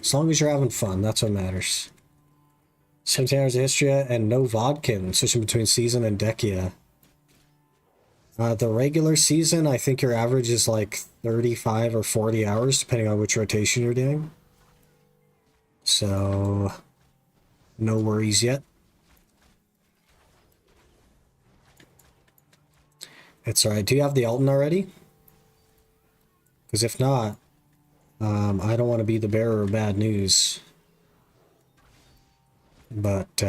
as long as you're having fun, that's what matters. 17 hours of history and no vodkin, switching between season and Dekia. The regular season, I think your average is like 35 or 40 hours, depending on which rotation you're doing. So, no worries yet. It's alright. Do you have the Alton already? Because if not, I don't want to be the bearer of bad news. But,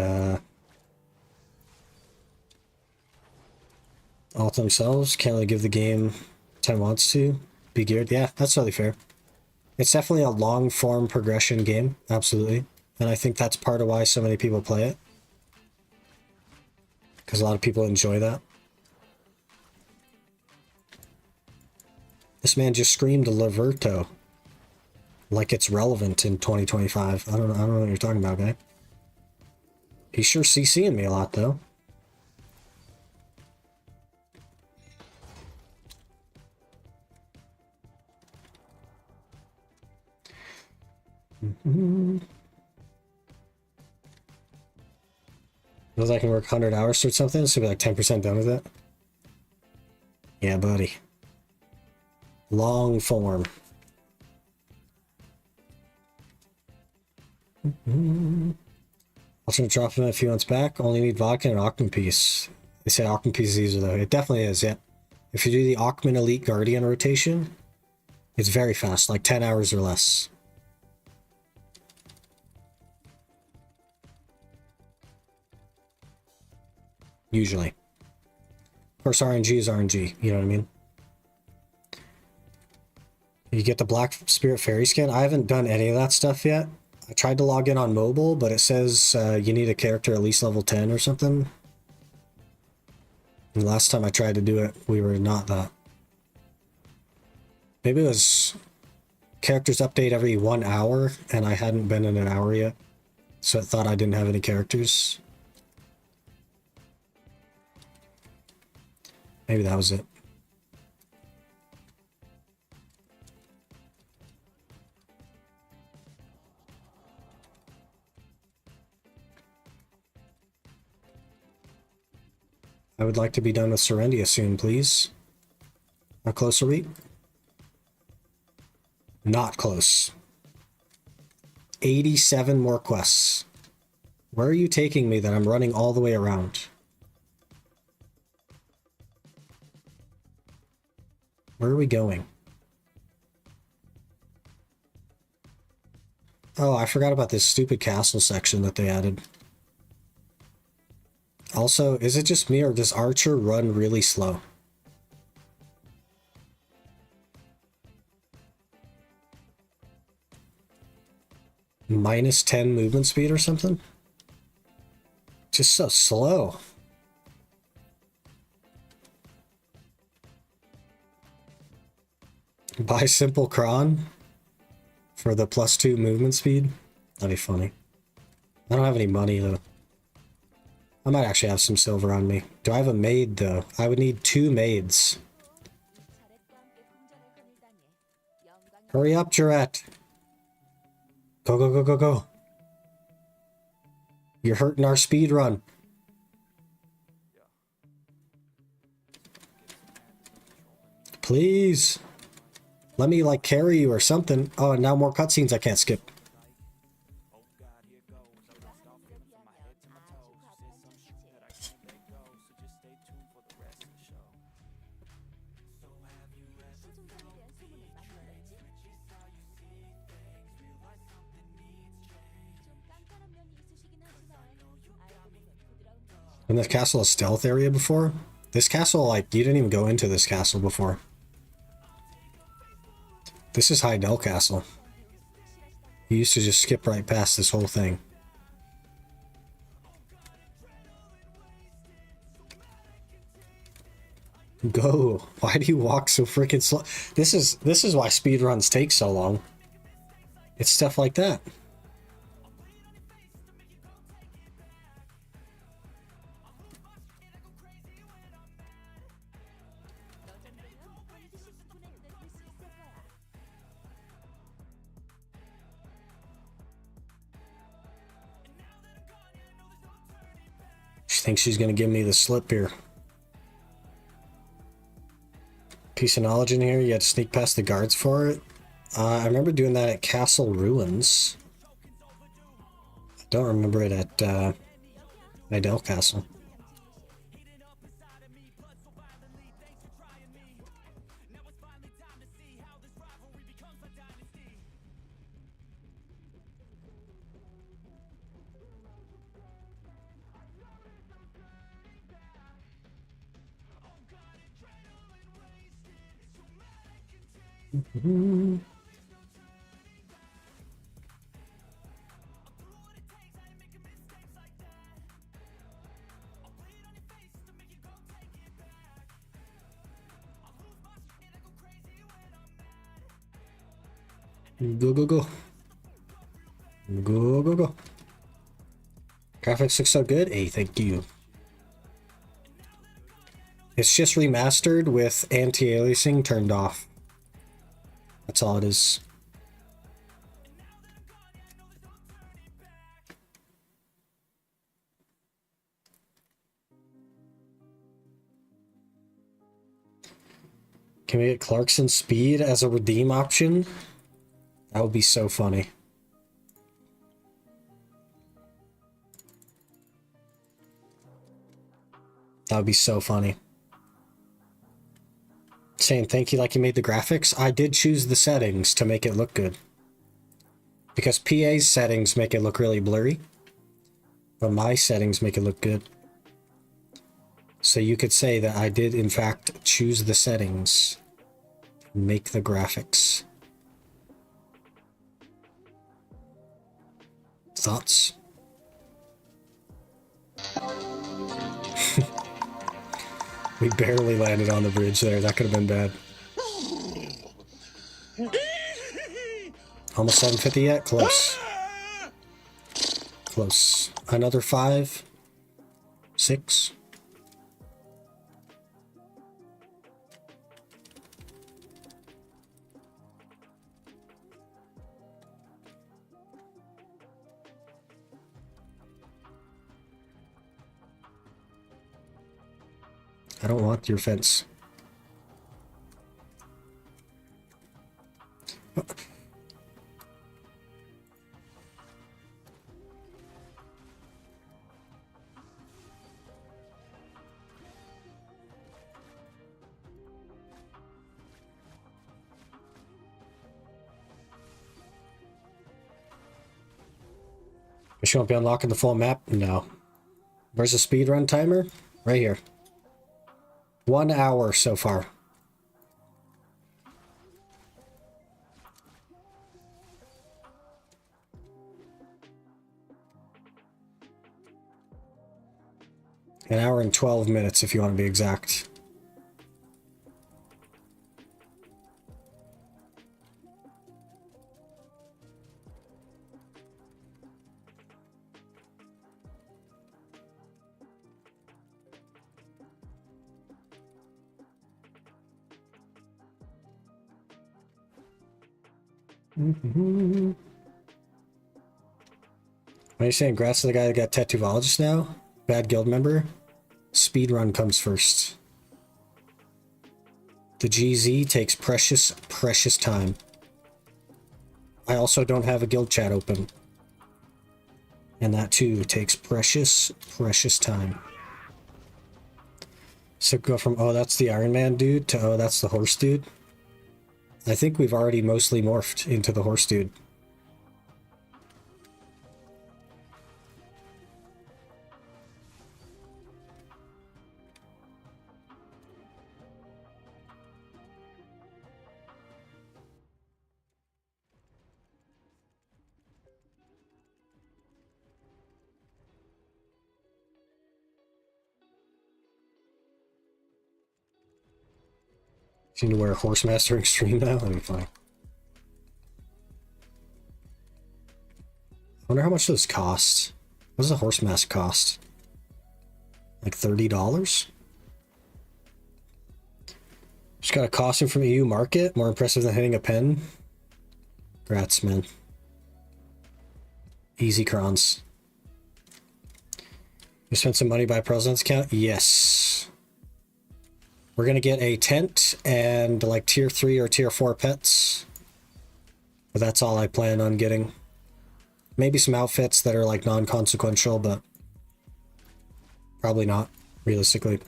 Alt themselves can't really give the game 10 wants to. Be geared. Yeah, that's totally fair. It's definitely a long form progression game. Absolutely. And I think that's part of why so many people play it. Because a lot of people enjoy that. This man just screamed Laverto. Like it's relevant in 2025. I don't know what you're talking about, guy. He's sure CCing me a lot, though. Feels I can work 100 hours or something, so be like 10% done with it. Yeah, buddy. Long form. Also drop him a few months back. Only need vodka and Aukman piece. They say Aukman piece is easier though. It definitely is, yeah. If you do the Aukman Elite Guardian rotation, it's very fast, like 10 hours or less. Usually. Of course, RNG is RNG, you know what I mean? You get the Black Spirit Fairy skin. I haven't done any of that stuff yet. I tried to log in on mobile, but it says you need a character at least level 10 or something. And last time I tried to do it, we were not that. Maybe it was characters update every 1 hour, and I hadn't been in an hour yet. So it thought I didn't have any characters. Maybe that was it. I would like to be done with Serendia soon, please. How close are we? Not close. 87 more quests. Where are you taking me that I'm running all the way around? Where are we going? Oh, I forgot about this stupid castle section that they added. Also, is it just me or does Archer run really slow? Minus 10 movement speed or something? Just so slow. Buy Simple Cron for the +2 movement speed? That'd be funny. I don't have any money though. I might actually have some silver on me. Do I have a maid though? I would need 2 maids. Hurry up, Jarette. Go, go, go, go, go. You're hurting our speed run. Please. Let me, like, carry you or something. Oh, and now more cutscenes I can't skip. And this castle a stealth area before? This castle, like, you didn't even go into this castle before. This is Heidel Castle. You used to just skip right past this whole thing. Go. Why do you walk so freaking slow? This is why speedruns take so long. It's stuff like that. She thinks she's gonna give me the slip here. Piece of knowledge in here. You had to sneak past the guards for it. I remember doing that at Castle Ruins. I don't remember it at Idell Castle. Go, go, go. Go, go, go. Graphics look so good. Hey, thank you. It's just remastered with anti-aliasing turned off. That's all it is. Can we get Clarkson speed as a redeem option? That would be so funny. That would be so funny. Saying thank you like you made the graphics. I did choose the settings to make it look good. Because PA's settings make it look really blurry. But my settings make it look good. So you could say that I did in fact choose the settings. Make the graphics. Thoughts? We barely landed on the bridge there. That could have been bad. Almost 750 yet? Close. Close. Another 5. 6. I don't want your fence. She won't be unlocking the full map? No. Where's the speedrun timer? Right here. 1 hour so far. An hour and 12 minutes if you want to be exact. What are you saying? Congrats to the guy that got Tattooologist now? Bad guild member? Speedrun comes first. The GZ takes precious, precious time. I also don't have a guild chat open. And that too takes precious, precious time. So go from, oh, that's the Ironman dude to, oh, that's the horse dude. I think we've already mostly morphed into the horse dude. Need to wear a horse mastering stream now? That'd be fine. I wonder how much those cost. What does a horse mask cost? Like $30? Just got a costume from EU Market. More impressive than hitting a pen. Congrats, man. Easy crons. You spent some money by President's account? Yes. We're gonna get a tent and like tier 3 or tier 4 pets. But that's all I plan on getting. Maybe some outfits that are like non-consequential, but probably not, realistically.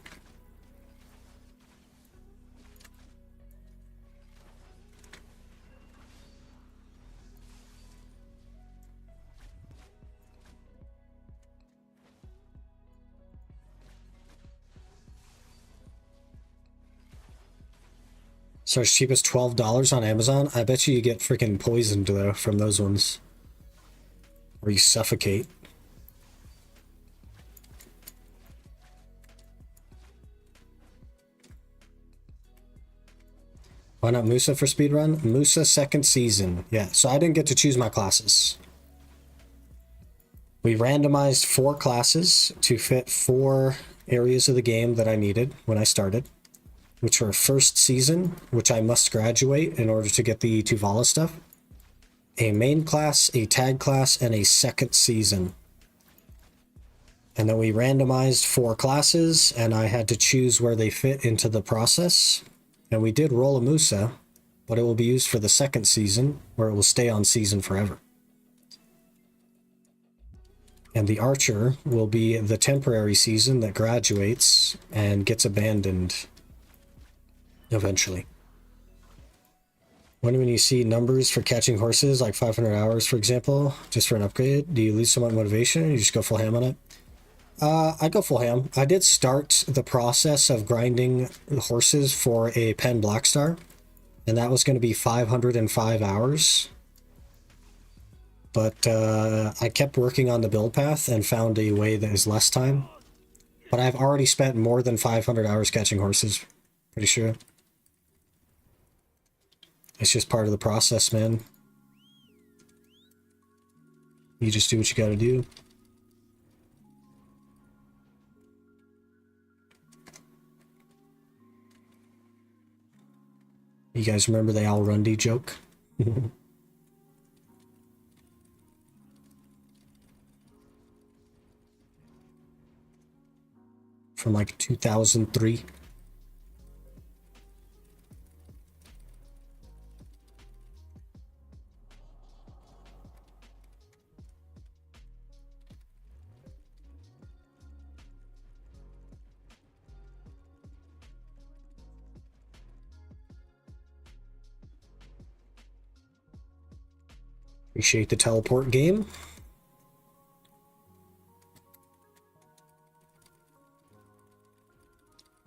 So as cheap as $12 on Amazon. I bet you get freaking poisoned though from those ones. Or you suffocate. Why not Musa for speedrun? Musa second season. Yeah, so I didn't get to choose my classes. We randomized 4 classes to fit 4 areas of the game that I needed when I started, which were first season, which I must graduate in order to get the Tuvala stuff, a main class, a tag class, and a second season. And then we randomized 4 classes, and I had to choose where they fit into the process. And we did roll a Musa, but it will be used for the second season, where it will stay on season forever. And the Archer will be the temporary season that graduates and gets abandoned eventually. When you see numbers for catching horses, like 500 hours, for example, just for an upgrade, do you lose somewhat motivation or you just go full ham on it? I go full ham. I did start the process of grinding horses for a Pen Black Star, and that was going to be 505 hours. But I kept working on the build path and found a way that is less time. But I've already spent more than 500 hours catching horses, pretty sure. It's just part of the process, man. You just do what you gotta do. You guys remember the Al Rundy joke? From like 2003. Appreciate the teleport game.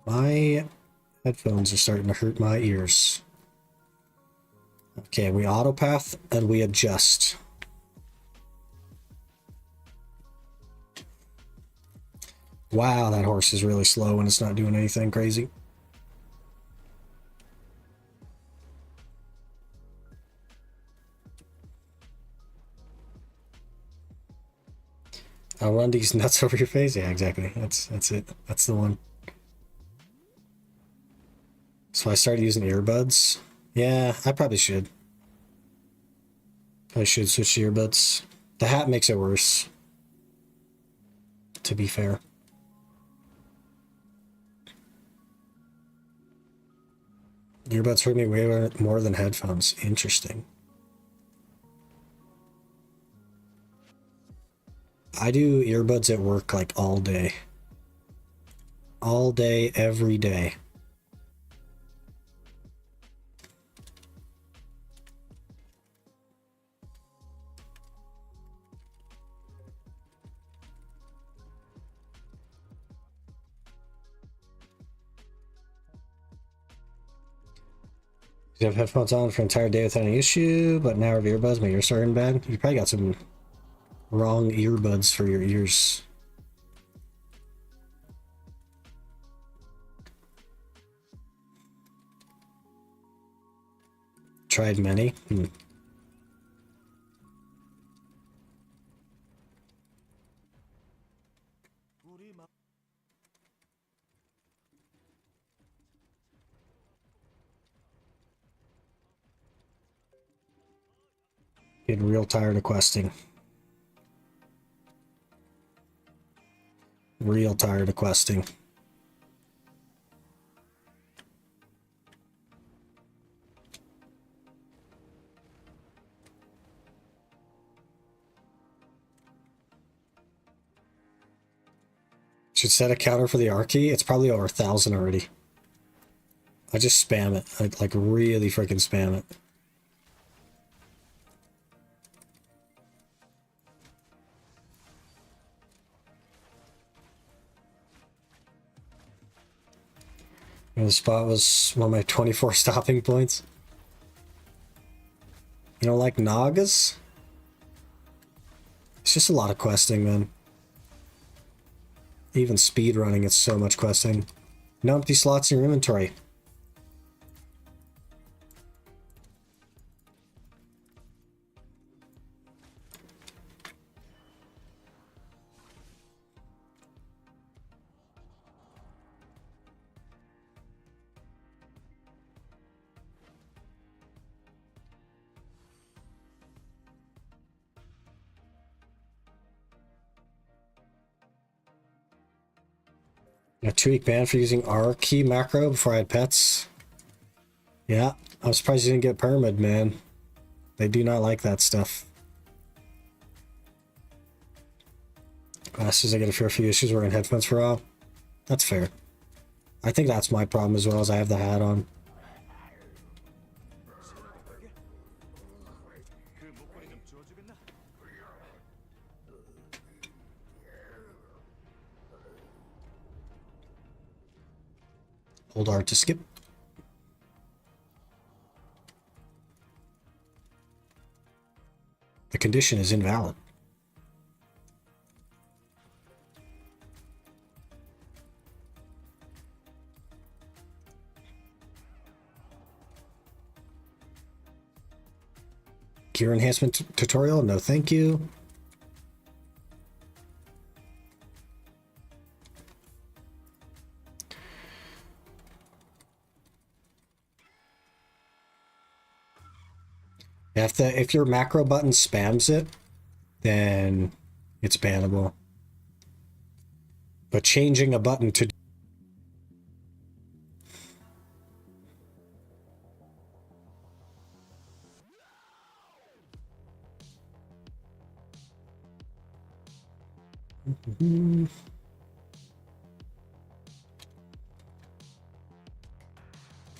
My headphones are starting to hurt my ears. Okay, we autopath and we adjust. Wow, that horse is really slow when it's not doing anything crazy. I'll run these nuts over your face. Yeah, exactly. That's it. That's the one. So I started using earbuds. Yeah, I probably should. I should switch to earbuds. The hat makes it worse, to be fair. Earbuds hurt me way more than headphones. Interesting. I do earbuds at work like all day. All day, every day. You have headphones on for an entire day without any issue, but now I have earbuds, my ears starting bad. You probably got some wrong earbuds for your ears. tried many. Getting real tired of questing. Real tired of questing. Should set a counter for the R key. It's probably over 1,000 already. I just spam it. I like really freaking spam it. And the spot was one of my 24 stopping points. You don't like Nagas? It's just a lot of questing, man. Even speed running, it's so much questing. No empty slots in your inventory. A 2-week ban for using R key macro before I had pets. Yeah, I'm surprised you didn't get permid, man. They do not like that stuff. As soon as I get a few issues wearing headphones for a while. That's fair. I think that's my problem as well, as I have the hat on. Hold R to skip. The condition is invalid. Gear enhancement tutorial? No, thank you. If your macro button spams it, then it's bannable. But changing a button to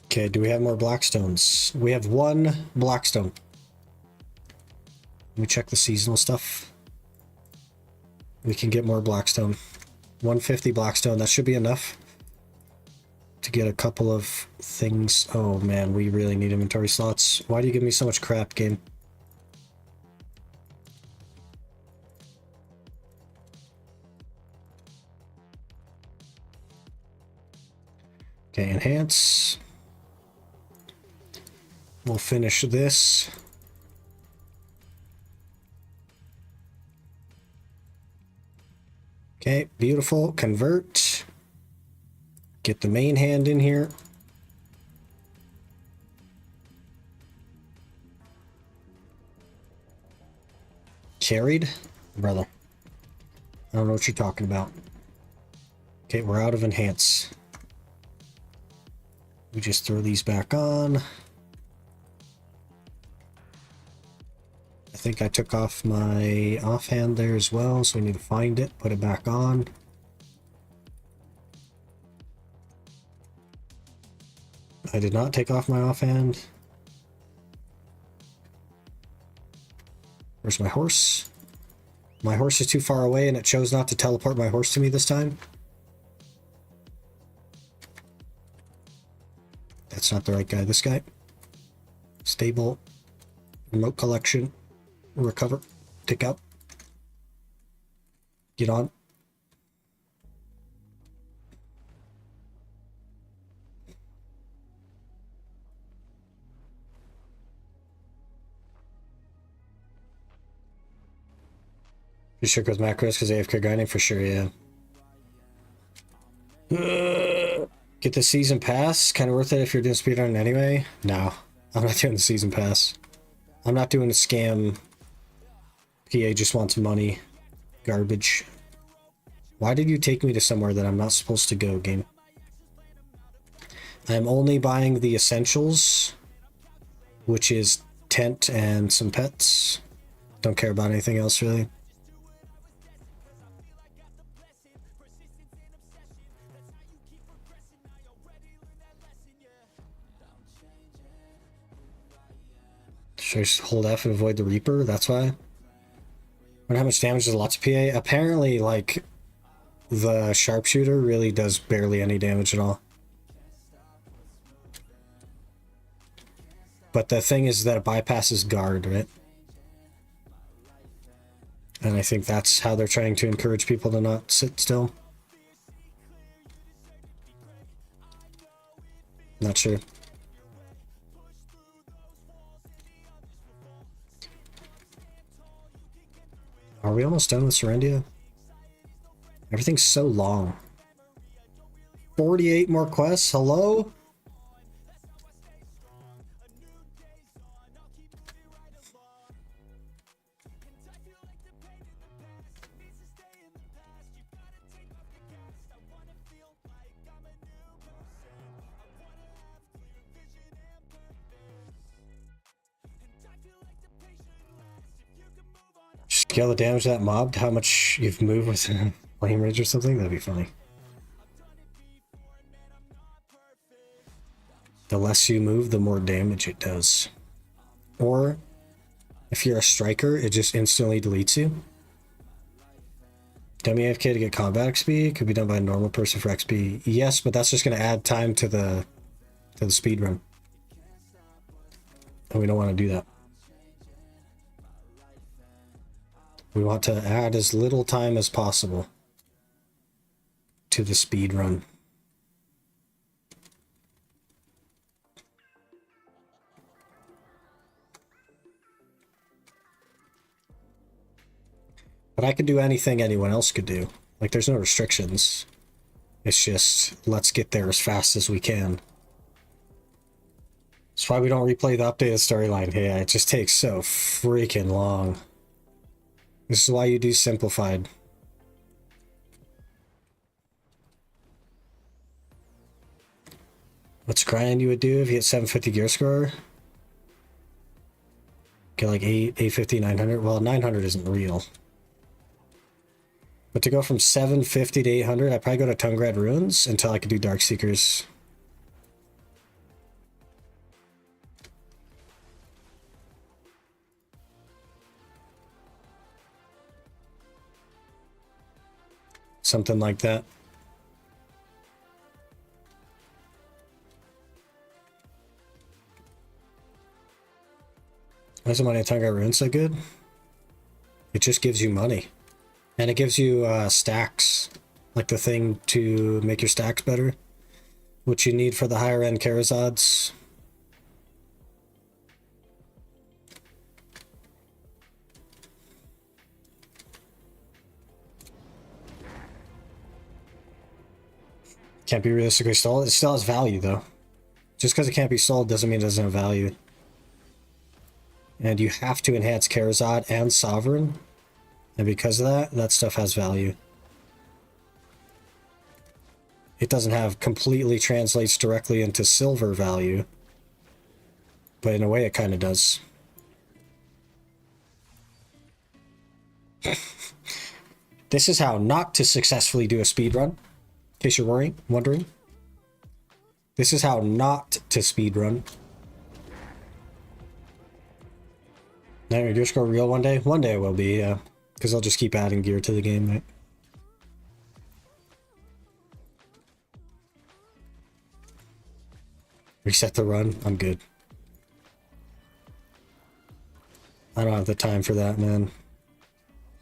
Okay, do we have more blackstones? We have 1 blackstone. Let me check the seasonal stuff. We can get more blackstone. 150 blackstone, that should be enough to get a couple of things. Oh man, we really need inventory slots. Why do you give me so much crap, game? Okay, enhance. We'll finish this. Okay, beautiful. Convert. Get the main hand in here. Carried? Brother. I don't know what you're talking about. Okay, we're out of enhance. We just throw these back on. I think I took off my offhand there as well, so we need to find it, put it back on. I did not take off my offhand. Where's my horse? My horse is too far away and it chose not to teleport my horse to me this time. That's not the right guy. This guy. Stable. Remote collection. Recover. Take out. Get on. You shook with macros because AFK grinding for sure, yeah. Get the season pass. Kind of worth it if you're doing speedrun anyway. No, I'm not doing the season pass. I'm not doing a scam. PA just wants money. Garbage. Why did you take me to somewhere that I'm not supposed to go, game? I'm only buying the essentials, which is tent and some pets. Don't care about anything else, really. Should I just hold F and avoid the Reaper? That's why. Wonder how much damage does lots of PA? Apparently, like, the sharpshooter really does barely any damage at all. But the thing is that it bypasses guard, right? And I think that's how they're trying to encourage people to not sit still. Not sure. Are we almost done with Serendia? Everything's so long. 48 more quests? Hello? Scale the damage of that mob to how much you've moved with Flame Ridge or something? That'd be funny. The less you move, the more damage it does. Or, if you're a striker, it just instantly deletes you. Dummy AFK to get combat XP could be done by a normal person for XP. Yes, but that's just going to add time to the speed run. And we don't want to do that. We want to add as little time as possible to the speed run. But I could do anything anyone else could do. Like, there's no restrictions. It's just, let's get there as fast as we can. That's why we don't replay the updated storyline. Yeah, it just takes so freaking long. This is why you do simplified. What's grind you would do if you hit 750 gear score? Get like 850, 900. Well, 900 isn't real. But to go from 750 to 800, I'd probably go to Tungrad Ruins until I could do Dark Seekers. Something like that. Why is the money at Tungrad Ruins so good? It just gives you money. And it gives you stacks, like the thing to make your stacks better, which you need for the higher end Karazods. Can't be realistically sold. It still has value though. Just because it can't be sold doesn't mean it doesn't have value. And you have to enhance Karazad and Sovereign. And because of that, that stuff has value. It doesn't have completely translates directly into silver value. But in a way it kind of does. This is how not to successfully do a speedrun. In case you're wondering. This is how not to speedrun. Now your gear score real one day? One day it will be, yeah. Because I'll just keep adding gear to the game, right? Reset the run? I'm good. I don't have the time for that, man.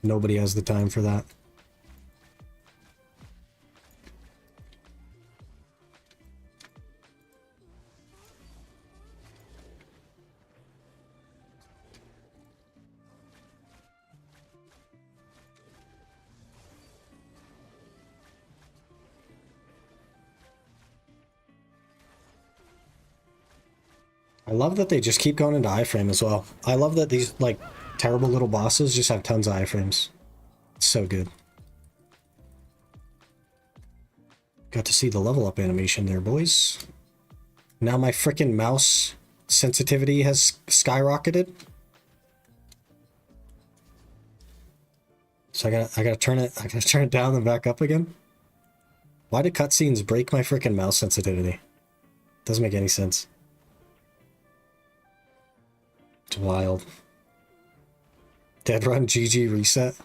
Nobody has the time for that. I love that they just keep going into iframe as well. I love that these, like, terrible little bosses just have tons of iframes. It's so good. Got to see the level up animation there, boys. Now my frickin' mouse sensitivity has skyrocketed. So I gotta turn it down and back up again. Why do cutscenes break my frickin' mouse sensitivity? Doesn't make any sense. It's wild. Dead run GG reset.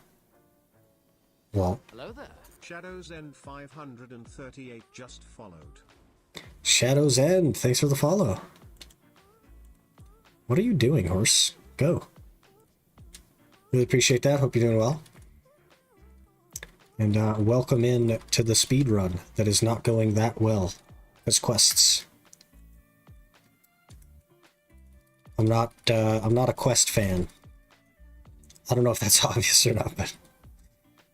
Well, Hello there. Shadows End 538 just followed. Shadow's End, thanks for the follow. What are you doing, horse? Go. Really appreciate that. Hope you're doing well. And welcome in to the speed run that is not going that well as quests. I'm not a quest fan. I don't know if that's obvious or not, but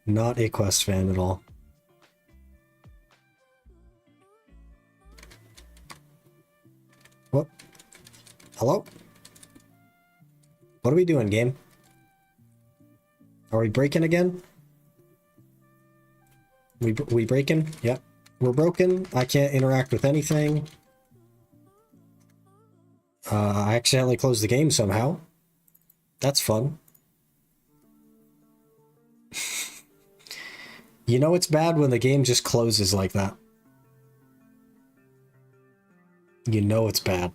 not a quest fan at all. What? Hello? What are we doing, game? Are we breaking again? We breaking? Yep. We're broken. I can't interact with anything. I accidentally closed the game somehow. That's fun. You know it's bad when the game just closes like that. You know it's bad.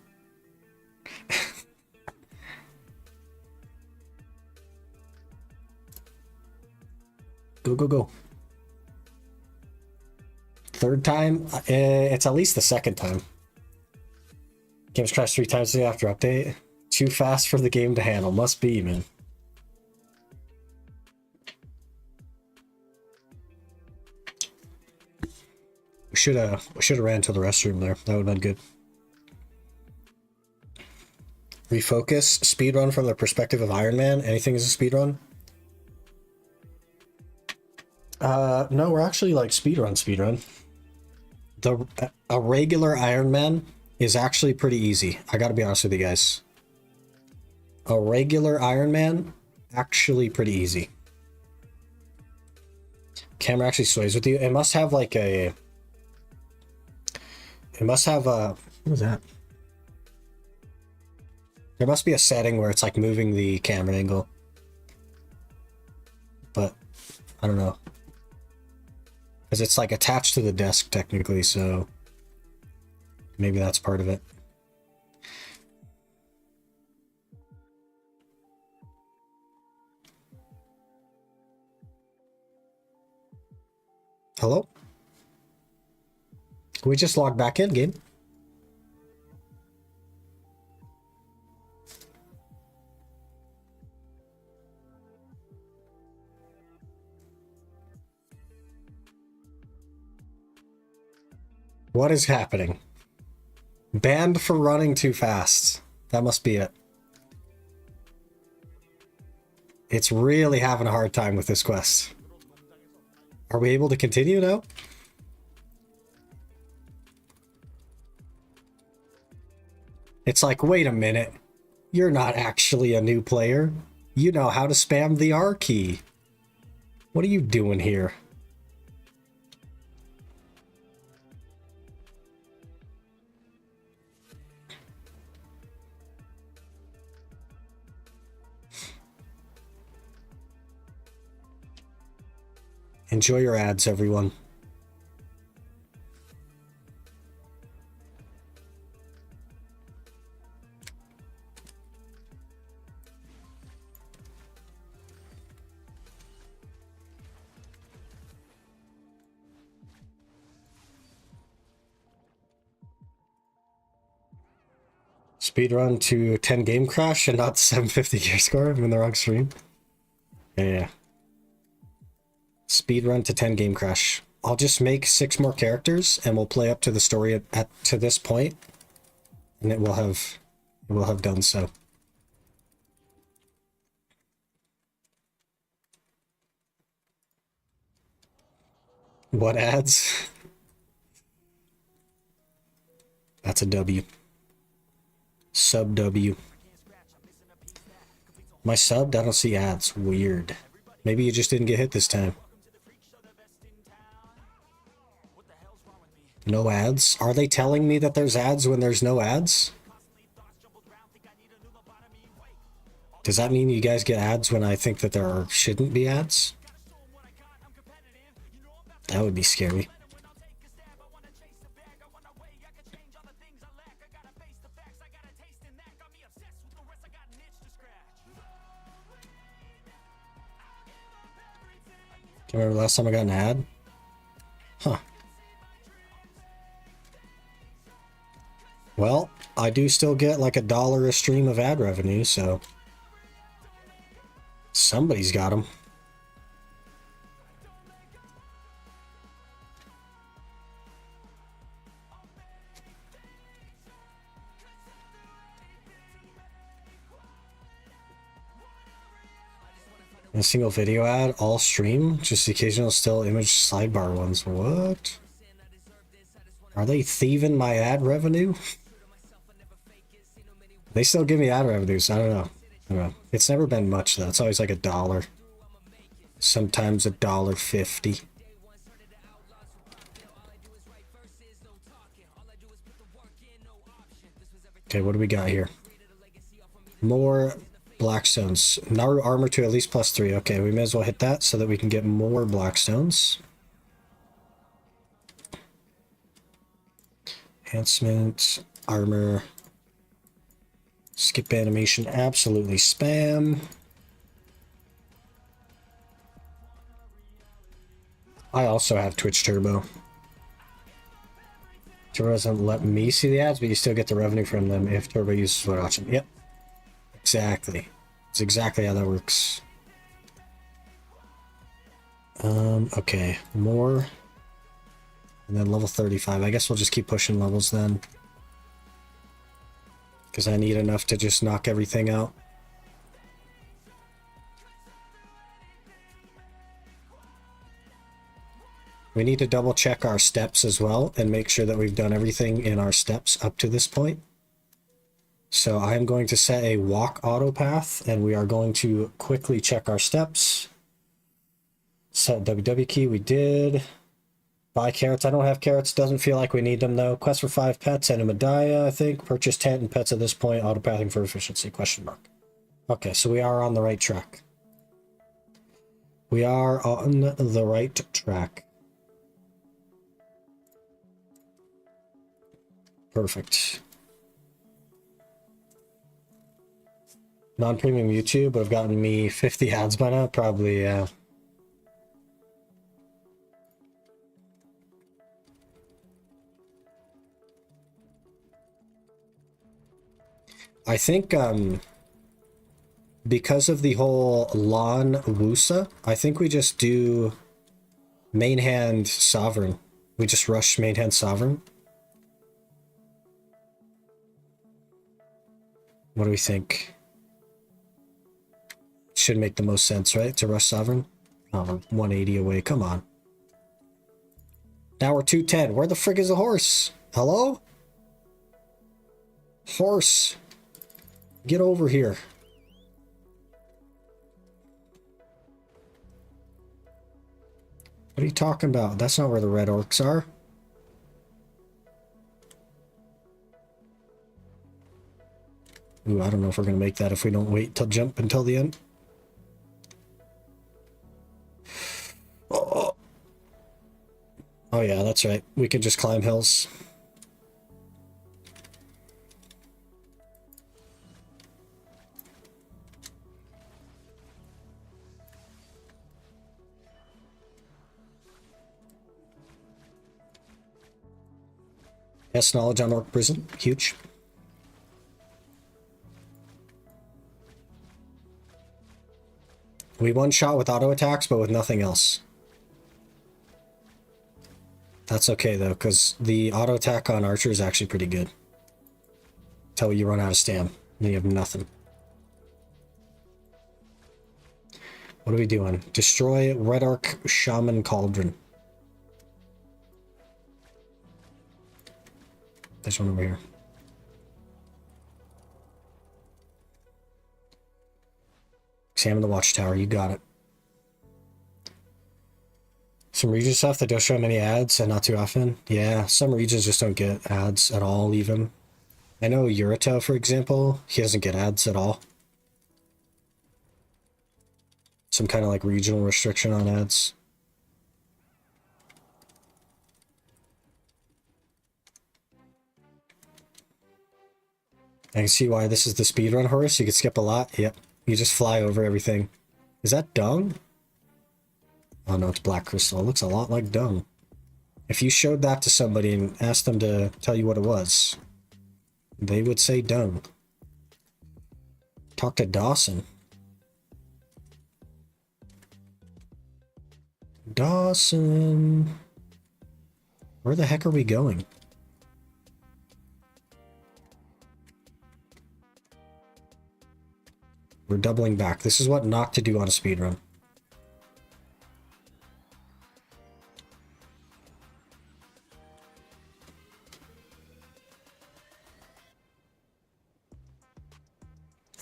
Go, go, go. Third time? It's at least the second time. Game's crashed 3 times today after update. Too fast for the game to handle. Must be, man. We should have ran to the restroom there. That would have been good. Refocus. Speedrun from the perspective of Ironman. Anything is a speedrun? No, we're actually like speedrun. A regular Ironman is actually pretty easy. I gotta be honest with you guys. A regular Ironman, actually pretty easy. Camera actually sways with you. It must have like a... It must have a... What was that? There must be a setting where it's like moving the camera angle. But, I don't know. Because it's like attached to the desk technically, so... Maybe that's part of it. Hello? Can we just log back in, game? What is happening? Banned for running too fast. That must be it. It's really having a hard time with this quest. Are we able to continue now? It's like, wait a minute. You're not actually a new player. You know how to spam the R key. What are you doing here? Enjoy your ads, everyone. Speedrun to 10 game crash and not 750 gear score. I'm in the wrong stream. Yeah. Speedrun to 10 game crash. I'll just make 6 more characters and we'll play up to the story to this point, and it will have done so. What ads? That's a W. sub W. My subbed? I don't see ads. Weird. Maybe you just didn't get hit this time. No ads? Are they telling me that there's ads when there's no ads? Does that mean you guys get ads when I think that there shouldn't be ads? That would be scary. Do you remember last time I got an ad? Huh. Well, I do still get like $1 a stream of ad revenue, so somebody's got them. A single video ad, all stream, just occasional still image sidebar ones. What? Are they thieving my ad revenue? They still give me ad revenues. I don't know. I don't know. It's never been much though. It's always like $1. Sometimes $1.50. Okay, what do we got here? More Blackstones. Naru armor to at least +3. Okay, we may as well hit that so that we can get more Blackstones. Enhancement, armor, skip animation, absolutely spam. I also have Twitch Turbo. Turbo doesn't let me see the ads, but you still get the revenue from them if Turbo uses what option. Yep. Exactly. It's exactly how that works. Okay. More. And then level 35. I guess we'll just keep pushing levels then. Because I need enough to just knock everything out. We need to double check our steps as well and make sure that we've done everything in our steps up to this point. So I'm going to set a walk auto path and we are going to quickly check our steps. Set WW key, we did. Buy carrots, I don't have carrots, doesn't feel like we need them though. Quest for 5 pets and a medalla, I think. Purchase tent and pets at this point, auto pathing for efficiency, question mark. Okay, so we are on the right track. We are on the right track. Perfect. Non-premium YouTube would have gotten me 50 ads by now, probably, yeah. I think, because of the whole Lan Wusa, I think we just do main hand Sovereign. We just rush main hand Sovereign. What do we think? Should make the most sense, right? To rush Sovereign? Oh, we're 180 away. Come on. Now we're 210. Where the frick is the horse? Hello? Horse. Get over here. What are you talking about? That's not where the red orcs are. Ooh, I don't know if we're going to make that if we don't wait till jump until the end. Oh. Oh yeah, that's right. We can just climb hills. Yes, knowledge on Orc Prison. Huge. We one-shot with auto attacks, but with nothing else. That's okay, though, because the auto attack on Archer is actually pretty good. Till you run out of stam, and you have nothing. What are we doing? Destroy Red Arc Shaman Cauldron. There's one over here. Examine the watchtower. You got it. Some region stuff that don't show many ads and not too often. Yeah, some regions just don't get ads at all even. I know Yurito, for example, he doesn't get ads at all. Some kind of like regional restriction on ads. I can see why this is the speedrun horse. You can skip a lot. Yep. You just fly over everything. Is that dung? Oh no, it's black crystal. It looks a lot like dung. If you showed that to somebody and asked them to tell you what it was, they would say dung. Talk to Dawson. Dawson. Where the heck are we going? We're doubling back. This is what not to do on a speedrun.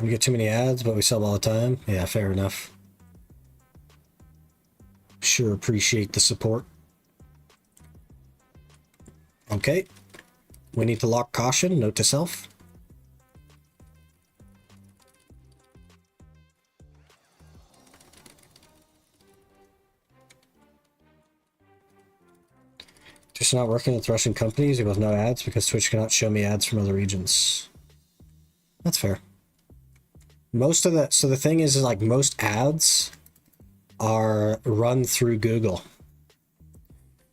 We get too many ads, but we sub all the time. Yeah, fair enough. Sure appreciate the support. Okay. We need to lock caution. Note to self. Just not working with Russian companies with no ads because Twitch cannot show me ads from other regions. That's fair. Most of the, so the thing is like most ads are run through Google.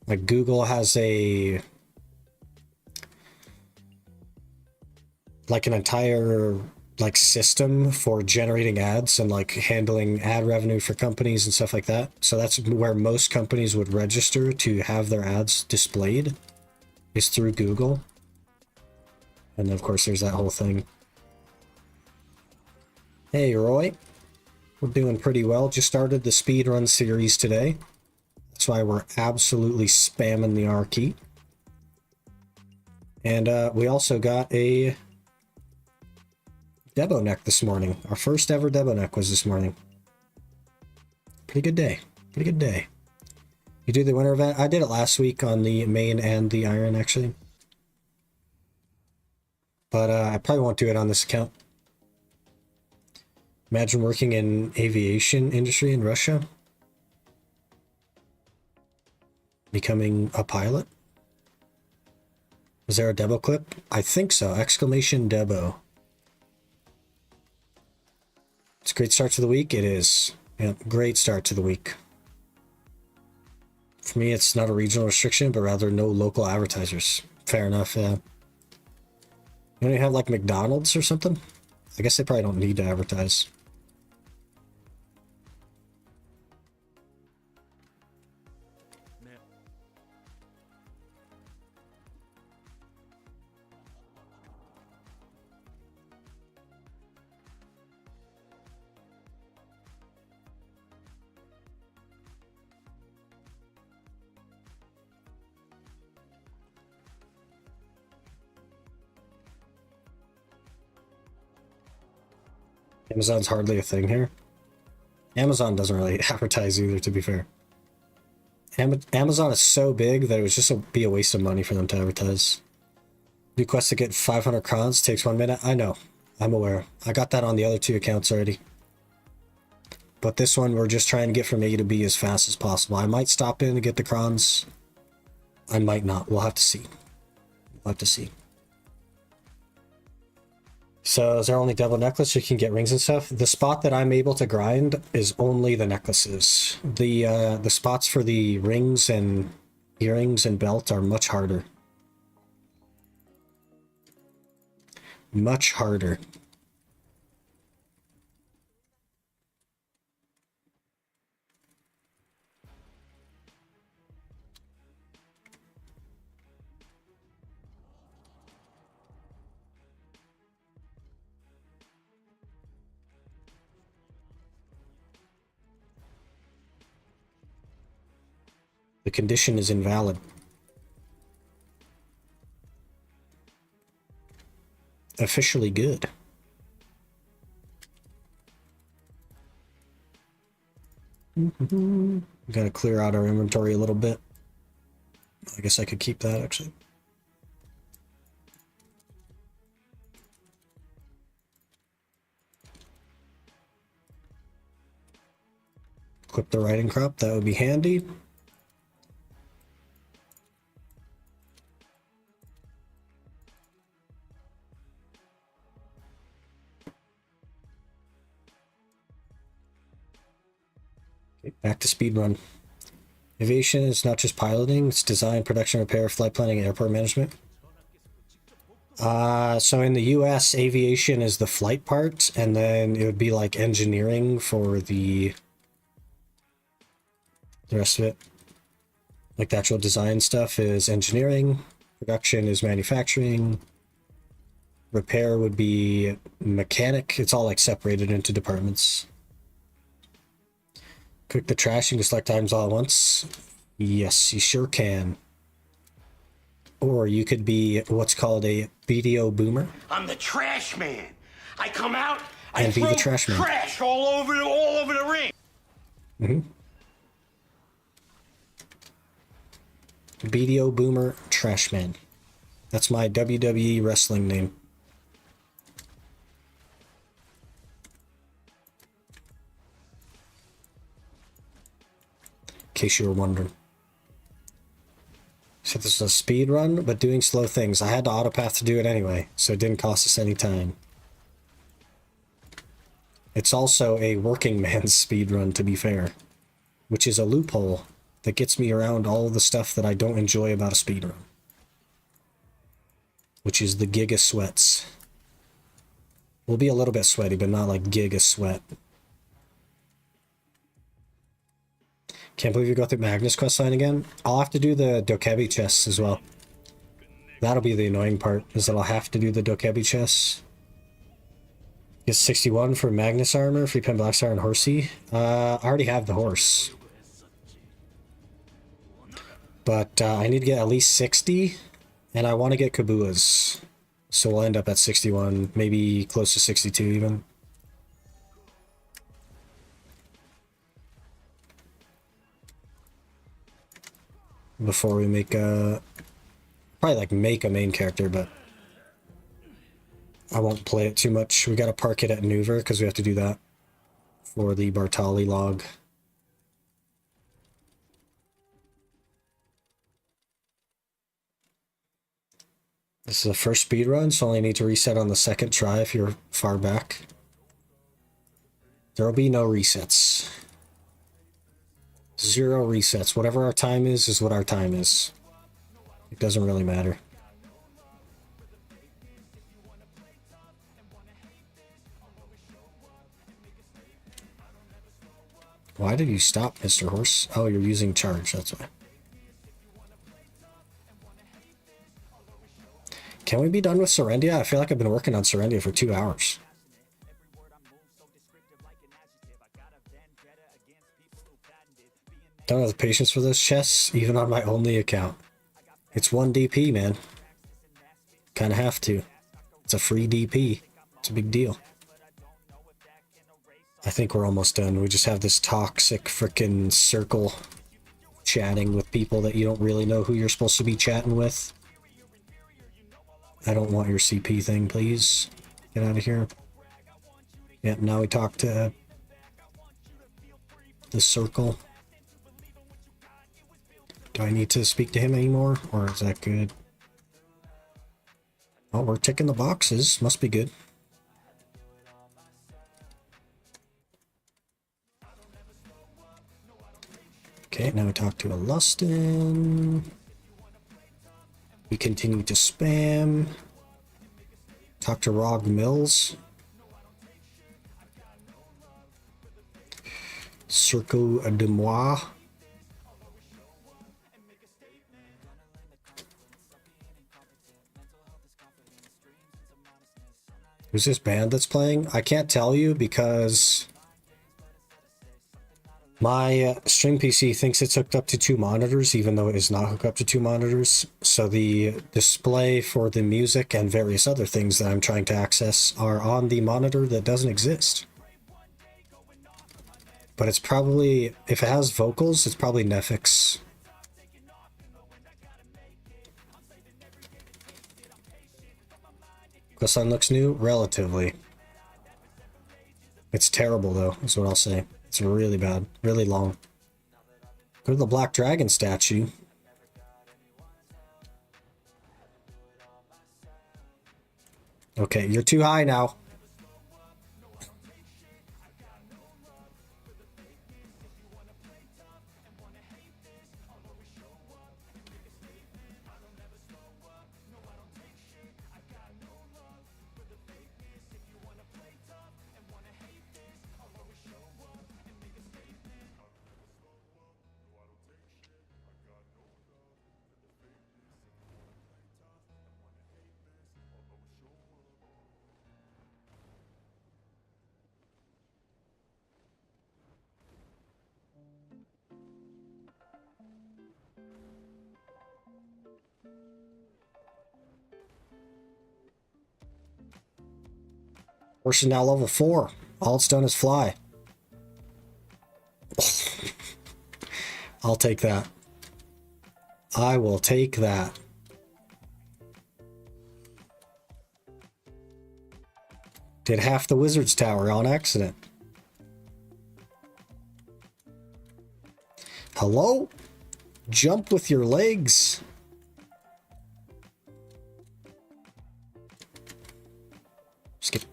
Like Google has a, like an entire like system for generating ads and like handling ad revenue for companies and stuff like that. So that's where most companies would register to have their ads displayed, is through Google. And of course there's that whole thing. Hey Roy, we're doing pretty well. Just started the speedrun series today. That's why we're absolutely spamming the R key. And we also got a Debo neck this morning. Our first ever Debo neck was this morning. Pretty good day. Pretty good day. You do the winter event? I did it last week on the main and the iron, actually. But I probably won't do it on this account. Imagine working in aviation industry in Russia. Becoming a pilot. Is there a Debo clip? I think so. Exclamation Debo. It's a great start to the week. It is. Yeah, great start to the week. For me, it's not a regional restriction, but rather no local advertisers. Fair enough, yeah. You only have like McDonald's or something? I guess they probably don't need to advertise. Amazon's hardly a thing here. Amazon doesn't really advertise either, to be fair. Amazon is so big that it would just be a waste of money for them to advertise. New quest to get 500 crowns takes 1 minute. I know. I'm aware. I got that on the other two accounts already. But this one, we're just trying to get from A to B as fast as possible. I might stop in to get the crowns. I might not. We'll have to see. We'll have to see. So is there only double necklace you can get rings and stuff? The spot that I'm able to grind is only the necklaces. The spots for the rings and earrings and belt are much harder. Much harder. The condition is invalid. Officially good. Gotta clear out our inventory a little bit. I guess I could keep that actually. Equip the riding crop, that would be handy. Okay, back to speedrun. Aviation is not just piloting, it's design, production, repair, flight planning, and airport management. So in the US, aviation is the flight part, and then it would be like engineering for the rest of it. Like the actual design stuff is engineering, production is manufacturing, repair would be mechanic. It's all like separated into departments. Cook the trash and select items all at once. Yes, you sure can. Or you could be what's called a BDO boomer. I'm the trash man. I come out, And be the trash man. trash all over the ring. BDO boomer trash man. That's my WWE wrestling name. In case you were wondering. So this is a speed run, but doing slow things. I had to autopath to do it anyway, so it didn't cost us any time. It's also a working man's speed run, to be fair, which is a loophole that gets me around all the stuff that I don't enjoy about a speed run, which is the giga sweats. We'll be a little bit sweaty, but not like giga sweat. Can't believe you got the Magnus quest line again. I'll have to do the Dokebi chests as well. That'll be the annoying part, is that I'll have to do the Dokebi chests. Get 61 for Magnus armor, free pen Blackstar and Horsey. I already have the horse. But I need to get at least 60, and I want to get Kabua's. So we'll end up at 61, maybe close to 62 even. Before we make a... probably like make a main character, but I won't play it too much. We gotta park it at Nuver because we have to do that for the Bartali log. This is a first speed run, so only need to reset on the second try if you're far back. There will be no resets. 0 resets. Whatever our time is what our time is. It doesn't really matter. Why did you stop, Mr. Horse? Oh, you're using charge, that's why. Can we be done with Serendia? I feel like I've been working on Serendia for 2 hours. Don't have the patience for those chests, even on my only account. It's 1 DP, man. Kinda have to. It's a free DP. It's a big deal. I think we're almost done. We just have this toxic frickin' circle chatting with people that you don't really know who you're supposed to be chatting with. I don't want your CP thing, please. Get out of here. Yep, now we talk to the circle. Do I need to speak to him anymore, or is that good? Oh, we're ticking the boxes. Must be good. Okay, now we talk to a Lustin. We continue to spam. Talk to Rog Mills. Circo de Moi. Who's this band that's playing? I can't tell you because my stream PC thinks it's hooked up to 2 monitors, even though it is not hooked up to 2 monitors. So the display for the music and various other things that I'm trying to access are on the monitor that doesn't exist. But it's probably, if it has vocals, it's probably Nefix. Questline looks new? Relatively. It's terrible though, is what I'll say. It's really bad. Really long. Go to the Black Dragon statue. Okay, you're too high now. Horse is now level 4. All it's done is fly. I'll take that. I will take that. Did half the wizard's tower on accident. Hello? Jump with your legs. Skip.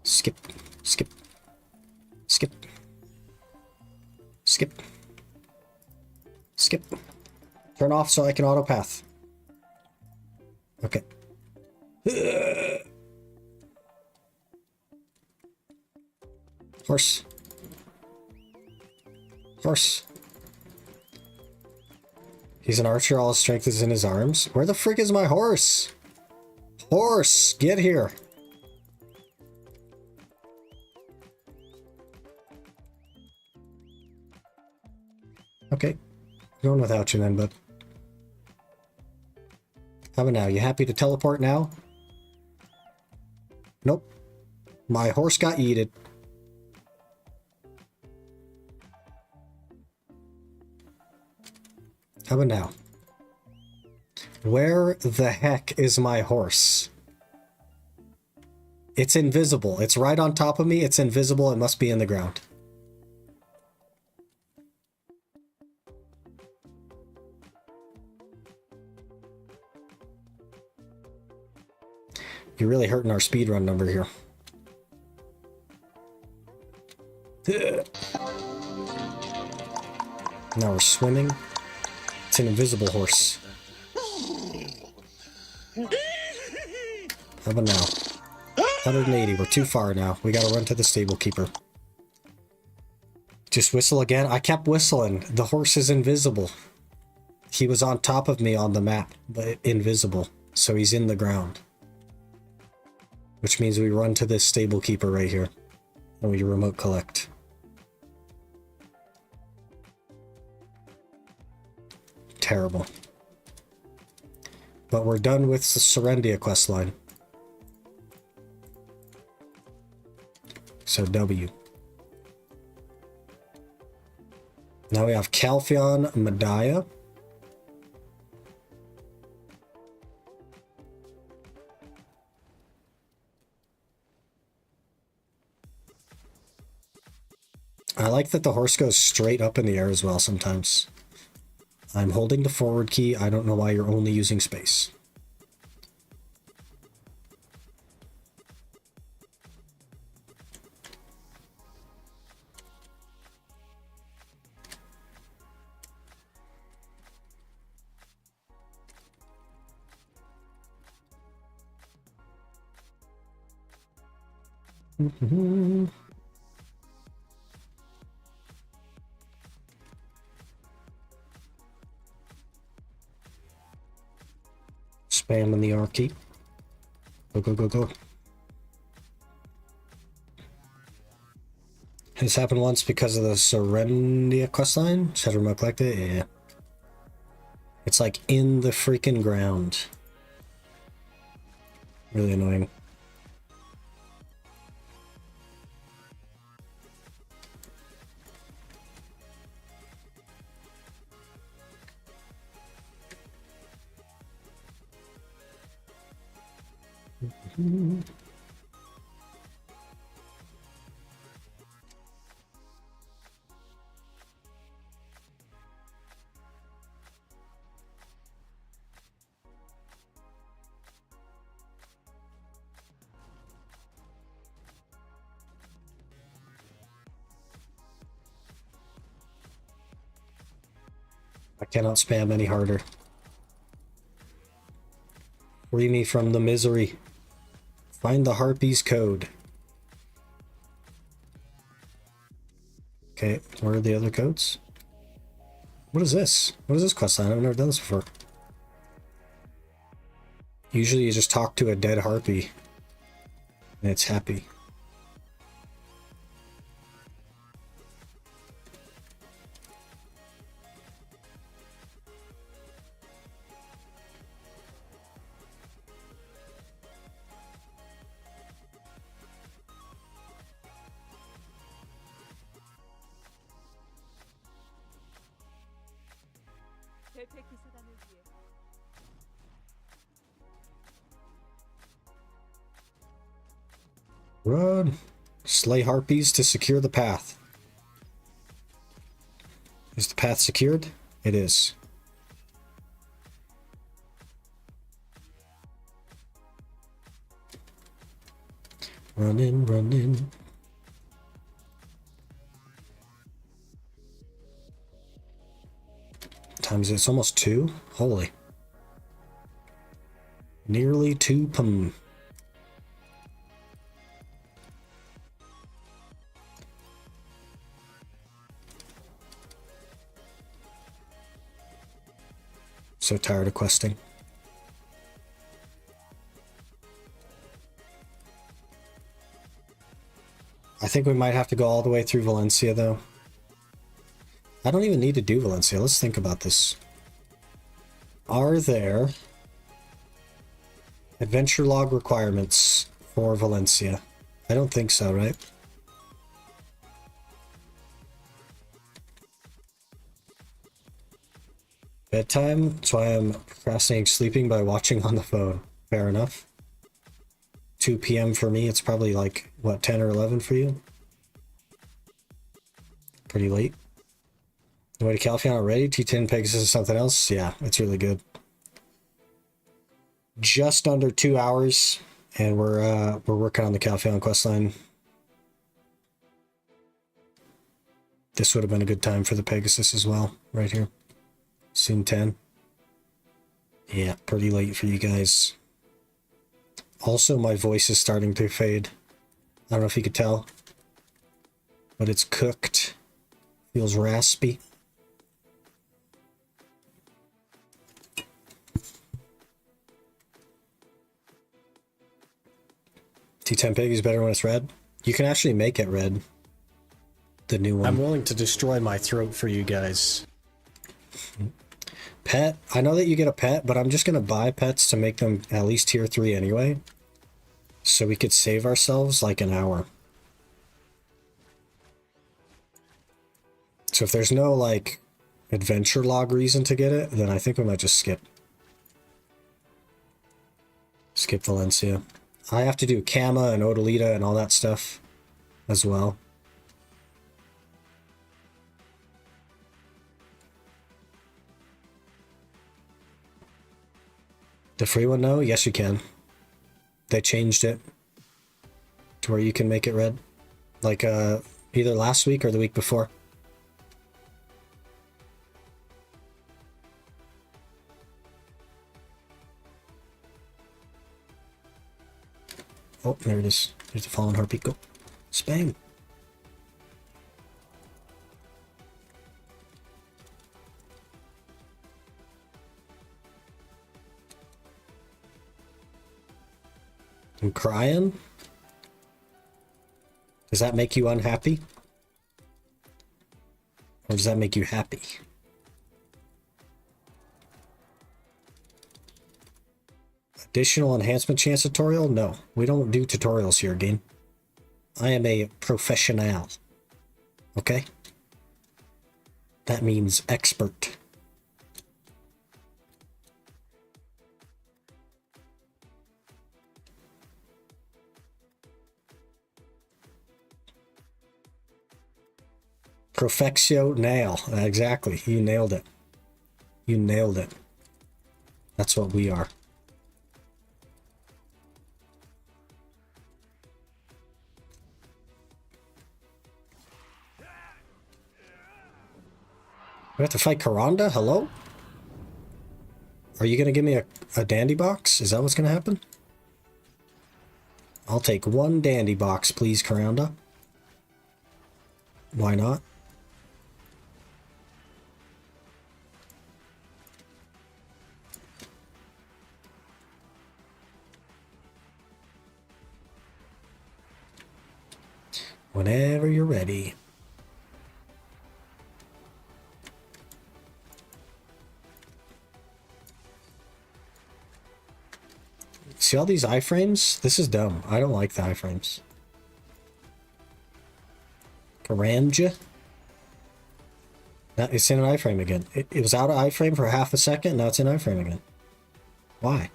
Skip. Skip. Skip. Skip. Skip. Turn off so I can autopath. Okay. Horse. Horse. He's an archer, all his strength is in his arms. Where the frick is my horse? Horse, get here. Okay. Going without you then, bud. How about now? You happy to teleport now? Nope. My horse got yeeted. How about now? Where the heck is my horse? It's invisible. It's right on top of me. It's invisible. It must be in the ground. You're really hurting our speedrun number here. Now we're swimming. It's an invisible horse. How about now? 180. We're too far now. We gotta run to the stable keeper. Just whistle again? I kept whistling. The horse is invisible. He was on top of me on the map, but invisible. So he's in the ground. Which means we run to this stable keeper right here. And we remote collect. Terrible. But we're done with the Serendia questline. So W. Now we have Calpheon Medaya. I like that the horse goes straight up in the air as well sometimes. I'm holding the forward key. I don't know why you're only using space. Spamming the R key. Go, go, go, go. This happened once because of the Serendia questline. Should I remote collect it? Yeah. It's like in the freaking ground. Really annoying. I cannot spam any harder. Free me from the misery. Find the Harpies code. Okay, where are the other codes? What is this? What is this quest line? I've never done this before. Usually you just talk to a dead harpy and it's happy. Run! Slay harpies to secure the path. Is the path secured? It is. Run in, run in. Times it's almost 2? Holy. Nearly 2 pum. So tired of questing. I think we might have to go all the way through Valencia, though. I don't even need to do Valencia. Let's think about this. Are there adventure log requirements for Valencia? I don't think so, right? Bedtime, that's why I'm procrastinating sleeping by watching on the phone. Fair enough. 2 p.m. for me, it's probably like, what, 10 or 11 for you? Pretty late. The way to Calpheon already? T10 Pegasus is something else? Yeah, it's really good. Just under 2 hours, and we're working on the Calpheon questline. This would have been a good time for the Pegasus as well, right here. Soon 10. Yeah, pretty late for you guys. Also, my voice is starting to fade. I don't know if you could tell, but it's cooked. Feels raspy. T10 Pig is better when it's red. You can actually make it red. The new one. I'm willing to destroy my throat for you guys. Pet. I know that you get a pet, but I'm just going to buy pets to make them at least tier 3 anyway. So we could save ourselves like an hour. So if there's no like adventure log reason to get it, then I think we might just skip. Skip Valencia. I have to do Kama and Odalita and all that stuff as well. The free one, no? Yes, you can. They changed it to where you can make it red. Like either last week or the week before. Oh, there it is. There's the fallen harpy. Go. Spam. I'm crying? Does that make you unhappy? Or does that make you happy? Additional enhancement chance tutorial? No, we don't do tutorials here, game. I am a professional. Okay? That means expert. Profectio nail. Exactly. You nailed it. You nailed it. That's what we are. We have to fight Karanda? Hello? Are you going to give me a dandy box? Is that what's going to happen? I'll take one dandy box, please, Karanda. Why not? Whenever you're ready. See all these iframes? This is dumb. I don't like the iframes. Karanja. It's in an iframe again. It was out of iframe for half a second, now it's in iframe again. Why?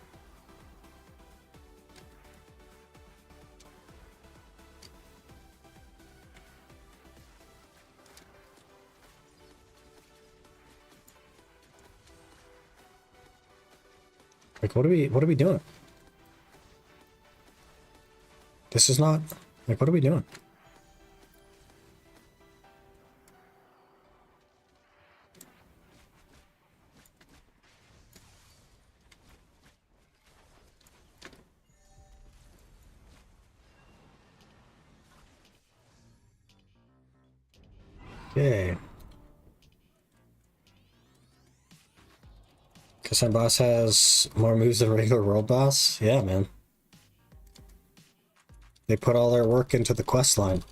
Like, what are we doing? This is not... Like, what are we doing? Okay. Because our boss has more moves than regular world boss? Yeah, man. They put all their work into the quest line.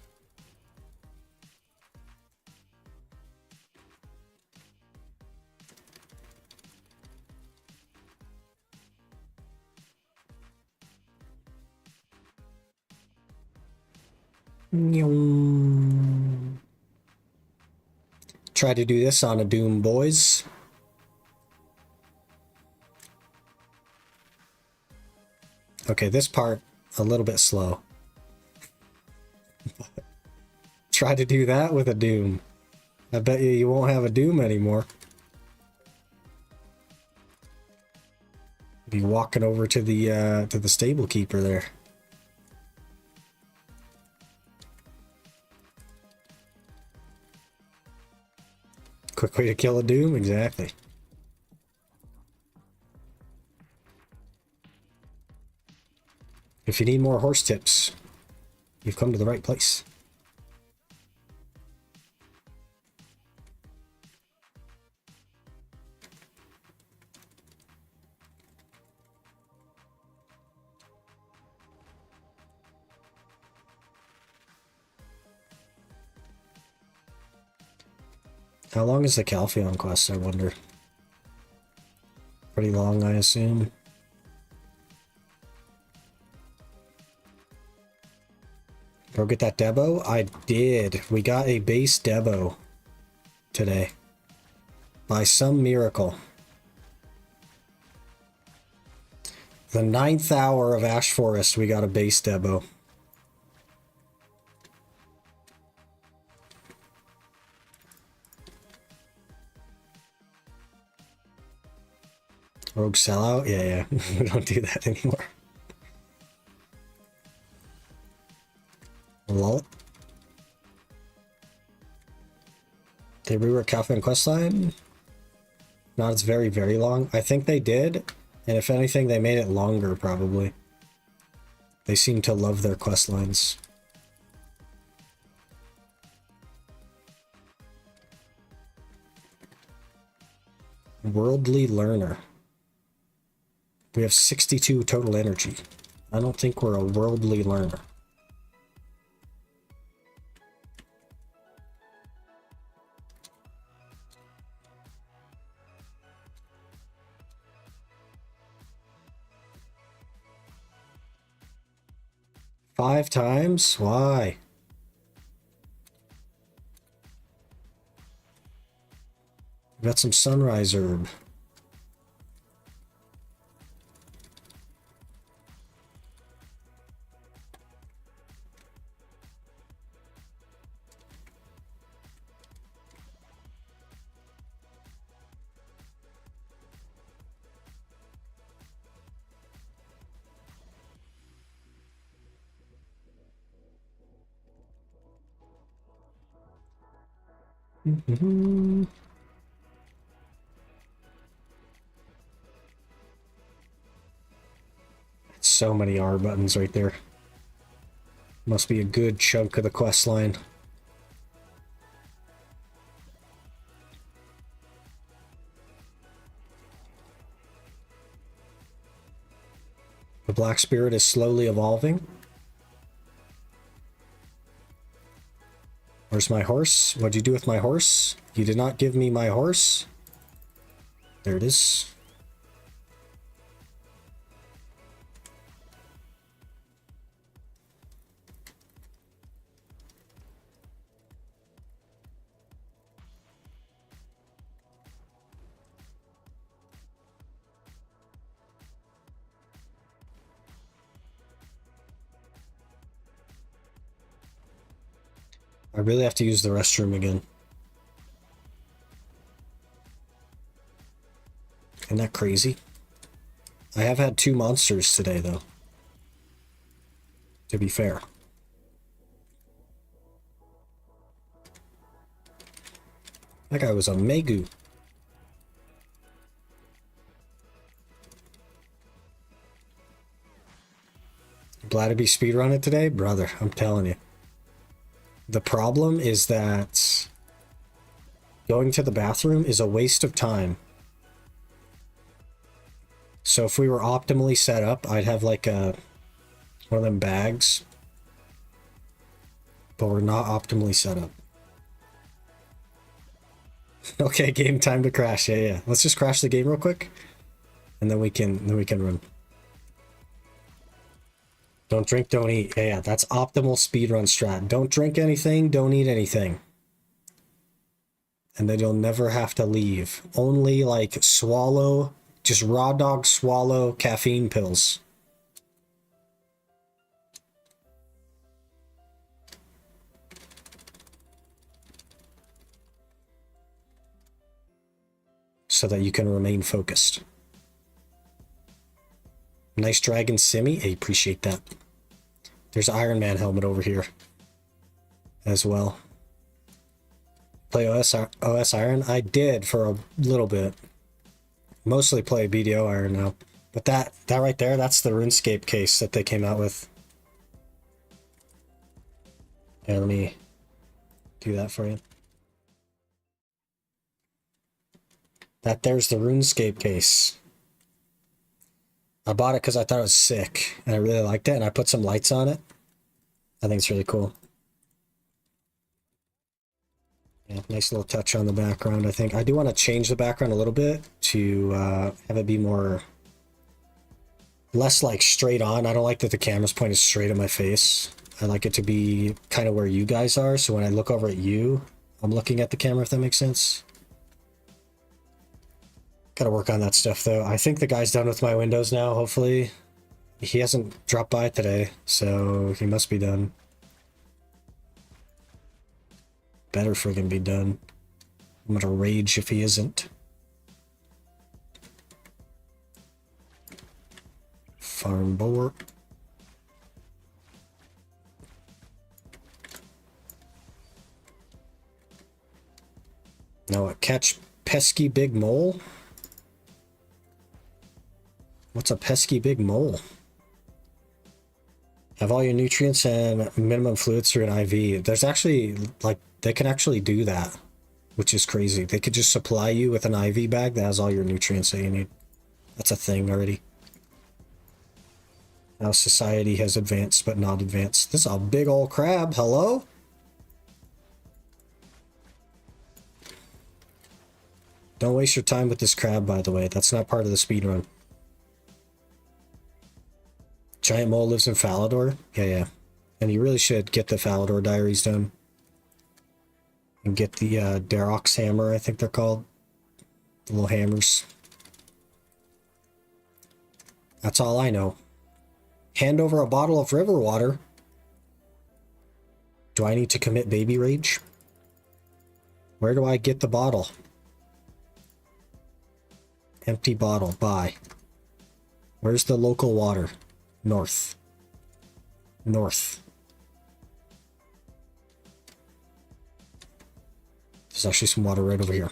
Try to do this on a Doom, boys. Okay, this part, a little bit slow. Try to do that with a Doom. I bet you won't have a Doom anymore. Be walking over to the stable keeper there. Quick way to kill a Doom, exactly. If you need more horse tips, you've come to the right place. How long is the Calpheon quest, I wonder? Pretty long, I assume. Go get that Debo? I did. We got a base Debo today. By some miracle. The 9th hour of Ash Forest, we got a base Debo. Rogue sellout? Yeah. We don't do that anymore. Lol. They rework Calpheon questline? Not as very, very long. I think they did. And if anything, they made it longer, probably. They seem to love their questlines. Worldly Learner. We have 62 total energy. I don't think we're a worldly learner. Five times? Why? We got some sunrise herb. So many R buttons right there. Must be a good chunk of the quest line. The Black Spirit is slowly evolving. Where's my horse? What'd you do with my horse? You did not give me my horse. There it is. I really have to use the restroom again. Isn't that crazy? I have had 2 monsters today, though. To be fair. That guy was a Megu. Glad to be speedrunning today? Brother, I'm telling you. The problem is that going to the bathroom is a waste of time. So if we were optimally set up, I'd have like one of them bags. But we're not optimally set up. Okay, game time to crash. Yeah. Let's just crash the game real quick. And then we can run. Don't drink, don't eat. Yeah, that's optimal speedrun strat. Don't drink anything, don't eat anything. And then you'll never have to leave. Only like swallow, just raw dog swallow caffeine pills. So that you can remain focused. Nice dragon simmy. I appreciate that. There's an Ironman helmet over here as well. Play OS Iron? I did for a little bit. Mostly play BDO Iron now. But that right there, that's the RuneScape case that they came out with. Yeah, let me do that for you. There's the RuneScape case. I bought it because I thought it was sick, and I really liked it, and I put some lights on it. I think it's really cool. Yeah, nice little touch on the background, I think. I do want to change the background a little bit to have it be more... less like straight on. I don't like that the camera's pointed straight at my face. I like it to be kind of where you guys are, so when I look over at you, I'm looking at the camera, if that makes sense. Gotta work on that stuff, though. I think the guy's done with my windows now, hopefully. He hasn't dropped by today, so he must be done. Better friggin' be done. I'm gonna rage if he isn't. Farm board. Now what? Catch pesky big mole? What's a pesky big mole? Have all your nutrients and minimum fluids through an IV. There's actually, like, they can actually do that, which is crazy. They could just supply you with an IV bag that has all your nutrients that you need. That's a thing already. Now society has advanced, but not advanced. This is a big old crab. Hello? Don't waste your time with this crab, by the way. That's not part of the speedrun. Giant mole lives in Falador? Yeah. And you really should get the Falador diaries done. And get the Darok's hammer, I think they're called. The little hammers. That's all I know. Hand over a bottle of river water. Do I need to commit baby rage? Where do I get the bottle? Empty bottle. Buy. Where's the local water? North. North. There's actually some water right over here.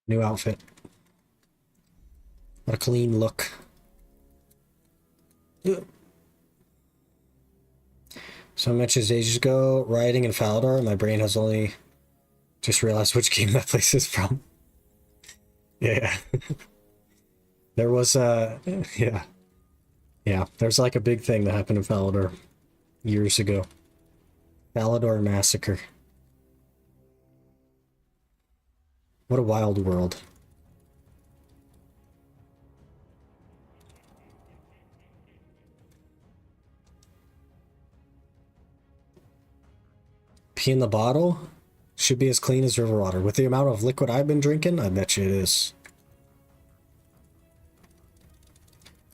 New outfit. What a clean look. Ugh. So matches ages ago, rioting in Falador. My brain has only just realized which game that place is from. Yeah. There was yeah. Yeah, there's like a big thing that happened in Falador years ago. Falador Massacre. What a wild world. Pee in the bottle should be as clean as river water. With the amount of liquid I've been drinking, I bet you it is.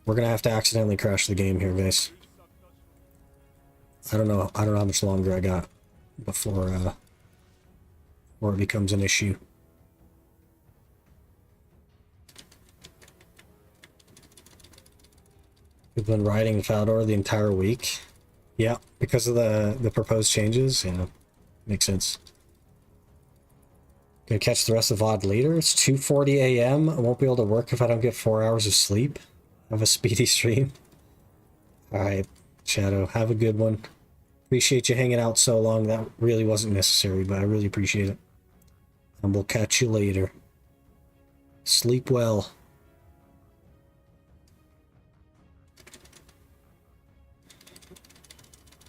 We're gonna have to accidentally crash the game here, guys. I don't know how much longer I got before it becomes an issue. We've been riding Falador the entire week. Yeah, because of the proposed changes. Yeah, makes sense. Gonna catch the rest of the VOD later. It's 2:40 a.m. I won't be able to work if I don't get 4 hours of sleep. Have a speedy stream. Alright, Shadow, have a good one. Appreciate you hanging out so long. That really wasn't necessary, but I really appreciate it. And we'll catch you later. Sleep well.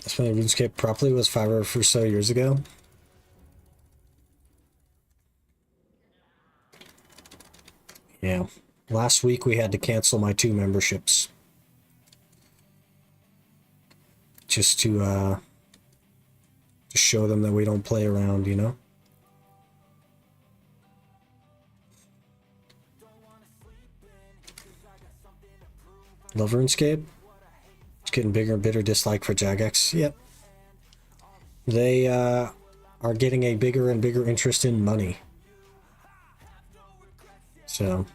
That's when RuneScape properly was 5 or so years ago. Yeah. Last week we had to cancel my 2 memberships. Just to show them that we don't play around, you know? Love RuneScape? It's getting bigger and bitter dislike for Jagex. Yep. They are getting a bigger and bigger interest in money. So,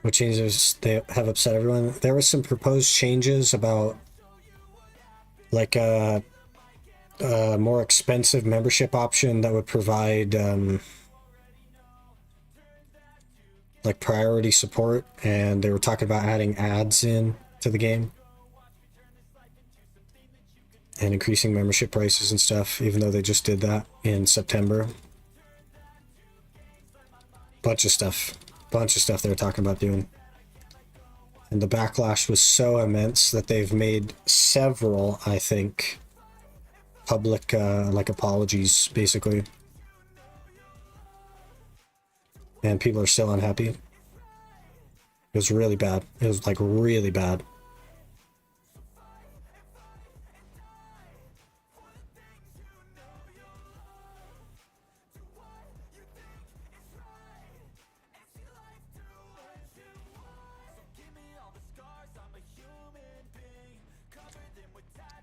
what changes they have upset everyone? There were some proposed changes about like a more expensive membership option that would provide like priority support, and they were talking about adding ads in to the game and increasing membership prices and stuff, even though they just did that in September. Bunch of stuff they were talking about doing. And the backlash was so immense that they've made several, I think, public like apologies, basically. And people are still unhappy. It was really bad. It was like really bad.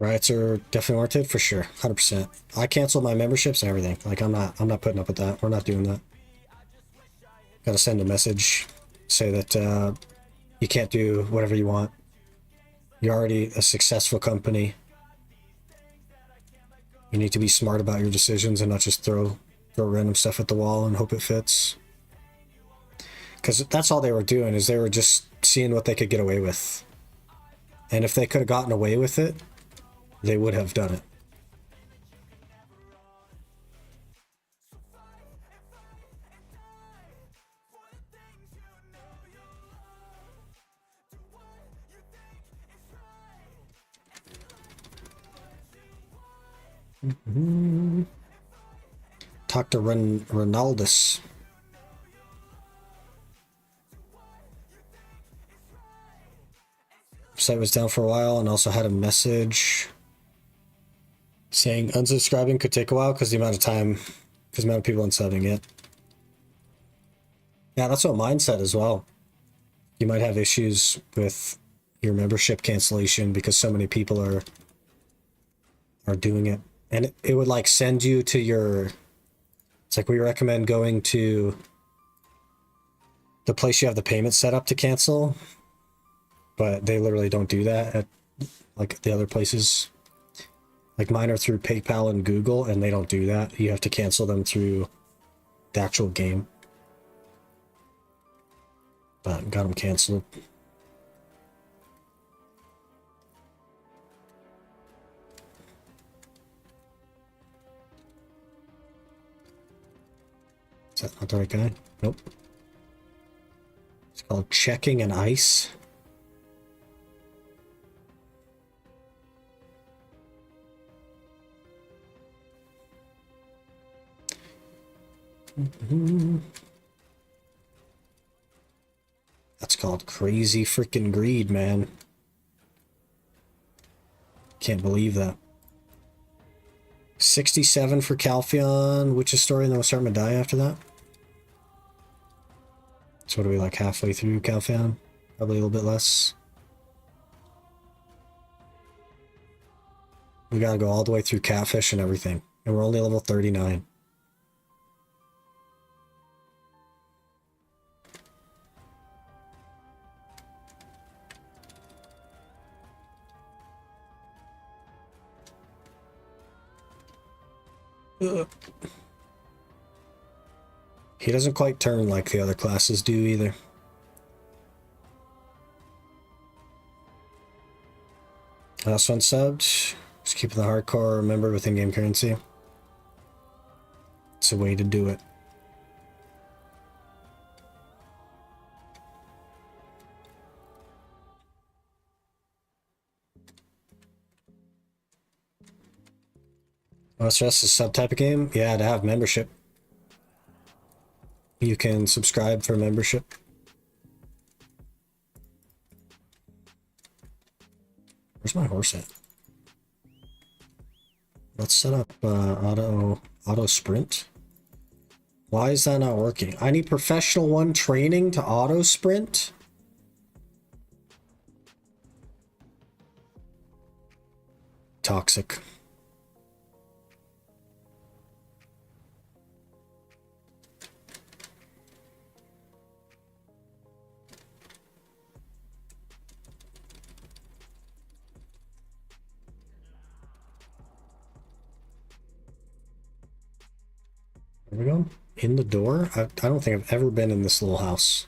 Riots are definitely warranted for sure, 100%. I canceled my memberships and everything. Like I'm not putting up with that. We're not doing that. Gotta send a message, say that you can't do whatever you want. You're already a successful company. You need to be smart about your decisions and not just throw random stuff at the wall and hope it fits. Because that's all they were doing, is they were just seeing what they could get away with. And if they could have gotten away with it, they would have done it. Talk to Ronaldus. Site was down for a while and also had a message saying unsubscribing could take a while because the amount of people unsubbing it. Yeah, that's what mine said as well. You might have issues with your membership cancellation because so many people are doing it. And it would like send you to your, it's like we recommend going to the place you have the payment set up to cancel, but they literally don't do that at like the other places. Like mine are through PayPal and Google, and they don't do that. You have to cancel them through the actual game. But got them canceled. Is that not the right guy? Nope. It's called Checking and Ice. That's called crazy freaking greed, man. Can't believe that. 67 for Calpheon, Witch's Story, and then we'll start Medai after that. So what are we, like halfway through Calpheon? Probably a little bit less. We gotta go all the way through Catfish and everything. And we're only level 39. He doesn't quite turn like the other classes do either. Last one subbed. Just keeping the hardcore member with in-game currency. It's a way to do it. OSRS is a subtype of game? Yeah, to have membership. You can subscribe for membership. Where's my horse at? Let's set up auto sprint. Why is that not working? I need professional 1 training to auto sprint? Toxic. There we go. In the door? I don't think I've ever been in this little house.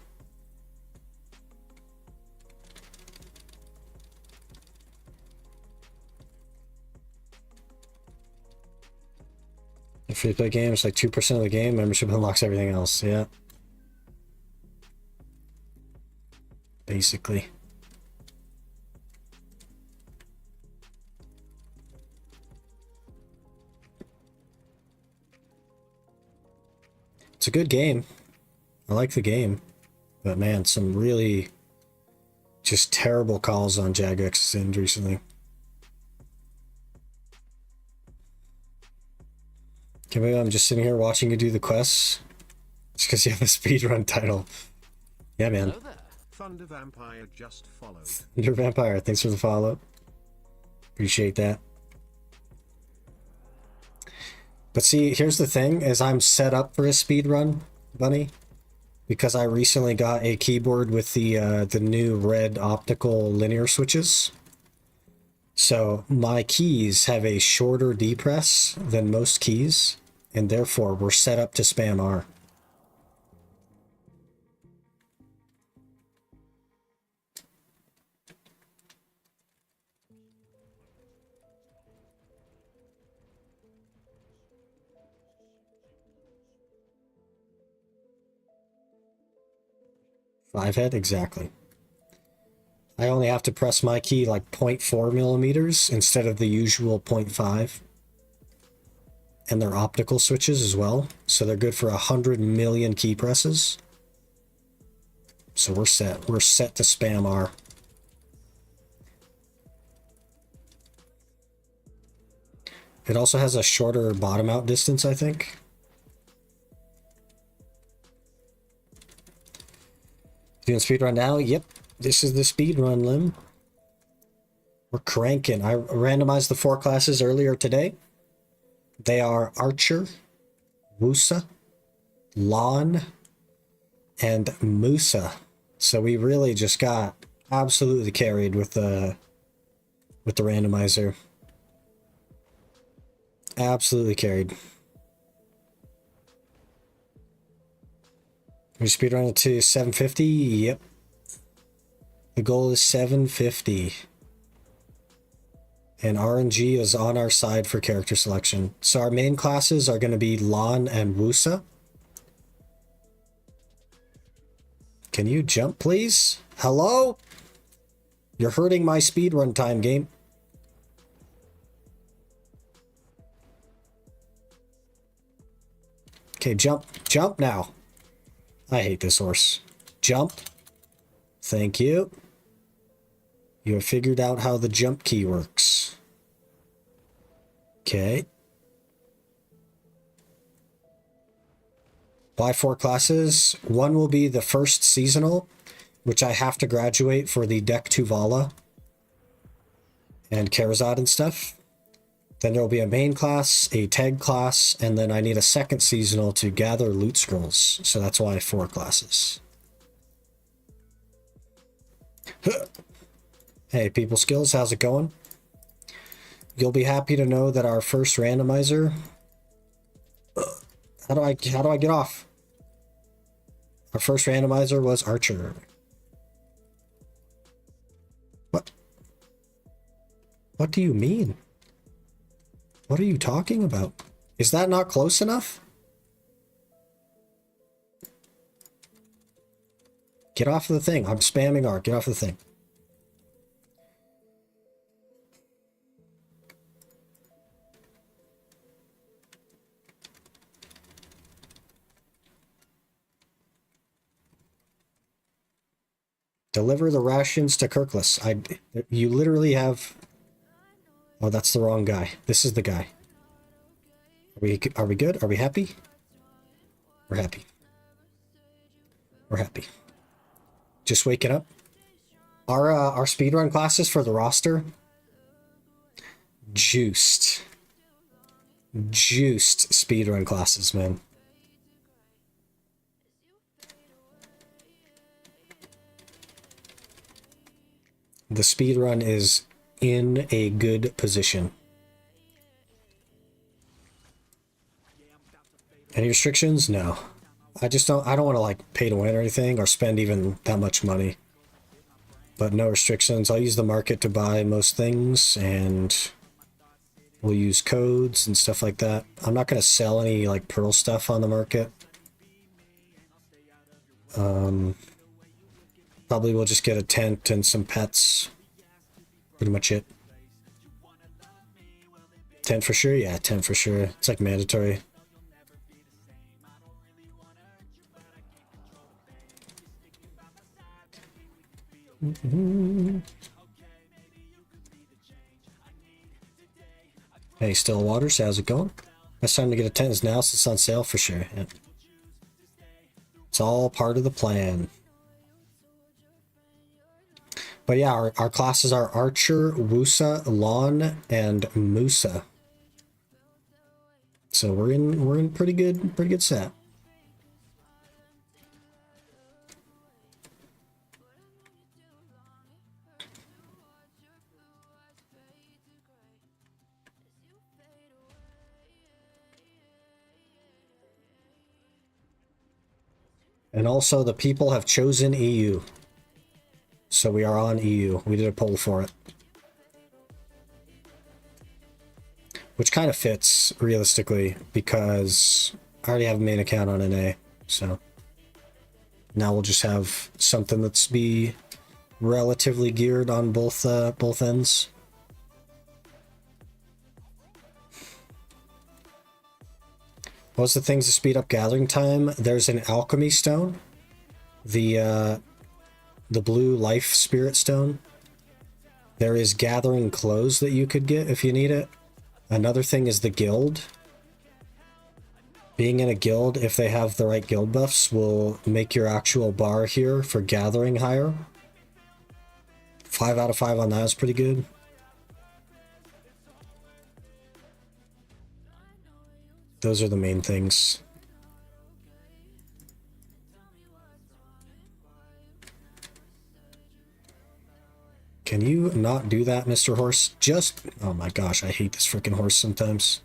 The free play game is like 2% of the game. Membership unlocks everything else. Yeah. Basically. It's a good game. I like the game. But man, some really just terrible calls on Jagex's end recently. Can't believe I'm just sitting here watching you do the quests. It's because you have a speedrun title. Yeah, man. Hello there. Thunder Vampire just followed. Thunder Vampire, thanks for the follow. Appreciate that. But see, here's the thing, is I'm set up for a speedrun, Bunny, because I recently got a keyboard with the new red optical linear switches. So my keys have a shorter D press than most keys, and therefore we're set up to spam R. Five head, exactly. I only have to press my key like 0.4 millimeters instead of the usual 0.5. And they're optical switches as well, so they're good for 100 million key presses. So we're set. We're set to spam R. It also has a shorter bottom out distance, I think. Doing speed run now? Yep. This is the speed run, Lim. We're cranking. I randomized the 4 classes earlier today. They are Archer, Wusa, Lawn, and Musa. So we really just got absolutely carried with the randomizer. Absolutely carried. We speedrun it to 750? Yep. The goal is 750. And RNG is on our side for character selection. So our main classes are going to be Lon and Wusa. Can you jump, please? Hello? You're hurting my speedrun time, game. Okay, jump. Jump now. I hate this horse. Jump. Thank you. You have figured out how the jump key works. Okay. Why 4 classes? 1 will be the first seasonal, which I have to graduate for the Deck Tuvala and Karazad and stuff. Then there will be a main class, a tag class, and then I need a second seasonal to gather loot scrolls. So that's why 4 classes. Hey, people skills, how's it going? You'll be happy to know that our first randomizer. How do I get off? Our first randomizer was Archer. What? What do you mean? What are you talking about? Is that not close enough? Get off the thing. I'm spamming R. Get off the thing. Deliver the rations to Kirkless. You literally have... Oh, that's the wrong guy. This is the guy. Are we good? Are we happy? We're happy. We're happy. Just waking up. Our speedrun classes for the roster. Juiced speedrun classes, man. The speedrun is in a good position. Any restrictions? No. I don't want to like pay to win or anything or spend even that much money. But no restrictions. I'll use the market to buy most things and we'll use codes and stuff like that. I'm not going to sell any like pearl stuff on the market. Probably we'll just get a tent and some pets. Pretty much it. Tent for sure? Yeah, tent for sure. It's like mandatory. Hey, Still Waters, how's it going? Best time to get a tent is now since it's on sale for sure. Yeah. It's all part of the plan. But yeah, our classes are Archer, Wusa, Lawn, and Musa. So we're in pretty good set. And also the people have chosen EU. So we are on EU. We did a poll for it. Which kind of fits, realistically, because I already have a main account on NA. So now we'll just have something that's be relatively geared on both ends. What's the things to speed up gathering time? There's an alchemy stone. The blue life spirit stone. There is gathering clothes that you could get if you need it. Another thing is the guild. Being in a guild, if they have the right guild buffs, will make your actual bar here for gathering higher. 5 out of 5 on that is pretty good. Those are the main things. Can you not do that, Mr. Horse? Just... Oh my gosh, I hate this freaking horse sometimes.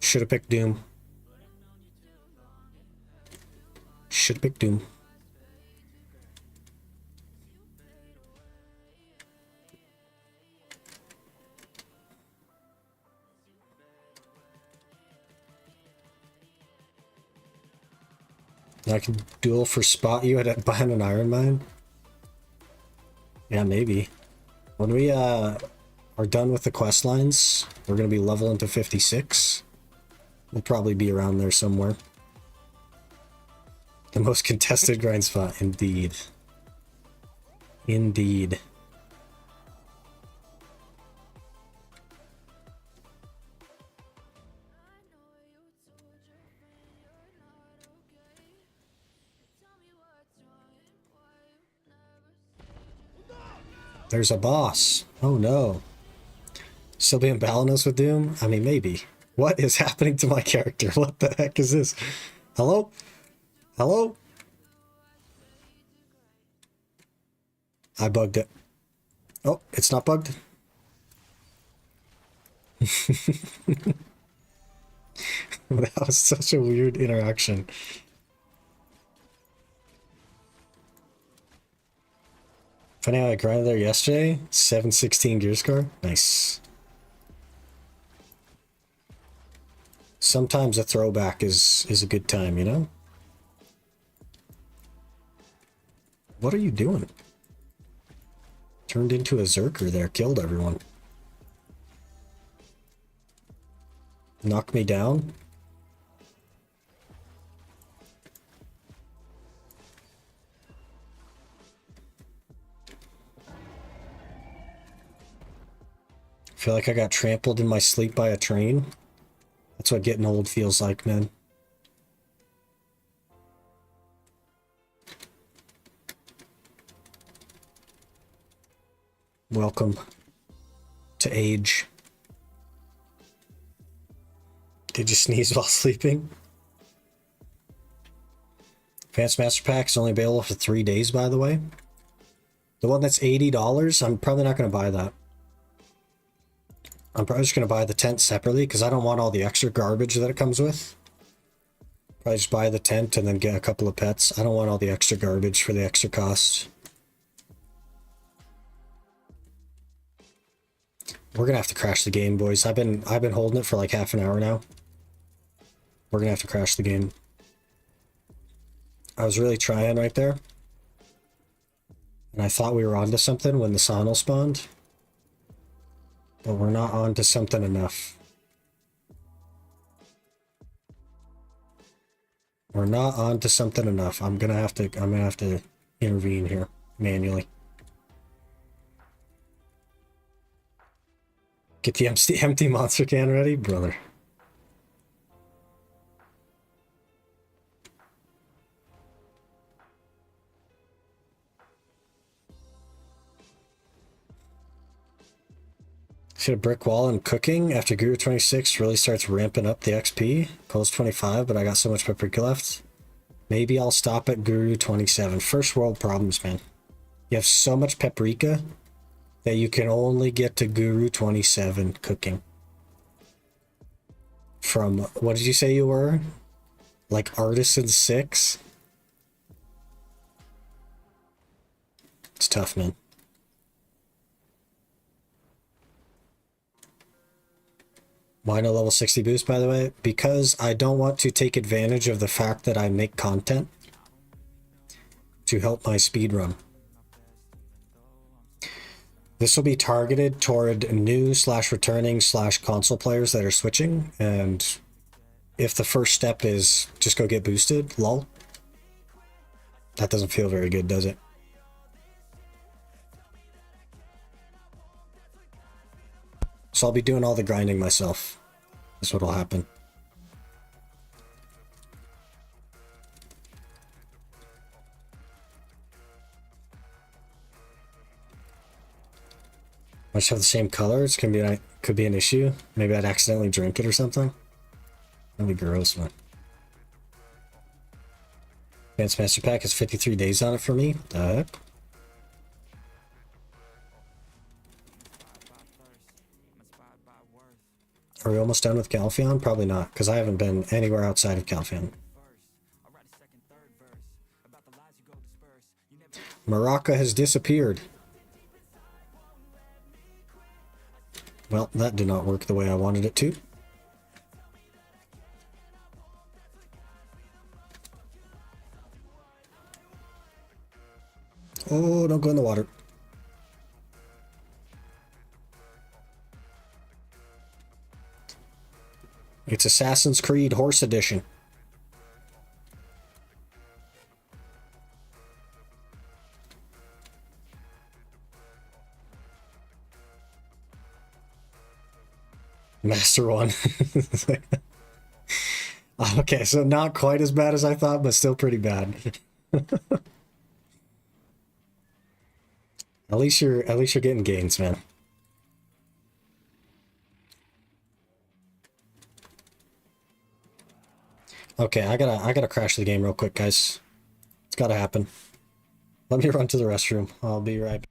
Should have picked Doom. Should have picked Doom. I can duel for spot you at behind an Ironman. Yeah, maybe. When we are done with the quest lines, we're gonna be leveling to 56. We'll probably be around there somewhere. The most contested grind spot, indeed. Indeed. There's a boss. Oh no. Still being balanced with Doom? I mean, maybe. What is happening to my character? What the heck is this? Hello? Hello? I bugged it. Oh, it's not bugged? That was such a weird interaction. Funny how I grinded there yesterday. 716 gear score. Nice. Sometimes a throwback is a good time, you know? What are you doing? Turned into a Zerker there. Killed everyone. Knock me down. I feel like I got trampled in my sleep by a train. That's what getting old feels like, man. Welcome to age. Did you sneeze while sleeping? Advanced Master Pack is only available for 3 days, by the way. The one that's $80, I'm probably not going to buy that. I'm probably just going to buy the tent separately because I don't want all the extra garbage that it comes with. Probably just buy the tent and then get a couple of pets. I don't want all the extra garbage for the extra cost. We're going to have to crash the game, boys. I've been holding it for like half an hour now. We're going to have to crash the game. I was really trying right there. And I thought we were onto something when the Sonal spawned. But we're not onto something enough. We're not onto something enough. I'm gonna have to intervene here manually. Get the empty monster can ready, brother. Hit a brick wall in cooking after Guru 26 really starts ramping up the XP. Cole's 25, but I got so much paprika left. Maybe I'll stop at Guru 27. First world problems, man. You have so much paprika that you can only get to Guru 27 cooking. From, what did you say you were? Like Artisan 6? It's tough, man. Why no level 60 boost, by the way? Because I don't want to take advantage of the fact that I make content to help my speedrun. This will be targeted toward new / returning / console players that are switching, and if the first step is just go get boosted, lol, that doesn't feel very good, does it? So I'll be doing all the grinding myself. That's what'll happen. I just have the same color. It's gonna be could be an issue. Maybe I'd accidentally drink it or something. That'd be gross, man. Advanced Master Pack has 53 days on it for me. What the heck? Are we almost done with Calpheon? Probably not, because I haven't been anywhere outside of Calpheon. Maraca has disappeared. Well, that did not work the way I wanted it to. Oh, don't go in the water. It's Assassin's Creed Horse Edition. Master One. Okay, so not quite as bad as I thought, but still pretty bad. At least you're getting gains, man. Okay, I gotta crash the game real quick, guys. It's gotta happen. Let me run to the restroom. I'll be right back.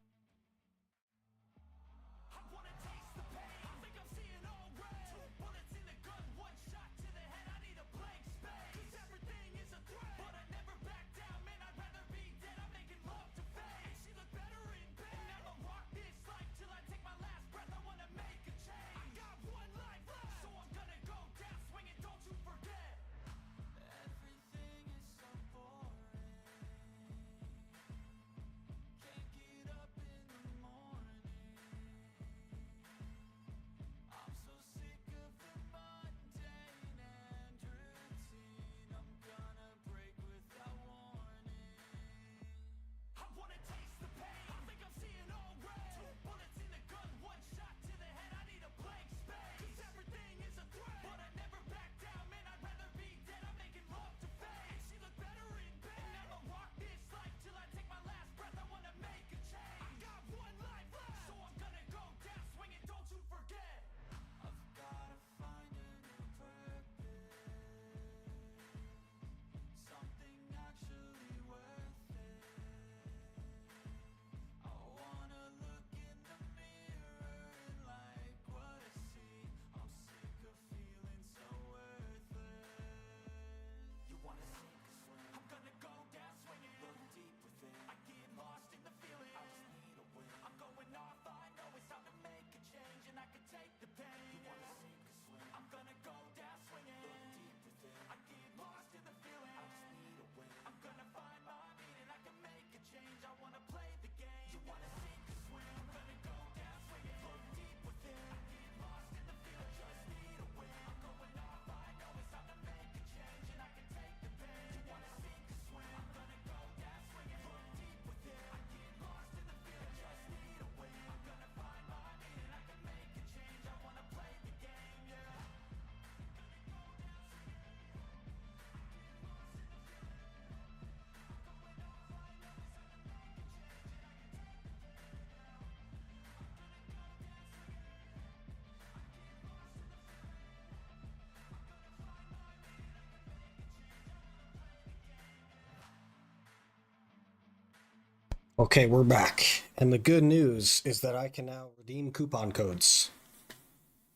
Okay, we're back. And the good news is that I can now redeem coupon codes.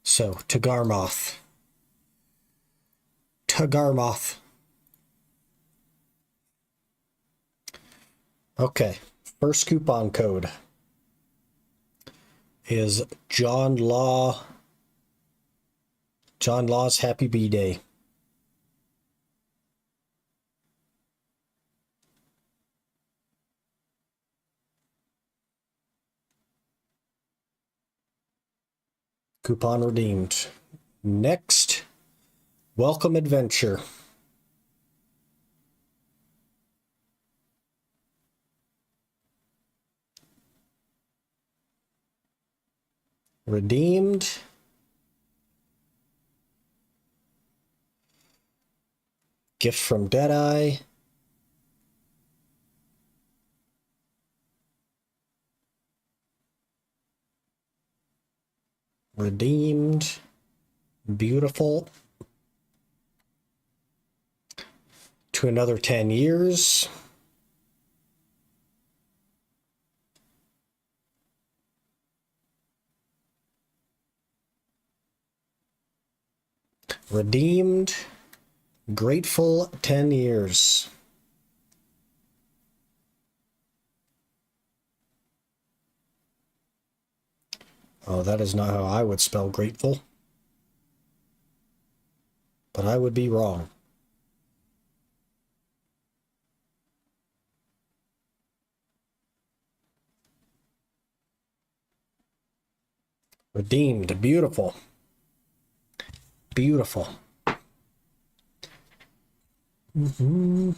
So, Tagarmoth. Okay, first coupon code is John Law's Happy B-Day. Coupon redeemed. Next, Welcome Adventure. Redeemed. Gift from Deadeye. Redeemed. Beautiful. To another 10 years. Redeemed. Grateful 10 years. Oh, that is not how I would spell grateful. But I would be wrong. Redeemed. Beautiful. Beautiful. Mm-hmm.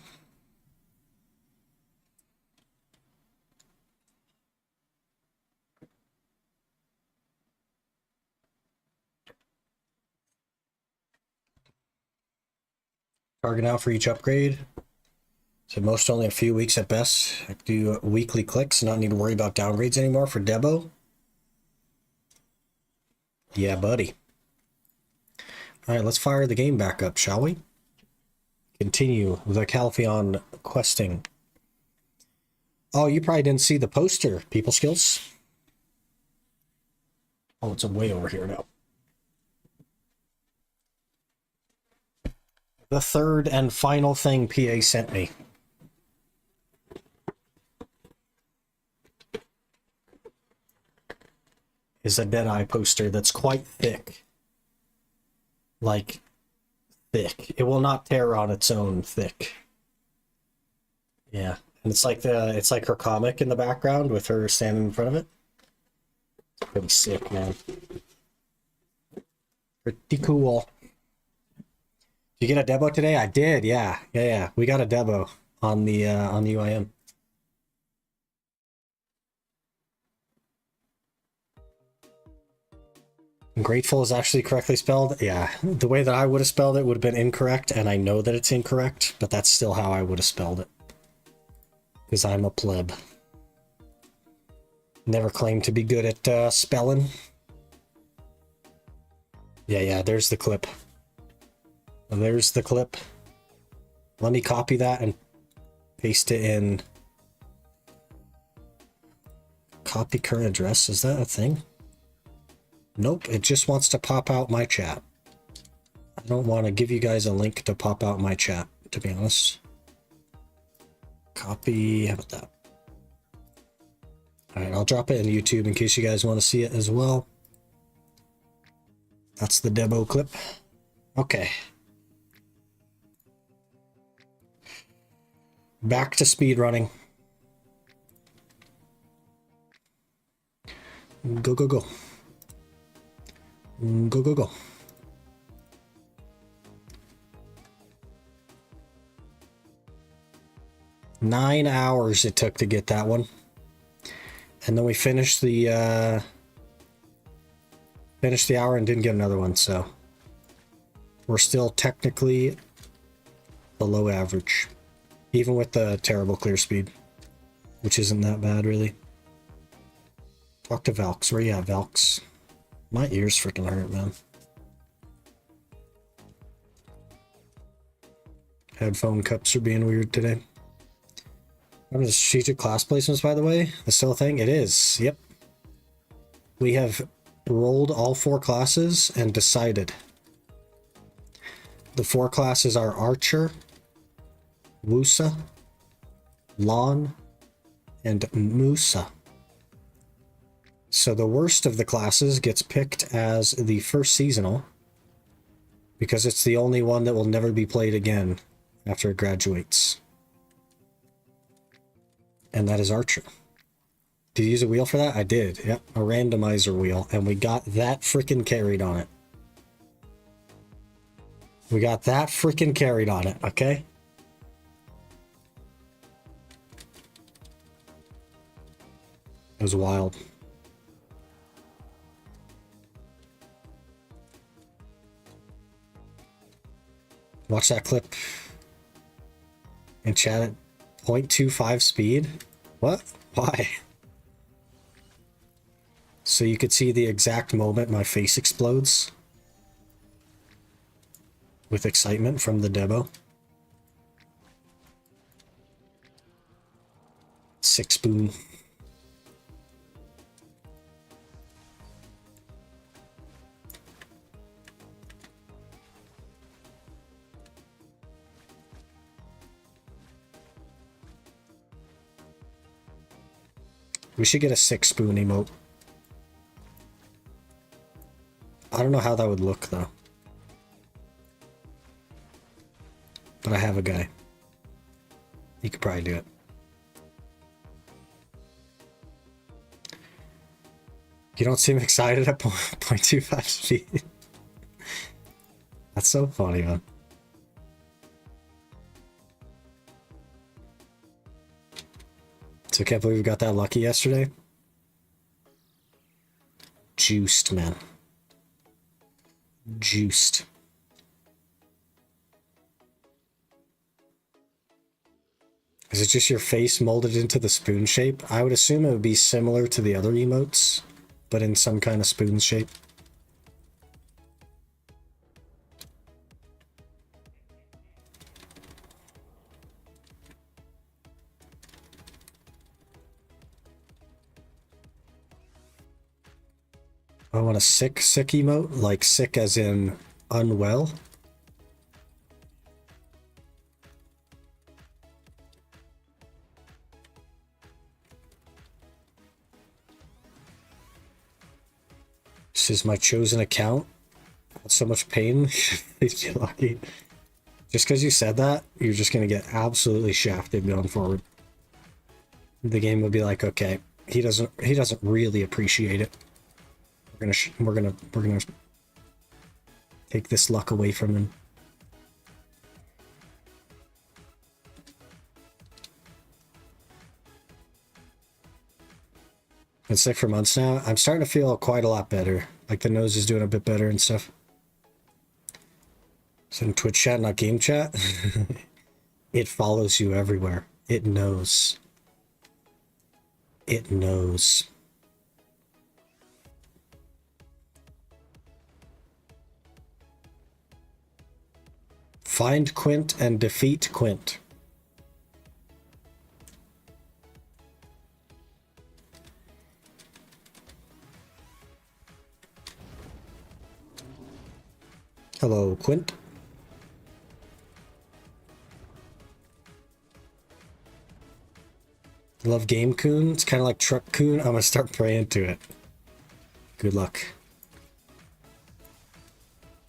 Target out for each upgrade. So most only a few weeks at best. I can do weekly clicks, not need to worry about downgrades anymore for Debo. Yeah, buddy. All right, let's fire the game back up, shall we? Continue the Calpheon questing. Oh, you probably didn't see the poster, People Skills. Oh, it's way over here now. The third and final thing PA sent me. Is a Deadeye poster that's quite thick. Like, thick. It will not tear on its own thick. Yeah. And it's like her comic in the background with her standing in front of it. It's pretty sick, man. Pretty cool. Did you get a Debo today? I did, yeah. Yeah. We got a Debo on the UIM. Grateful is actually correctly spelled. Yeah, the way that I would have spelled it would have been incorrect, and I know that it's incorrect, but that's still how I would have spelled it. Because I'm a pleb. Never claimed to be good at spelling. Yeah, there's the clip. There's the clip. Let me copy that and paste it in. Copy current address, is that a thing? Nope, it just wants to pop out my chat. I don't want to give you guys a link to pop out my chat, to be honest. Copy, how about that? Alright, I'll drop it in YouTube in case you guys want to see it as well. That's the Debo clip. Okay. Back to speedrunning. Go, go, go. Go, go, go. Nine hours it took to get that one. And then we finished the hour and didn't get another one, so we're still technically below average. Even with the terrible clear speed, which isn't that bad, really. Talk to Valks. Where you at, Valks? My ears freaking hurt, man. Headphone cups are being weird today. What is strategic class placements, by the way? That's still a thing? It is. Yep. We have rolled all 4 classes and decided. The 4 classes are Archer, Wusa, Lon, and Musa. So the worst of the classes gets picked as the first seasonal because it's the only one that will never be played again after it graduates. And that is Archer. Did you use a wheel for that? I did. Yep, a randomizer wheel. And we got that freaking carried on it. We got that freaking carried on it, okay? It was wild. Watch that clip and chat at 0.25 speed. What? Why? So you could see the exact moment my face explodes with excitement from the Debo. 6 spoon. We should get a 6 spoon emote. I don't know how that would look though. But I have a guy. He could probably do it. You don't seem excited at 0.25 speed. That's so funny, man. So I can't believe we got that lucky yesterday. Juiced, man. Juiced. Is it just your face molded into the spoon shape? I would assume it would be similar to the other emotes, but in some kind of spoon shape. I want a sick emote, like sick as in unwell. This is my chosen account. So much pain. Please be lucky. Just because you said that, you're just gonna get absolutely shafted going forward. The game will be like, okay, he doesn't really appreciate it. We're gonna take this luck away from him. Been sick for months now. I'm starting to feel quite a lot better. Like the nose is doing a bit better and stuff. So in Twitch chat, not game chat. It follows you everywhere. It knows. It knows. Find Quint and defeat Quint. Hello, Quint. Love Game Coon. It's kind of like Truck Coon. I'm gonna start praying to it. Good luck.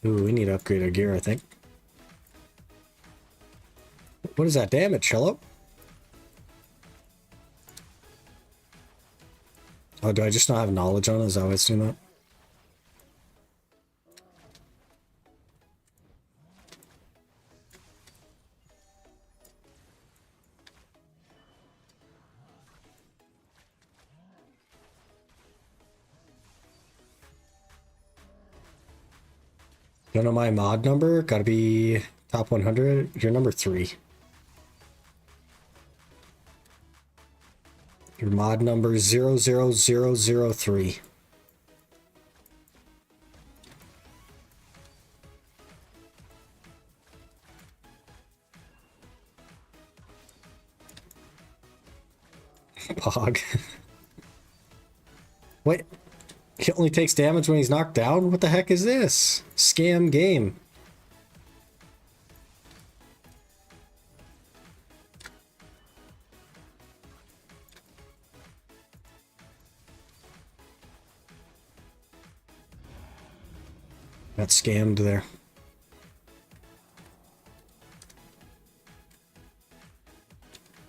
Ooh, we need to upgrade our gear, I think. What is that damage? Hello? Oh, do I just not have knowledge on it? Is that why it's doing that? Don't know my mod number? Gotta be top 100. You're number 3. Your mod number is 00003. Pog. Wait. He only takes damage when he's knocked down? What the heck is this? Scam game. Got scammed there.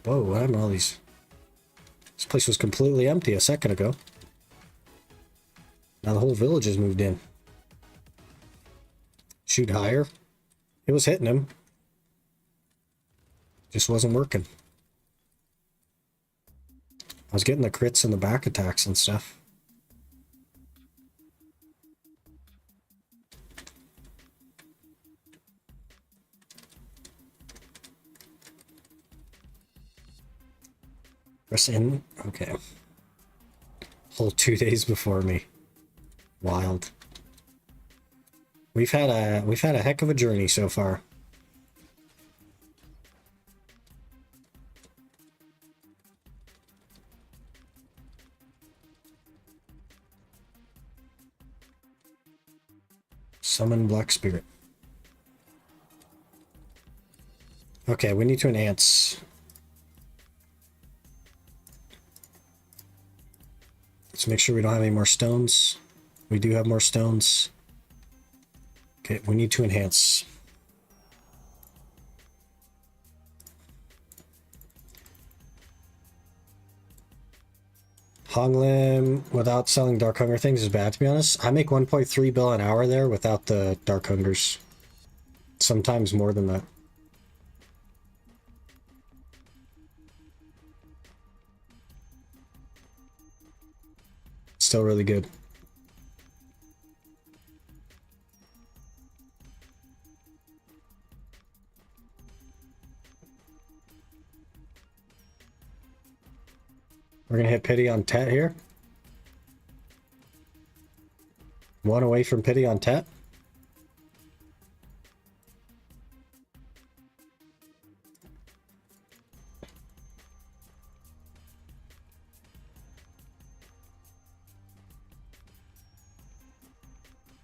Whoa, what happened to all these? This place was completely empty a second ago. Now the whole village has moved in. Shoot higher. It was hitting him. Just wasn't working. I was getting the crits and the back attacks and stuff. Press in. Okay. Whole 2 days before me. Wild. We've had a heck of a journey so far. Summon Black Spirit. Okay, we need to enhance. Let's make sure we don't have any more stones. We do have more stones. Okay, we need to enhance. Honglim without selling Dark Hunger things is bad, to be honest. I make 1.3 bill an hour there without the Dark Hungers. Sometimes more than that. Still really good. We're gonna hit pity on Tet here. One away from pity on Tet.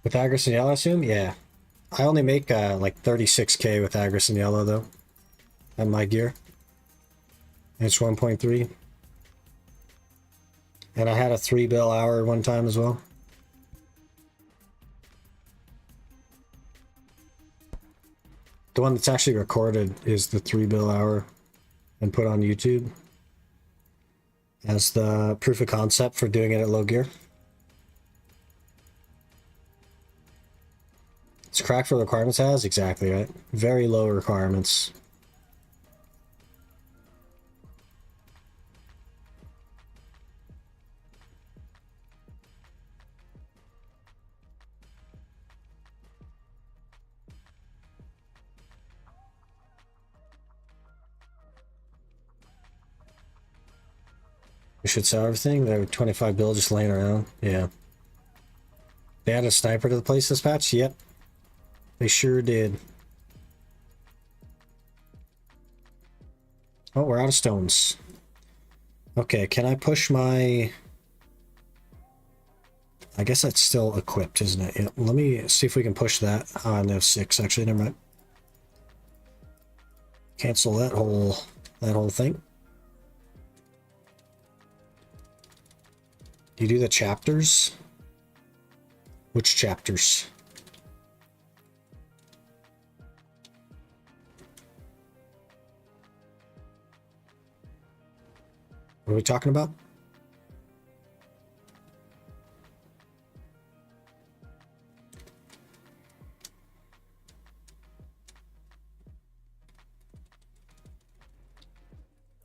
With Agris and Yellow, I assume? Yeah. I only make like 36k with Agris and Yellow though. At my gear. It's 1.3. And I had a 3 bill hour one time as well. The one that's actually recorded is the 3 bill hour and put on YouTube as the proof of concept for doing it at low gear. It's cracked for the requirements has? Exactly right. Very low requirements. We should sell everything. There were 25 bill just laying around. Yeah. They added a sniper to the place this patch? Yep. They sure did. Oh, we're out of stones. Okay, can I push my... I guess that's still equipped, isn't it? Yeah, let me see if we can push that. Oh, no, 6, actually, never mind. Cancel that whole thing. You do the chapters? Which chapters? What are we talking about?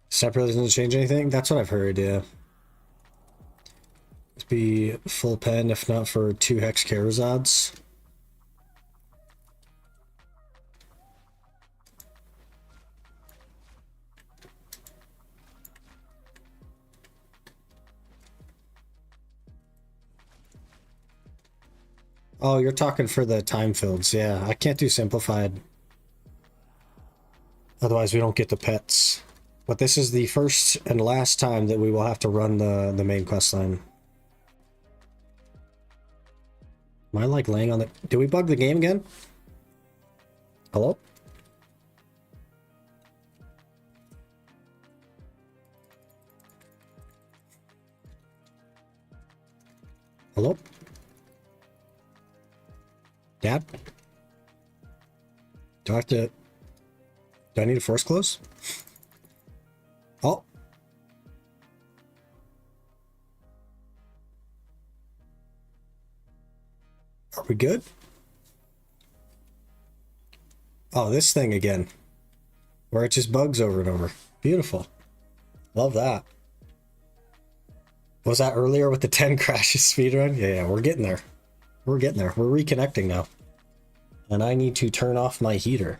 Separately doesn't change anything? That's what I've heard, yeah. It'd be full pen if not for 2 hex Karazods. Oh, you're talking for the time fields. Yeah, I can't do simplified. Otherwise, we don't get the pets. But this is the first and last time that we will have to run the main quest line. Am I like laying on the... Did we bug the game again? Hello? Hello? Dad? Do I have to... Do I need to force close? Oh. Are we good? Oh, this thing again. Where it just bugs over and over. Beautiful. Love that. Was that earlier with the 10 crashes speedrun? Yeah, we're getting there. We're getting there. We're reconnecting now. And I need to turn off my heater.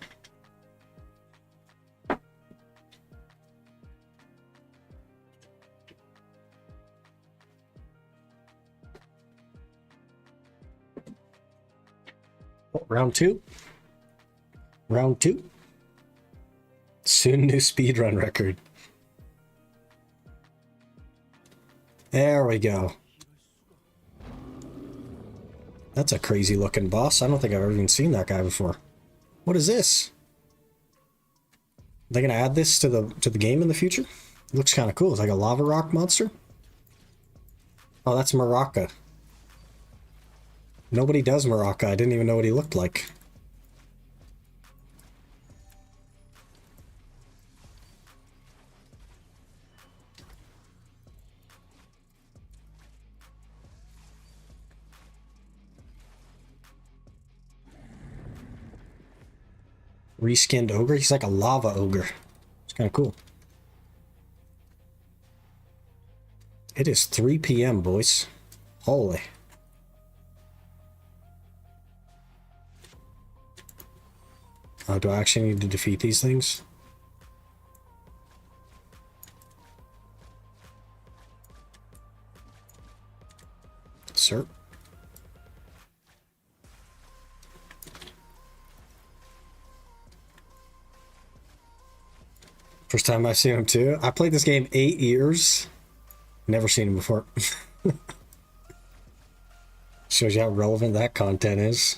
Oh, round two. Round two. Soon new speedrun record. There we go. That's a crazy looking boss. I don't think I've ever even seen that guy before. What is this? Are they gonna add this to the game in the future? It looks kind of cool. It's like a lava rock monster. Oh, that's Maraca. Nobody does Maraca. I didn't even know what he looked like. Reskinned ogre? He's like a lava ogre. It's kind of cool. It is 3 p.m., boys. Holy. Do I actually need to defeat these things? Sir? First time I've seen him too. I played this game 8 years. Never seen him before. Shows you how relevant that content is.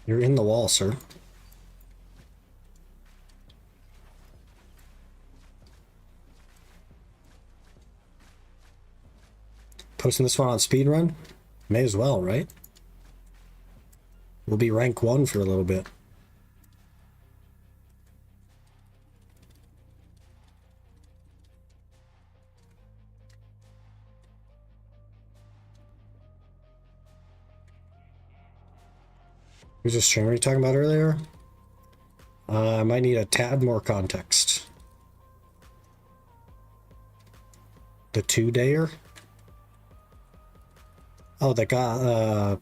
You're in the wall, sir. Posting this one on speedrun? May as well, right? We'll be rank 1 for a little bit. Who's the streamer you talking about earlier? I might need a tad more context. The 2-dayer? Oh, they got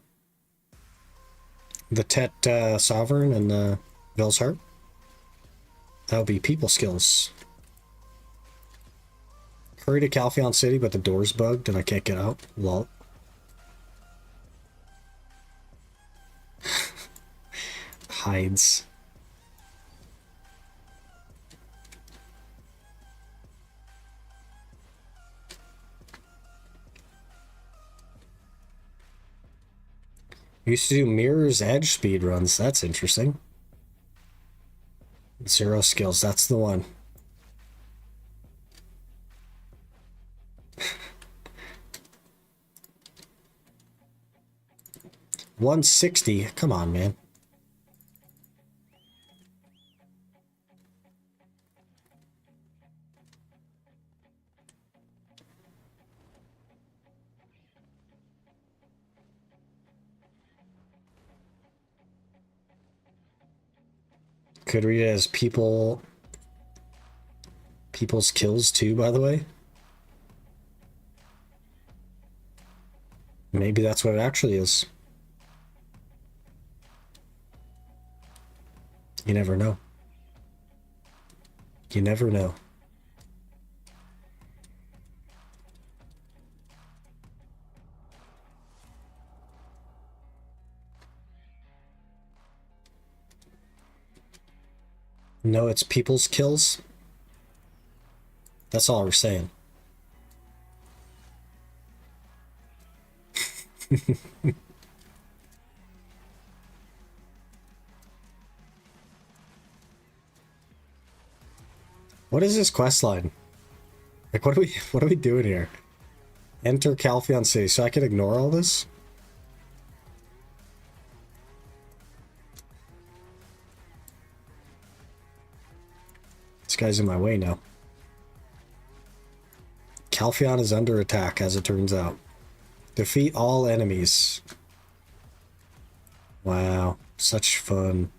the Tet Sovereign and the Vel's Heart. That would be people skills. Hurry to Calpheon City, but the door's bugged and I can't get out. Lol. Hides. Used to do Mirror's Edge speedruns. That's interesting. 0 skills. That's the one. $160. Come on, man. Could read it as people's kills too, by the way. Maybe that's what it actually is. You never know. You never know. No, it's people's kills. That's all we're saying. What is this quest line? Like, what are we doing here? Enter Calpheon City, so I can ignore all this? This guy's in my way now. Calpheon is under attack, as it turns out. Defeat all enemies. Wow, such fun.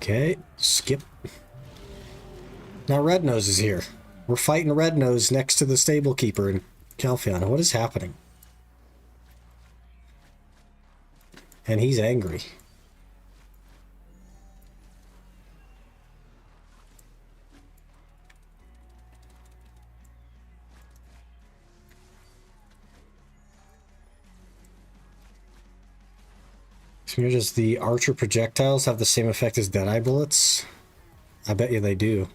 Okay, skip. Now Red Nose is here. We're fighting Red Nose next to the stable keeper in Calpheon. What is happening? And he's angry. So does the Archer projectiles have the same effect as Deadeye bullets? I bet you they do.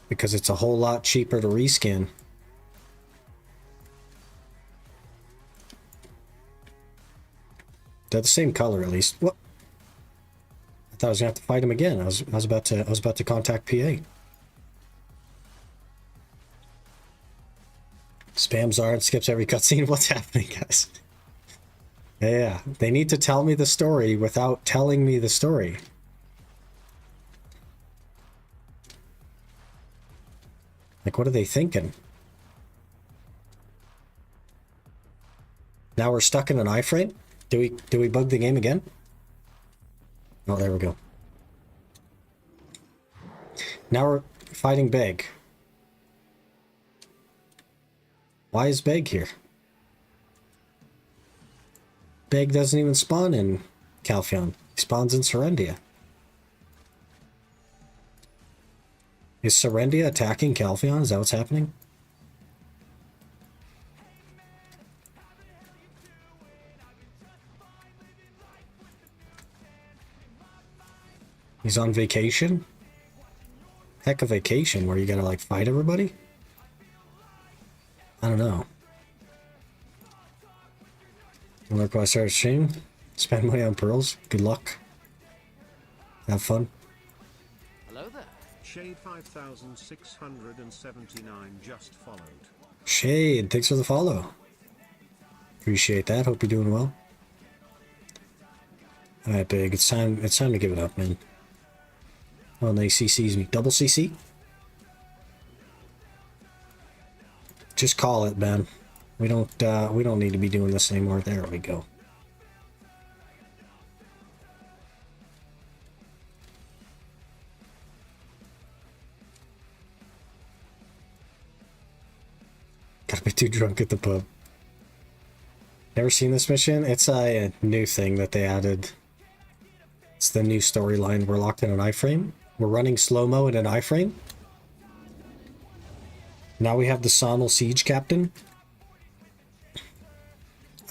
Because it's a whole lot cheaper to reskin. They're the same color at least. What? I thought I was gonna have to fight him again. I was about to contact PA. Spams are and skips every cutscene. What's happening, guys? Yeah, they need to tell me the story without telling me the story. Like, what are they thinking? Now we're stuck in an iframe? Do we bug the game again? Oh, there we go. Now we're fighting Beg. Why is Beg here? Beg doesn't even spawn in Calpheon. He spawns in Serendia. Is Serendia attacking Calpheon? Is that what's happening? He's on vacation? Heck of vacation where you gotta like fight everybody? I don't know. You look while I start a stream? Spend money on pearls? Good luck. Have fun. Hello there. Shade 5679 just followed. Shade, thanks for the follow. Appreciate that. Hope you're doing well. Alright, Big. It's time to give it up, man. Oh, and they CCs me. Double CC? Just call it, man. We don't need to be doing this anymore. There we go. Gotta be too drunk at the pub. Never seen this mission? It's a new thing that they added. It's the new storyline. We're locked in an iframe. We're running slow-mo in an iframe. Now we have the Sonal Siege Captain.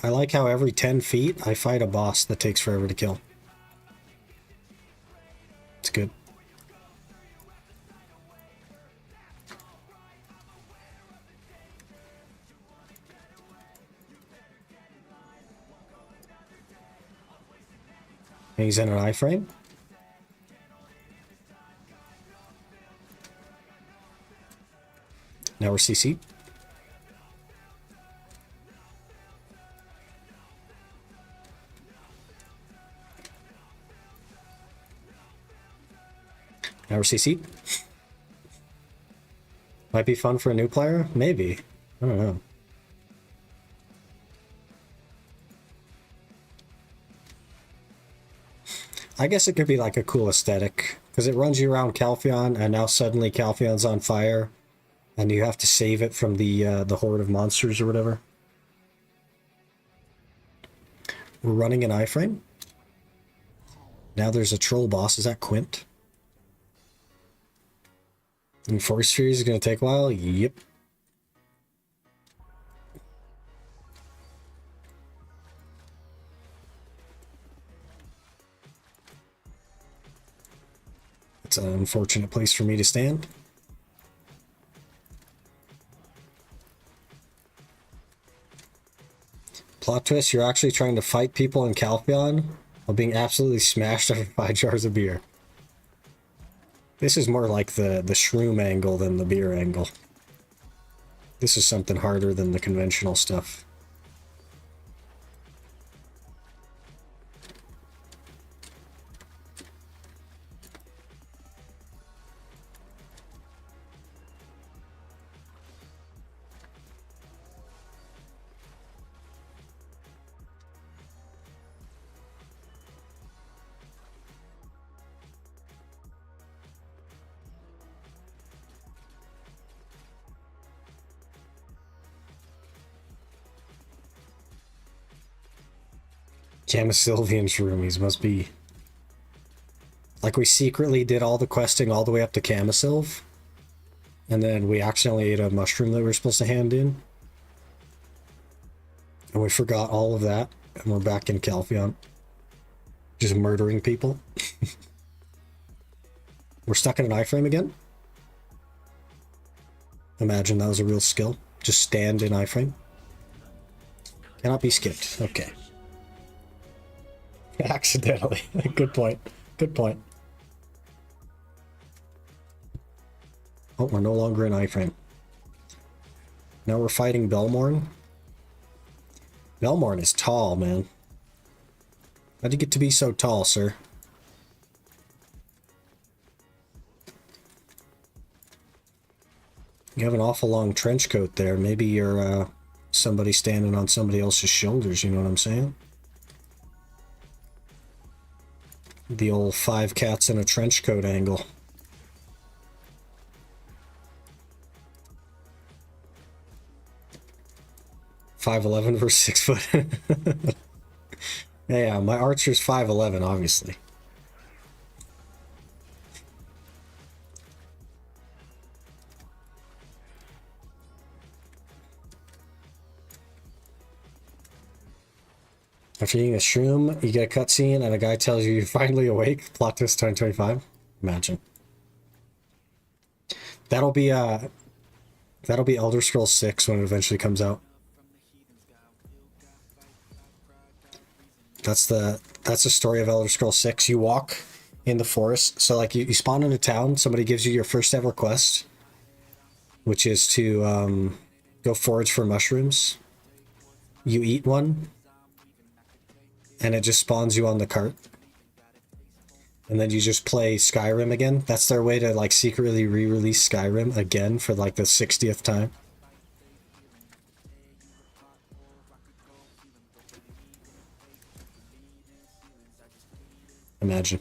I like how every 10 feet I fight a boss that takes forever to kill. It's good. He's in an iframe. Now we're CC. Now we're CC. Might be fun for a new player? Maybe. I don't know. I guess it could be like a cool aesthetic. Because it runs you around Calpheon, and now suddenly Calpheon's on fire. And you have to save it from the horde of monsters or whatever. We're running an iframe. Now there's a troll boss. Is that Quint? And Force Fury is going to take a while? Yep. It's an unfortunate place for me to stand. Plot twist, you're actually trying to fight people in Calpheon while being absolutely smashed over 5 jars of beer. This is more like the shroom angle than the beer angle. This is something harder than the conventional stuff. Camisylvian's roomies must be... Like, we secretly did all the questing all the way up to Camisylv, and then we accidentally ate a mushroom that we were supposed to hand in. And we forgot all of that, and we're back in Calpheon. Just murdering people. We're stuck in an iframe again? Imagine that was a real skill. Just stand in iframe. Cannot be skipped. Okay. Accidentally. Good point. Good point. Oh, we're no longer in iframe. Now we're fighting Belmorn. Belmorn is tall, man. How'd you get to be so tall, sir? You have an awful long trench coat there. Maybe you're somebody standing on somebody else's shoulders, you know what I'm saying? The old 5 cats in a trench coat angle. .5'11" versus 6 foot. Yeah, my archer's 5'11", obviously. After eating a shroom, you get a cutscene and a guy tells you you're finally awake. Plot twist 2025. Imagine. That'll be Elder Scrolls 6 when it eventually comes out. That's the story of Elder Scrolls 6. You walk in the forest. So like you spawn in a town, somebody gives you your first ever quest, which is to go forage for mushrooms. You eat one, and it just spawns you on the cart. And then you just play Skyrim again. That's their way to like secretly re-release Skyrim again for like the 60th time. Imagine.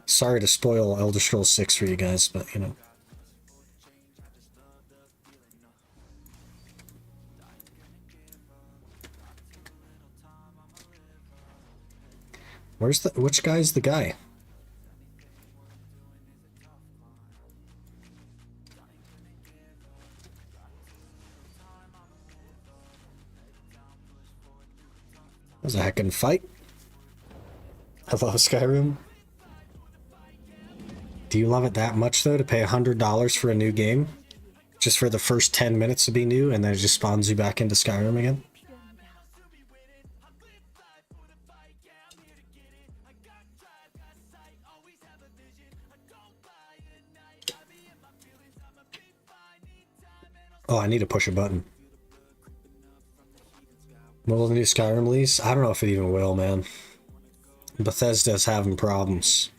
Sorry to spoil Elder Scrolls 6 for you guys, but you know. Which guy's the guy? That was a heckin' fight. I love Skyrim. Do you love it that much, though, to pay $100 for a new game? Just for the first 10 minutes to be new, and then it just spawns you back into Skyrim again? Oh, I need to push a button. Will the new Skyrim release? I don't know if it even will, man. Bethesda's having problems.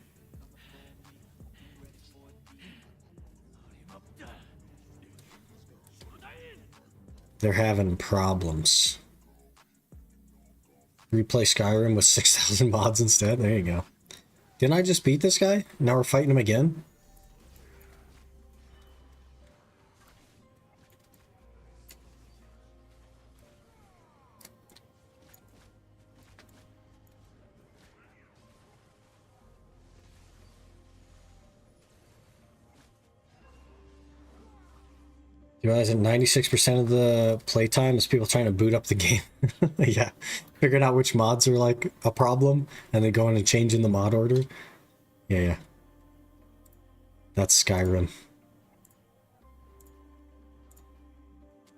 They're having problems. Replay Skyrim with 6,000 mods instead? There you go. Didn't I just beat this guy? Now we're fighting him again? You realize that 96% of the playtime is people trying to boot up the game? Yeah. Figuring out which mods are like a problem and then going and changing the mod order. Yeah. That's Skyrim.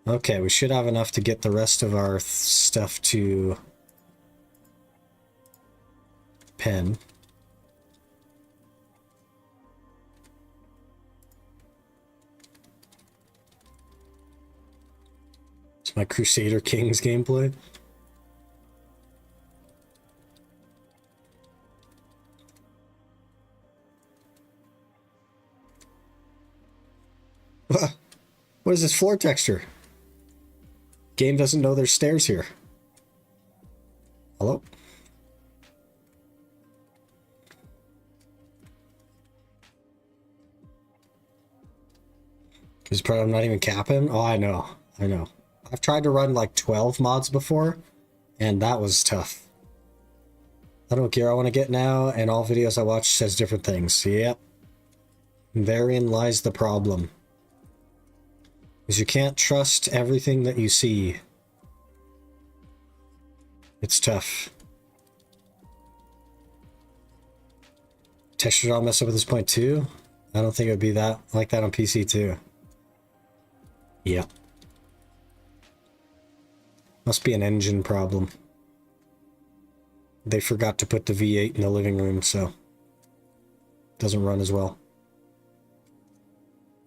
Okay, we should have enough to get the rest of our stuff to pen. It's my Crusader Kings gameplay. What is this floor texture? Game doesn't know there's stairs here. Hello? Is probably I'm not even capping? Oh, I know. I've tried to run like 12 mods before, and that was tough. I don't care. I want to get now, and all videos I watch says different things. Yep. Therein lies the problem. Is you can't trust everything that you see. It's tough. Textures all mess up at this point too? I don't think it would be that like that on PC too. Yeah. Must be an engine problem. They forgot to put the V8 in the living room, so it doesn't run as well.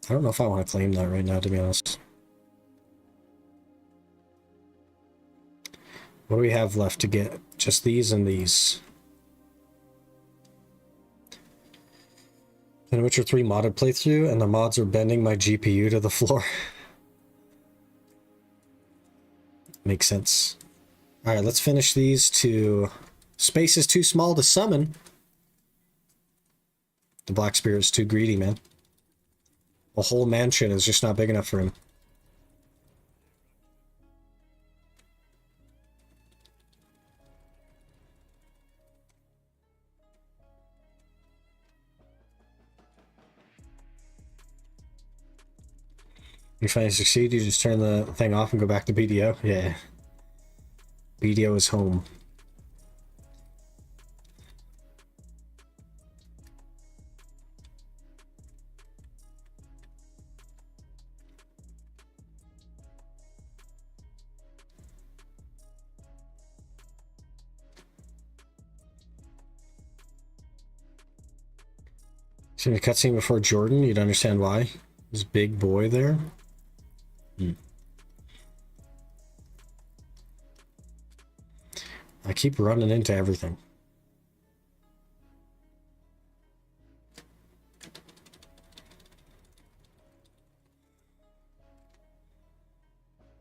I don't know if I want to claim that right now, to be honest. What do we have left to get? Just these and these. And Witcher 3 modded playthrough, and the mods are bending my GPU to the floor. Makes sense. Alright, let's finish these to... Space is too small to summon. The Black Spirit's too greedy, man. A whole mansion is just not big enough for him. You finally succeed, you just turn the thing off and go back to BDO? Yeah. BDO is home. See the cutscene before Jordan, you'd understand why. This big boy there. I keep running into everything.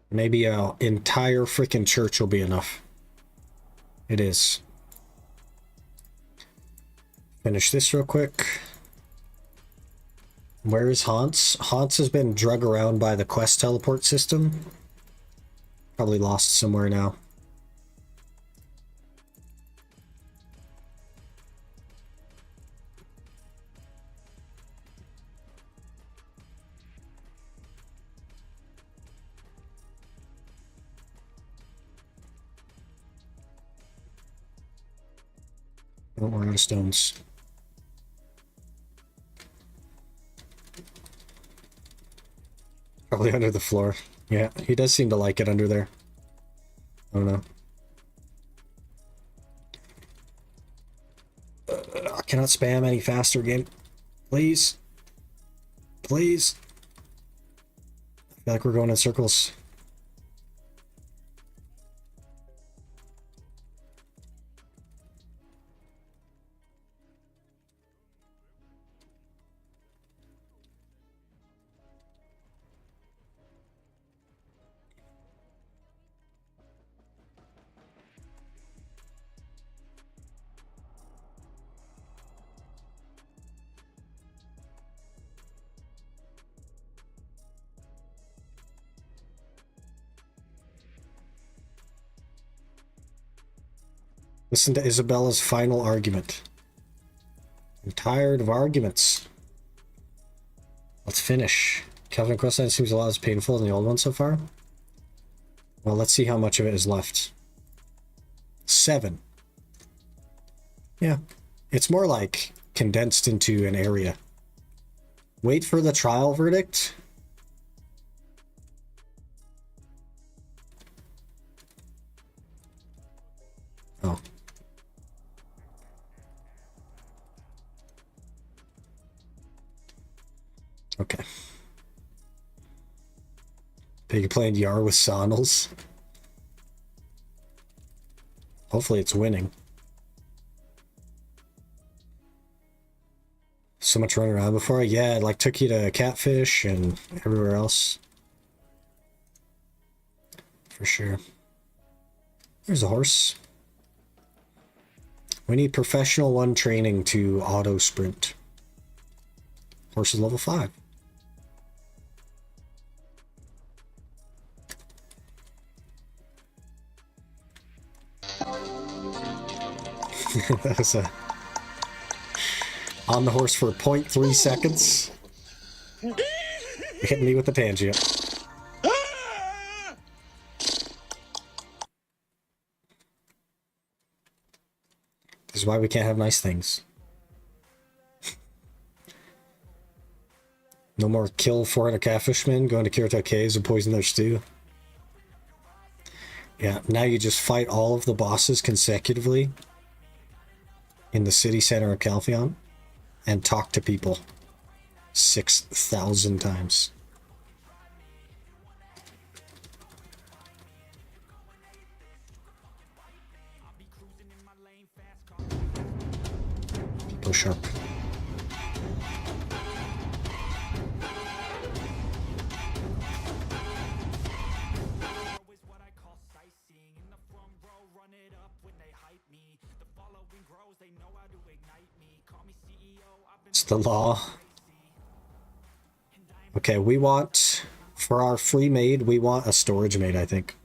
Maybe an entire freaking church will be enough. It is. Finish this real quick. Where is Hans? Hans has been drug around by the quest teleport system. Probably lost somewhere now. Oh, we're out of stones. Probably under the floor. Yeah, he does seem to like it under there. I don't know. I cannot spam any faster, game. Please. Please. I feel like we're going in circles. Listen to Isabella's final argument. I'm tired of arguments. Let's finish. Calvin Questline seems a lot less painful than the old one so far. Well, let's see how much of it is left. 7. Yeah. It's more like condensed into an area. Wait for the trial verdict. Oh. Okay. Are you playing Yar with Sonals? Hopefully it's winning. So much running around before. Yeah, it like took you to Catfish and everywhere else. For sure. There's a horse. We need professional 1 training to auto sprint. Horse is level 5. That was on the horse for 0.3 seconds. Hitting me with the tangent. This is why we can't have nice things. No more kill 400 catfishmen, going to Kirito Caves and poison their stew. Yeah, now you just fight all of the bosses consecutively in the city center of Calpheon and talk to people 6,000 times. Go sharp. It's the law. Okay, we want, for our free maid, we want a storage maid, I think.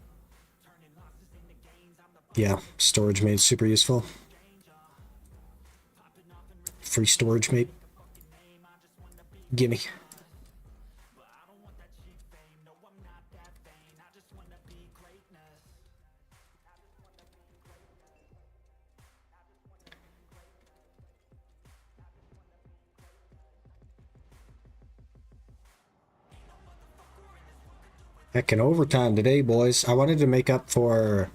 Yeah, storage maid, super useful. Free storage maid. Gimme. Heckin' overtime today, boys. I wanted to make up for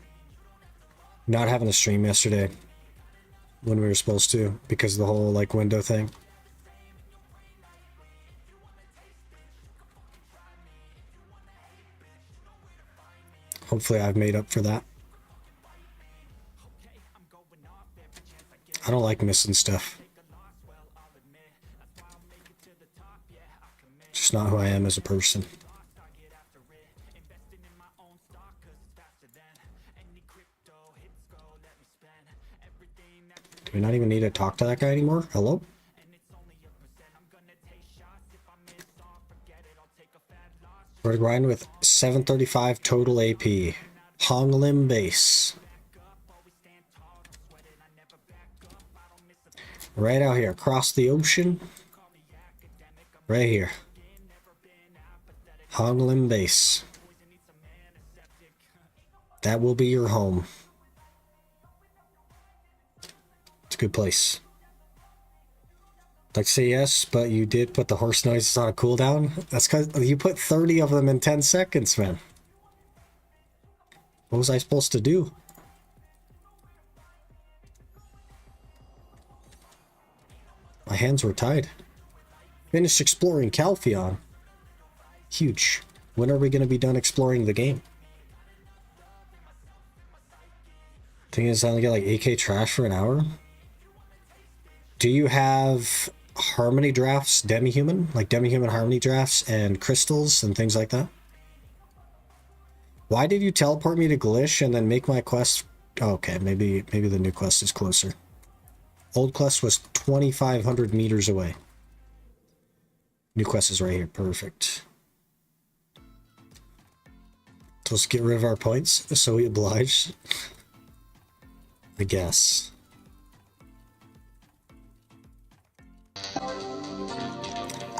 not having a stream yesterday when we were supposed to because of the whole like window thing. Hopefully I've made up for that. I don't like missing stuff. Just not who I am as a person. Do we not even need to talk to that guy anymore? Hello? We're grinding with 735 total AP. Hong Lim base. Right out here, across the ocean. Right here. Hong Lim base. That will be your home. It's a good place. I'd like to say yes, but you did put the horse noises on a cooldown. That's because you put 30 of them in 10 seconds, man. What was I supposed to do? My hands were tied. Finished exploring Calpheon. Huge. When are we going to be done exploring the game? Thing is, I only get like 8k trash for an hour. Do you have harmony drafts, demi-human? Like demi-human harmony drafts and crystals and things like that? Why did you teleport me to Glish and then make my quest? Oh, okay, maybe the new quest is closer. Old quest was 2,500 meters away. New quest is right here. Perfect. So let's get rid of our points. So we oblige. I guess.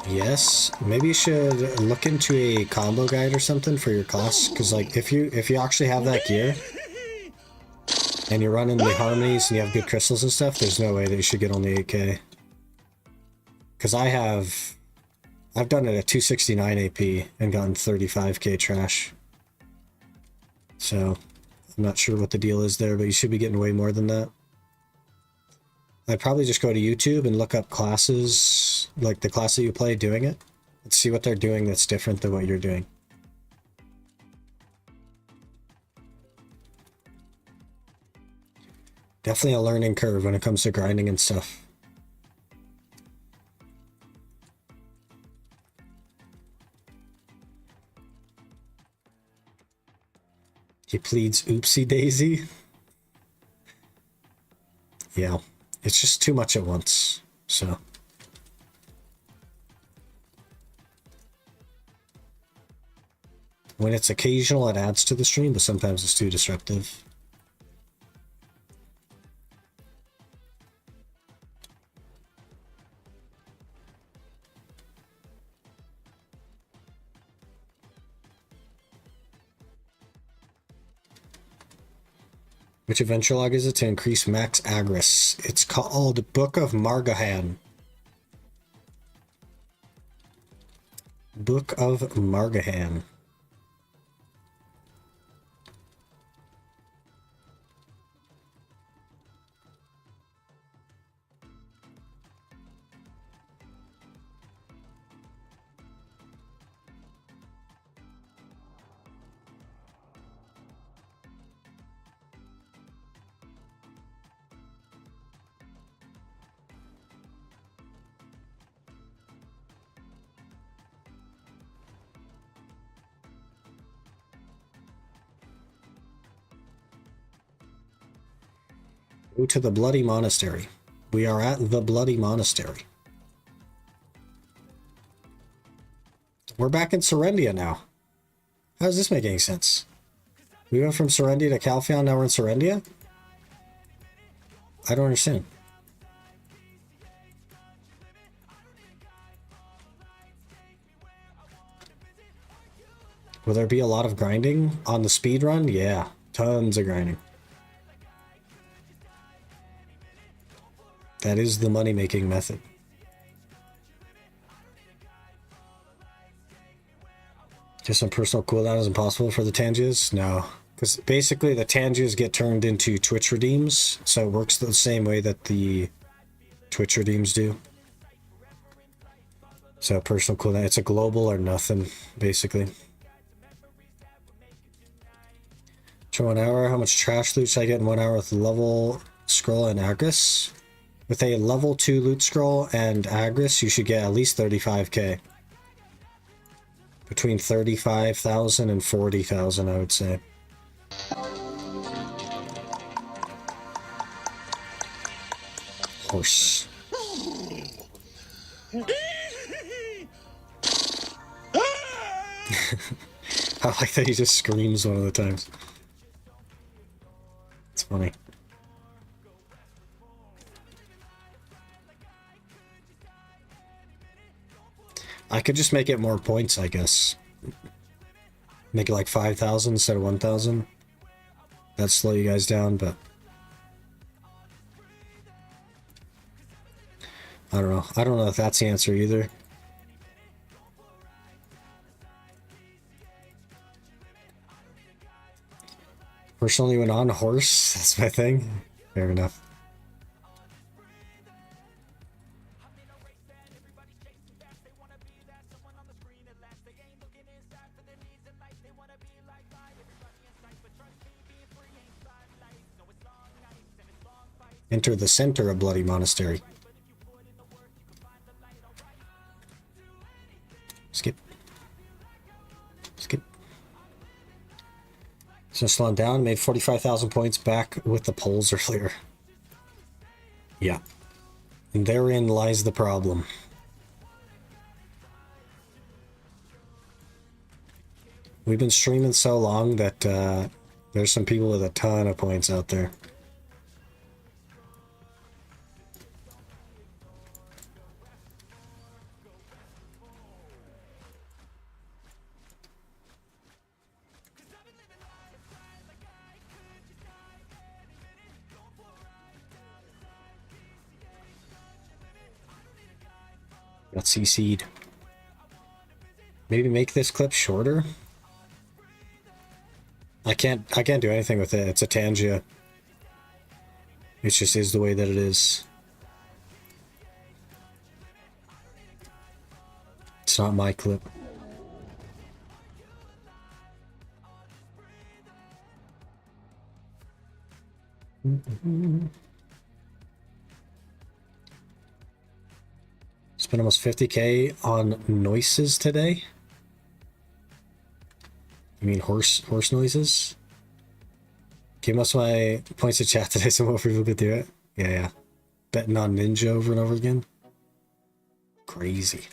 Yes, maybe you should look into a combo guide or something for your class, because like if you actually have that gear and you're running the harmonies and you have good crystals and stuff, there's no way that you should get only 8k. Because I've done it at 269 AP and gotten 35k trash. So I'm not sure what the deal is there, but you should be getting way more than that. I'd probably just go to YouTube and look up classes, like the class that you play doing it. Let's see what they're doing that's different than what you're doing. Definitely a learning curve when it comes to grinding and stuff. He pleads oopsie daisy. Yeah. It's just too much at once, so. When it's occasional, it adds to the stream, but sometimes it's too disruptive. Which adventure log is it to increase max agris? It's called Book of Margahan. Book of Margahan. Go to the Bloody Monastery. We are at the Bloody Monastery. We're back in Serendia now. How does this make any sense? We went from Serendia to Calpheon, now we're in Serendia? I don't understand. Will there be a lot of grinding on the speed run? Yeah, tons of grinding. That is the money-making method. Just some personal cooldown is impossible for the Tangias? No. Because basically the Tangias get turned into Twitch redeems, so it works the same way that the Twitch redeems do. So personal cooldown, it's a global or nothing, basically. For 1 hour, how much trash loot should I get in 1 hour with level, scroll, and agris? With a level 2 loot scroll and agris, you should get at least 35k. Between 35,000 and 40,000, I would say. Horse. I like that he just screams one of the times. It's funny. I could just make it more points, I guess. Make it like 5,000 instead of 1,000. That'd slow you guys down, but... I don't know. I don't know if that's the answer either. Personally, when on horse, that's my thing. Fair enough. Enter the center of Bloody Monastery. Skip. Skip. So slowing down, made 45,000 points back with the polls earlier. Yeah. And therein lies the problem. We've been streaming so long that there's some people with a ton of points out there. Got CC'd. Maybe make this clip shorter? I can't do anything with it. It's a Tangia. It just is the way that it is. It's not my clip. Spent almost 50k on noises today. You mean horse noises? Give most of my points to chat today so more people could do it. Yeah. Betting on Ninja over and over again. Crazy.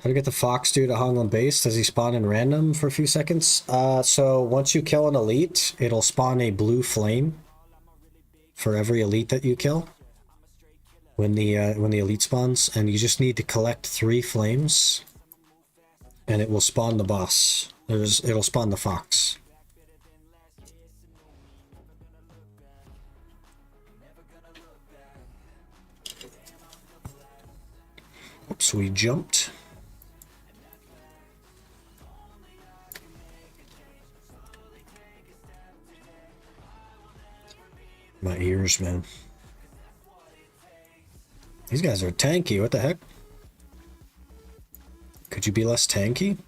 How to get the fox dude at Hong on base? Does he spawn in random for a few seconds? So once you kill an elite, it'll spawn a blue flame for every elite that you kill when the elite spawns, and you just need to collect 3 flames, and it will spawn the boss. It'll spawn the fox. Oops, we jumped. My ears, man. These guys are tanky. What the heck? Could you be less tanky?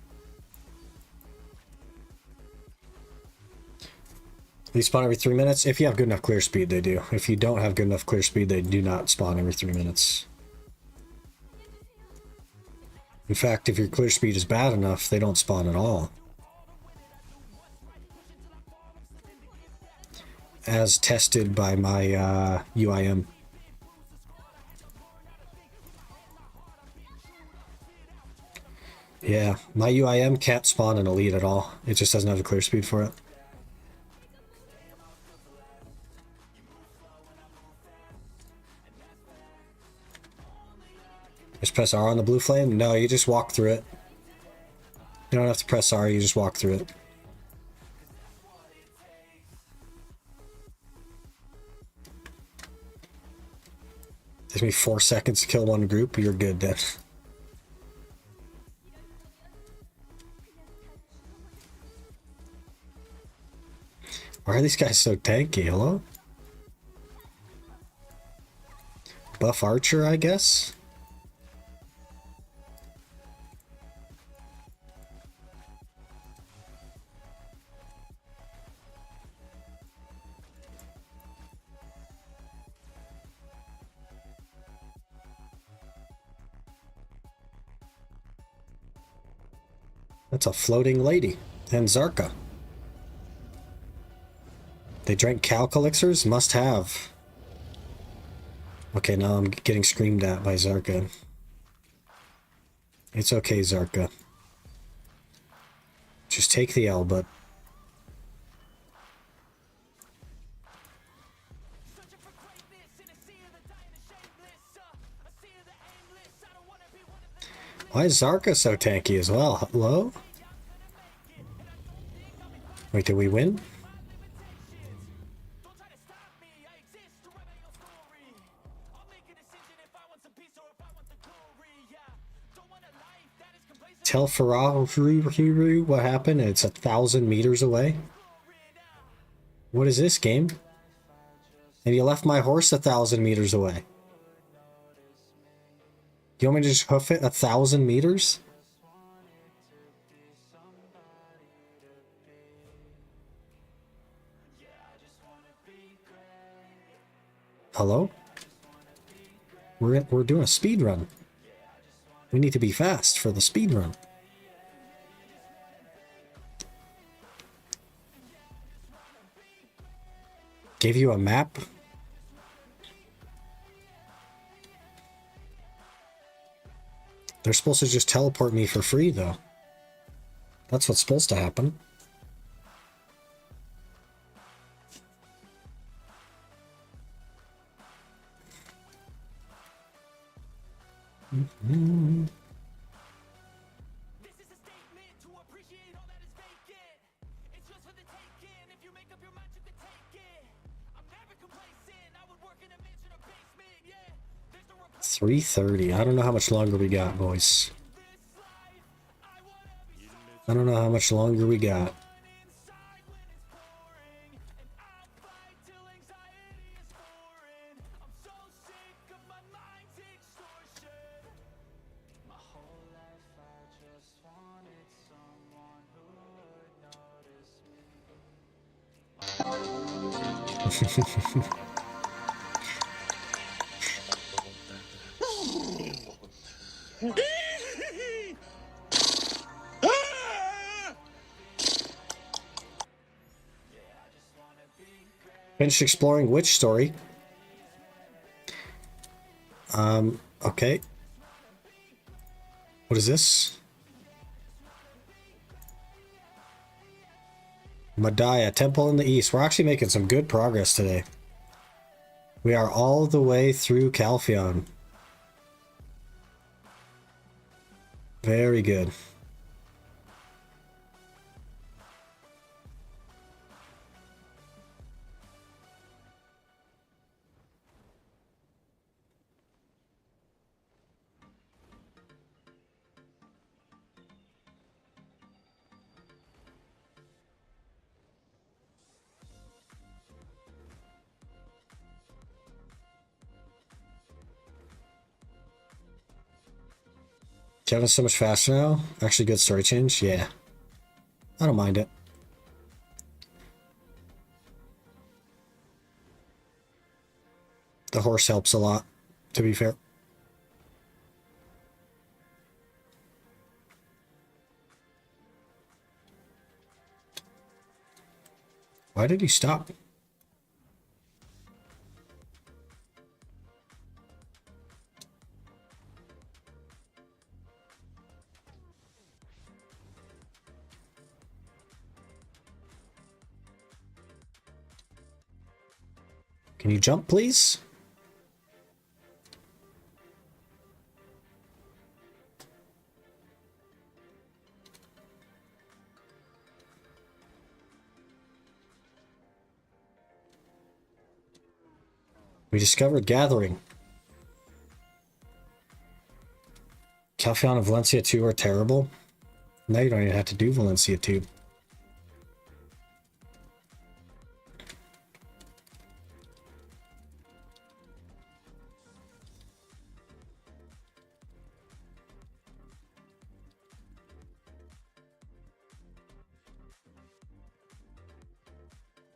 They spawn every 3 minutes. If you have good enough clear speed, they do. If you don't have good enough clear speed, they do not spawn every 3 minutes. In fact, if your clear speed is bad enough, they don't spawn at all. As tested by my UIM. Yeah, my UIM can't spawn an elite at all. It just doesn't have the clear speed for it. Just press R on the blue flame? No, you just walk through it. You don't have to press R, you just walk through it. Takes me 4 seconds to kill one group, you're good then. Why are these guys so tanky? Hello? Buff Archer, I guess? That's a floating lady. And Zarka. They drank calc elixirs? Must have. Okay, now I'm getting screamed at by Zarka. It's okay, Zarka. Just take the L, but... Why is Zarka so tanky as well? Hello? Wait, did we win? Tell Ferrari what happened. It's 1,000 meters away. What is this game? And you left my horse 1,000 meters away. You want me to just hoof it 1,000 meters? Hello? We're doing a speed run. We need to be fast for the speed run. Gave you a map? They're supposed to just teleport me for free, though. That's what's supposed to happen. Mm-hmm. This is a statement to appreciate all that is vacant. It's just for the taking. If you make up your mind, you can take it. I'm never complacent. I would work in a mansion or basement. Yeah. 3:30. I don't know how much longer we got, boys. I don't know how much longer we got. Finished exploring which story? Okay. What is this? Madaya, Temple in the East. We're actually making some good progress today. We are all the way through Calpheon. Very good. Kevin's so much faster now. Actually, good story change. Yeah. I don't mind it. The horse helps a lot, to be fair. Why did he stop? Can you jump, please? We discovered Gathering. Calpheon and Valencia 2 are terrible. Now you don't even have to do Valencia 2.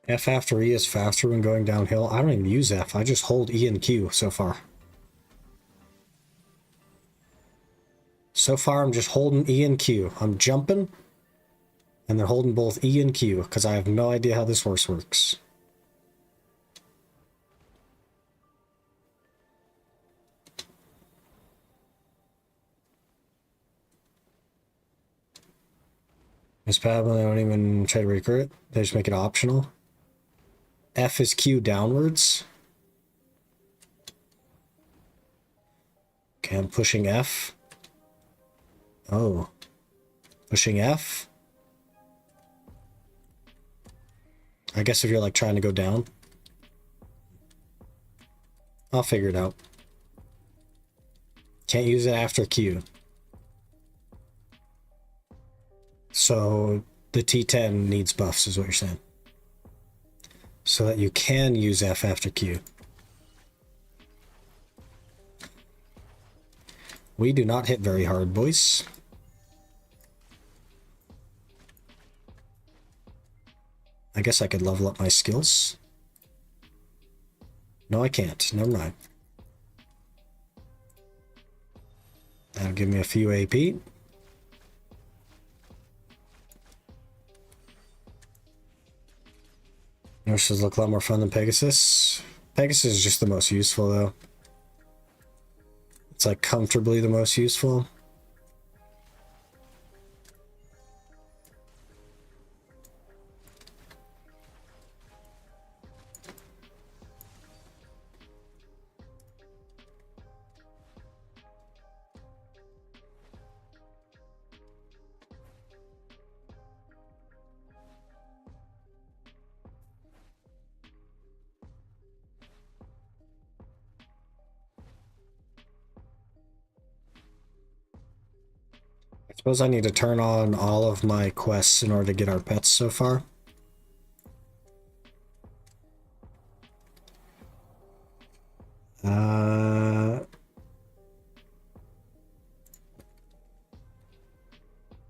F after E is faster when going downhill. I don't even use F. I just hold E and Q so far. So far, I'm just holding E and Q. I'm jumping and then holding both E and Q because I have no idea how this horse works. Miss Pablo, they don't even try to recruit. They just make it optional. F is Q downwards. Okay, I'm pushing F. Oh. Pushing F. I guess if you're like trying to go down. I'll figure it out. Can't use it after Q. So the T10 needs buffs is what you're saying. So that you can use F after Q. We do not hit very hard, boys. I guess I could level up my skills. No, I can't. Never mind. That'll give me a few AP. Nurses look a lot more fun than Pegasus. Pegasus is just the most useful, though. It's like comfortably the most useful. I suppose I need to turn on all of my quests in order to get our pets so far.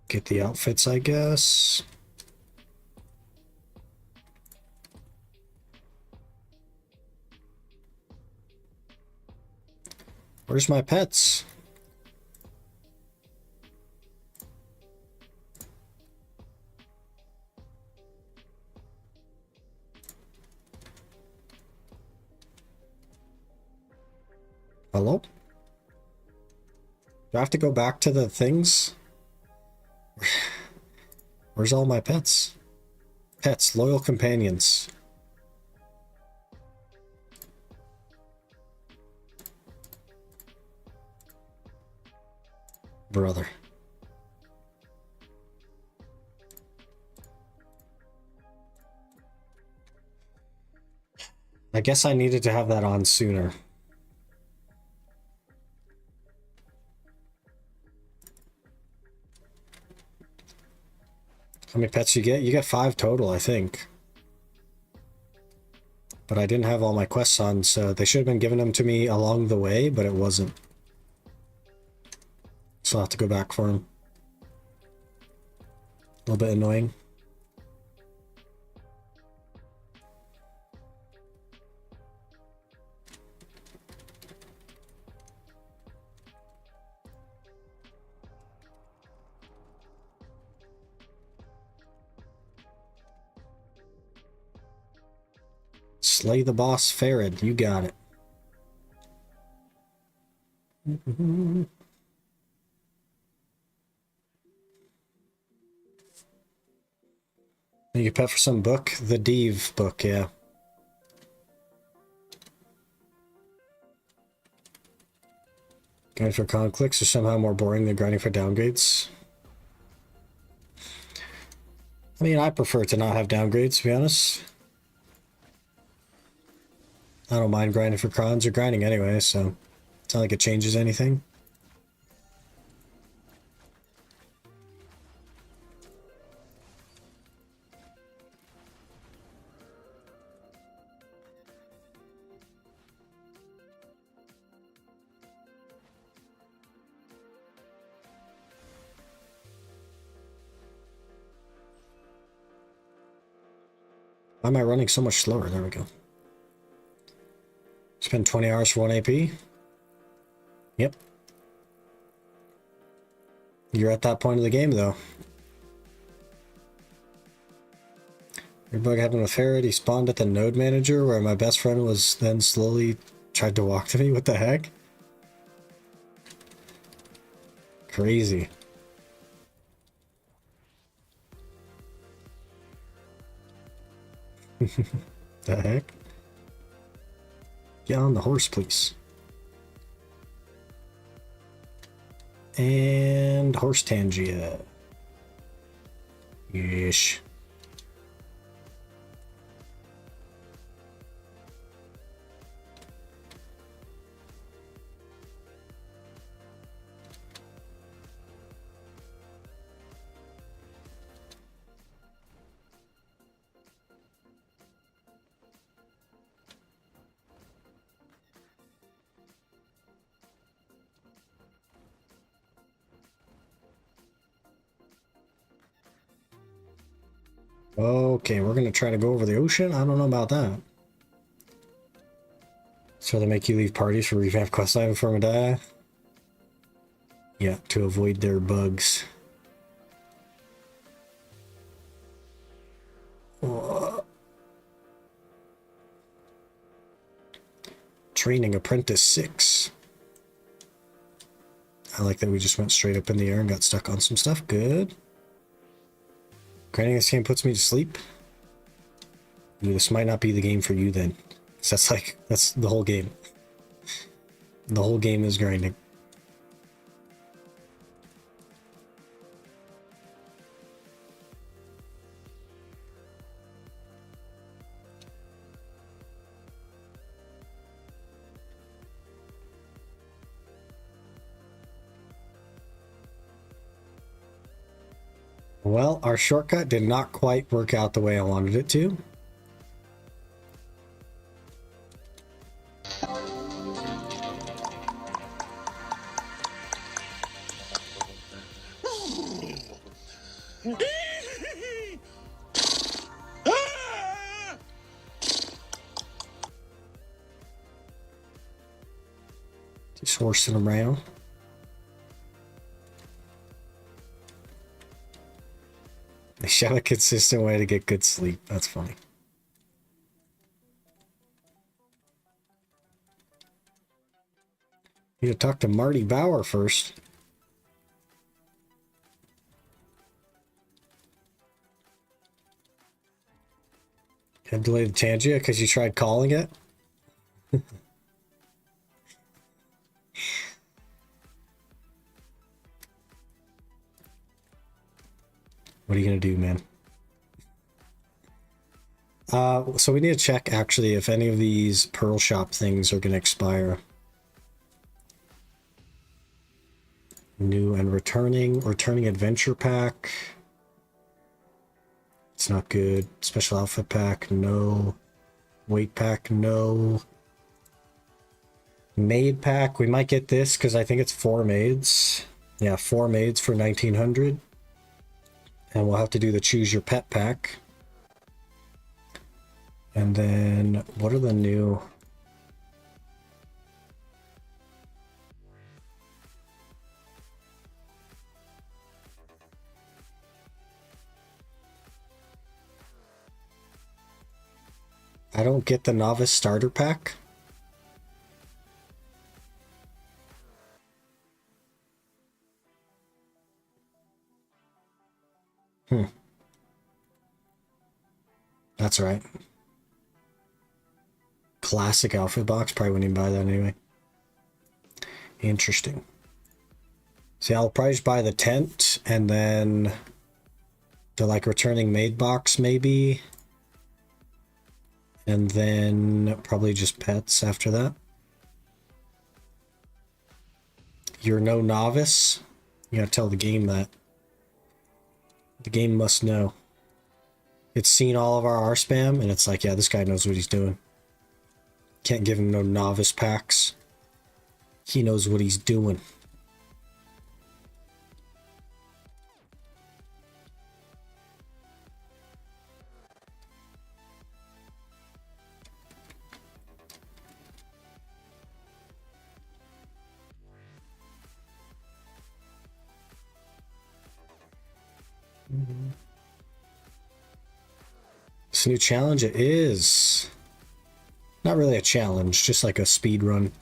Get the outfits, I guess. Where's my pets? Hello? Do I have to go back to the things? Where's all my pets? Pets, loyal companions. Brother. I guess I needed to have that on sooner. How many pets you get? You get 5 total, I think. But I didn't have all my quests on, so they should have been giving them to me along the way, but it wasn't. So I'll have to go back for them. A little bit annoying. Slay the boss, Farad. You got it. You pet for some book? The Dev book, yeah. Grinding for conflicts are somehow more boring than grinding for downgrades. I mean, I prefer to not have downgrades, to be honest. I don't mind grinding for crons or grinding anyway, so it's not like it changes anything. Why am I running so much slower? There we go. Spend 20 hours for 1 AP? Yep. You're at that point of the game, though. Your bug happened with Farad. He spawned at the node manager, where my best friend was then slowly tried to walk to me. What the heck? Crazy. The heck? Get on the horse, please. And horse Tangia. Yeesh. Okay, we're gonna try to go over the ocean? I don't know about that. So they make you leave parties for revamp quest line before we die? Yeah, to avoid their bugs. Training Apprentice 6. I like that we just went straight up in the air and got stuck on some stuff. Good. Grinding this game puts me to sleep. Ooh, this might not be the game for you then. That's the whole game. The whole game is grinding. Well, our shortcut did not quite work out the way I wanted it to. Just horsing around. They show a consistent way to get good sleep. That's funny. You need to talk to Marty Bauer first. Had delayed Tangia because you tried calling it? What are you going to do, man? So we need to check, actually, if any of these Pearl Shop things are going to expire. New and returning. Returning Adventure Pack. It's not good. Special Outfit Pack, no. Weight Pack, no. Maid Pack, we might get this because I think it's 4 maids. Yeah, 4 maids for 1900. And we'll have to do the Choose Your Pet Pack. And then, what are the new... I don't get the Novice Starter Pack. That's right. Classic outfit box. Probably wouldn't even buy that anyway. Interesting. See, I'll probably just buy the tent and then the like returning maid box maybe. And then probably just pets after that. You're no novice. You gotta tell the game that. The game must know. It's seen all of our R spam and it's like, yeah, this guy knows what he's doing. Can't give him no novice packs. He knows what he's doing. This new challenge, it is not really a challenge, just like a speed run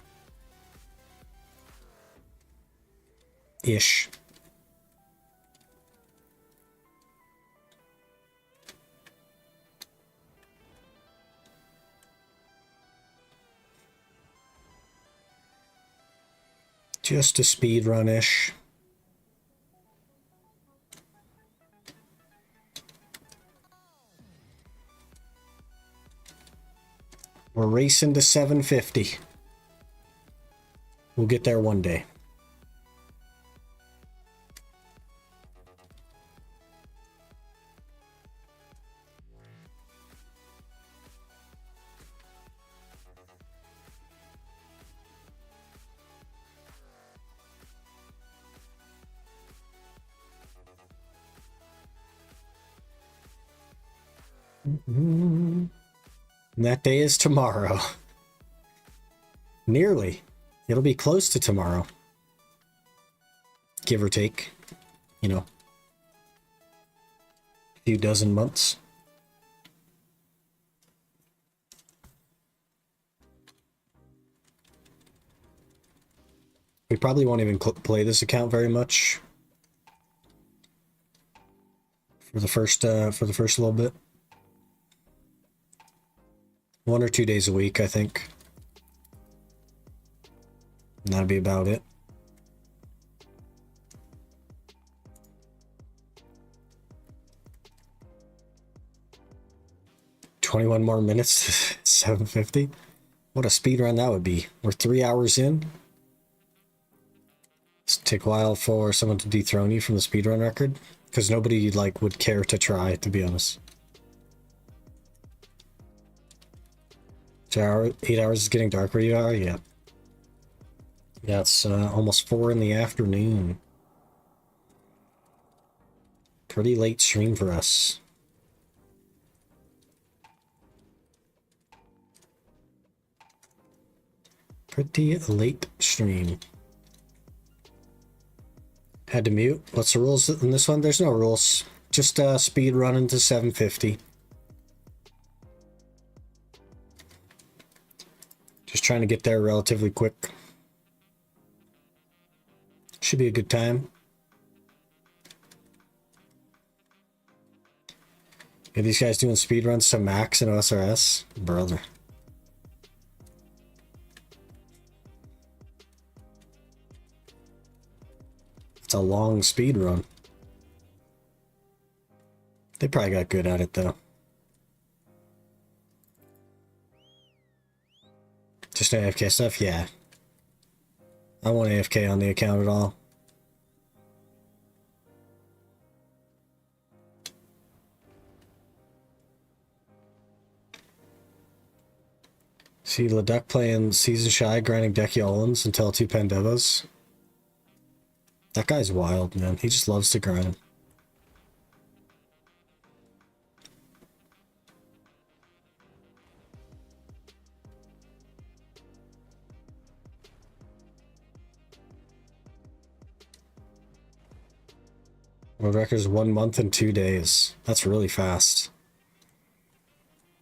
ish. Just a speed run ish. We're racing to 750. We'll get there one day. And that day is tomorrow. Nearly. It'll be close to tomorrow. Give or take. You know. A few dozen months. We probably won't even play this account very much. For the first little bit. 1 or 2 days a week, I think. And that'll be about it. "21 more minutes to 750. What a speed run that would be. We're 3 hours in. It's take a while for someone to dethrone you from the speedrun record. Because nobody like would care to try, to be honest. 8 hours is getting dark where you are? Yeah. Yeah, it's almost 4 in the afternoon. Pretty late stream for us. Pretty late stream. Had to mute. What's the rules in this one? There's no rules. Just speed run into 750. Just trying to get there relatively quick. Should be a good time. Are these guys doing speedruns to max and OSRS? Brother. It's a long speed run. They probably got good at it though. Just AFK stuff? Yeah. I want AFK on the account at all. See Leduc playing Season Shy, grinding Decky Olins until 2 Pandevas. That guy's wild, man. He just loves to grind. World record's 1 month and 2 days. That's really fast.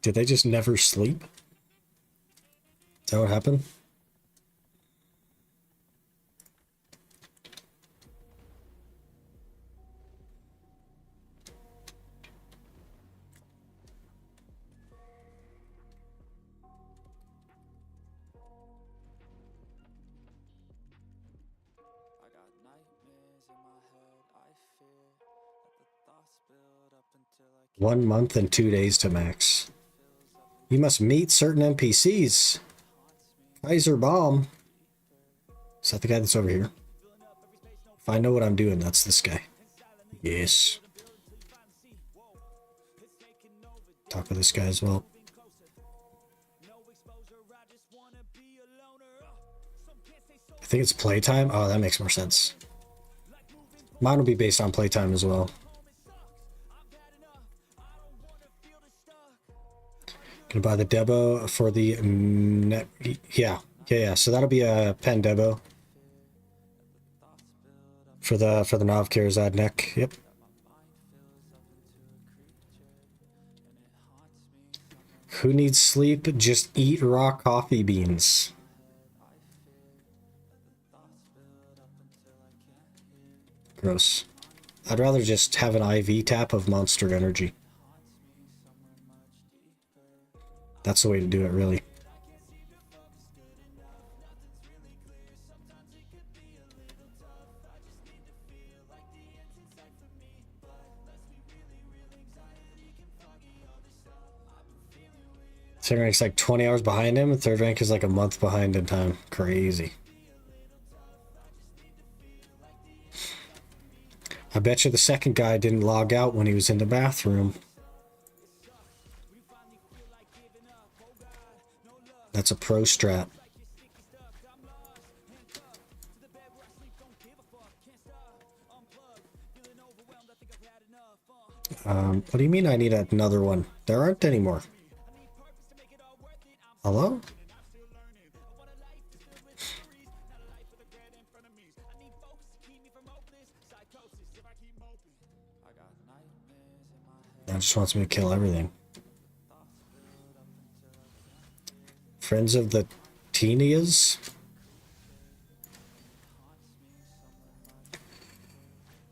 Did they just never sleep? Is that what happened? I got nightmares in my head. I fear that the thoughts build up until I 1 month and 2 days to max. You must meet certain NPCs. Kaiser Bomb. Is that the guy that's over here? If I know what I'm doing, that's this guy. Yes. Talk with this guy as well. I think it's playtime. Oh, that makes more sense. Mine will be based on playtime as well. Gonna buy the Debo for the yeah. So that'll be a pen Debo for the Nav Kirazad neck. Yep. Who needs sleep? Just eat raw coffee beans. Gross. I'd rather just have an IV tap of Monster Energy. That's the way to do it, really. Second rank's like 20 hours behind him, and third rank is like a month behind in time. Crazy. I bet you the second guy didn't log out when he was in the bathroom. That's a pro strat. What do you mean I need another one? There aren't any more. Hello? That just wants me to kill everything. Friends of the Teenias?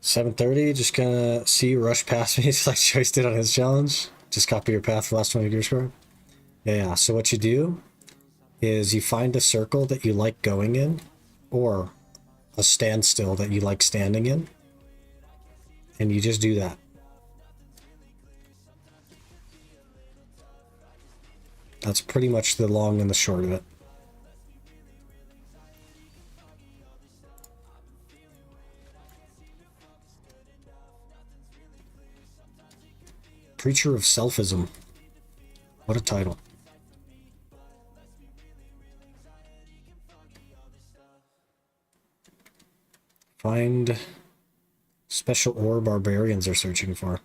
7:30, just gonna see you rush past me. It's like Choice did on his challenge. Just copy your path for the last 20 gear score. Yeah, so what you do is you find a circle that you like going in, or a standstill that you like standing in, and you just do that. That's pretty much the long and the short of it. Preacher of Selfism. What a title. Find special ore barbarians are searching for.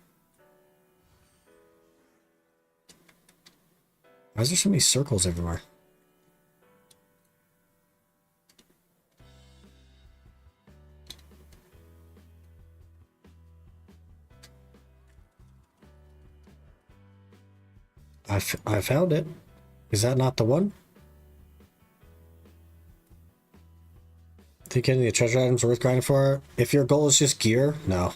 Why is there so many circles everywhere? I found it. Is that not the one? Think any of the treasure items worth grinding for? If your goal is just gear, no.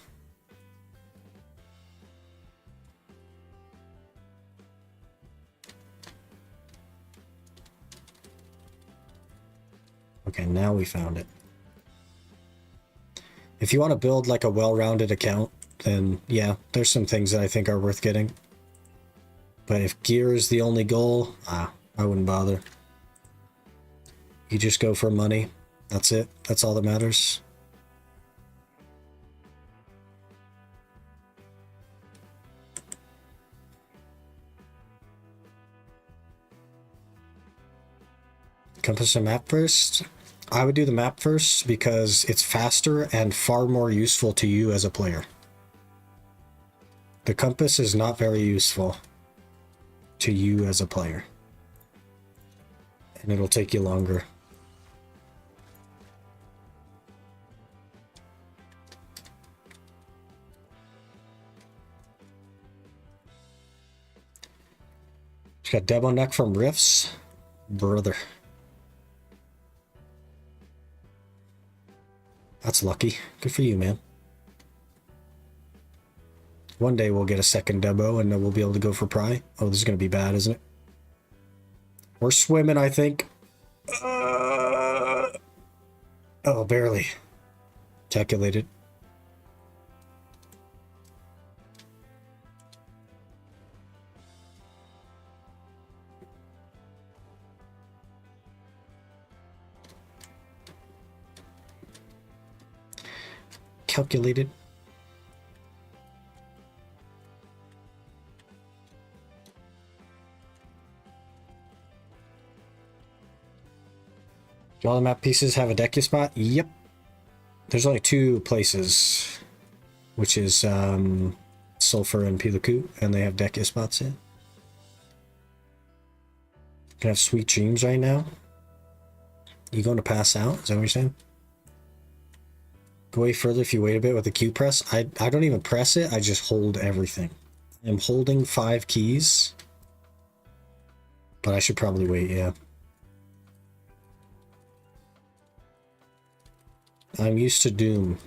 Okay, now we found it. If you want to build like a well-rounded account, then yeah, there's some things that I think are worth getting. But if gear is the only goal, I wouldn't bother. You just go for money. That's it. That's all that matters. Compass and map first? I would do the map first because it's faster and far more useful to you as a player. The compass is not very useful to you as a player. And it'll take you longer. She's got Debo neck from Rifts. Brother. That's lucky. Good for you, man. One day we'll get a second Debo and then we'll be able to go for Pry. Oh, this is going to be bad, isn't it? We're swimming, I think. Oh, barely. Calculated. Calculated. Do all the map pieces have a deck spot? Yep. There's only two places, which is Sulfur and Pilaku, and they have deck spots in. Can have sweet dreams right now. You going to pass out? Is that what you're saying? Go way further if you wait a bit with the Q press. I don't even press it. I just hold everything. I'm holding 5 keys. But I should probably wait, yeah. I'm used to Doom.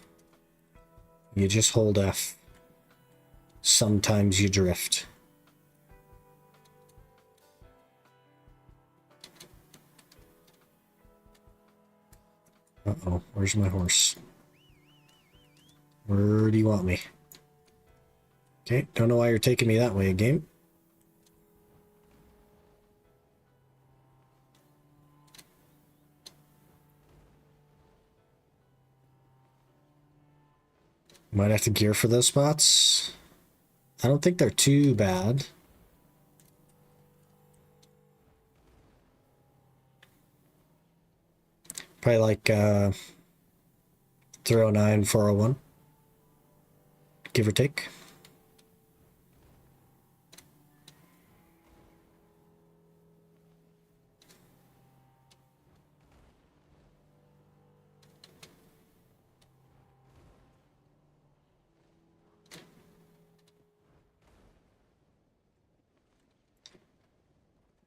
You just hold F. Sometimes you drift. Uh-oh, where's my horse? Where do you want me? Okay, don't know why you're taking me that way, game. Might have to gear for those spots. I don't think they're too bad. Probably like 309, 401. Give or take.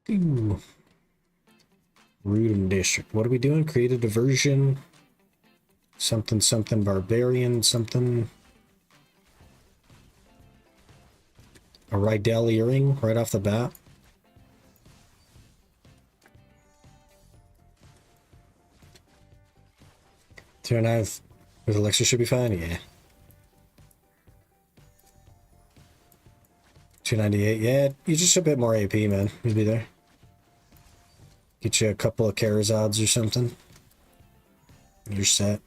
Ooh. Rudin District. What are we doing? Create a diversion. Something, something barbarian, something. A Rydell earring right off the bat. Two and a half with Alexa should be fine, yeah. 298, yeah, you're just a bit more AP, man. You'll be there. Get you a couple of Karazods or something. You're set.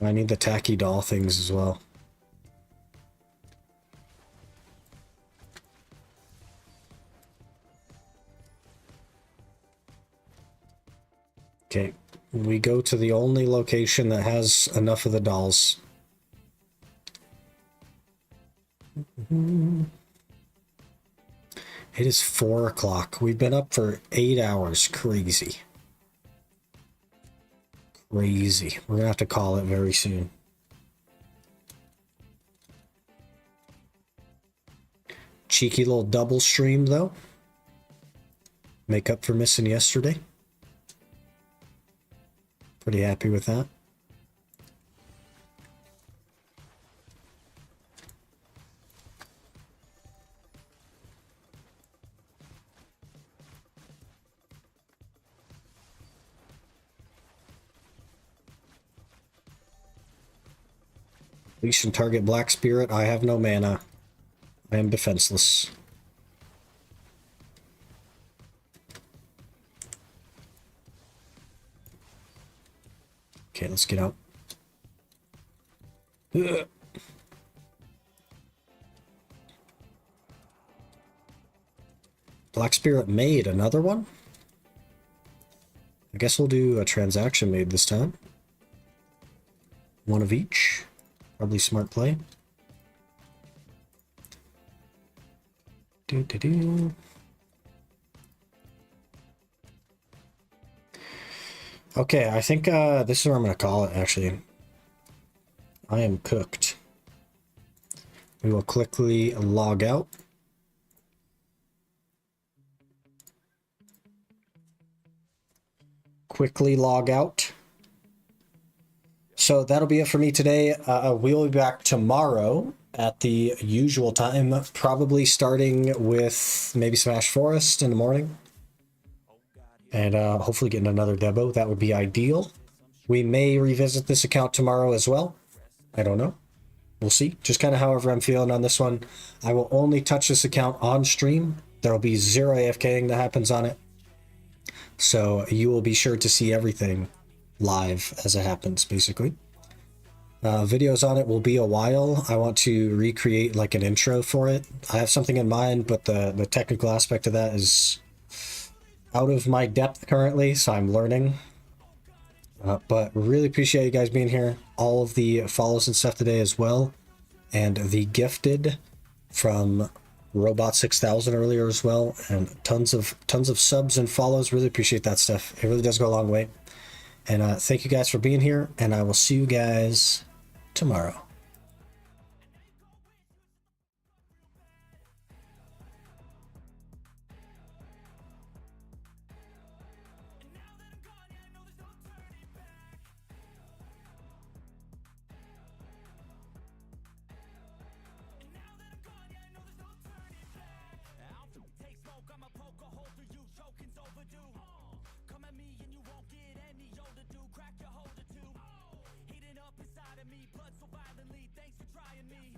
I need the tacky doll things as well. Okay, we go to the only location that has enough of the dolls. It is 4 o'clock. We've been up for 8 hours. Crazy. crazy. We're gonna have to call it very soon. Cheeky little double stream though. Make up for missing yesterday. Pretty happy with that. Leash and target Black Spirit. I have no mana. I am defenseless. Okay, let's get out. Ugh. Black Spirit made another one? I guess we'll do a transaction made this time. One of each. Probably smart play. Do. Okay, I think this is where I'm going to call it, actually. I am cooked. We will quickly log out. Quickly log out. So that'll be it for me today. We'll be back tomorrow at the usual time, probably starting with maybe some Ash Forest in the morning. And hopefully getting another Debo. That would be ideal. We may revisit this account tomorrow as well. I don't know. We'll see. Just kind of however I'm feeling on this one. I will only touch this account on stream. There will be zero AFKing that happens on it. So you will be sure to see everything live as it happens, basically. Videos on it will be a while. I want to recreate like an intro for it. I have something in mind, but the technical aspect of that is out of my depth currently, so I'm learning. But really appreciate you guys being here. All of the follows and stuff today as well. And the gifted from Robot 6000 earlier as well. And tons of subs and follows. Really appreciate that stuff. It really does go a long way. And thank you guys for being here. And I will see you guys tomorrow. Heating up inside of me, blood so violently. Thanks for trying me.